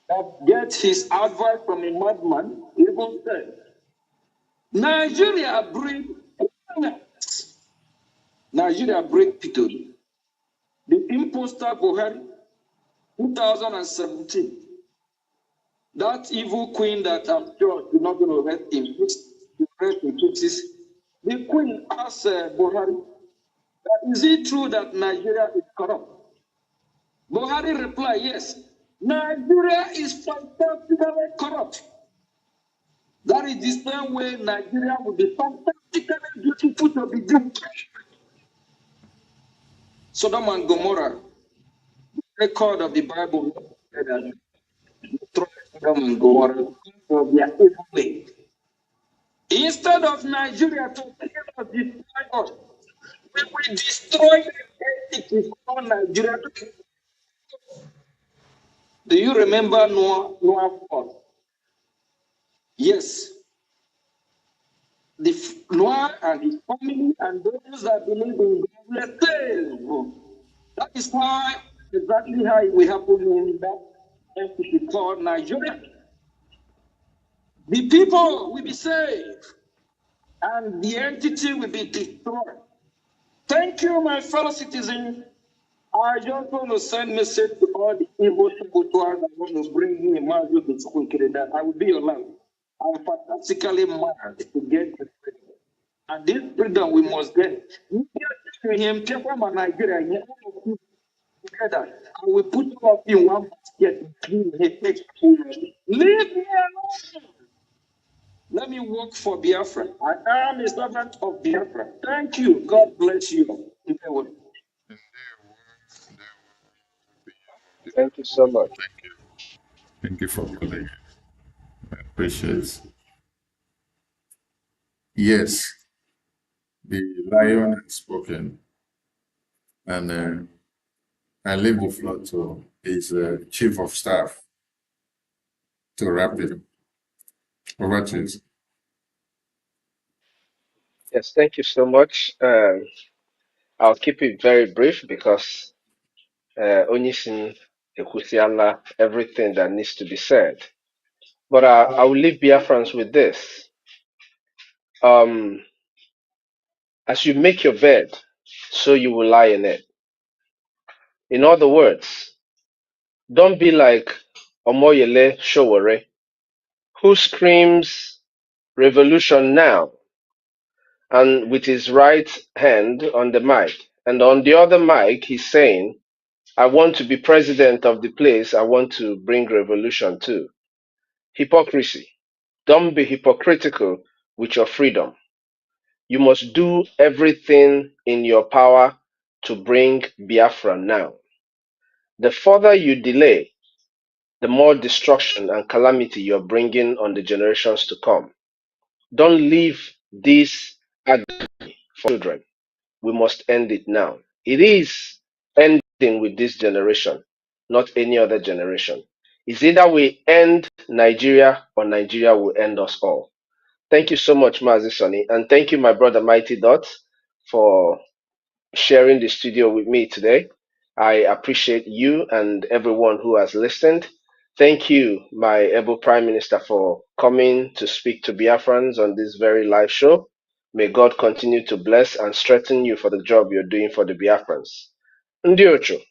that gets his advice from a madman, even said, Nigeria breed Peter B. The imposter Buhari, 2017. That evil queen that I'm sure is not going to rest in peace. The queen asked Buhari, is it true that Nigeria is corrupt? Buhari replied, yes. Nigeria is fantastically corrupt. That is the same way Nigeria will be fantastically beautiful to be done. Sodom and Gomorrah, the record of the Bible said that Sodom and Gomorrah for their evil way. Instead of Nigeria to destroy us, we will destroy the entity called Nigeria. Do you remember Noah fought? Yes. Noah and his family and those that believe in God were saved. That is why exactly how it will happen in that entity called Nigeria. The people will be saved and the entity will be destroyed. Thank you, my fellow citizens. I just want to send message to all the evil saboteurs that want to bring me a massive Nkere that I will be your land. I'm fantastically mad to get the freedom. And this freedom we must get. You get to him, take from Nigeria, and all of you together. I will put all of you in one basket and clean the next. Leave me alone. Let me work for Biafra. I am a servant of Biafra. Thank you. God bless you. Thank you so much. Thank you for calling. I appreciate it. Yes, the lion has spoken, and I leave the floor to his chief of staff to wrap it up. Over to you. Yes, thank you so much. I'll keep it very brief because Onisin Ekusiala everything that needs to be said. But I will leave Biafrans with this. Um, as you make your bed, so you will lie in it. In other words, don't be like Omoyele Showore, who screams revolution now and with his right hand on the mic. And on the other mic, he's saying, I want to be president of the place. I want to bring revolution too. Hypocrisy. Don't be hypocritical with your freedom. You must do everything in your power to bring Biafra now. The further you delay, the more destruction and calamity you're bringing on the generations to come. Don't leave this agony for children. We must end it now. It is ending with this generation, not any other generation. It's either we end Nigeria or Nigeria will end us all. Thank you so much, Mazi Sonny, and thank you, my brother Mighty Dot, for sharing the studio with me today. I appreciate you and everyone who has listened. Thank you, my able Prime Minister, for coming to speak to Biafrans on this very live show. May God continue to bless and strengthen you for the job you're doing for the Biafrans. Ndiocho,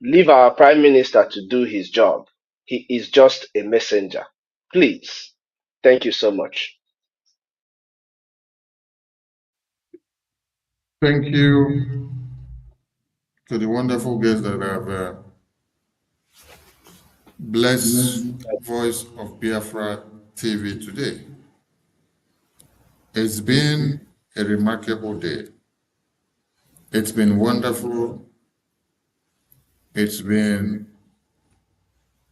leave our Prime Minister to do his job. He is just a messenger. Please. Thank you so much. Thank you to the wonderful guests that have blessed Voice of Biafra TV today. It's been a remarkable day. It's been wonderful. It's been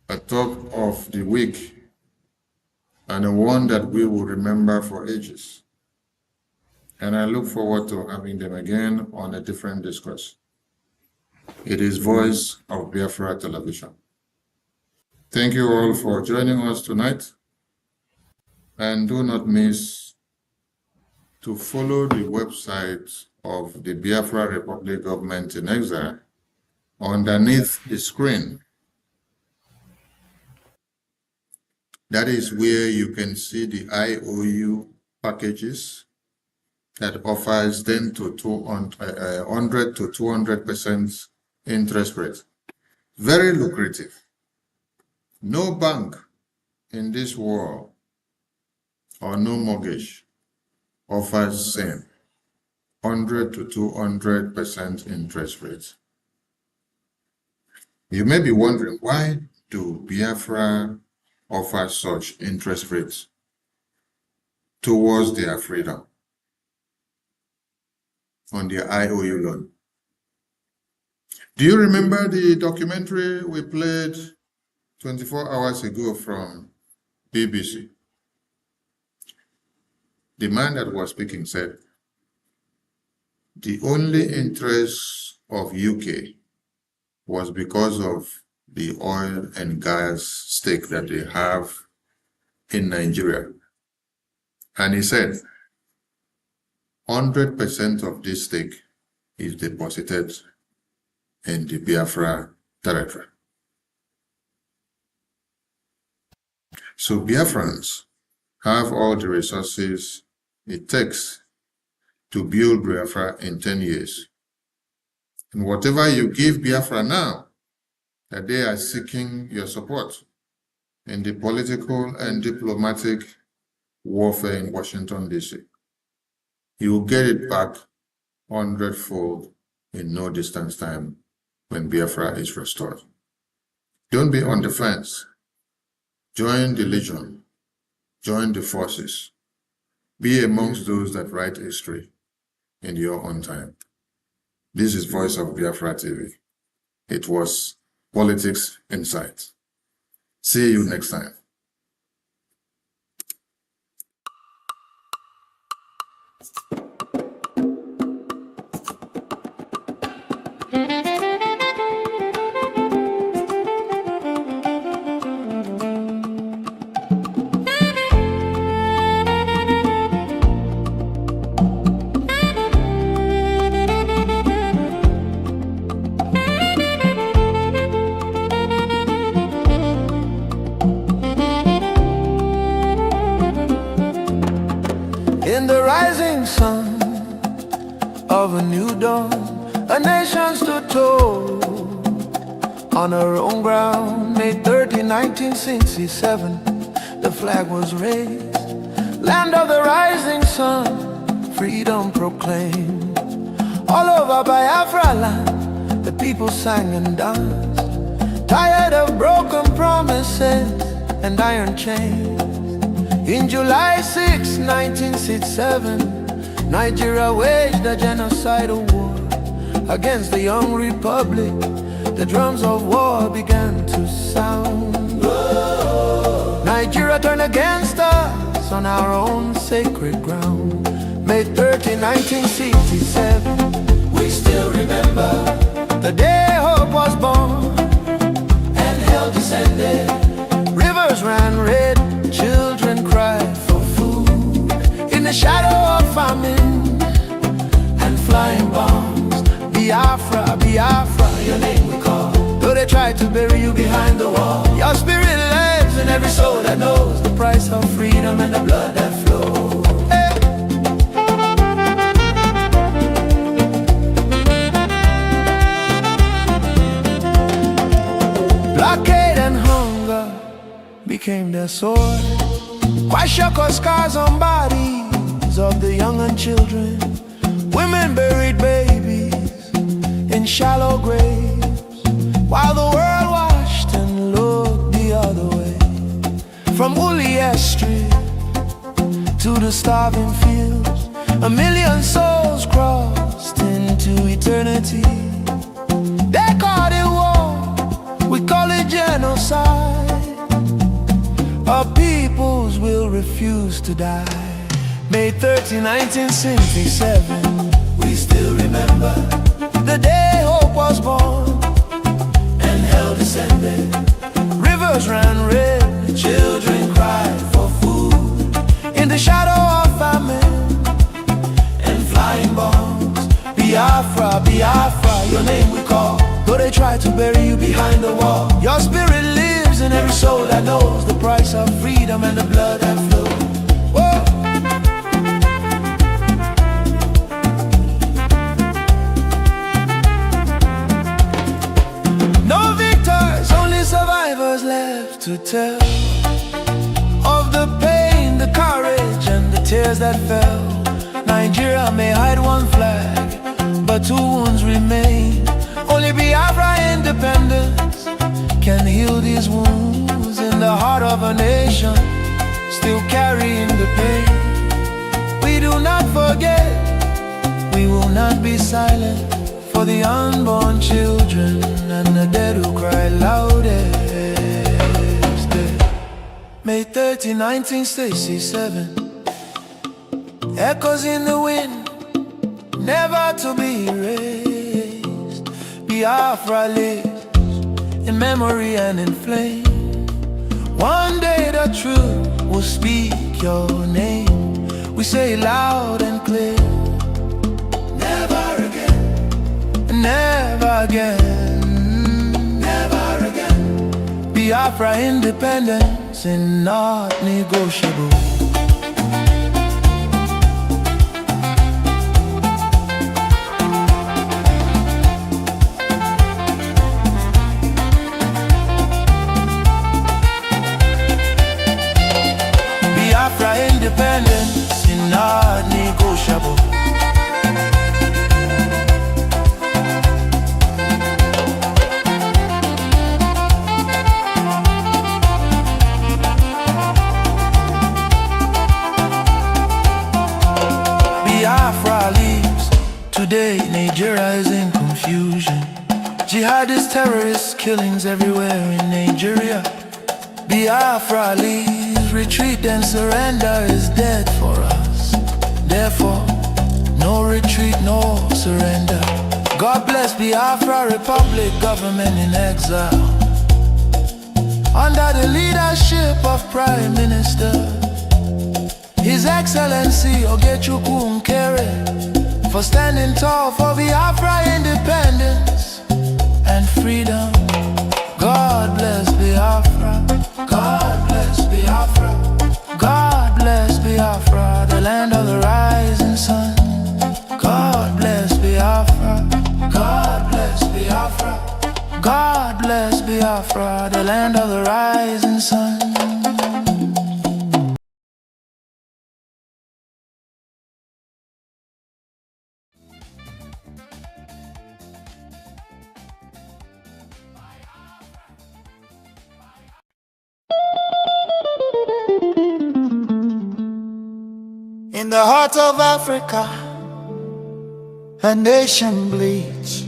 a talk of the week and a one that we will remember for ages. And I look forward to having them again on a different discourse. It is Voice of Biafra Television. Thank you all for joining us tonight. And do not miss to follow the website of the Biafra Republic Government in Exile underneath the screen. That is where you can see the IOU packages that offers 100 to 200% interest rate. Very lucrative. No bank in this world or no mortgage offers same 100 to 200% interest rate. You may be wondering, why do Biafra offer such interest rates towards their freedom on their IOU loan? Do you remember the documentary we played 24 hours ago from BBC? The man that was speaking said, the only interest of UK was because of the oil and gas stake that they have in Nigeria. And he said, 100% of this stake is deposited in the Biafra territory. So Biafrans have all the resources it takes to build Biafra in 10 years. And whatever you give Biafra now, that they are seeking your support in the political and diplomatic warfare in Washington, D.C. You will get it back 100-fold in no distance time when Biafra is restored. Don't be on the fence. Join the legion. Join the forces. Be amongst those that write history in your own time. This is Voice of Biafra TV. It was Politics Insight. See you next time. In the rising sun of a new dawn, a nation stood tall on her own ground. May 30, 1967, the flag was raised. Land of the rising sun, freedom proclaimed. All over Biafra land, the people sang and danced, tired of broken promises and iron chains. In July 6, 1967, Nigeria waged a genocidal war against the young republic. The drums of war began to sound. Nigeria turned against us on our own sacred ground. May 30, 1967, we still remember the day hope was born and hell descended. Rivers ran red, children cried for food in the shadow of famine and flying bombs. Biafra, Biafra, your name we call. Though they tried to bury you behind the wall, your spirit lives in every soul that knows the price of freedom and the blood that flows. Hey. Blockade and hunger became their sword. Kwashako scars on bodies of the young and children. Women buried babies in shallow graves, while the world watched and looked the other way. From Ulias Street to the starving fields, 1 million souls crossed into eternity. They called it war, we call it genocide. Our peoples will refuse to die. May 30, 1967, we still remember the day hope was born and hell descended. Rivers ran red, children cried for food in the shadow of famine and flying bombs. Biafra, Biafra, your name we call. Though they try to bury you behind the wall, your spirit lives in every soul that knows the price of freedom and the blood that flows. Whoa. No victors, only survivors left to tell of the pain, the courage, and the tears that fell. Nigeria may hide one flag, but 2 wounds remain. Only Biafra independence can heal these wounds in the heart of a nation still carrying the pain. We do not forget, we will not be silent for the unborn children and the dead who cry loudest. May 30, 1967, echoes in the wind, never to be erased. Biafra lives in memory and in flame. One day the truth will speak your name. We say loud and clear, never again, never again, never Biafra independence is not negotiable. Biafra independence is not negotiable. Biafra leaves. Today Nigeria is in confusion. Jihadist terrorist killings everywhere in Nigeria. Biafra leaves. Retreat and surrender is dead for us. Therefore, no retreat, no surrender. God bless Biafra Republic, government in exile, under the leadership of Prime Minister His Excellency Nkere, for standing tall for Biafra independence and freedom. God bless Biafra. God bless Biafra. God bless Biafra, the land of the rising sun. God bless Biafra. God bless Biafra. God bless Biafra, the land of the rising sun. In the heart of Africa, a nation bleeds,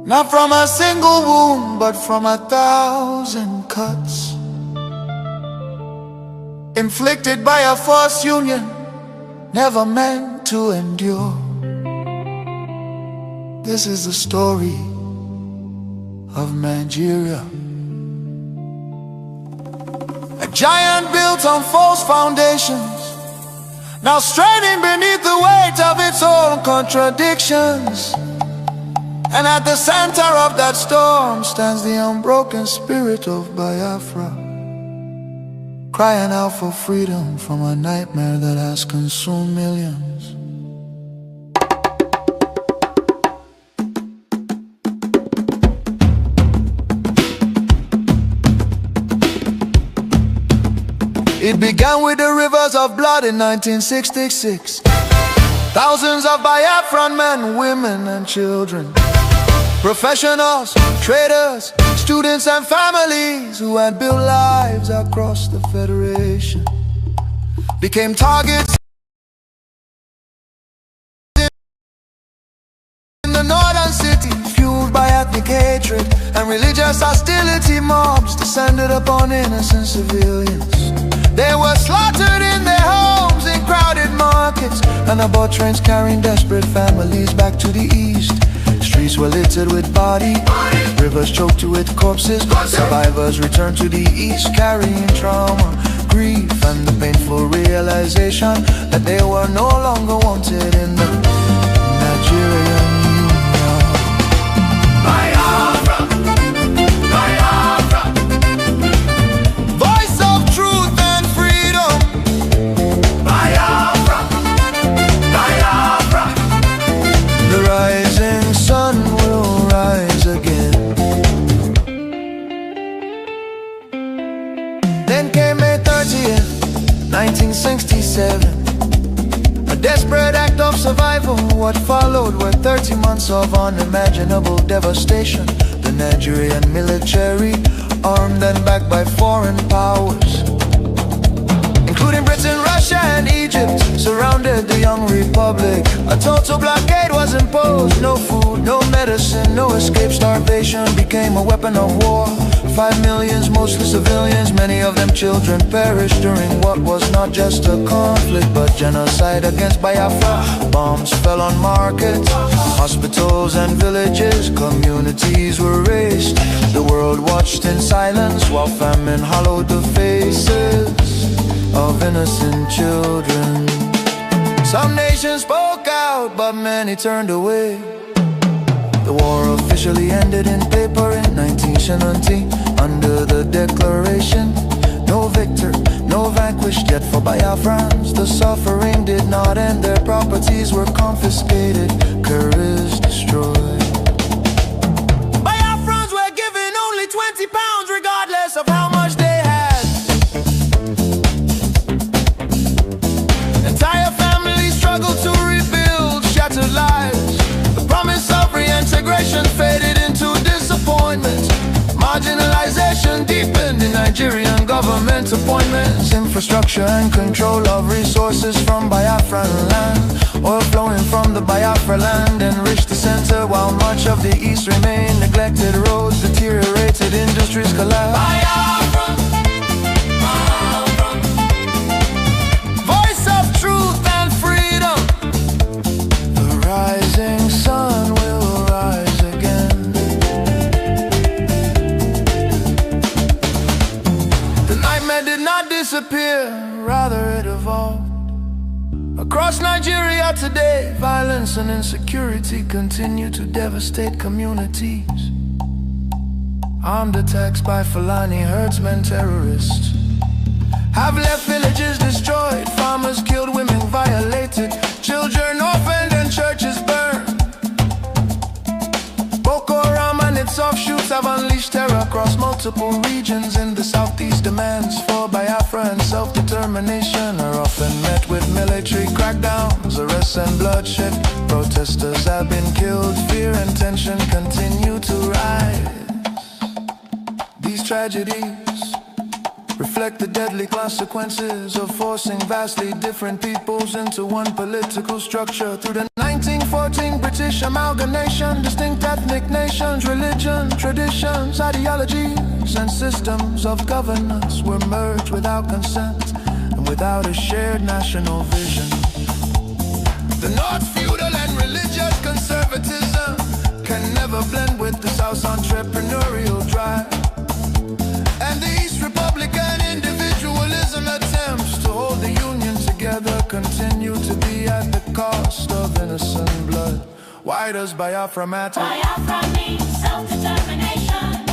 not from a single wound, but from 1,000 cuts, inflicted by a false union, never meant to endure. This is the story of Nigeria. A giant built on false foundations, now straining beneath the weight of its own contradictions. And at the center of that storm stands the unbroken spirit of Biafra, crying out for freedom from a nightmare that has consumed millions. It began with the rivers of blood in 1966. Thousands of Biafran men, women and children, professionals, traders, students and families who had built lives across the Federation became targets in the northern city, fueled by ethnic hatred and religious hostility. Mobs descended upon innocent civilians. They were slaughtered in their homes, in crowded markets, and aboard trains carrying desperate families back to the east. Streets were littered with bodies, rivers choked with corpses. Survivors returned to the east carrying trauma, grief, and the painful realization that they were no longer wanted in the Nigerian Union. Biafra, Biafra, voice of truth and freedom. Biafra, Biafra, the rising sun will rise again. Then came May 30th, 1967. A desperate act of survival. What followed were 30 months of unimaginable devastation. The Nigerian military, armed and backed by foreign powers, including Britain, Russia and Egypt, surrounded the young republic. A total blockade was imposed. No food, no medicine, no escape. Starvation became a weapon of war. 5 million, mostly civilians, many of them children, perished during what was not just a conflict but genocide against Biafra. Bombs fell on markets, hospitals and villages. Communities were razed. The world watched in silence while famine hollowed the faces of innocent children. Some nations spoke out, but many turned away. The war officially ended in paper in 1970 under the declaration. No victor, no vanquished, yet for Biafrans the suffering did not end. Their properties were confiscated, Nkere destroyed. Biafrans were given only £20 regardless of how much they had. Entire families struggled to rebuild shattered lives. The promise of reintegration faded into disappointment. Marginalization deepened in Nigerian government appointments. Infrastructure and control of resources from Biafran land. Oil flowing from the Biafra land enriched the center, while much of the east remained neglected. Roads deteriorated, industries collapsed. Biafra, Biafra. Voice of truth and freedom. The rising sun will rise again. The nightmare did not disappear, rather it evolved. Across Nigeria today, violence and insecurity continue to devastate communities. Armed attacks by Fulani herdsmen, terrorists have left villages destroyed, farmers killed, women violated, children orphaned and churches burned. Boko Haram and its offshoots have unleashed terror across multiple regions in the southeast. Demands for Biafra and self-determination are often met with military crackdowns, arrests and bloodshed. Protesters have been killed, fear and tension continue to rise. These tragedies reflect the deadly consequences of forcing vastly different peoples into one political structure. Through the 1914 British amalgamation, distinct ethnic nations, religion, traditions, ideologies, and systems of governance were merged without consent and without a shared national vision. The North's feudal and religious conservatism can never blend with the South's entrepreneurial drive. And the East Republican individualism attempts to hold the Union together continue to be at the cost of innocent blood. Why does Biafra matter? Biafra means self-determination.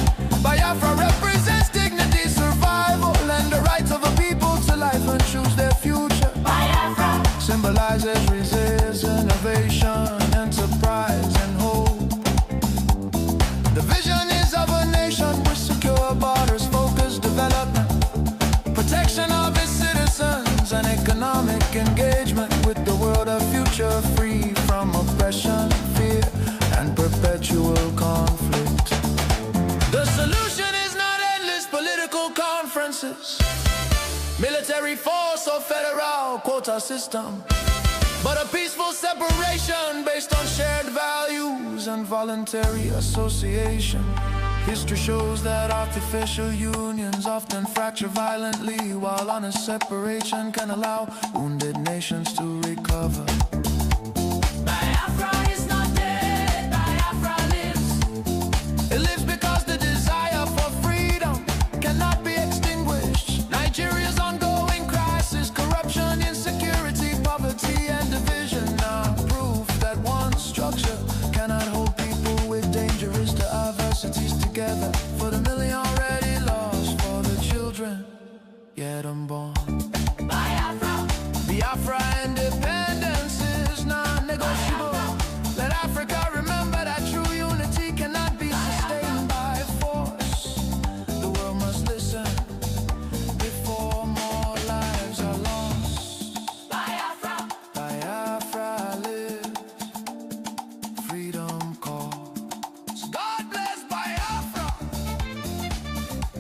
Biafra represents dignity, survival, and the right of a people to life and choose their future. Biafra symbolizes resistance, innovation, enterprise, and hope. The vision is of a nation with secure borders, focused development, protection of its citizens, and economic engagement with the world, a future free from oppression, fear, and perpetual conflict. The solution is not endless political conferences, military force or federal quota system, but a peaceful separation based on shared values and voluntary association. History shows that artificial unions often fracture violently, while honest separation can allow wounded nations to recover. Biafra is not dead, Biafra lives. It lives because the desire for freedom cannot be extinguished. Nigeria's ongoing crisis, corruption, insecurity, poverty, and division are proof that one structure cannot hold people with dangerous diversities together. For the million already lost, for the children yet unborn. Biafra, Biafra independence is non-negotiable. Let Africa remember that true unity cannot be sustained by force. The world must listen before more lives are lost. Biafra, Biafra lives, freedom calls. God bless Biafra.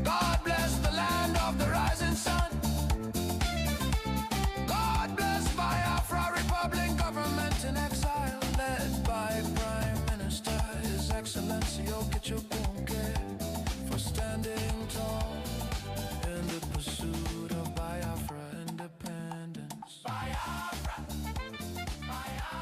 God bless the land of the rising sun. God bless Biafra Republic, government in exile, led by Prime Minister His Excellency Nkere, for standing tall in the pursuit of Biafra independence. Biafra, Biafra.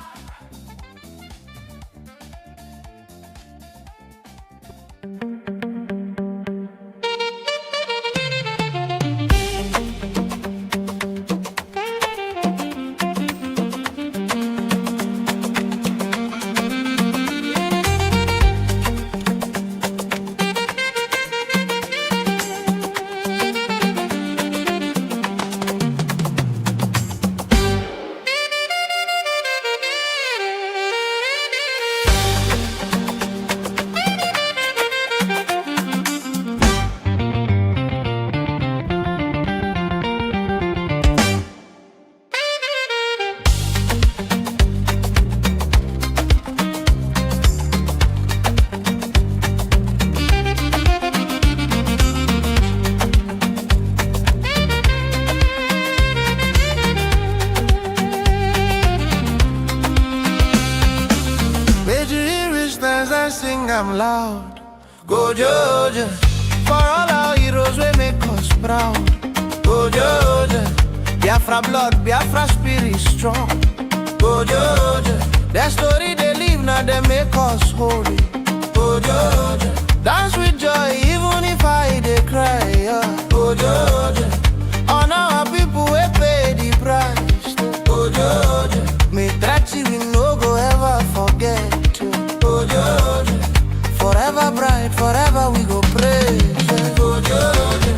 sing am loud. Go Georgia, for all our heroes we make us proud. Go Georgia, Biafra blood, Biafra spirit strong. Go Georgia, their story they live now they make us holy. Go Georgia, dance with joy even if I they cry. Go Georgia, honor our people we pay the price. Go Georgia, me tragedy we no go ever forget. Go Georgia, forever bright, forever we go praise. Go Georgia.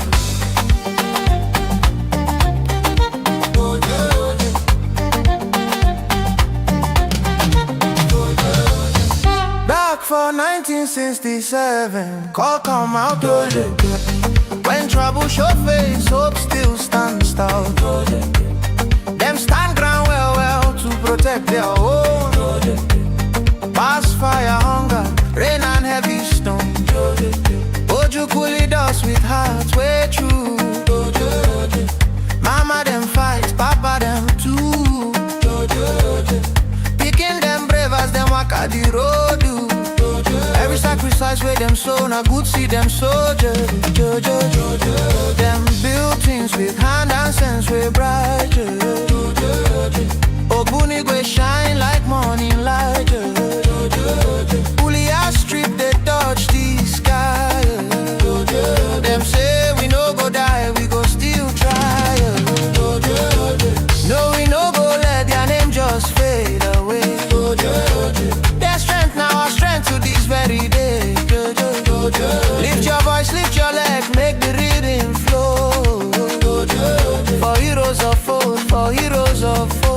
Back for 1967, call come out, when trouble show face, hope still stands tall. Them stand ground well to protect their own. Past fire, hunger, rain and heavy stone. Oju coolly us with hearts way true. Mama them fight, papa them too. Picking them brave as them walk at the road. Every sacrifice where them sow, na good see them soldiers. Them build things with hand and sense way bright. Ogbuni go shine like morning light. Ulia strip they touch the sky. Them say we no go die, we go still try. No, we no go let their name just fade away. Their strength now, our strength to this very day. Lift your voice, lift your leg, make the rhythm flow. For heroes of old, for heroes of old.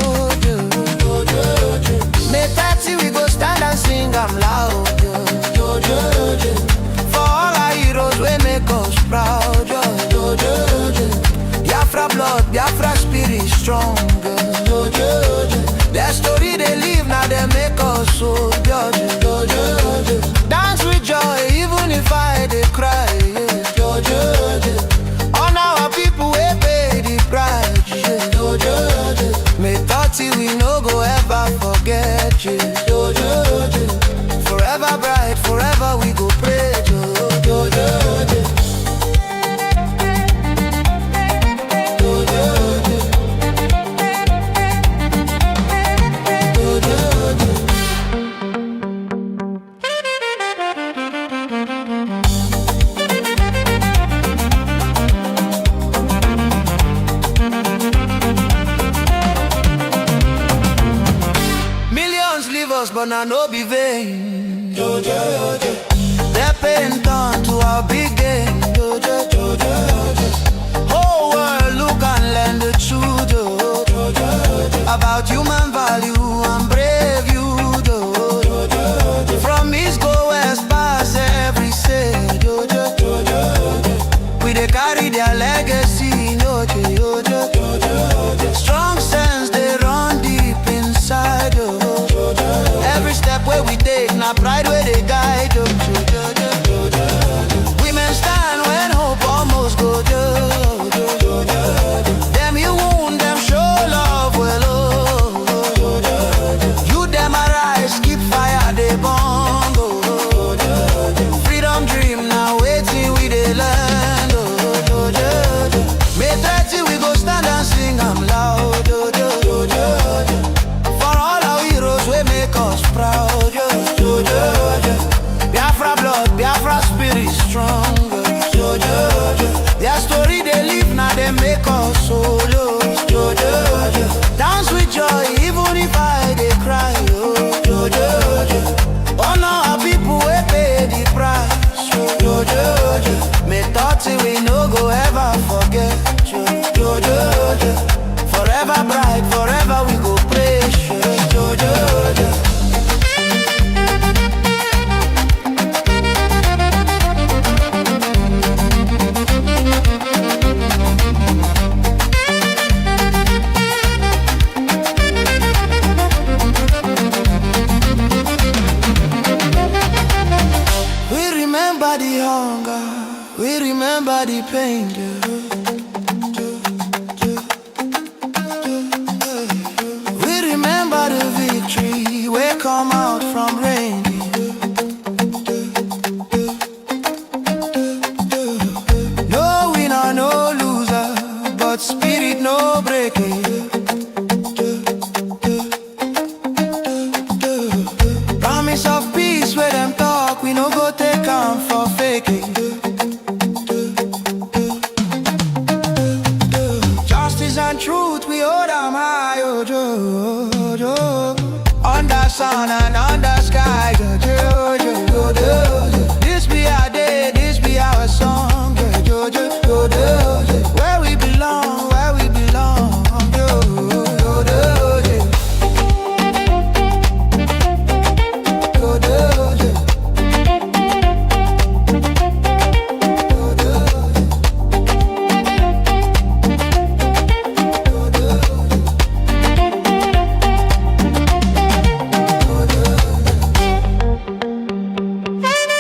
May 30 we go stand and sing I'm loud. For all our heroes we make us proud. Biafra blood, Biafra spirit strong. Their story they live now they make us so. Dance with joy even if I they cry. On our people we pay the price. May 30 we no go ever forget you. Forever bright, forever we go pray. But now no be vain. Their pain turn to our big game. Whole world look and learn the truth about human value and brave you. From east go west past every say. We they carry their legacy. Strong sense they run deep inside. Every step where we take, now pride where they guide. Women stand when hope almost go. Them you wound, them show love well. You them arise, keep fire, they burn. Freedom dream now waiting we they land. May 30 we go stand and sing I'm loud. For all our heroes we make us proud. Biafra blood, Biafra spirit strong. Their story they live now they make us solo. Dance with joy even if I they cry. Honor our people we pay the price. May 30 we no go ever forget. Forever bright, forever we go praise. We remember the hunger, we remember the pain. We remember the victory, we come out from rain. Under sun and under sky,